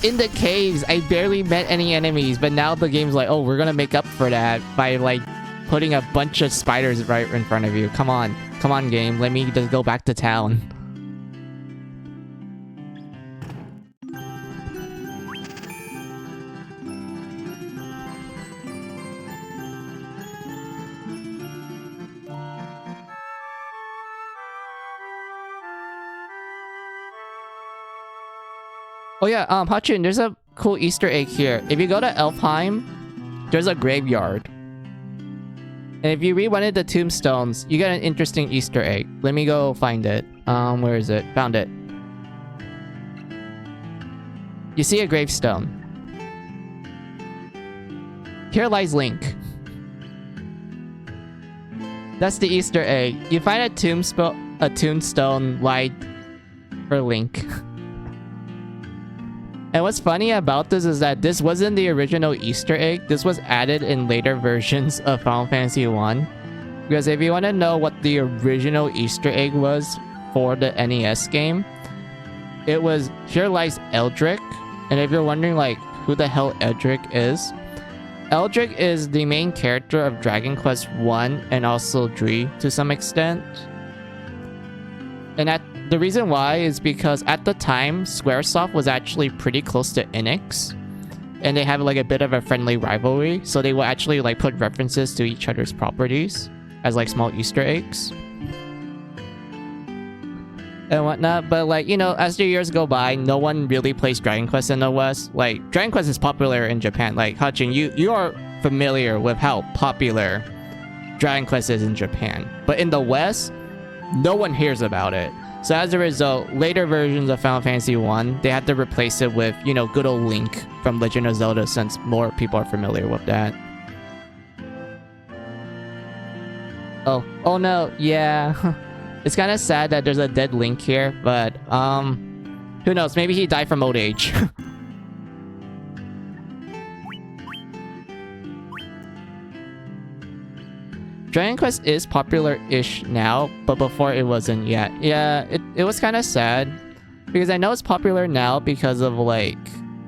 in the caves, I barely met any enemies, but now the game's like, oh, we're gonna make up for that by, like, putting a bunch of spiders right in front of you. Come on. Come on, game. Let me just go back to town. Oh yeah, Hachin, there's a cool Easter egg here. If you go to Elfheim, there's a graveyard. And if you read one of the tombstones, you get an interesting Easter egg. Let me go find it. Where is it? Found it. You see a gravestone. Here lies Link. That's the Easter egg. You find a tombstone light for Link. And what's funny about this is that this wasn't the original Easter egg. This was added in later versions of Final Fantasy 1. Because if you want to know what the original Easter egg was for the NES game, it was here lies Eldrick. And if you're wondering like who the hell Eldrick is the main character of Dragon Quest 1 and also 3 to some extent. And the reason why is because at the time, Squaresoft was actually pretty close to Enix. And they have like a bit of a friendly rivalry. So they will actually like put references to each other's properties as like small Easter eggs. And whatnot. But like, you know, as the years go by, no one really plays Dragon Quest in the West. Like, Dragon Quest is popular in Japan. Like, Hachin, you are familiar with how popular Dragon Quest is in Japan. But in the West, no one hears about it. So as a result, later versions of Final Fantasy 1, they had to replace it with, you know, good old Link from Legend of Zelda since more people are familiar with that. Oh no, yeah. It's kind of sad that there's a dead Link here, but who knows, maybe he died from old age. Dragon Quest is popular-ish now, but before it wasn't yet. Yeah, it was kind of sad. Because I know it's popular now because of, like,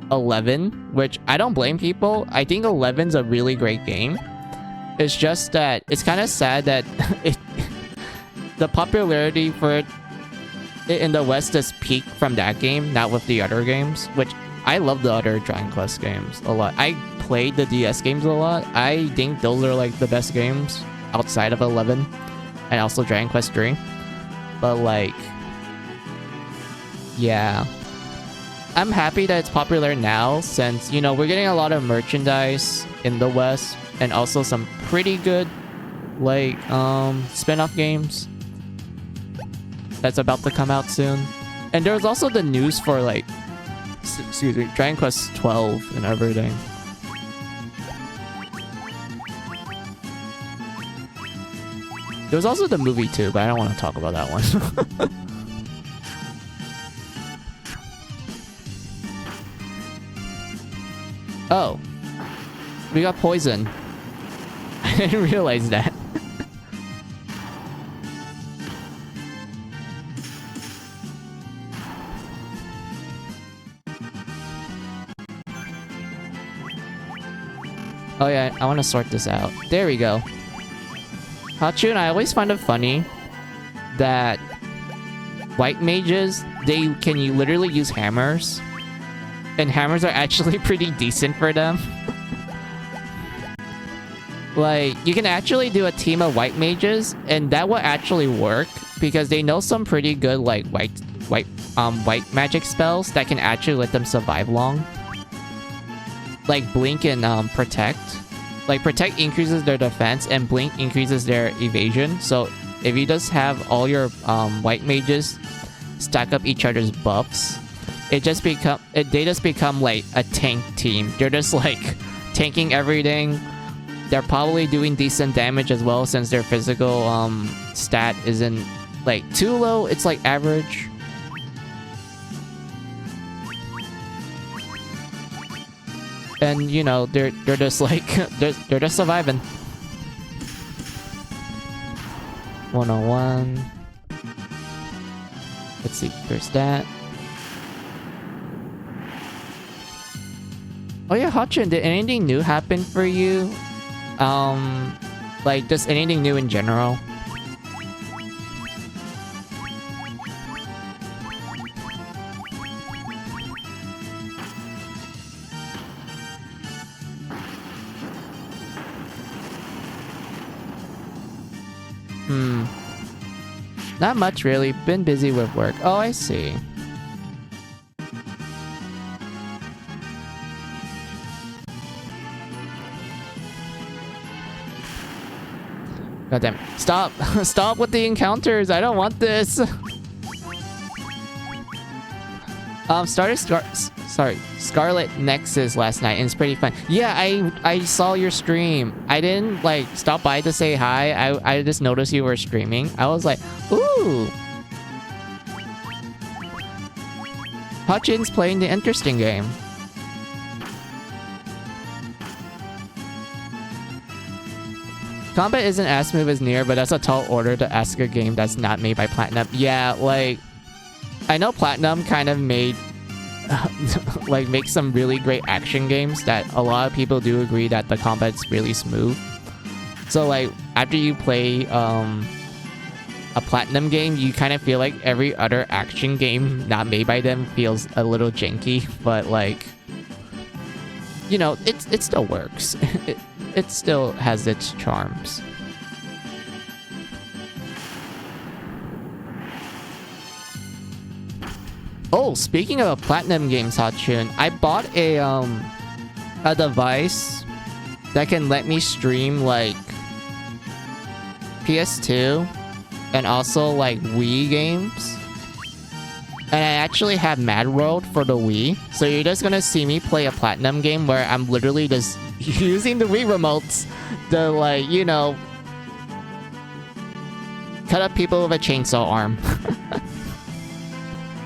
11, which I don't blame people. I think 11's a really great game. It's just that it's kind of sad that the popularity for it in the West has peaked from that game, not with the other games, which I love the other Dragon Quest games a lot. I played the DS games a lot. I think those are, like, the best games outside of 11 and also Dragon Quest 3, but like, yeah, I'm happy that it's popular now since, you know, we're getting a lot of merchandise in the West and also some pretty good like spin-off games that's about to come out soon. And there's also the news for like excuse me, Dragon Quest 12 and everything. There was also the movie too, but I don't want to talk about that one. Oh. We got poison. I didn't realize that. Oh yeah, I want to sort this out. There we go. Hachun, I always find it funny that white mages, they can literally use hammers. And hammers are actually pretty decent for them. Like, you can actually do a team of white mages, and that will actually work because they know some pretty good like white magic spells that can actually let them survive long. Like Blink and Protect. Like Protect increases their defense and Blink increases their evasion. So if you just have all your white mages stack up each other's buffs, they just become like a tank team. They're just like tanking everything. They're probably doing decent damage as well since their physical stat isn't like too low. It's like average. And you know, they're just like they're just surviving. 101. Let's see, there's that. Oh yeah, Hotchin, did anything new happen for you? Like just anything new in general? Not much really. Been busy with work. Oh, I see. God damn it. Stop! Stop with the encounters! I don't want this! Started Scarlet Nexus last night and it's pretty fun. Yeah, I saw your stream. I didn't like stop by to say hi. I just noticed you were streaming. I was like, ooh! Hutchin's playing the interesting game. Combat isn't as smooth as Nier, but that's a tall order to ask a game that's not made by Platinum. Yeah, like, I know Platinum kind of made, like, make some really great action games that a lot of people do agree that the combat's really smooth. So, like, after you play a Platinum game, you kind of feel like every other action game not made by them feels a little janky, but, like, you know, it still works. It still has its charms. Oh, speaking of Platinum games, Hotchun, I bought a device that can let me stream like PS2 and also like Wii games. And I actually have Mad World for the Wii. So you're just gonna see me play a Platinum game where I'm literally just using the Wii remotes to, like, you know, cut up people with a chainsaw arm.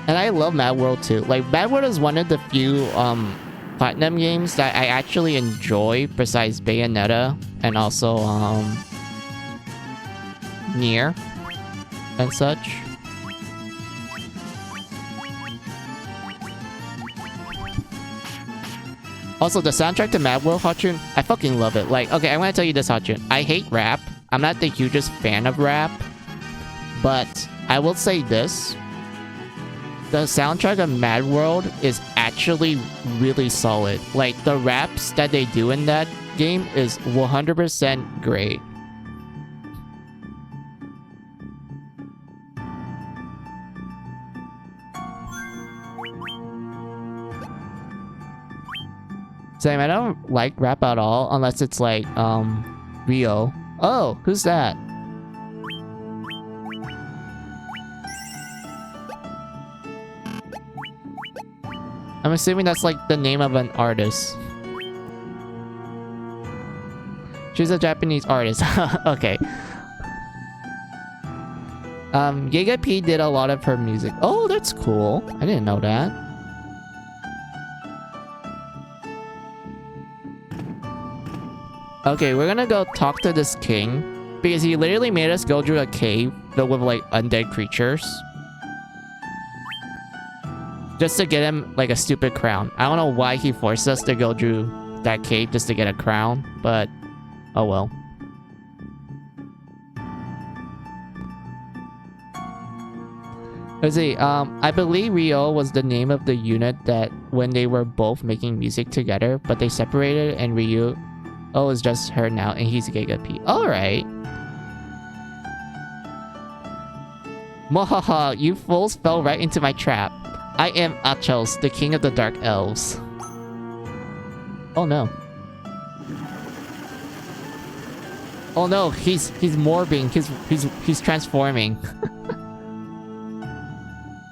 And I love Mad World too. Like, Mad World is one of the few Platinum games that I actually enjoy besides Bayonetta and also Nier and such. Also, the soundtrack to Mad World, Hotchun, I fucking love it. Like, okay, I'm gonna tell you this, Hotchun. I hate rap. I'm not the hugest fan of rap. But I will say this. The soundtrack of Mad World is actually really solid. Like, the raps that they do in that game is 100% great. Same, I don't like rap at all unless it's like Rio. Oh, who's that? I'm assuming that's like the name of an artist. She's a Japanese artist. Okay. Giga P did a lot of her music. Oh, that's cool. I didn't know that. Okay, we're gonna go talk to this king. Because he literally made us go through a cave filled with like undead creatures. Just to get him like a stupid crown. I don't know why he forced us to go through that cave just to get a crown. But, oh well. Let's see, I believe Rio was the name of the unit that when they were both making music together, but they separated and Ryu, oh, is just her now and he's Giga P. Alright. Mohaha, you fools fell right into my trap. I am Achos, the king of the dark elves. Oh no. Oh no, he's morbing, he's transforming.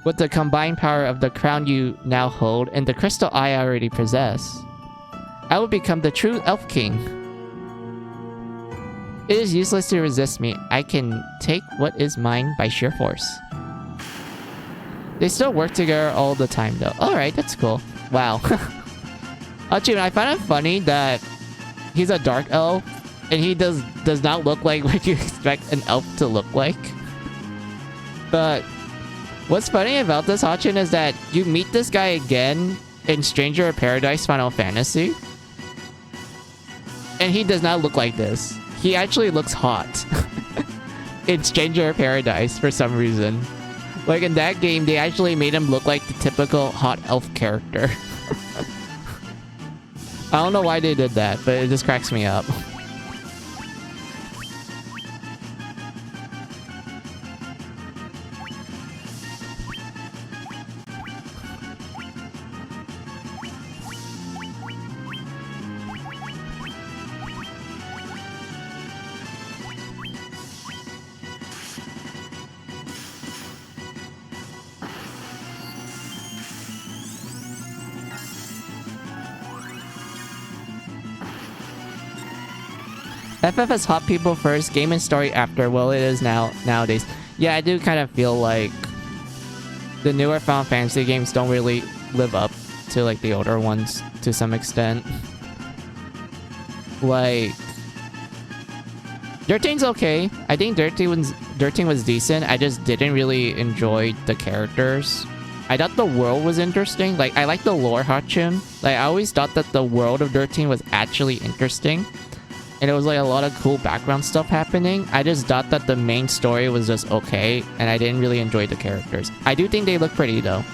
With the combined power of the crown you now hold and the crystal eye I already possess, I will become the true elf king. It is useless to resist me. I can take what is mine by sheer force. They still work together all the time though. Alright, that's cool. Wow. Actually, I find it funny that he's a dark elf and he does not look like what you expect an elf to look like. But what's funny about this, Hachin, is that you meet this guy again in Stranger of Paradise Final Fantasy. And he does not look like this. He actually looks hot. In Stranger of Paradise for some reason. Like in that game, they actually made him look like the typical hot elf character. I don't know why they did that, but it just cracks me up. FF is hot people first, game and story after. Well, it is nowadays. Yeah, I do kind of feel like the newer Final Fantasy games don't really live up to like the older ones to some extent. Like, 13's okay. I think 13 was decent. I just didn't really enjoy the characters. I thought the world was interesting. Like, I like the lore, Hachin. Like, I always thought that the world of 13 was actually interesting. And it was like a lot of cool background stuff happening. I just thought that the main story was just okay, and I didn't really enjoy the characters. I do think they look pretty though.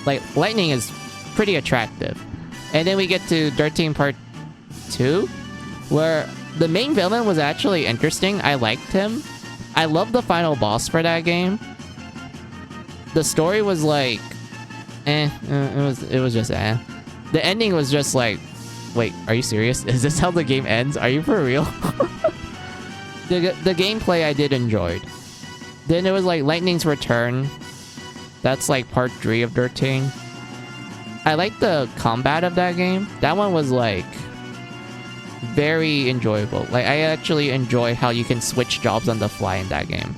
Like, Lightning is pretty attractive. And then we get to 13 Part 2, where the main villain was actually interesting. I liked him. I loved the final boss for that game. The story was like, it was just eh. The ending was just like, wait, are you serious? Is this how the game ends? Are you for real? The gameplay I did enjoy. Then it was like Lightning's Return. That's like part 3 of 13. I like the combat of that game. That one was like very enjoyable. Like, I actually enjoy how you can switch jobs on the fly in that game.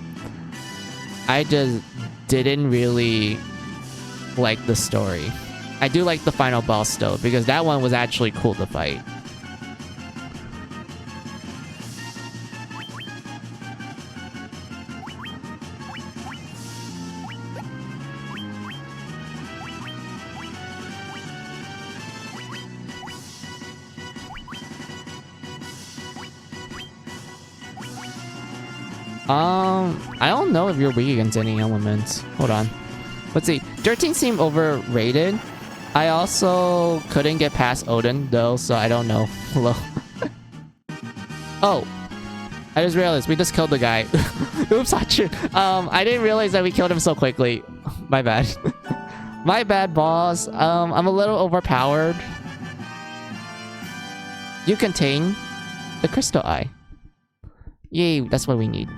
I just didn't really like the story. I do like the final boss though, because that one was actually cool to fight. I don't know if you're weak against any elements. Hold on. Let's see. 13 seemed overrated. I also couldn't get past Odin though, so I don't know. Hello. Oh, I just realized we just killed the guy. Oops, I didn't realize that we killed him so quickly. My bad. My bad, boss. I'm a little overpowered. You contain the crystal eye. Yay, that's what we need.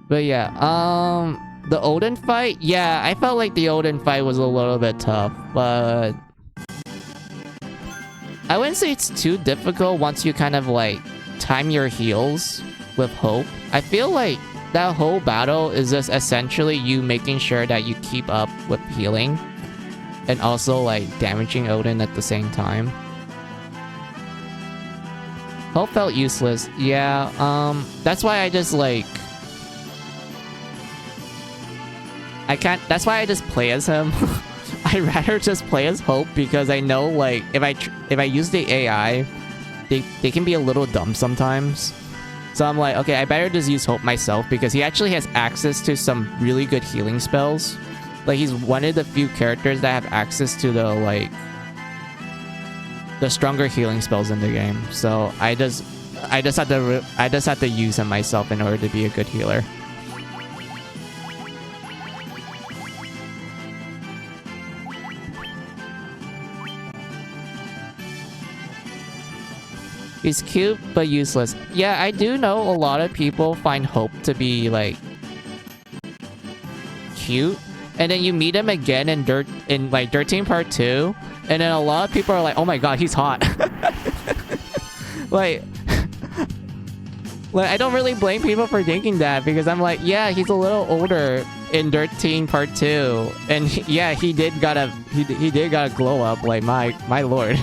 But yeah, the Odin fight? Yeah, I felt like the Odin fight was a little bit tough, but I wouldn't say it's too difficult once you kind of like time your heals with hope. I feel like that whole battle is just essentially you making sure that you keep up with healing and also like damaging Odin at the same time. Hope felt useless. Yeah, that's why I just like... I can't... That's why I just play as him. I'd rather just play as Hope because I know, like, if I use the AI, they can be a little dumb sometimes. So I'm like, okay, I better just use Hope myself because he actually has access to some really good healing spells. Like, he's one of the few characters that have access to the, like, the stronger healing spells in the game. So I just have to use him myself in order to be a good healer. He's cute, but useless. Yeah, I do know a lot of people find Hope to be, like, cute. And then you meet him again in Dirt Team Part 2. And then a lot of people are like, oh my god, he's hot. like, I don't really blame people for thinking that. Because I'm like, yeah, he's a little older in Dirt Team Part 2. And yeah, he did got a glow up. Like, my lord.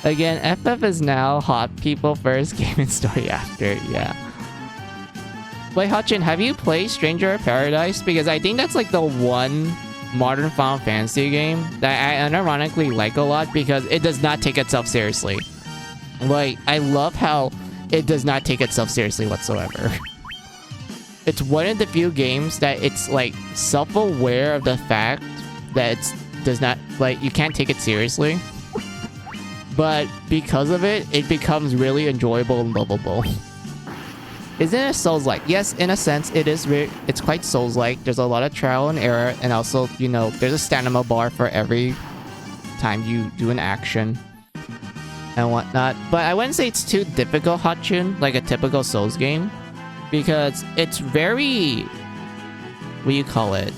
Again, FF is now hot people first, game and story after, yeah. Wait, Hutchin, have you played Stranger of Paradise? Because I think that's like the one modern Final Fantasy game that I unironically like a lot because it does not take itself seriously. Like, I love how it does not take itself seriously whatsoever. It's one of the few games that it's like self-aware of the fact that it does not, like, you can't take it seriously. But because of it, it becomes really enjoyable and lovable. Isn't it Souls-like? Yes, in a sense, it is. It's quite Souls-like. There's a lot of trial and error, and also, you know, there's a stamina bar for every time you do an action and whatnot. But I wouldn't say it's too difficult, Hotchun, like a typical Souls game, because it's very, what do you call it?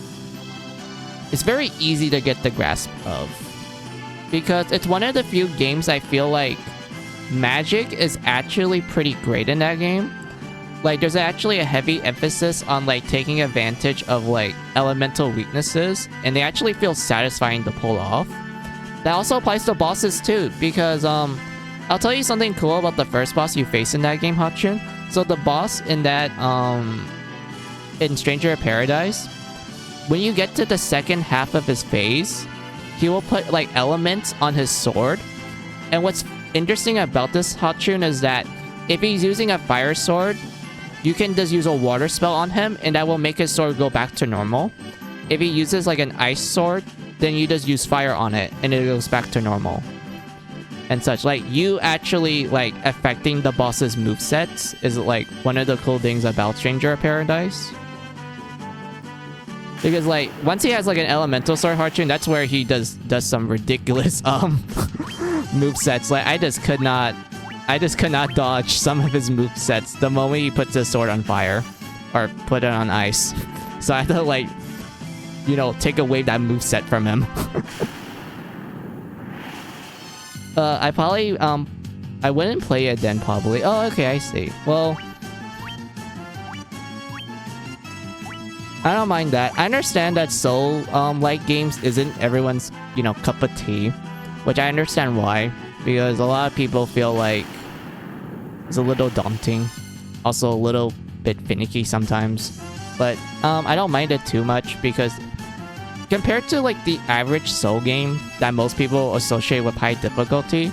It's very easy to get the grasp of. Because it's one of the few games I feel like magic is actually pretty great in that game. Like, there's actually a heavy emphasis on, like, taking advantage of, like, elemental weaknesses. And they actually feel satisfying to pull off. That also applies to bosses, too. Because, I'll tell you something cool about the first boss you face in that game, Hotchun. So, the boss in that, in Stranger of Paradise, when you get to the second half of his phase, he will put, like, elements on his sword. And what's interesting about this, Hotchun, is that if he's using a fire sword, you can just use a water spell on him, and that will make his sword go back to normal. If he uses, like, an ice sword, then you just use fire on it, and it goes back to normal. And such. Like, you actually, like, affecting the boss's movesets is, like, one of the cool things about Stranger of Paradise. Because, like, once he has, like, an elemental sword, Hotchun, that's where he does some ridiculous, movesets. Like, I just could not dodge some of his movesets the moment he puts his sword on fire. Or put it on ice. So I had to, like, you know, take away that moveset from him. I probably, I wouldn't play it then, probably. Oh, okay, I see. Well, I don't mind that. I understand that Soul-like games isn't everyone's, you know, cup of tea. Which I understand why. Because a lot of people feel like it's a little daunting. Also a little bit finicky sometimes. But I don't mind it too much because compared to, like, the average Soul game that most people associate with high difficulty,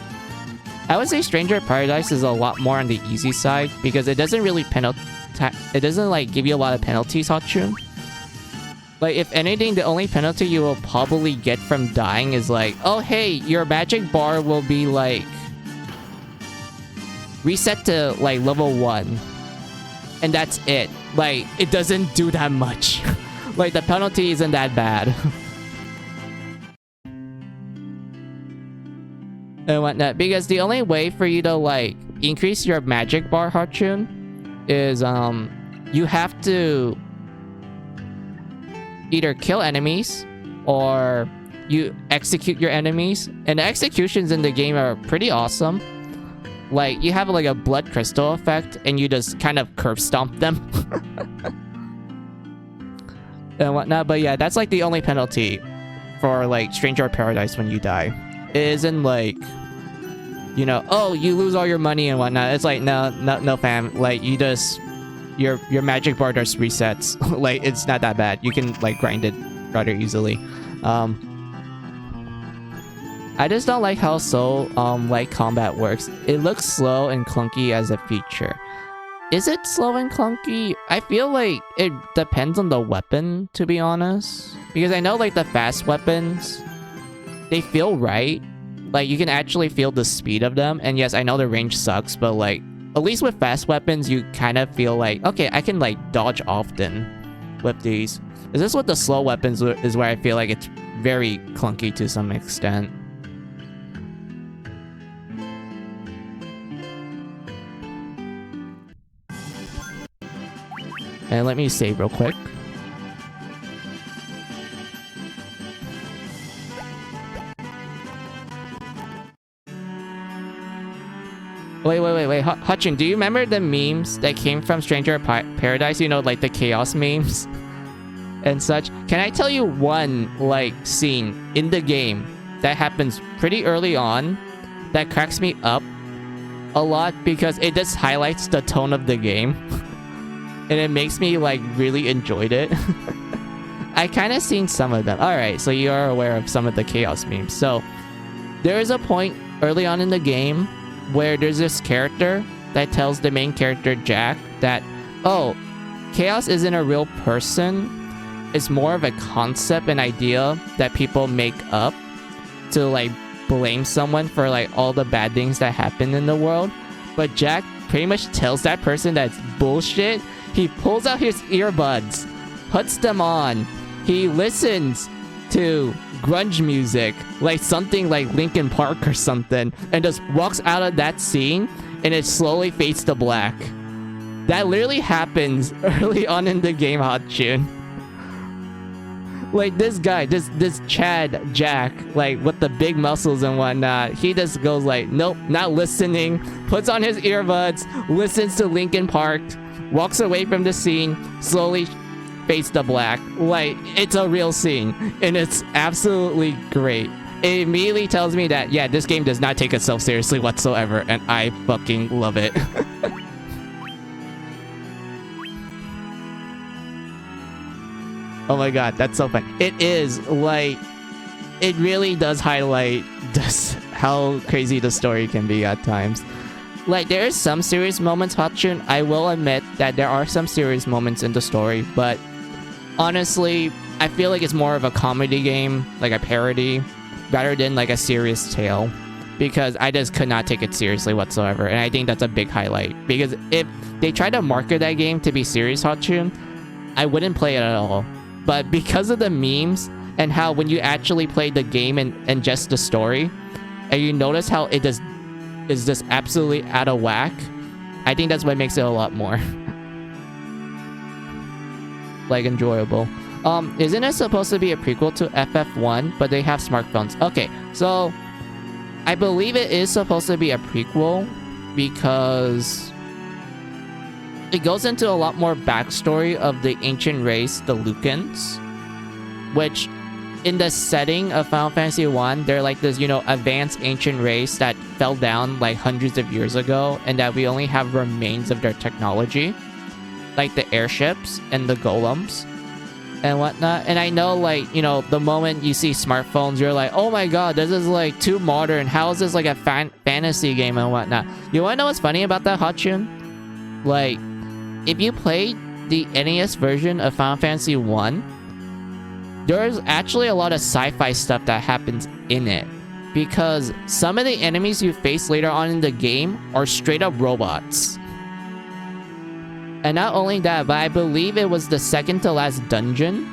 I would say Stranger of Paradise is a lot more on the easy side because it doesn't really like give you a lot of penalties, Hotchun. Like, if anything, the only penalty you will probably get from dying is like, oh hey, your magic bar will be, like, reset to, like, level 1. And that's it. Like, it doesn't do that much. Like, the penalty isn't that bad. and whatnot. Because the only way for you to like increase your magic bar, Hachun, is you have to either kill enemies or you execute your enemies, and the executions in the game are pretty awesome. Like you have like a blood crystal effect and you just kind of curb stomp them and whatnot. But yeah, that's like the only penalty for like Stranger of Paradise when you die. It isn't like, you know, oh, you lose all your money and whatnot. It's like no fam, like you just your magic bar just resets. Like it's not that bad. You can like grind it rather easily. I just don't like how Soul like combat works. It looks slow and clunky as a feature. Is it slow and clunky? I feel like it depends on the weapon, to be honest. Because I know like the fast weapons, they feel right. Like you can actually feel the speed of them. And yes, I know the range sucks, but like at least with fast weapons, you kind of feel like, okay, I can like dodge often with these. Is this with the slow weapons is where I feel like it's very clunky to some extent. And let me save real quick. Wait. Hutchin, do you remember the memes that came from Stranger of Paradise? You know, like the chaos memes and such. Can I tell you one, like, scene in the game that happens pretty early on that cracks me up a lot because it just highlights the tone of the game. And it makes me, like, really enjoyed it. I kind of seen some of them. Alright, so you are aware of some of the chaos memes. So, there is a point early on in the game where there's this character that tells the main character, Jack, that, oh, chaos isn't a real person. It's more of a concept, an idea that people make up to, like, blame someone for, like, all the bad things that happen in the world. But Jack pretty much tells that person that's bullshit. He pulls out his earbuds, puts them on. He listens to grunge music, like something like Linkin Park or something, and just walks out of that scene, and it slowly fades to black. That literally happens early on in the game, Hotchun. Like this guy, this Chad Jack, like with the big muscles and whatnot, he just goes like, nope, not listening, puts on his earbuds, listens to Linkin Park, walks away from the scene, slowly fades to black. Like, it's a real scene, and it's absolutely great. It immediately tells me that, yeah, this game does not take itself seriously whatsoever, and I fucking love it. Oh my god, that's so fun. It is, like, it really does highlight just how crazy the story can be at times. Like, there is some serious moments, Hotchun. I will admit that there are some serious moments in the story, but honestly, I feel like it's more of a comedy game, like a parody, rather than like a serious tale. Because I just could not take it seriously whatsoever, and I think that's a big highlight. Because if they try to market that game to be serious, Hotchun, I wouldn't play it at all. But because of the memes and how when you actually play the game and just the story, and you notice how it just is just absolutely out of whack, I think that's what makes it a lot more like enjoyable. Isn't it supposed to be a prequel to FF1, but they have smartphones? Okay, so I believe it is supposed to be a prequel because it goes into a lot more backstory of the ancient race, the Lucans, which in the setting of Final Fantasy 1, they're like this, you know, advanced ancient race that fell down like hundreds of years ago, and that we only have remains of their technology, like the airships and the golems and whatnot. And I know, like, you know, the moment you see smartphones, you're like, oh my god, this is like too modern. How is this like a fantasy game and whatnot? You wanna know what's funny about that, Hotchun? Like, if you played the NES version of Final Fantasy 1, there's actually a lot of sci-fi stuff that happens in it. Because some of the enemies you face later on in the game are straight up robots. And not only that, but I believe it was the second to last dungeon.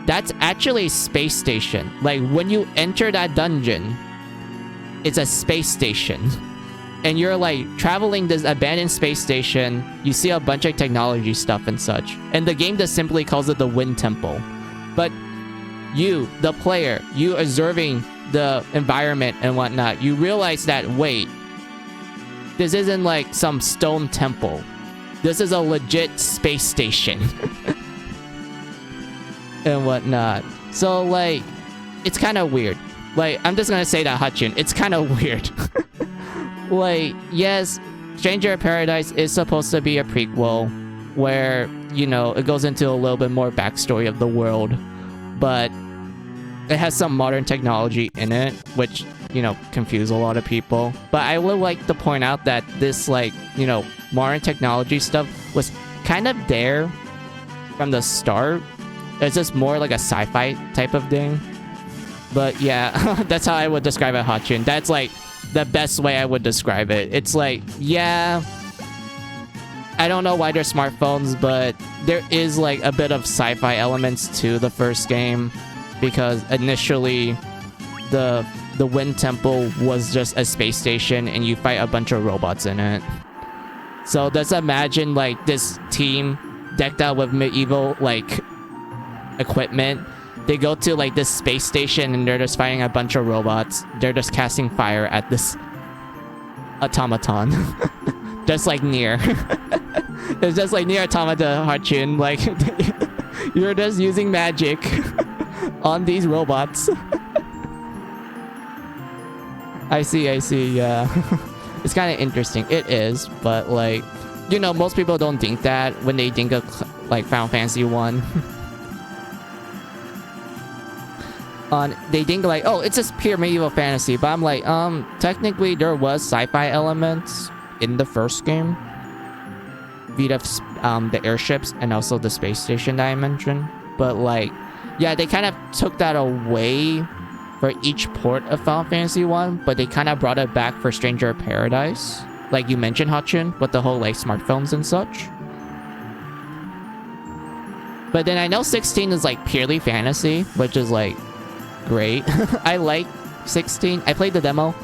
That's actually a space station. Like, when you enter that dungeon, it's a space station. And you're like traveling this abandoned space station. You see a bunch of technology stuff and such. And the game just simply calls it the Wind Temple. But you, the player, you observing the environment and whatnot, you realize that, wait, this isn't like some stone temple. This is a legit space station. And whatnot. So like, it's kind of weird. Like, I'm just gonna say that, Hutchin, it's kind of weird. Like, yes, Stranger in Paradise is supposed to be a prequel where, you know, it goes into a little bit more backstory of the world, but it has some modern technology in it, which, you know, confuse a lot of people. But I would like to point out that this, like, you know, modern technology stuff was kind of there from the start. It's just more like a sci-fi type of thing. But yeah, that's how I would describe it, Hutchin. That's like the best way I would describe it. It's like, yeah, I don't know why they're smartphones, but there is like a bit of sci-fi elements to the first game, because initially the Wind Temple was just a space station and you fight a bunch of robots in it. So just imagine like this team decked out with medieval like equipment. They go to like this space station and they're just fighting a bunch of robots. They're just casting fire at this automaton. Just like Nier. It's just like Nier Automata, Hutchin. Like, you're just using magic on these robots. I see, yeah. It's kind of interesting. It is, but like, you know, most people don't think that when they think of like Final Fantasy 1. They think like, oh, it's just pure medieval fantasy, but I'm like, technically there was sci-fi elements in the first game via the airships and also the space station that I mentioned, but like, yeah, they kind of took that away for each port of Final Fantasy 1, but they kind of brought it back for Stranger in Paradise, like you mentioned, Hutchin, with the whole like smartphones and such. But then I know 16 is like purely fantasy, which is like great. I like 16. I played the demo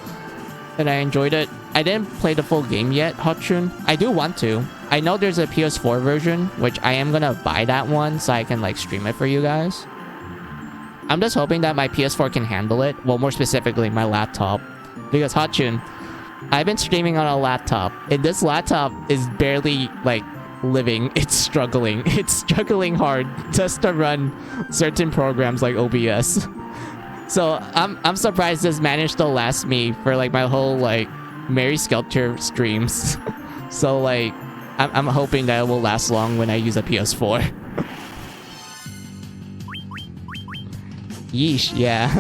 and I enjoyed it. I didn't play the full game yet, Hutchun. I do want to. I know there's a PS4 version, which I am gonna buy that one so I can like stream it for you guys. I'm just hoping that my PS4 can handle it. Well, more specifically, my laptop. Because Hutchun, I've been streaming on a laptop, and this laptop is barely like living. It's struggling. It's struggling hard just to run certain programs like OBS. So I'm surprised this managed to last me for like my whole like Mary Skelter streams. So like I'm hoping that it will last long when I use a PS4. Yeesh, yeah.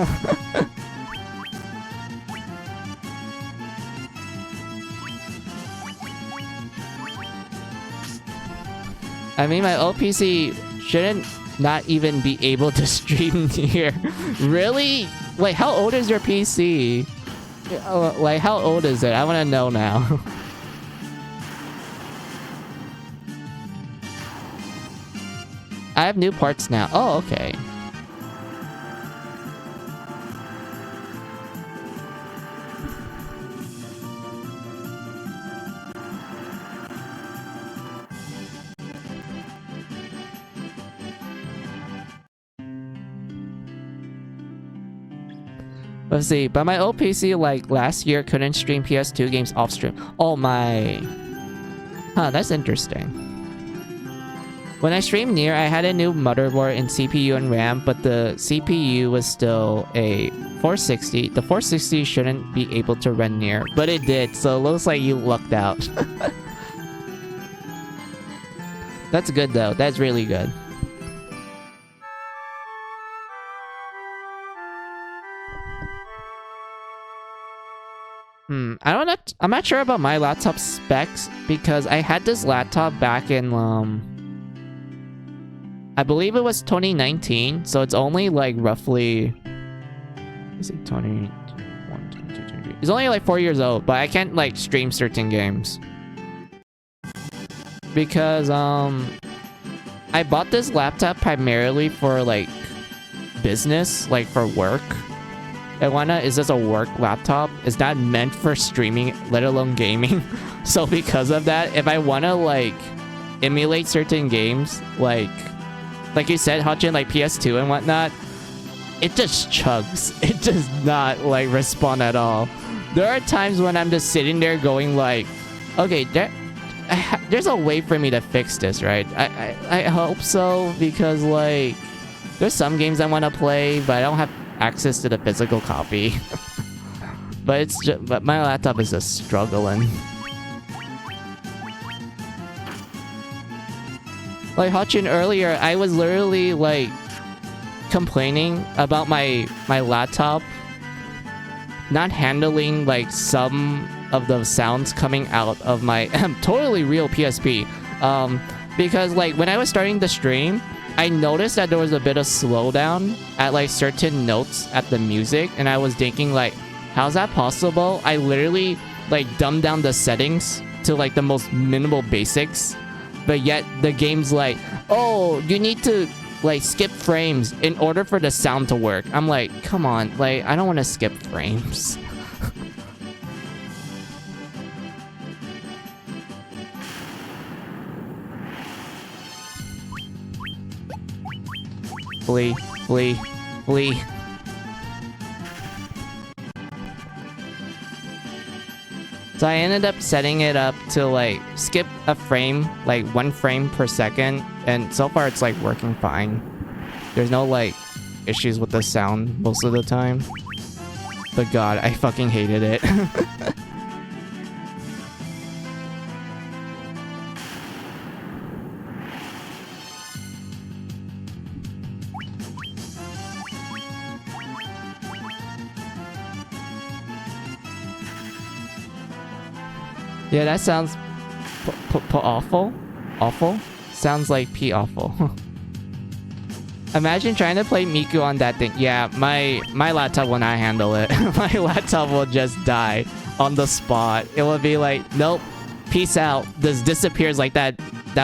I mean, my old PC shouldn't not even be able to stream here. Really? Wait, how old is your PC? Like, how old is it? I want to know now. I have new parts now. Oh, okay. Let's see, but my old PC like last year couldn't stream PS2 games off stream. Oh my. Huh, that's interesting. When I streamed Nier, I had a new motherboard and CPU and RAM, but the CPU was still a 460. The 460 shouldn't be able to run Nier, but it did, so it looks like you lucked out. That's good though, that's really good. I'm not sure about my laptop specs because I had this laptop back in I believe it was 2019, so it's only like roughly, let's see, 20, 22, it's only like 4 years old, but I can't like stream certain games because I bought this laptop primarily for like business, like for work. Iguana is just a work laptop. It's not meant for streaming, let alone gaming. So because of that, if I want to like emulate certain games, like you said, Hachin, like PS2 and whatnot, it just chugs. It does not like respond at all. There are times when I'm just sitting there going like, okay, there's a way for me to fix this, right? I hope so, because like there's some games I want to play, but I don't have access to the physical copy. But my laptop is just struggling. Like Hachin earlier, I was literally like complaining about my laptop not handling like some of the sounds coming out of my totally real PSP. Because like when I was starting the stream, I noticed that there was a bit of slowdown at like certain notes at the music, and I was thinking like, how's that possible? I literally like dumbed down the settings to like the most minimal basics, but yet the game's like, oh, you need to like skip frames in order for the sound to work. I'm like, come on, like I don't want to skip frames. Flee, flee, flee. So I ended up setting it up to like skip a frame, like 1 frame per second, and so far it's like working fine. There's no like issues with the sound most of the time. But god, I fucking hated it. Yeah, that sounds awful. Awful? Sounds like pee awful. Imagine trying to play Miku on that thing. Yeah, my laptop will not handle it. My laptop will just die on the spot. It will be like, nope, peace out. This disappears like that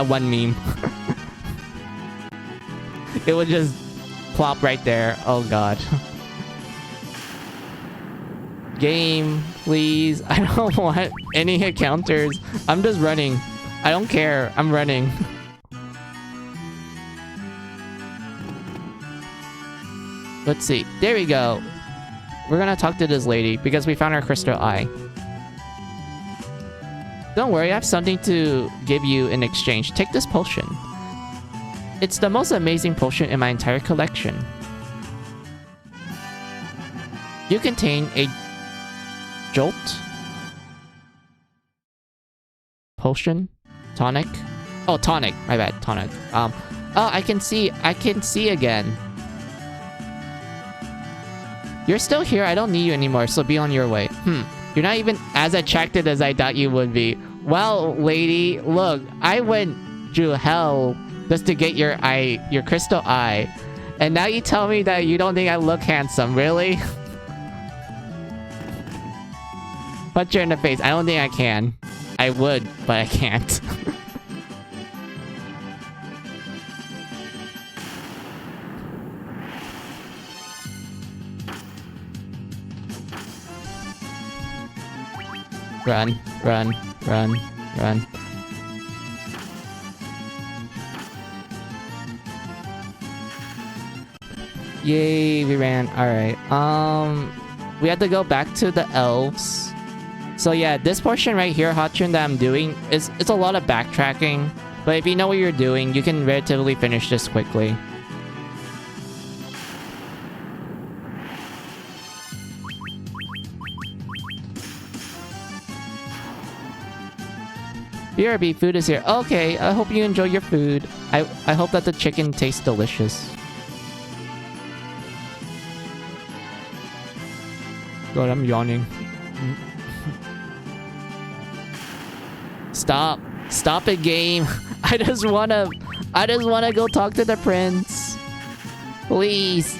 one meme. It would just plop right there. Oh god. Game, please. I don't want any encounters. I'm just running. I don't care. I'm running. Let's see. There we go. We're gonna talk to this lady because we found her crystal eye. Don't worry, I have something to give you in exchange. Take this potion. It's the most amazing potion in my entire collection. You contain a jolt potion tonic. Oh, tonic. My bad. Tonic. Oh, I can see again. You're still here. I don't need you anymore, so be on your way. You're not even as attracted as I thought you would be. Well, lady, look, I went through hell just to get your crystal eye. And now you tell me that you don't think I look handsome, really? Punch her in the face. I don't think I can. I would, but I can't. Run, run, run, run. Yay, we ran. Alright. We had to go back to the elves. So yeah, this portion right here, Hachin, that I'm doing, it's a lot of backtracking. But if you know what you're doing, you can relatively finish this quickly. BRB, food is here. Okay, I hope you enjoy your food. I hope that the chicken tastes delicious. God, I'm yawning. Stop. Stop it, game. I just wanna go talk to the prince. Please.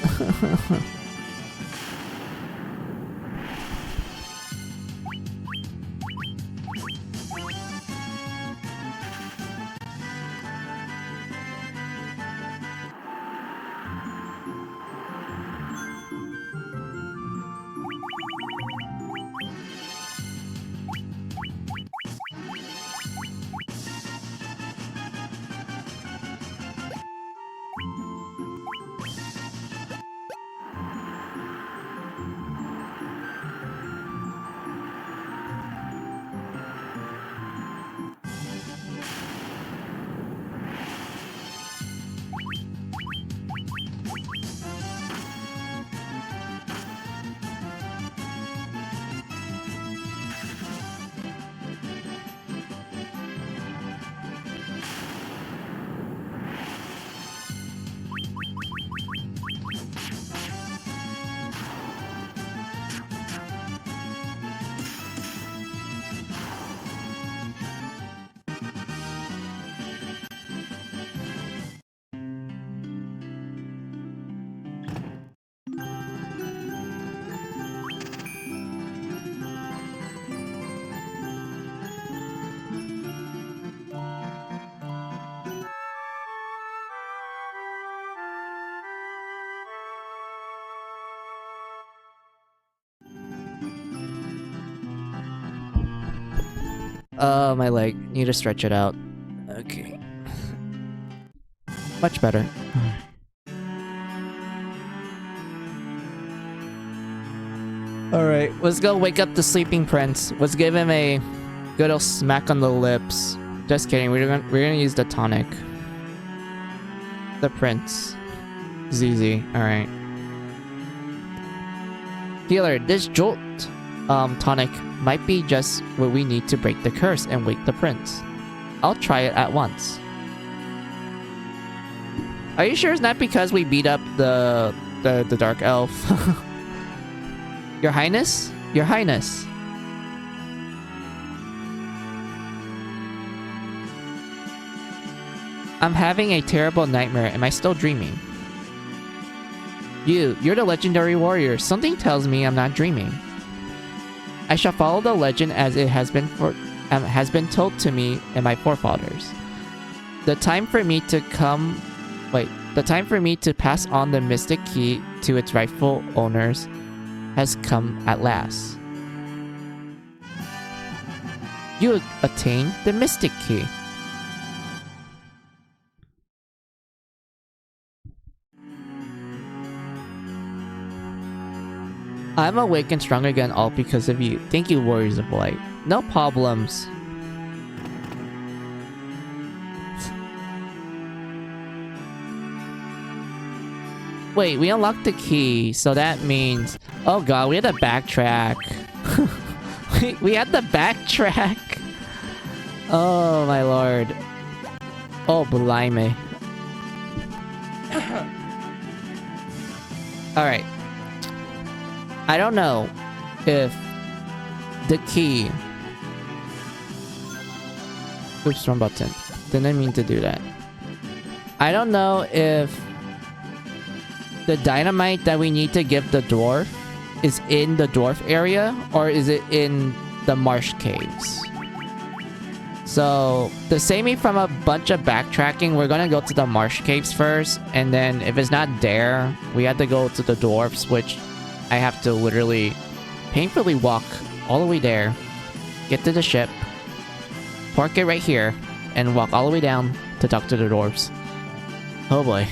My leg. Need to stretch it out. Okay. Much better. Alright, let's go wake up the sleeping prince. Let's give him a good old smack on the lips. Just kidding, we're gonna use the tonic. The prince. ZZ, alright. Healer, this jolt tonic might be just what we need to break the curse and wake the prince. I'll try it at once. Are you sure it's not because we beat up the dark elf? Your Highness? Your Highness. I'm having a terrible nightmare. Am I still dreaming? You're the legendary warrior. Something tells me I'm not dreaming. I shall follow the legend as it has been told to me and my forefathers. The time for me to pass on the mystic key to its rightful owners has come at last. You attained the mystic key. I'm awake and strong again, all because of you. Thank you, Warriors of Light. No problems. Wait, we unlocked the key, so that means... Oh god, we had to backtrack. we had to backtrack. Oh my lord. Oh, blimey. Alright. I don't know if the key... Oops, wrong button. Didn't mean to do that. I don't know if the dynamite that we need to give the dwarf is in the dwarf area or is it in the marsh caves. So, to save me from a bunch of backtracking, we're gonna go to the marsh caves first, and then if it's not there, we have to go to the dwarfs, which I have to literally painfully walk all the way there, get to the ship, park it right here, and walk all the way down to talk to the dwarves. Oh boy.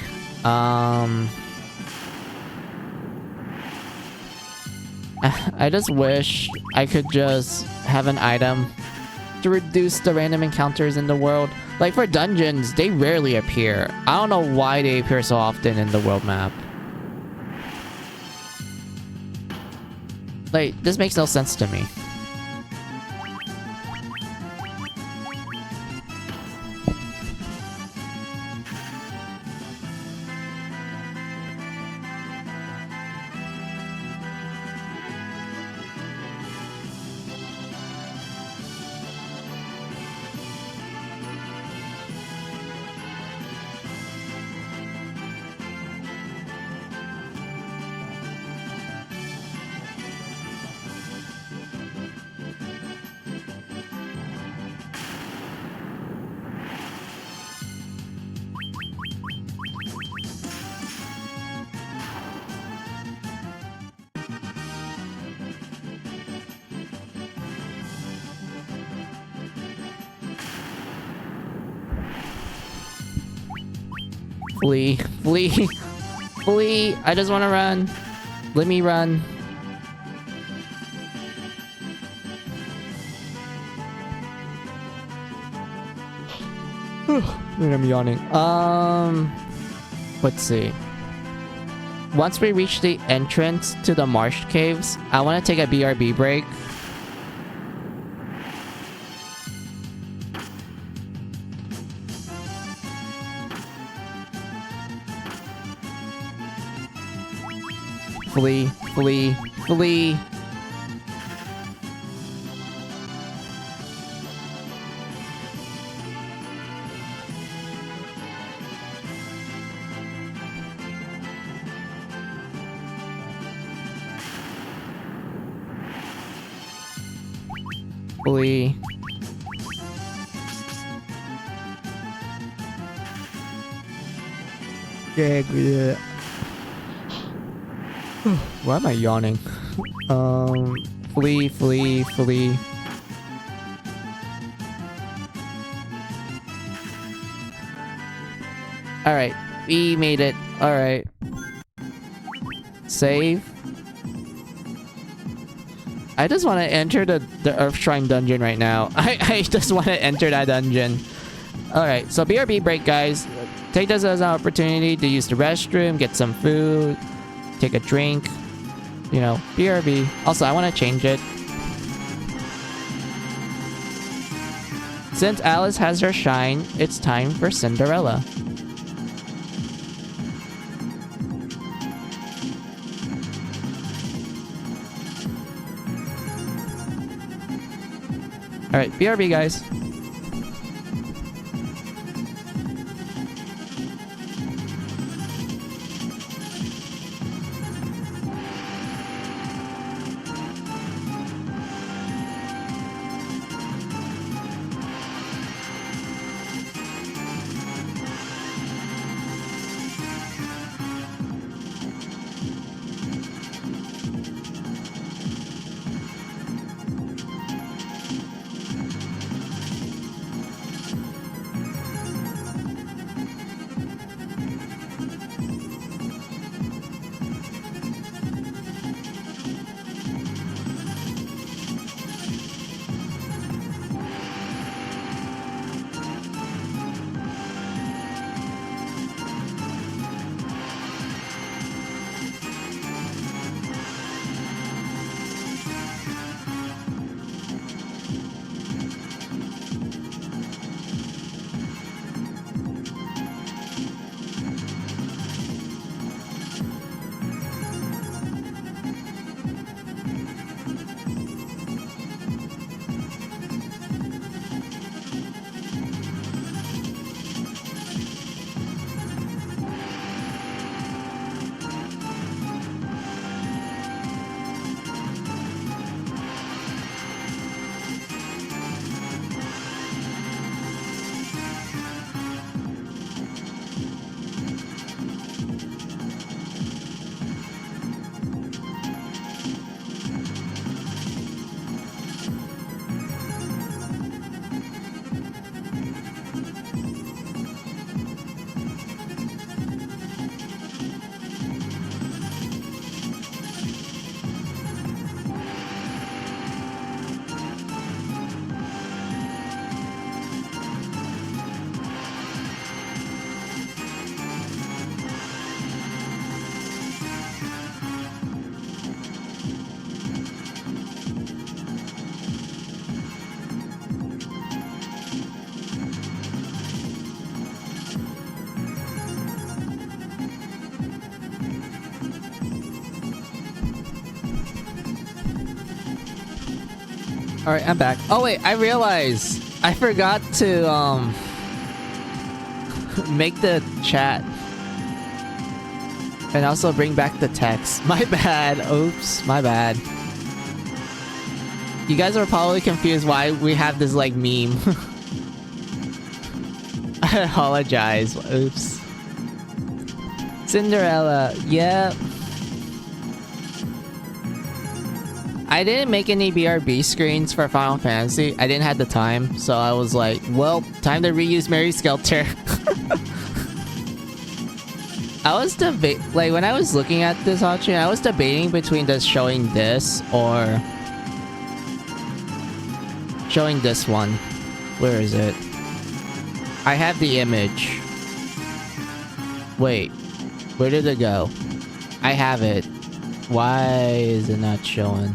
I just wish I could just have an item to reduce the random encounters in the world. Like for dungeons, they rarely appear. I don't know why they appear so often in the world map. Like, this makes no sense to me. Flee. Flee. Flee. I just want to run. Let me run. I'm yawning. Let's see. Once we reach the entrance to the marsh caves, I want to take a BRB break. Flee, flee, flee. Flee. Yeah. Why am I yawning? Flee, flee, flee. Alright, we made it. Alright. Save. I just want to enter the Earth Shrine dungeon right now. I just want to enter that dungeon. Alright, so BRB break, guys. Take this as an opportunity to use the restroom, get some food, take a drink. You know, BRB. Also, I want to change it. Since Alice has her shine, it's time for Cinderella. Alright, BRB, guys. Alright, I'm back. Oh wait, I realized I forgot to make the chat and also bring back the text. My bad. Oops, my bad. You guys are probably confused why we have this like meme. I apologize. Oops. Cinderella. Yep. I didn't make any BRB screens for Final Fantasy. I didn't have the time, so I was like, well, time to reuse Mary Skelter. I was like when I was looking at this option, I was debating between just showing this or showing this one. Where is it? I have the image. Wait, where did it go? I have it. Why is it not showing?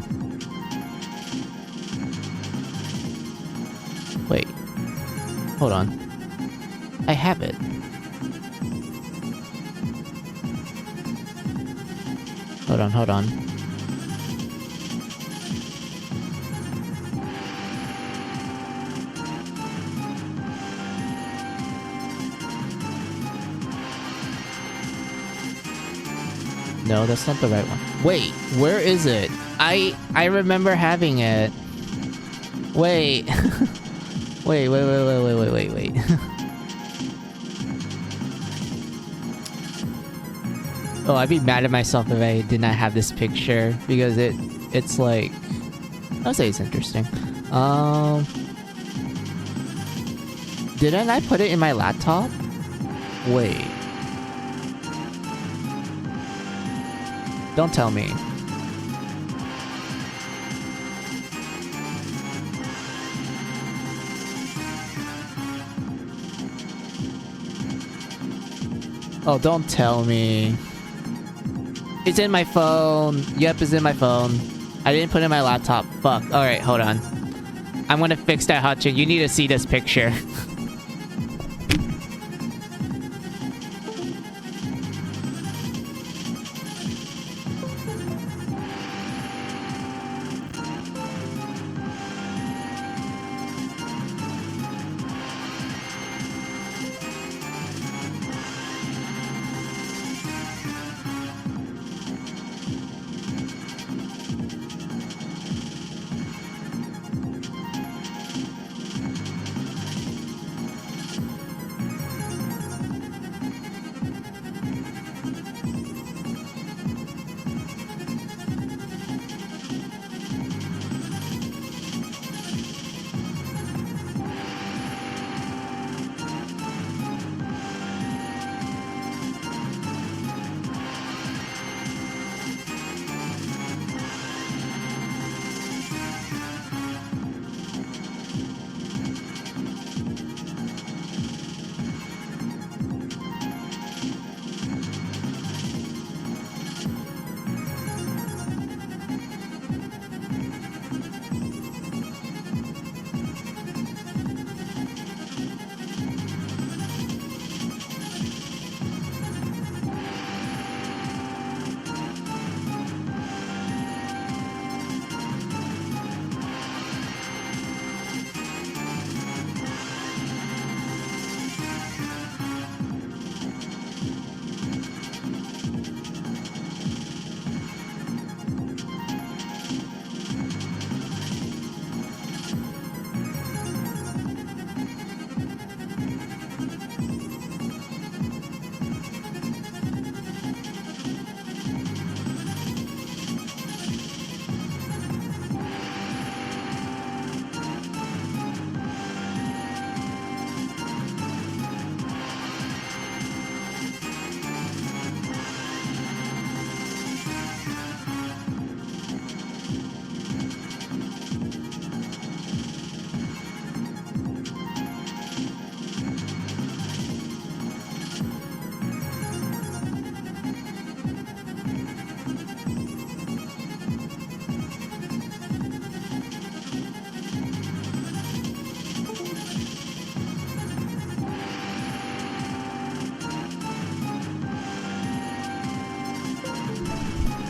Wait. Hold on. I have it. Hold on. No, that's not the right one. Wait, where is it? I remember having it. Wait. wait. Oh, I'd be mad at myself if I did not have this picture because it's like I'll say it's interesting. Didn't I put it in my laptop? Wait. Don't tell me. Oh, don't tell me. It's in my phone. Yep, it's in my phone. I didn't put it in my laptop. Fuck. Alright, hold on. I'm gonna fix that hot chick. You need to see this picture.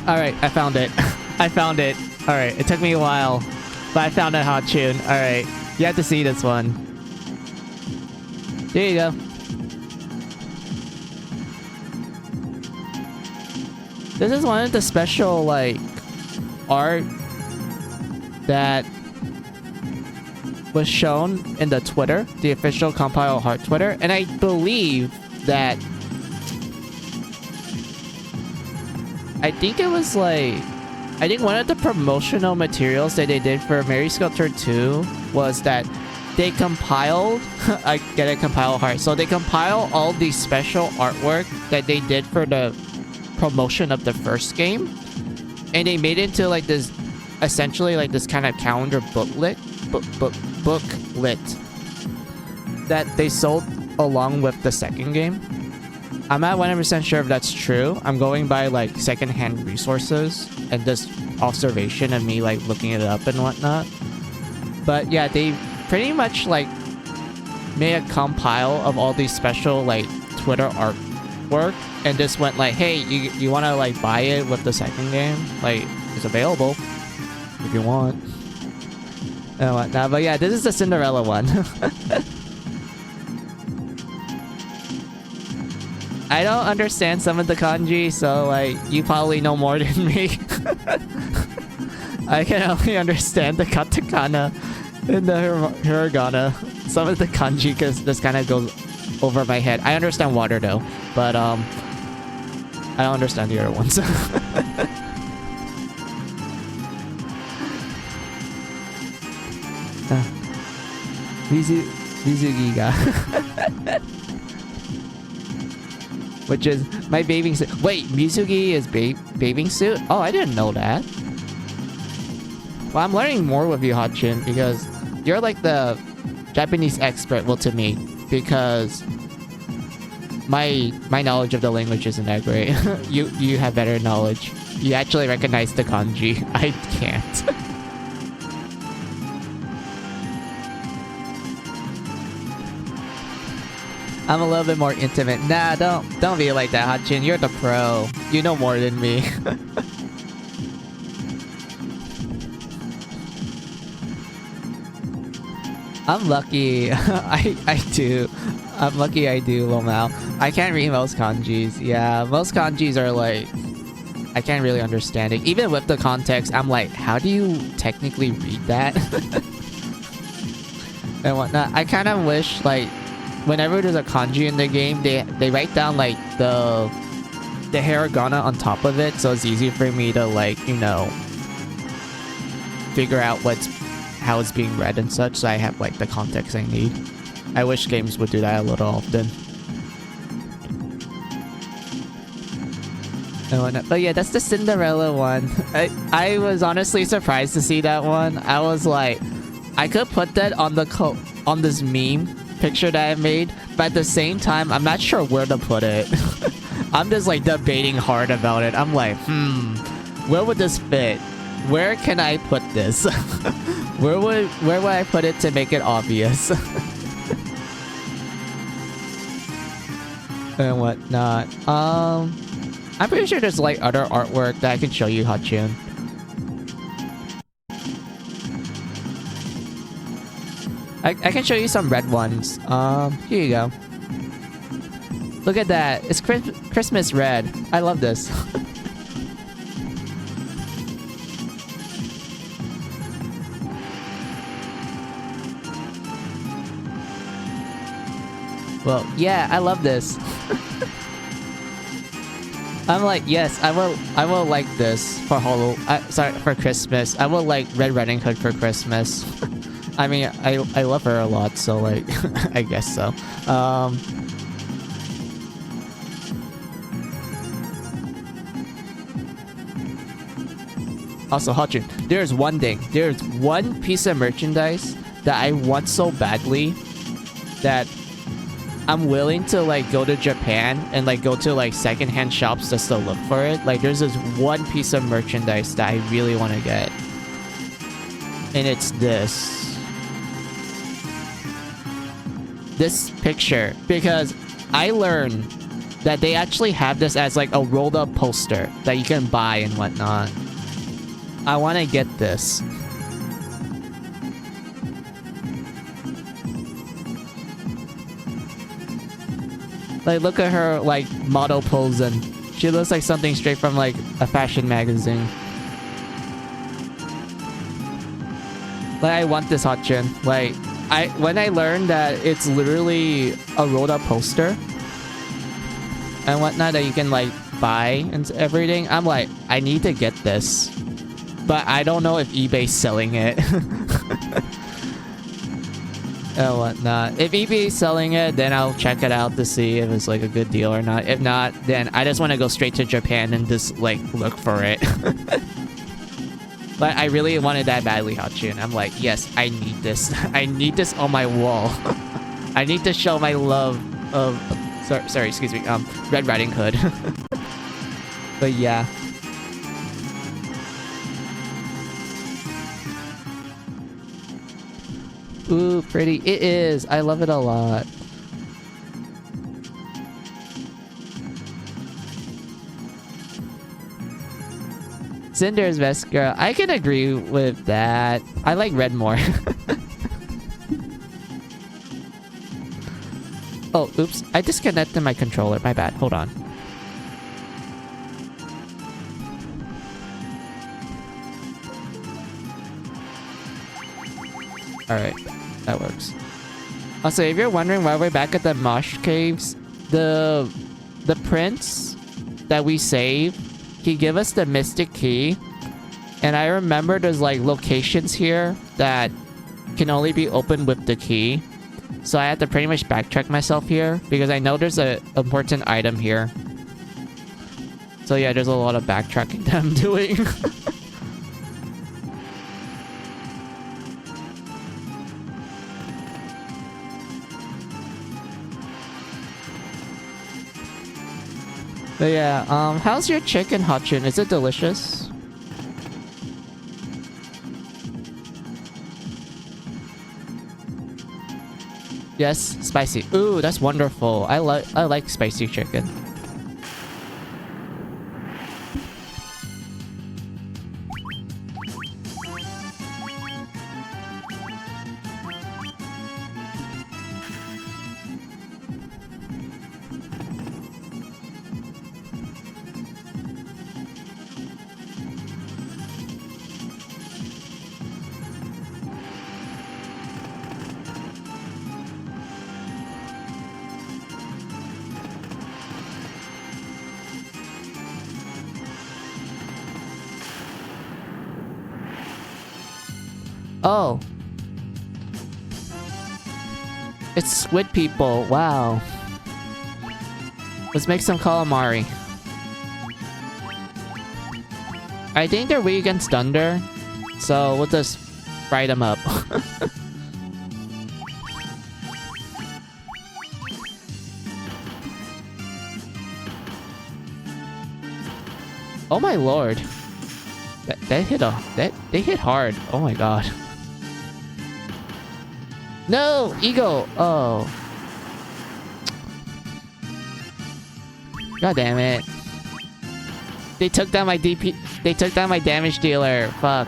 Alright, I found it. I found it. Alright, it took me a while. But I found a hot tune. Alright, you have to see this one. There you go. This is one of the special, like, art that was shown in the Twitter, the official Compile Heart Twitter, and I believe that I think it was like, I think one of the promotional materials that they did for Mary Sculptor 2 was that they compiled, I get a compile heart, so they compile all the special artwork that they did for the promotion of the first game, and they made it into like this, essentially like this kind of calendar booklet that they sold along with the second game. I'm not 100% sure if that's true. I'm going by like secondhand resources and just observation of me like looking it up and whatnot. But yeah, they pretty much like made a compile of all these special like Twitter artwork and just went like, hey, you want to like buy it with the second game? Like, it's available if you want and whatnot. But yeah, this is the Cinderella one. I don't understand some of the kanji, so like you probably know more than me. I can only understand the katakana and the hiragana. Some of the kanji because this kind of goes over my head. I understand water though, but I don't understand the other ones. Mizugi ga. which is my bathing suit. Wait, Mizugi is bathing suit? Oh, I didn't know that. Well, I'm learning more with you, Hotchin, because you're like the Japanese expert, well, to me, because my knowledge of the language isn't that great. You have better knowledge. You actually recognize the kanji. I can't. I'm a little bit more intimate. Nah, don't be like that, Hotchin. You're the pro. You know more than me. I'm lucky. I do. I'm lucky I do, Lomao. I can't read most kanjis. Yeah, most kanjis are like... I can't really understand it. Even with the context, I'm like, how do you technically read that? And whatnot. I kind of wish, like, whenever there's a kanji in the game, they write down, like, the hiragana on top of it, so it's easy for me to, like, you know, figure out how it's being read and such, so I have, like, the context I need. I wish games would do that a little often. And whatnot. But yeah, that's the Cinderella one. I was honestly surprised to see that one. I was like, I could put that on on this meme picture that I made, but at the same time, I'm not sure where to put it. I'm just like debating hard about it. I'm like, where would this fit? Where can I put this? where would I put it to make it obvious? And whatnot. I'm pretty sure there's like other artwork that I can show you, Hotchun. I can show you some red ones. Here you go. Look at that. It's Christmas red. I love this. Well, yeah, I love this. I'm like, yes, I will like this for for Christmas. I will like Red Riding Hood for Christmas. I mean, I love her a lot, so like, I guess so. Also, Hotchin, there's one piece of merchandise that I want so badly that I'm willing to like go to Japan and like go to like secondhand shops just to look for it. Like there's this one piece of merchandise that I really want to get. And it's this picture, because I learned that they actually have this as like a rolled up poster that you can buy and whatnot. I want to get this. Like, look at her, like, model posing. She looks like something straight from, like, a fashion magazine. Like, I want this, Hotchin. Like, when I learned that it's literally a rolled up poster and whatnot that you can, like, buy and everything, I'm like, I need to get this. But I don't know if eBay's selling it. And whatnot. If eBay's selling it, then I'll check it out to see if it's like a good deal or not. If not, then I just want to go straight to Japan and just like look for it. But I really wanted that badly, Hotchin. I'm like, yes, I need this. I need this on my wall. I need to show my love of... Sorry, excuse me. Red Riding Hood. But yeah. Ooh, pretty. It is. I love it a lot. Cinder's best girl. I can agree with that. I like red more. Oh, oops. I disconnected my controller. My bad. Hold on. Alright. That works. Also, if you're wondering why we're back at the Mosh Caves, the prince that we saved, he gave us the Mystic Key. And I remember there's like locations here that can only be opened with the key. So I have to pretty much backtrack myself here because I know there's a important item here. So yeah, there's a lot of backtracking that I'm doing. But yeah, how's your chicken, Hotchin? Is it delicious? Yes, spicy. Ooh, that's wonderful. I like spicy chicken. Oh. It's squid people. Wow. Let's make some calamari. I think they're weak against thunder. So we'll just fry them up. Oh my lord. They hit hard. Oh my god. No! Eagle! Oh. God damn it. They took down my DP. They took down my damage dealer. Fuck.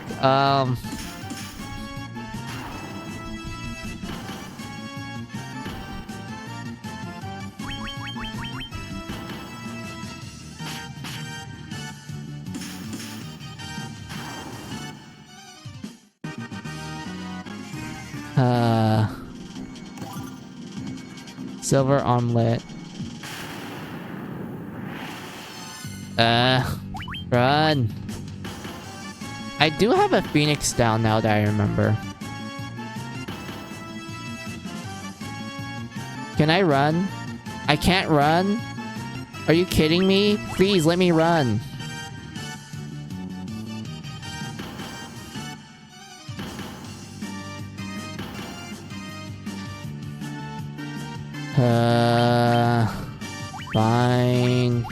Silver omelet. Run. I do have a phoenix down now that I remember. Can I run? I can't run? Are you kidding me? Please let me run. Fine.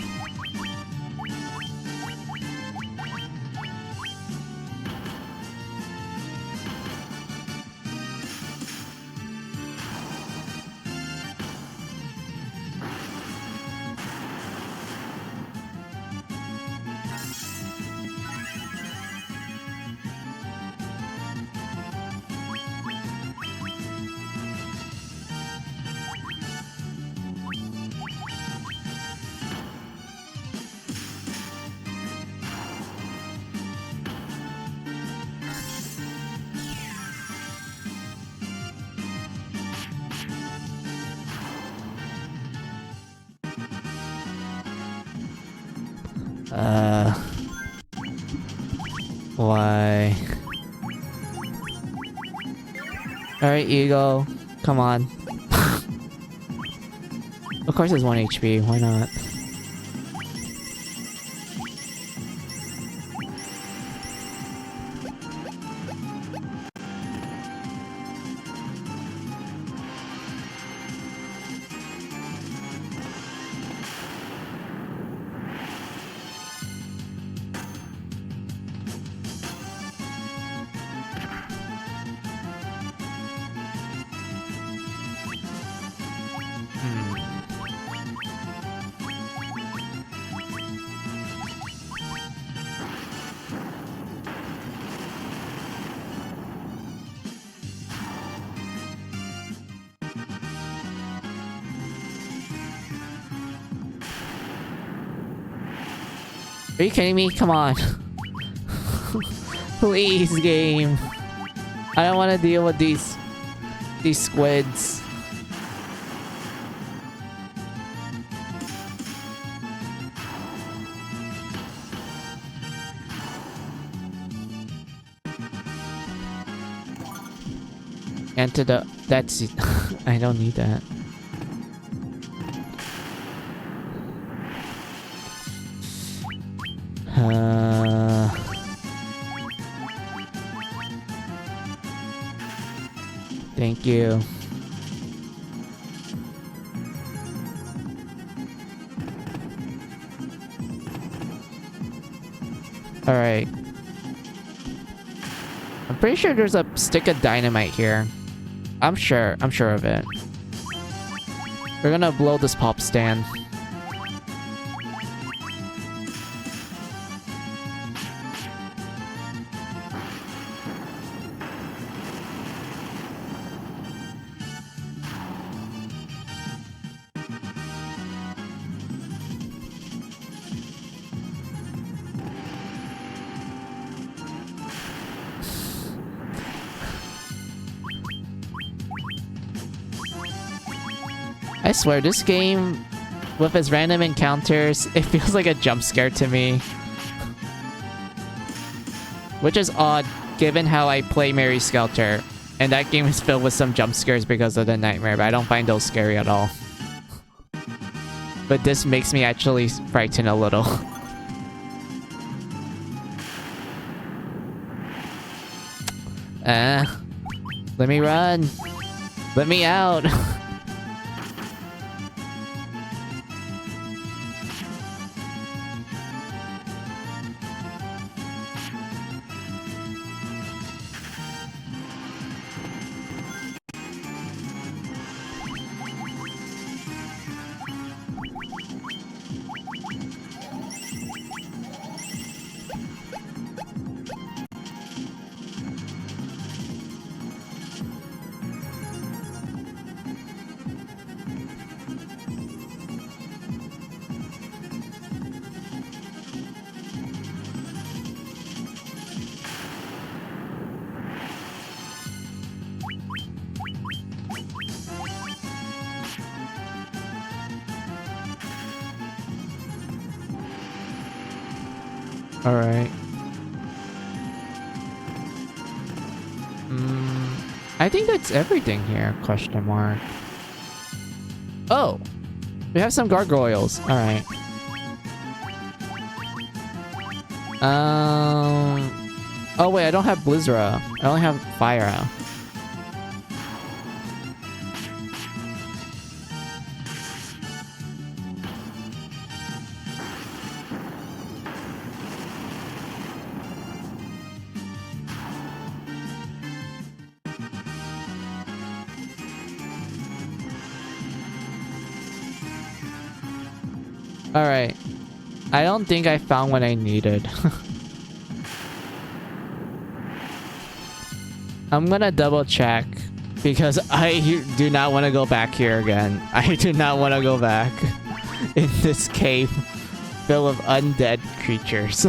Why? Alright, Eagle. Come on. Of course it's 1 HP. Why not? Are you kidding me? Come on. Please, game. I don't want to deal with these squids. Antidote. That's... I don't need that. Thank you. Alright. I'm pretty sure there's a stick of dynamite here. I'm sure of it. We're gonna blow this pop stand. I swear, this game, with its random encounters, it feels like a jump scare to me. Which is odd, given how I play Mary Skelter. And that game is filled with some jump scares because of the nightmare, but I don't find those scary at all. But this makes me actually frightened a little. Let me run. Let me out. Alright. I think that's everything here, question mark. Oh! We have some gargoyles. Alright. Oh wait, I don't have Blizzra. I only have Fire. Alright. I don't think I found what I needed. I'm gonna double check because I do not want to go back here again. I do not want to go back in this cave full of undead creatures.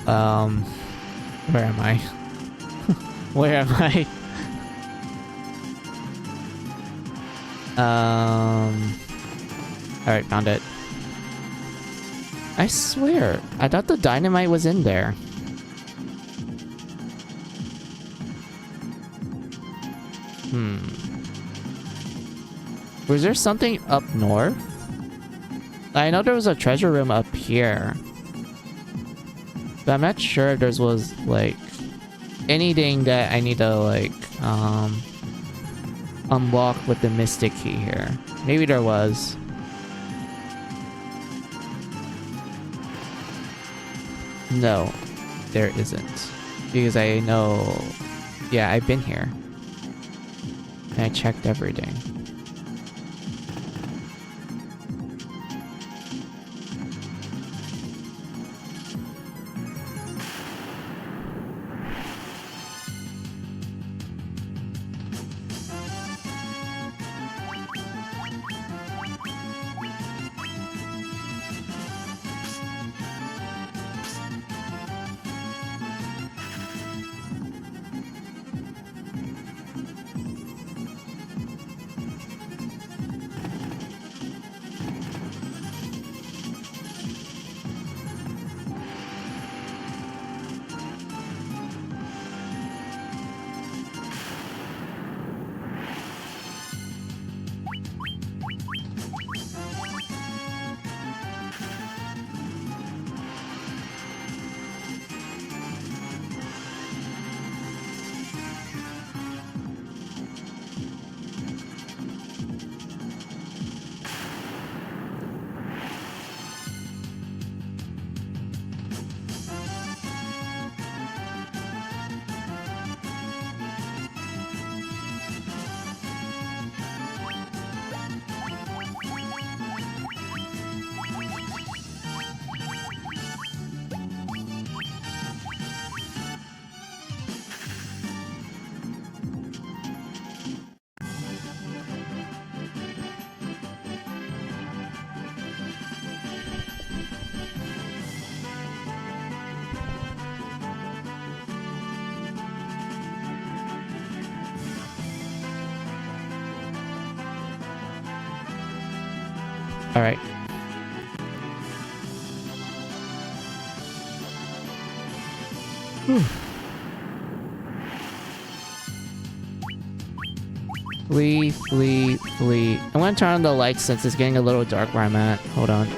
Where am I? Where am I? Alright, found it. I swear, I thought the dynamite was in there. Was there something up north? I know there was a treasure room up here. But I'm not sure if there was, like, anything that I need to, like, unlock with the mystic key here. Maybe there was. No, there isn't. Because I know... Yeah, I've been here. And I checked everything. Alright. Flee, flee, flee. I'm gonna turn on the lights since it's getting a little dark where I'm at. Hold on.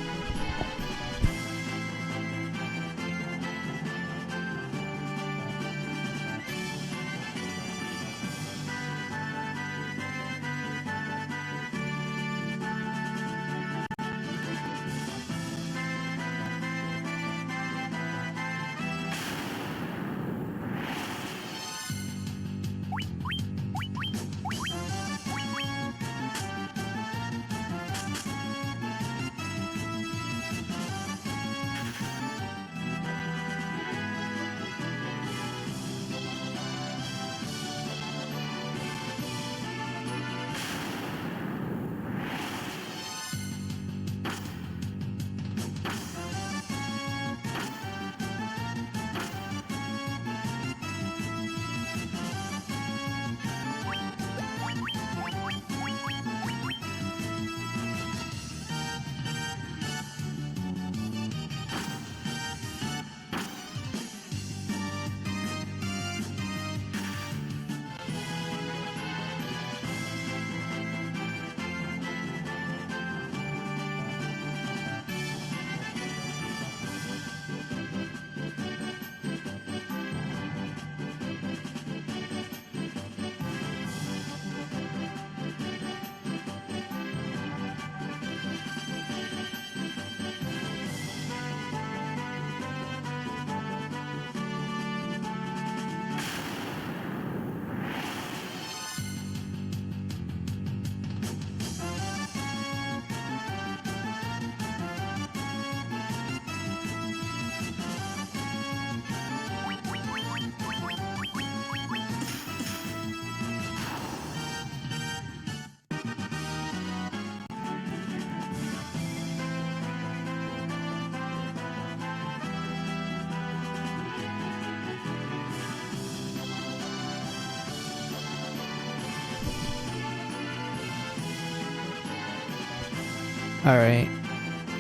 Alright.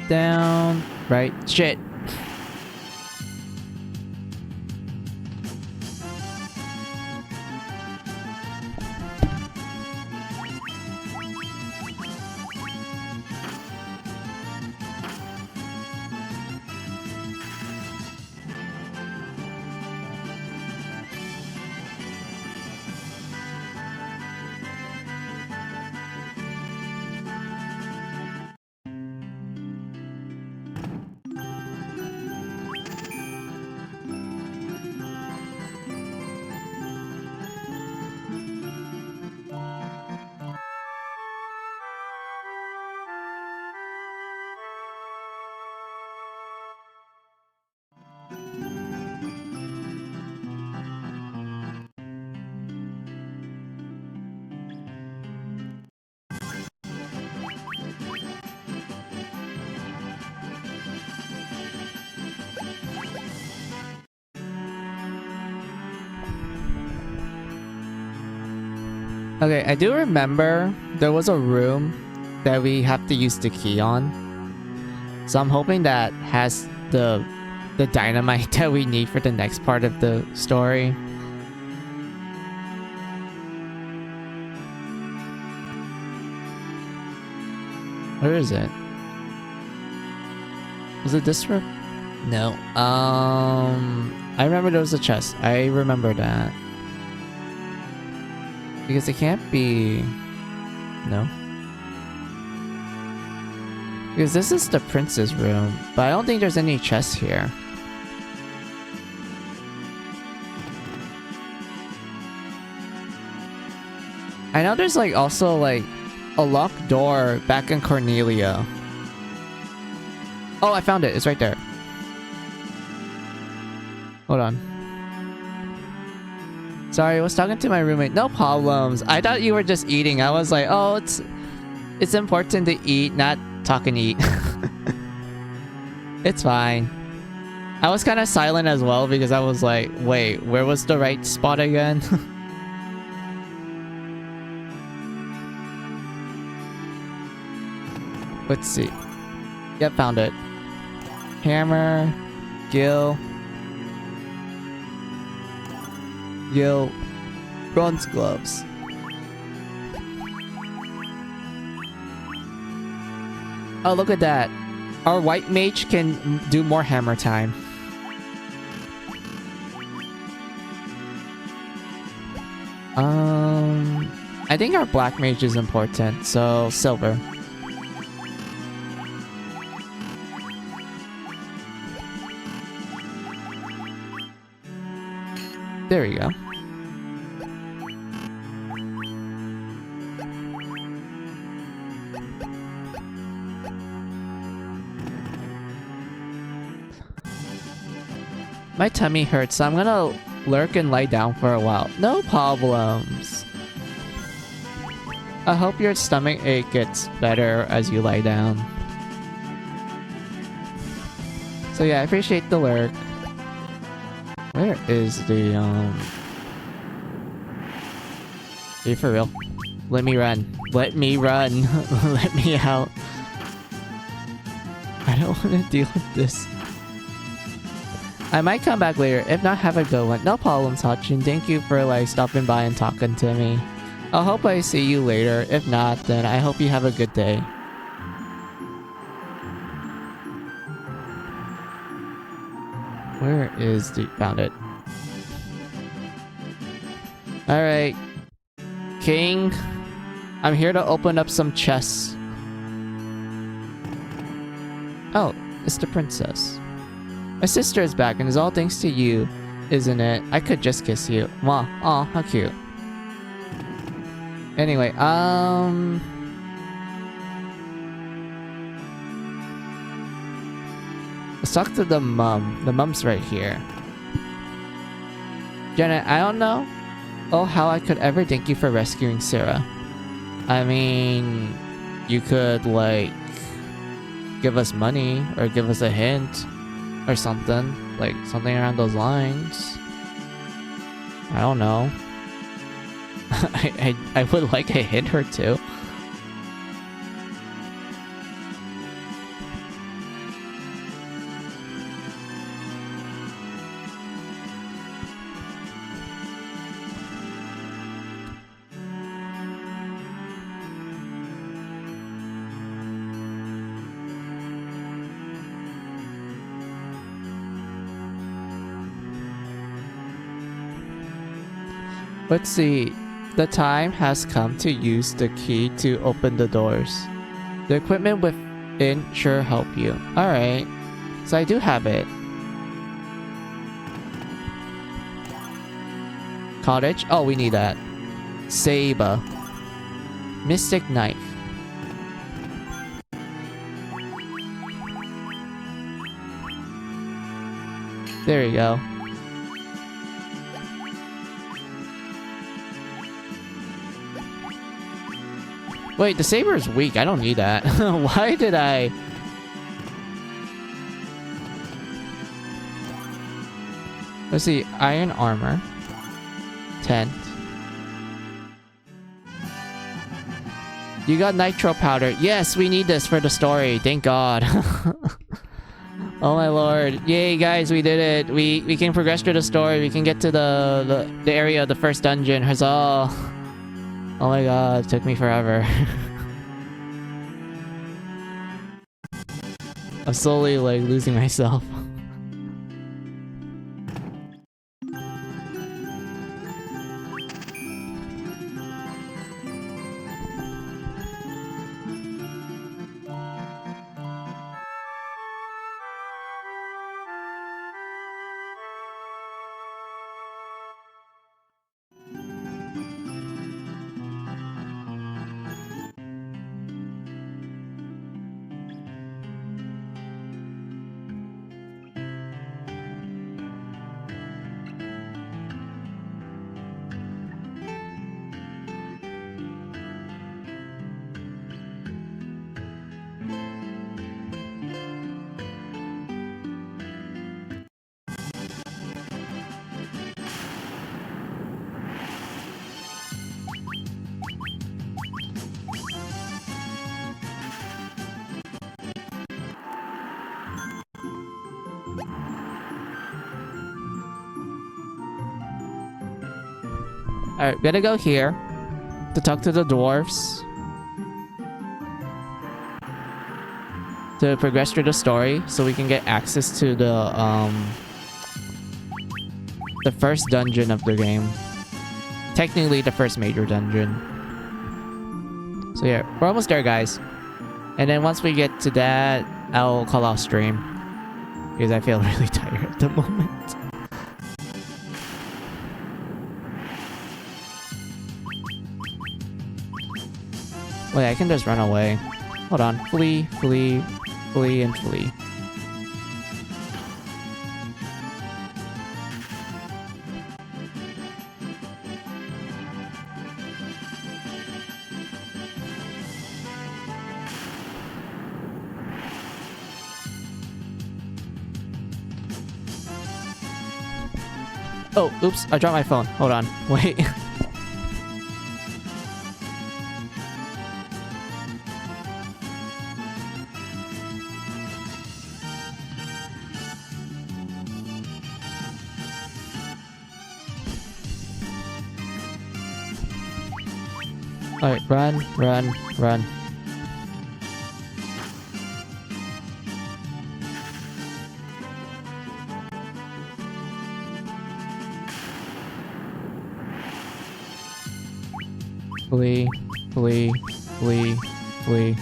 Down. Right. Shit. Okay, I do remember there was a room that we have to use the key on. So I'm hoping that has the dynamite that we need for the next part of the story. Where is it? Was it this room? No. I remember there was a chest. I remember that. Because it can't be... No. Because this is the prince's room, but I don't think there's any chests here. I know there's like also like a locked door back in Cornelia. Oh, I found it. It's right there. Hold on. Sorry, I was talking to my roommate. No problems. I thought you were just eating. I was like, oh, it's important to eat, not talk and eat. It's fine. I was kind of silent as well because I was like, wait, where was the right spot again? Let's see. Yep, found it. Hammer, Gil, bronze gloves. Oh, look at that. Our white mage can do more hammer time. I think our black mage is important, so silver. There we go. My tummy hurts, so I'm gonna lurk and lie down for a while. No problems. I hope your stomach ache gets better as you lie down. So yeah, I appreciate the lurk. Where is the, Are you for real? Let me run. Let me run. Let me out. I don't want to deal with this. I might come back later. If not, have a good one. No problems, Hachin. Thank you for, like, stopping by and talking to me. I hope I see you later. If not, then I hope you have a good day. Where is the... Found it. Alright. King. I'm here to open up some chests. Oh, it's the princess. My sister is back and it's all thanks to you, isn't it? I could just kiss you. Mwah. Aw, how cute. Anyway, let's talk to the mum. The mum's right here. Janet, I don't know how I could ever thank you for rescuing Sarah. I mean, you could, like, give us money or give us a hint or something. Like, something around those lines. I don't know. I would like a hint or two. Let's see. The time has come to use the key to open the doors. The equipment within sure help you. Alright. So I do have it. Cottage? Oh, we need that. Saber. Mystic Knife. There you go. Wait, the saber is weak. I don't need that. Why did I... Let's see. Iron armor. Tent. You got nitro powder. Yes, we need this for the story. Thank God. Oh my lord. Yay, guys, we did it. We can progress through the story. We can get to the area of the first dungeon. Huzzah. Oh my god, it took me forever. I'm slowly, like, losing myself. Alright, we gotta go here to talk to the dwarves. To progress through the story so we can get access to the first dungeon of the game. Technically the first major dungeon. So yeah, we're almost there, guys. And then once we get to that, I'll call off stream. Because I feel really tired at the moment. Wait, I can just run away. Hold on. Flee, flee, flee, and flee. Oh, oops, I dropped my phone. Hold on. Wait. Alright, run, run, run. Flee, flee, flee, flee.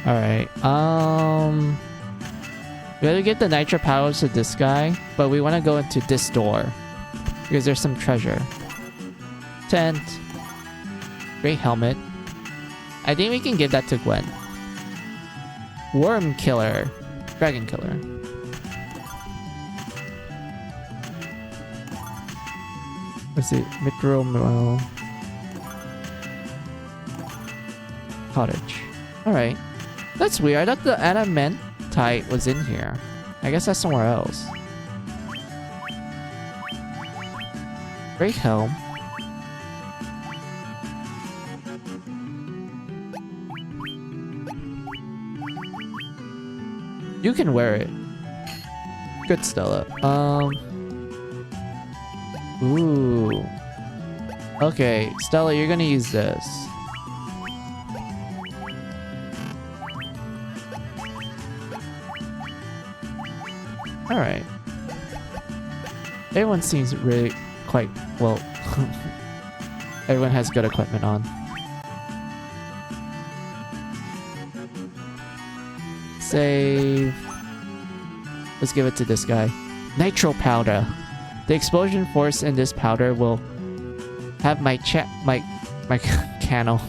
Alright, we gotta get the nitro powers to this guy, but we want to go into this door because there's some treasure. Tent. Great helmet. I think we can give that to Gwen. Worm killer. Dragon killer. Let's see. Mitro Cottage. Alright. That's weird. I thought the adamantite was in here. I guess that's somewhere else. Great helm. You can wear it. Good, Stella. Ooh. Okay, Stella, you're gonna use this. Alright. Everyone seems really quite well. Everyone has good equipment on. Save. Let's give it to this guy. Nitro powder. The explosion force in this powder will have my channel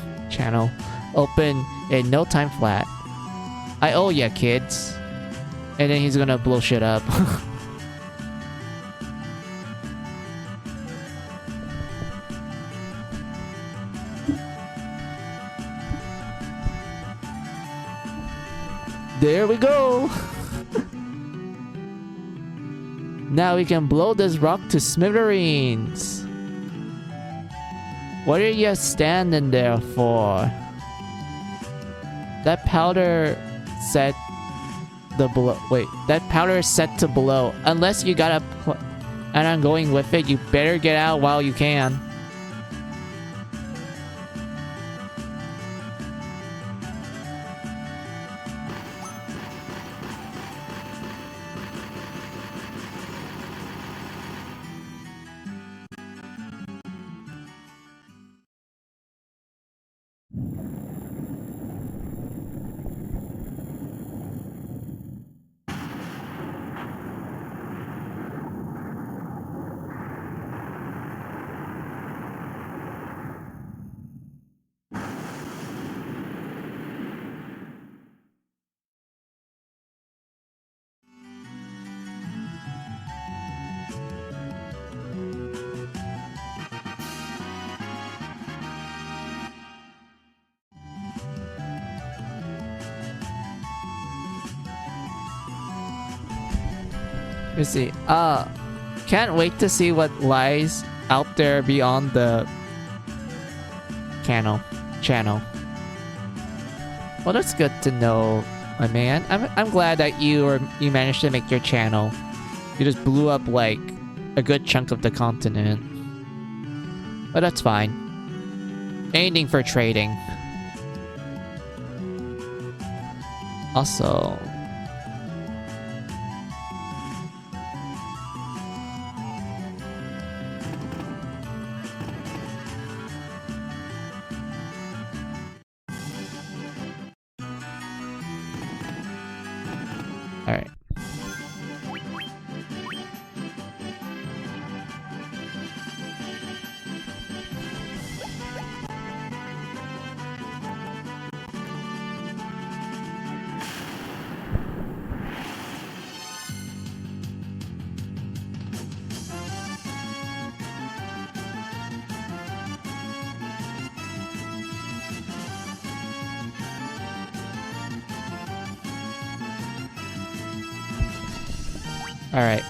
open in no time flat. I owe ya, kids. And then he's gonna blow shit up. There we go. Now we can blow this rock to smithereens. What are you standing there for? That powder set the below. Wait, that powder is set to below. Unless you got and I'm going with it, you better get out while you can. Let's see. Can't wait to see what lies out there beyond the channel. Well, that's good to know, my man. I'm glad that you managed to make your channel. You just blew up like a good chunk of the continent. But that's fine. Anything for trading. Also, alright. Alright,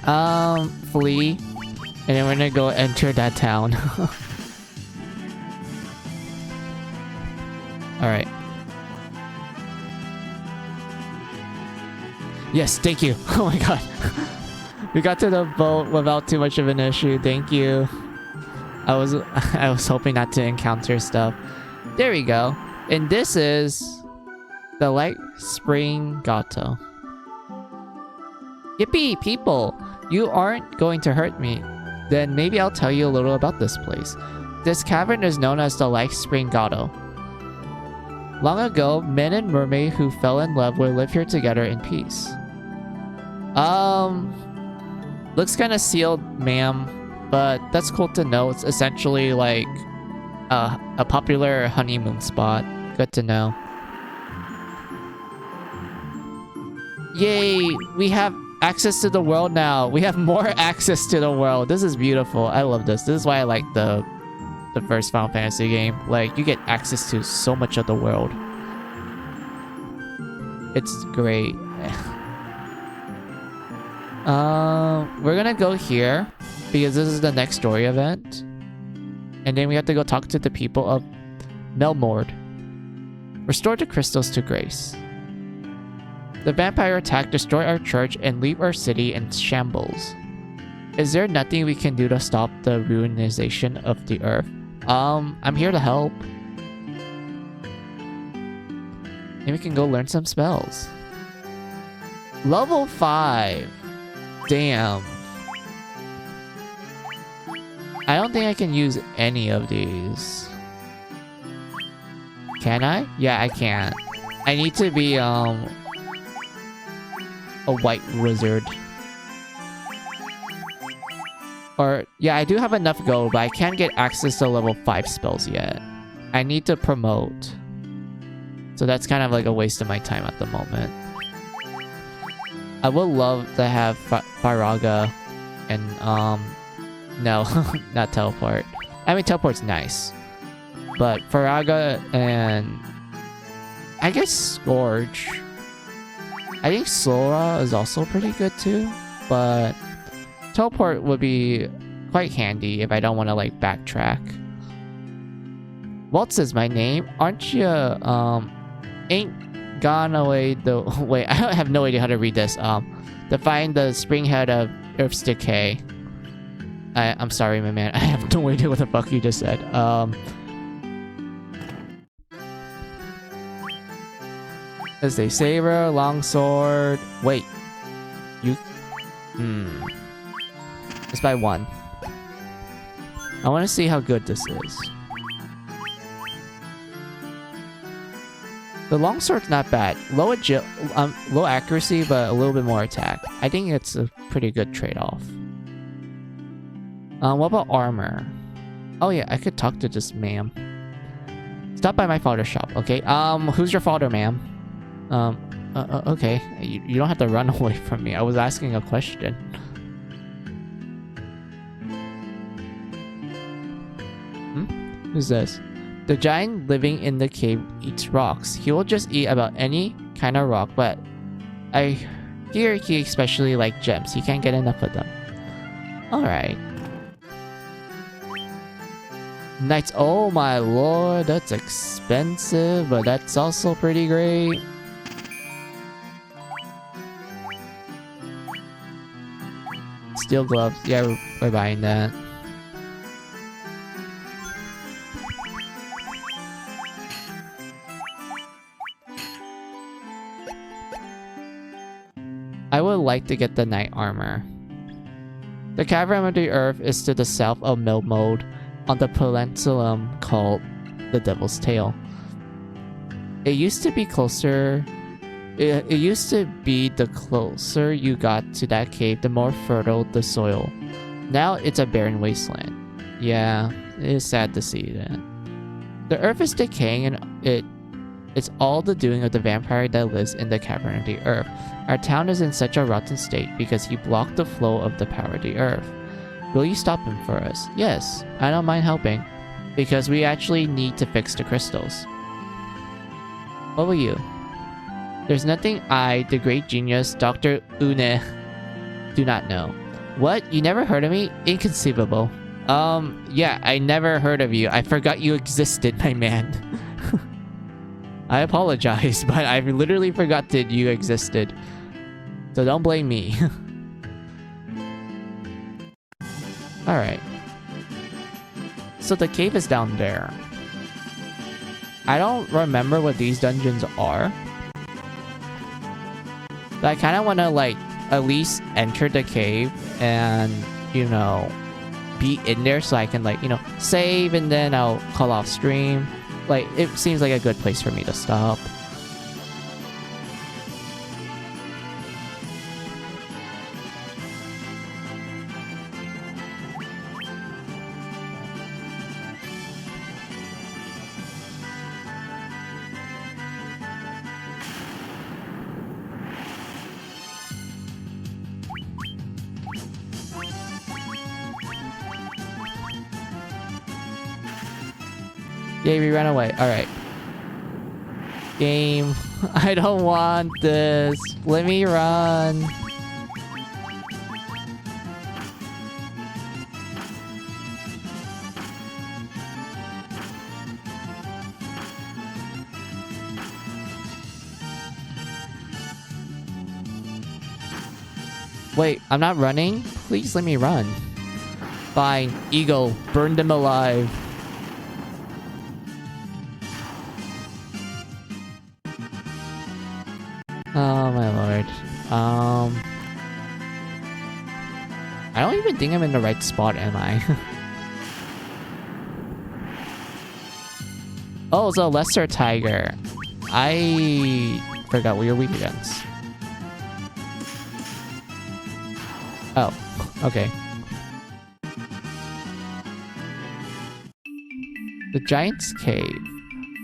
flee. And then we're gonna go enter that town. Alright. Yes, thank you. Oh my god. We got to the boat without too much of an issue. Thank you. I was hoping not to encounter stuff. There we go. And this is the Light Spring Grotto. Yippee, people! You aren't going to hurt me. Then maybe I'll tell you a little about this place. This cavern is known as the Light Spring Grotto. Long ago, men and mermaid who fell in love would live here together in peace. Looks kind of sealed, ma'am, but that's cool to know. It's essentially like a popular honeymoon spot. Good to know. Yay! We have access to the world now. We have more access to the world. This is beautiful. I love this. This is why I like the first Final Fantasy game. Like, you get access to so much of the world. It's great. We're gonna go here because this is the next story event. And then we have to go talk to the people of Melmord. Restore the crystals to Grace. The vampire attack, destroy our church, and leave our city in shambles. Is there nothing we can do to stop the ruinization of the earth? I'm here to help. Maybe we can go learn some spells. Level 5. Damn. I don't think I can use any of these. Can I? Yeah, I can. I need to be, a white wizard. Or, yeah, I do have enough gold, but I can't get access to level 5 spells yet. I need to promote. So that's kind of like a waste of my time at the moment. I would love to have Firaga and, no, not teleport. I mean, teleport's nice. But Firaga and... I guess Scourge. I think Sora is also pretty good too, but teleport would be quite handy if I don't want to like backtrack. Waltz is my name. Aren't you ain't gone away the wait, I have no idea how to read this. To find the spring head of Earth's decay. I'm sorry, my man. I have no idea what the fuck you just said. As a saber, longsword. Wait. You... It's by 1. I want to see how good this is. The longsword's not bad. Low accuracy, but a little bit more attack. I think it's a pretty good trade-off. What about armor? Oh yeah, I could talk to this ma'am. Stop by my father's shop, okay? Who's your father, ma'am? Okay. You don't have to run away from me. I was asking a question. Who's this? The giant living in the cave eats rocks. He will just eat about any kind of rock, but I hear he especially likes gems. He can't get enough of them. Alright. Knights. Oh my lord, that's expensive, but that's also pretty great. Steel gloves. Yeah, we're buying that. I would like to get the knight armor. The cavern of the earth is to the south of Melmode on the peninsula called the Devil's Tail. It used to be closer... It used to be the closer you got to that cave, the more fertile the soil. Now it's a barren wasteland. Yeah, it is sad to see that. The earth is decaying and it's all the doing of the vampire that lives in the cavern of the earth. Our town is in such a rotten state because he blocked the flow of the power of the earth. Will you stop him for us? Yes, I don't mind helping. Because we actually need to fix the crystals. What will you? There's nothing I, the great genius, Dr. Une, do not know. What? You never heard of me? Inconceivable. Yeah, I never heard of you. I forgot you existed, my man. I apologize, but I literally forgot that you existed. So don't blame me. Alright. So the cave is down there. I don't remember what these dungeons are. But I kind of want to, like, at least enter the cave and, you know, be in there so I can, like, you know, save and then I'll call off stream. Like, it seems like a good place for me to stop. Yay, we ran away. Alright. Game. I don't want this. Let me run. Wait, I'm not running? Please let me run. Fine. Eagle. Burn them alive. Oh my lord. I don't even think I'm in the right spot, am I? Oh, it's a lesser tiger. I forgot what you're weak against. Oh, okay. The Giant's Cave.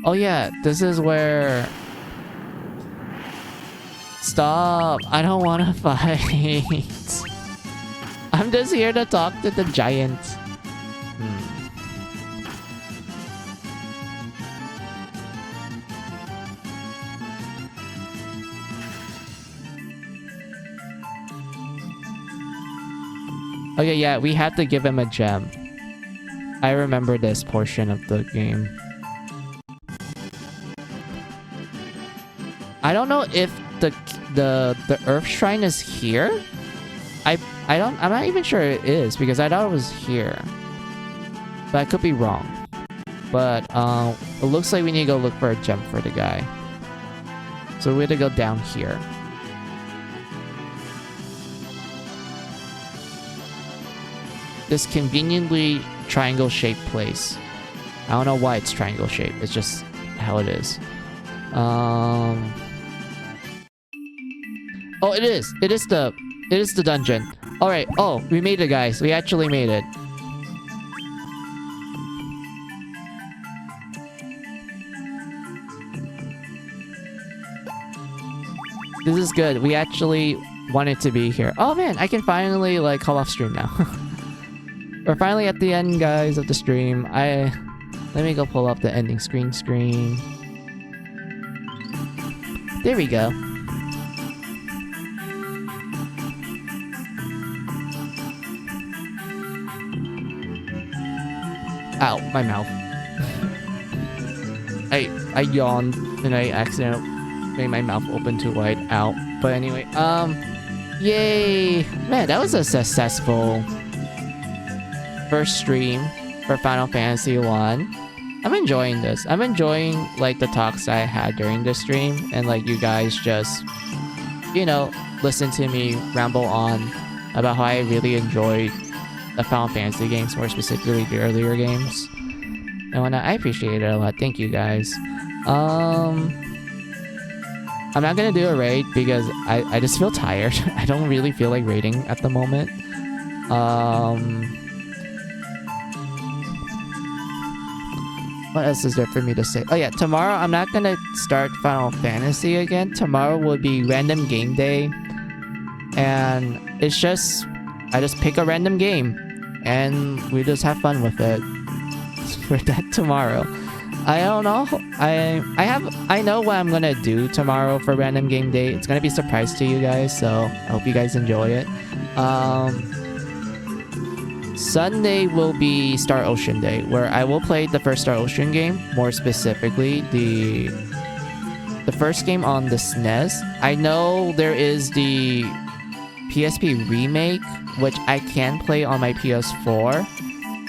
Oh yeah, this is where... Stop! I don't want to fight. I'm just here to talk to the giant. Okay, yeah, we had to give him a gem. I remember this portion of the game. I don't know if the Earth Shrine is here. I'm not even sure it is because I thought it was here. But I could be wrong. But it looks like we need to go look for a gem for the guy. So we have to go down here. This conveniently triangle-shaped place. I don't know why it's triangle-shaped. It's just how it is. Oh, it is. It is the dungeon. All right. Oh, we made it, guys. We actually made it. This is good. We actually wanted to be here. Oh man, I can finally like call off stream now. We're finally at the end, guys, of the stream. Let me go pull up the ending screen. There we go. Ow, my mouth. I yawned and I accidentally made my mouth open too wide. Ow. But anyway, yay! Man, that was a successful first stream for Final Fantasy 1. I'm enjoying this. I'm enjoying like the talks I had during the stream and like you guys just, you know, listen to me ramble on about how I really enjoyed the Final Fantasy games, more specifically the earlier games. And whatnot. I appreciate it a lot. Thank you guys. I'm not gonna do a raid because I just feel tired. I don't really feel like raiding at the moment. What else is there for me to say? Oh yeah, tomorrow I'm not gonna start Final Fantasy again. Tomorrow will be random game day. And it's just... I just pick a random game. And we just have fun with it. For that tomorrow. I don't know. I know what I'm gonna do tomorrow for random game day. It's gonna be a surprise to you guys, so I hope you guys enjoy it. Sunday will be Star Ocean Day, where I will play the first Star Ocean game, more specifically the first game on the SNES. I know there is the PSP remake, which I can play on my PS4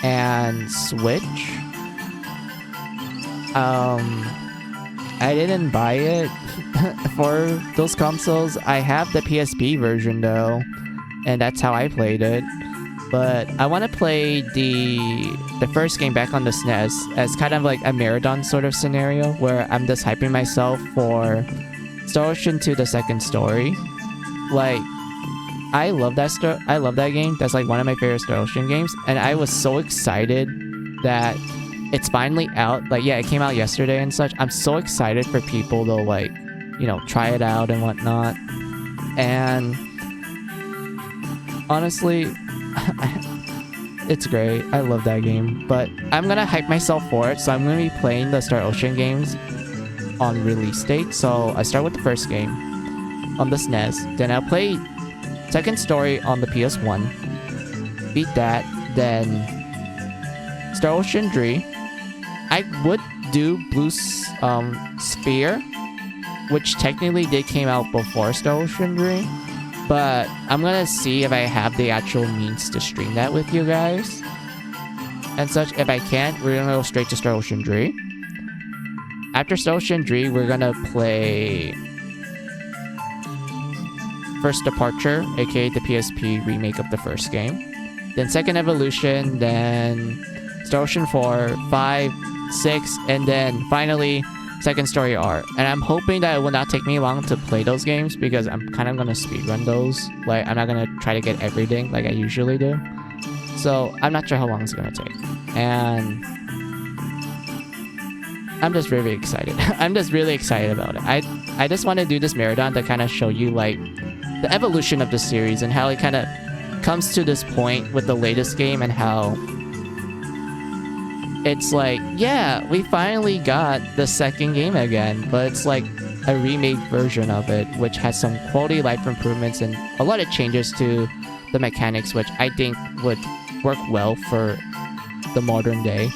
and Switch. I didn't buy it for those consoles. I have the PSP version though, and that's how I played it. But I want to play the first game back on the SNES as kind of like a marathon sort of scenario where I'm just hyping myself for Star Ocean 2: The Second Story. Like, I love that game. That's like one of my favorite Star Ocean games, and I was so excited that it's finally out. Like, yeah, it came out yesterday and such. I'm so excited for people to like, you know, try it out and whatnot. And honestly, it's great. I love that game. But I'm gonna hype myself for it. So I'm gonna be playing the Star Ocean games on release date. So I start with the first game on the SNES. Then I'll play second story on the PS1. Beat that. Then Star Ocean 3. I would do Blue Sphere, which technically did came out before Star Ocean 3. But I'm gonna see if I have the actual means to stream that with you guys. And such. If I can't, we're gonna go straight to Star Ocean 3. After Star Ocean 3, we're gonna play First Departure, aka the PSP remake of the first game. Then Second Evolution, then Star Ocean 4, 5, 6, and then finally Second Story R. And I'm hoping that it will not take me long to play those games because I'm kind of gonna speedrun those. Like, I'm not gonna try to get everything like I usually do. So I'm not sure how long it's gonna take. And I'm just really excited. I'm just really excited about it. I just want to do this marathon to kind of show you like the evolution of the series and how it kind of comes to this point with the latest game and how it's like, yeah, we finally got the second game again, but it's like a remade version of it, which has some quality of life improvements and a lot of changes to the mechanics, which I think would work well for the modern day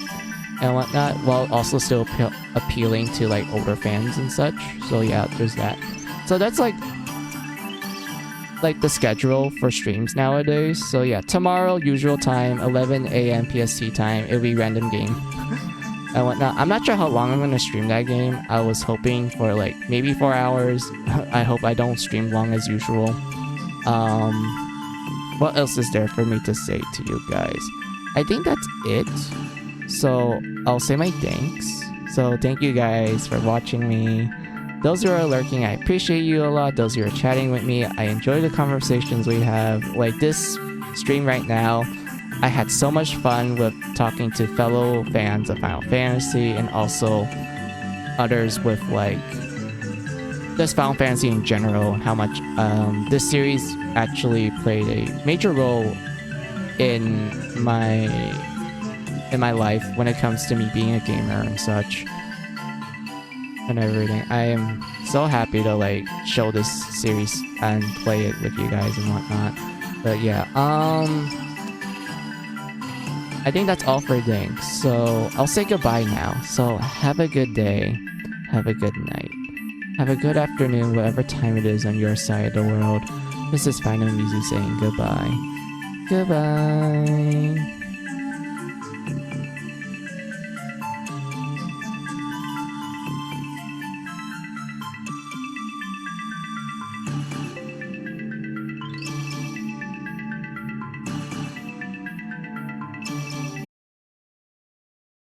and whatnot, while also still appealing to like older fans and such. So yeah, there's that. So that's like the schedule for streams nowadays. So yeah, tomorrow usual time, 11 a.m. PST time, it'll be random game and whatnot. I'm not sure how long I'm gonna stream that game. I was hoping for like maybe 4 hours. I hope I don't stream long as usual. What else is there for me to say to you guys? I think that's it. So I'll say my thanks. So thank you guys for watching me. Those who are lurking, I appreciate you a lot. Those who are chatting with me, I enjoy the conversations we have. Like this stream right now, I had so much fun with talking to fellow fans of Final Fantasy and also others with like just Final Fantasy in general and how much this series actually played a major role in my life when it comes to me being a gamer and such and everything. I am so happy to like show this series and play it with you guys and whatnot. But yeah, I think that's all for thanks. So I'll say goodbye now. So have a good day, have a good night, have a good afternoon, whatever time it is on your side of the world. This is Final Mizu saying goodbye. Goodbye.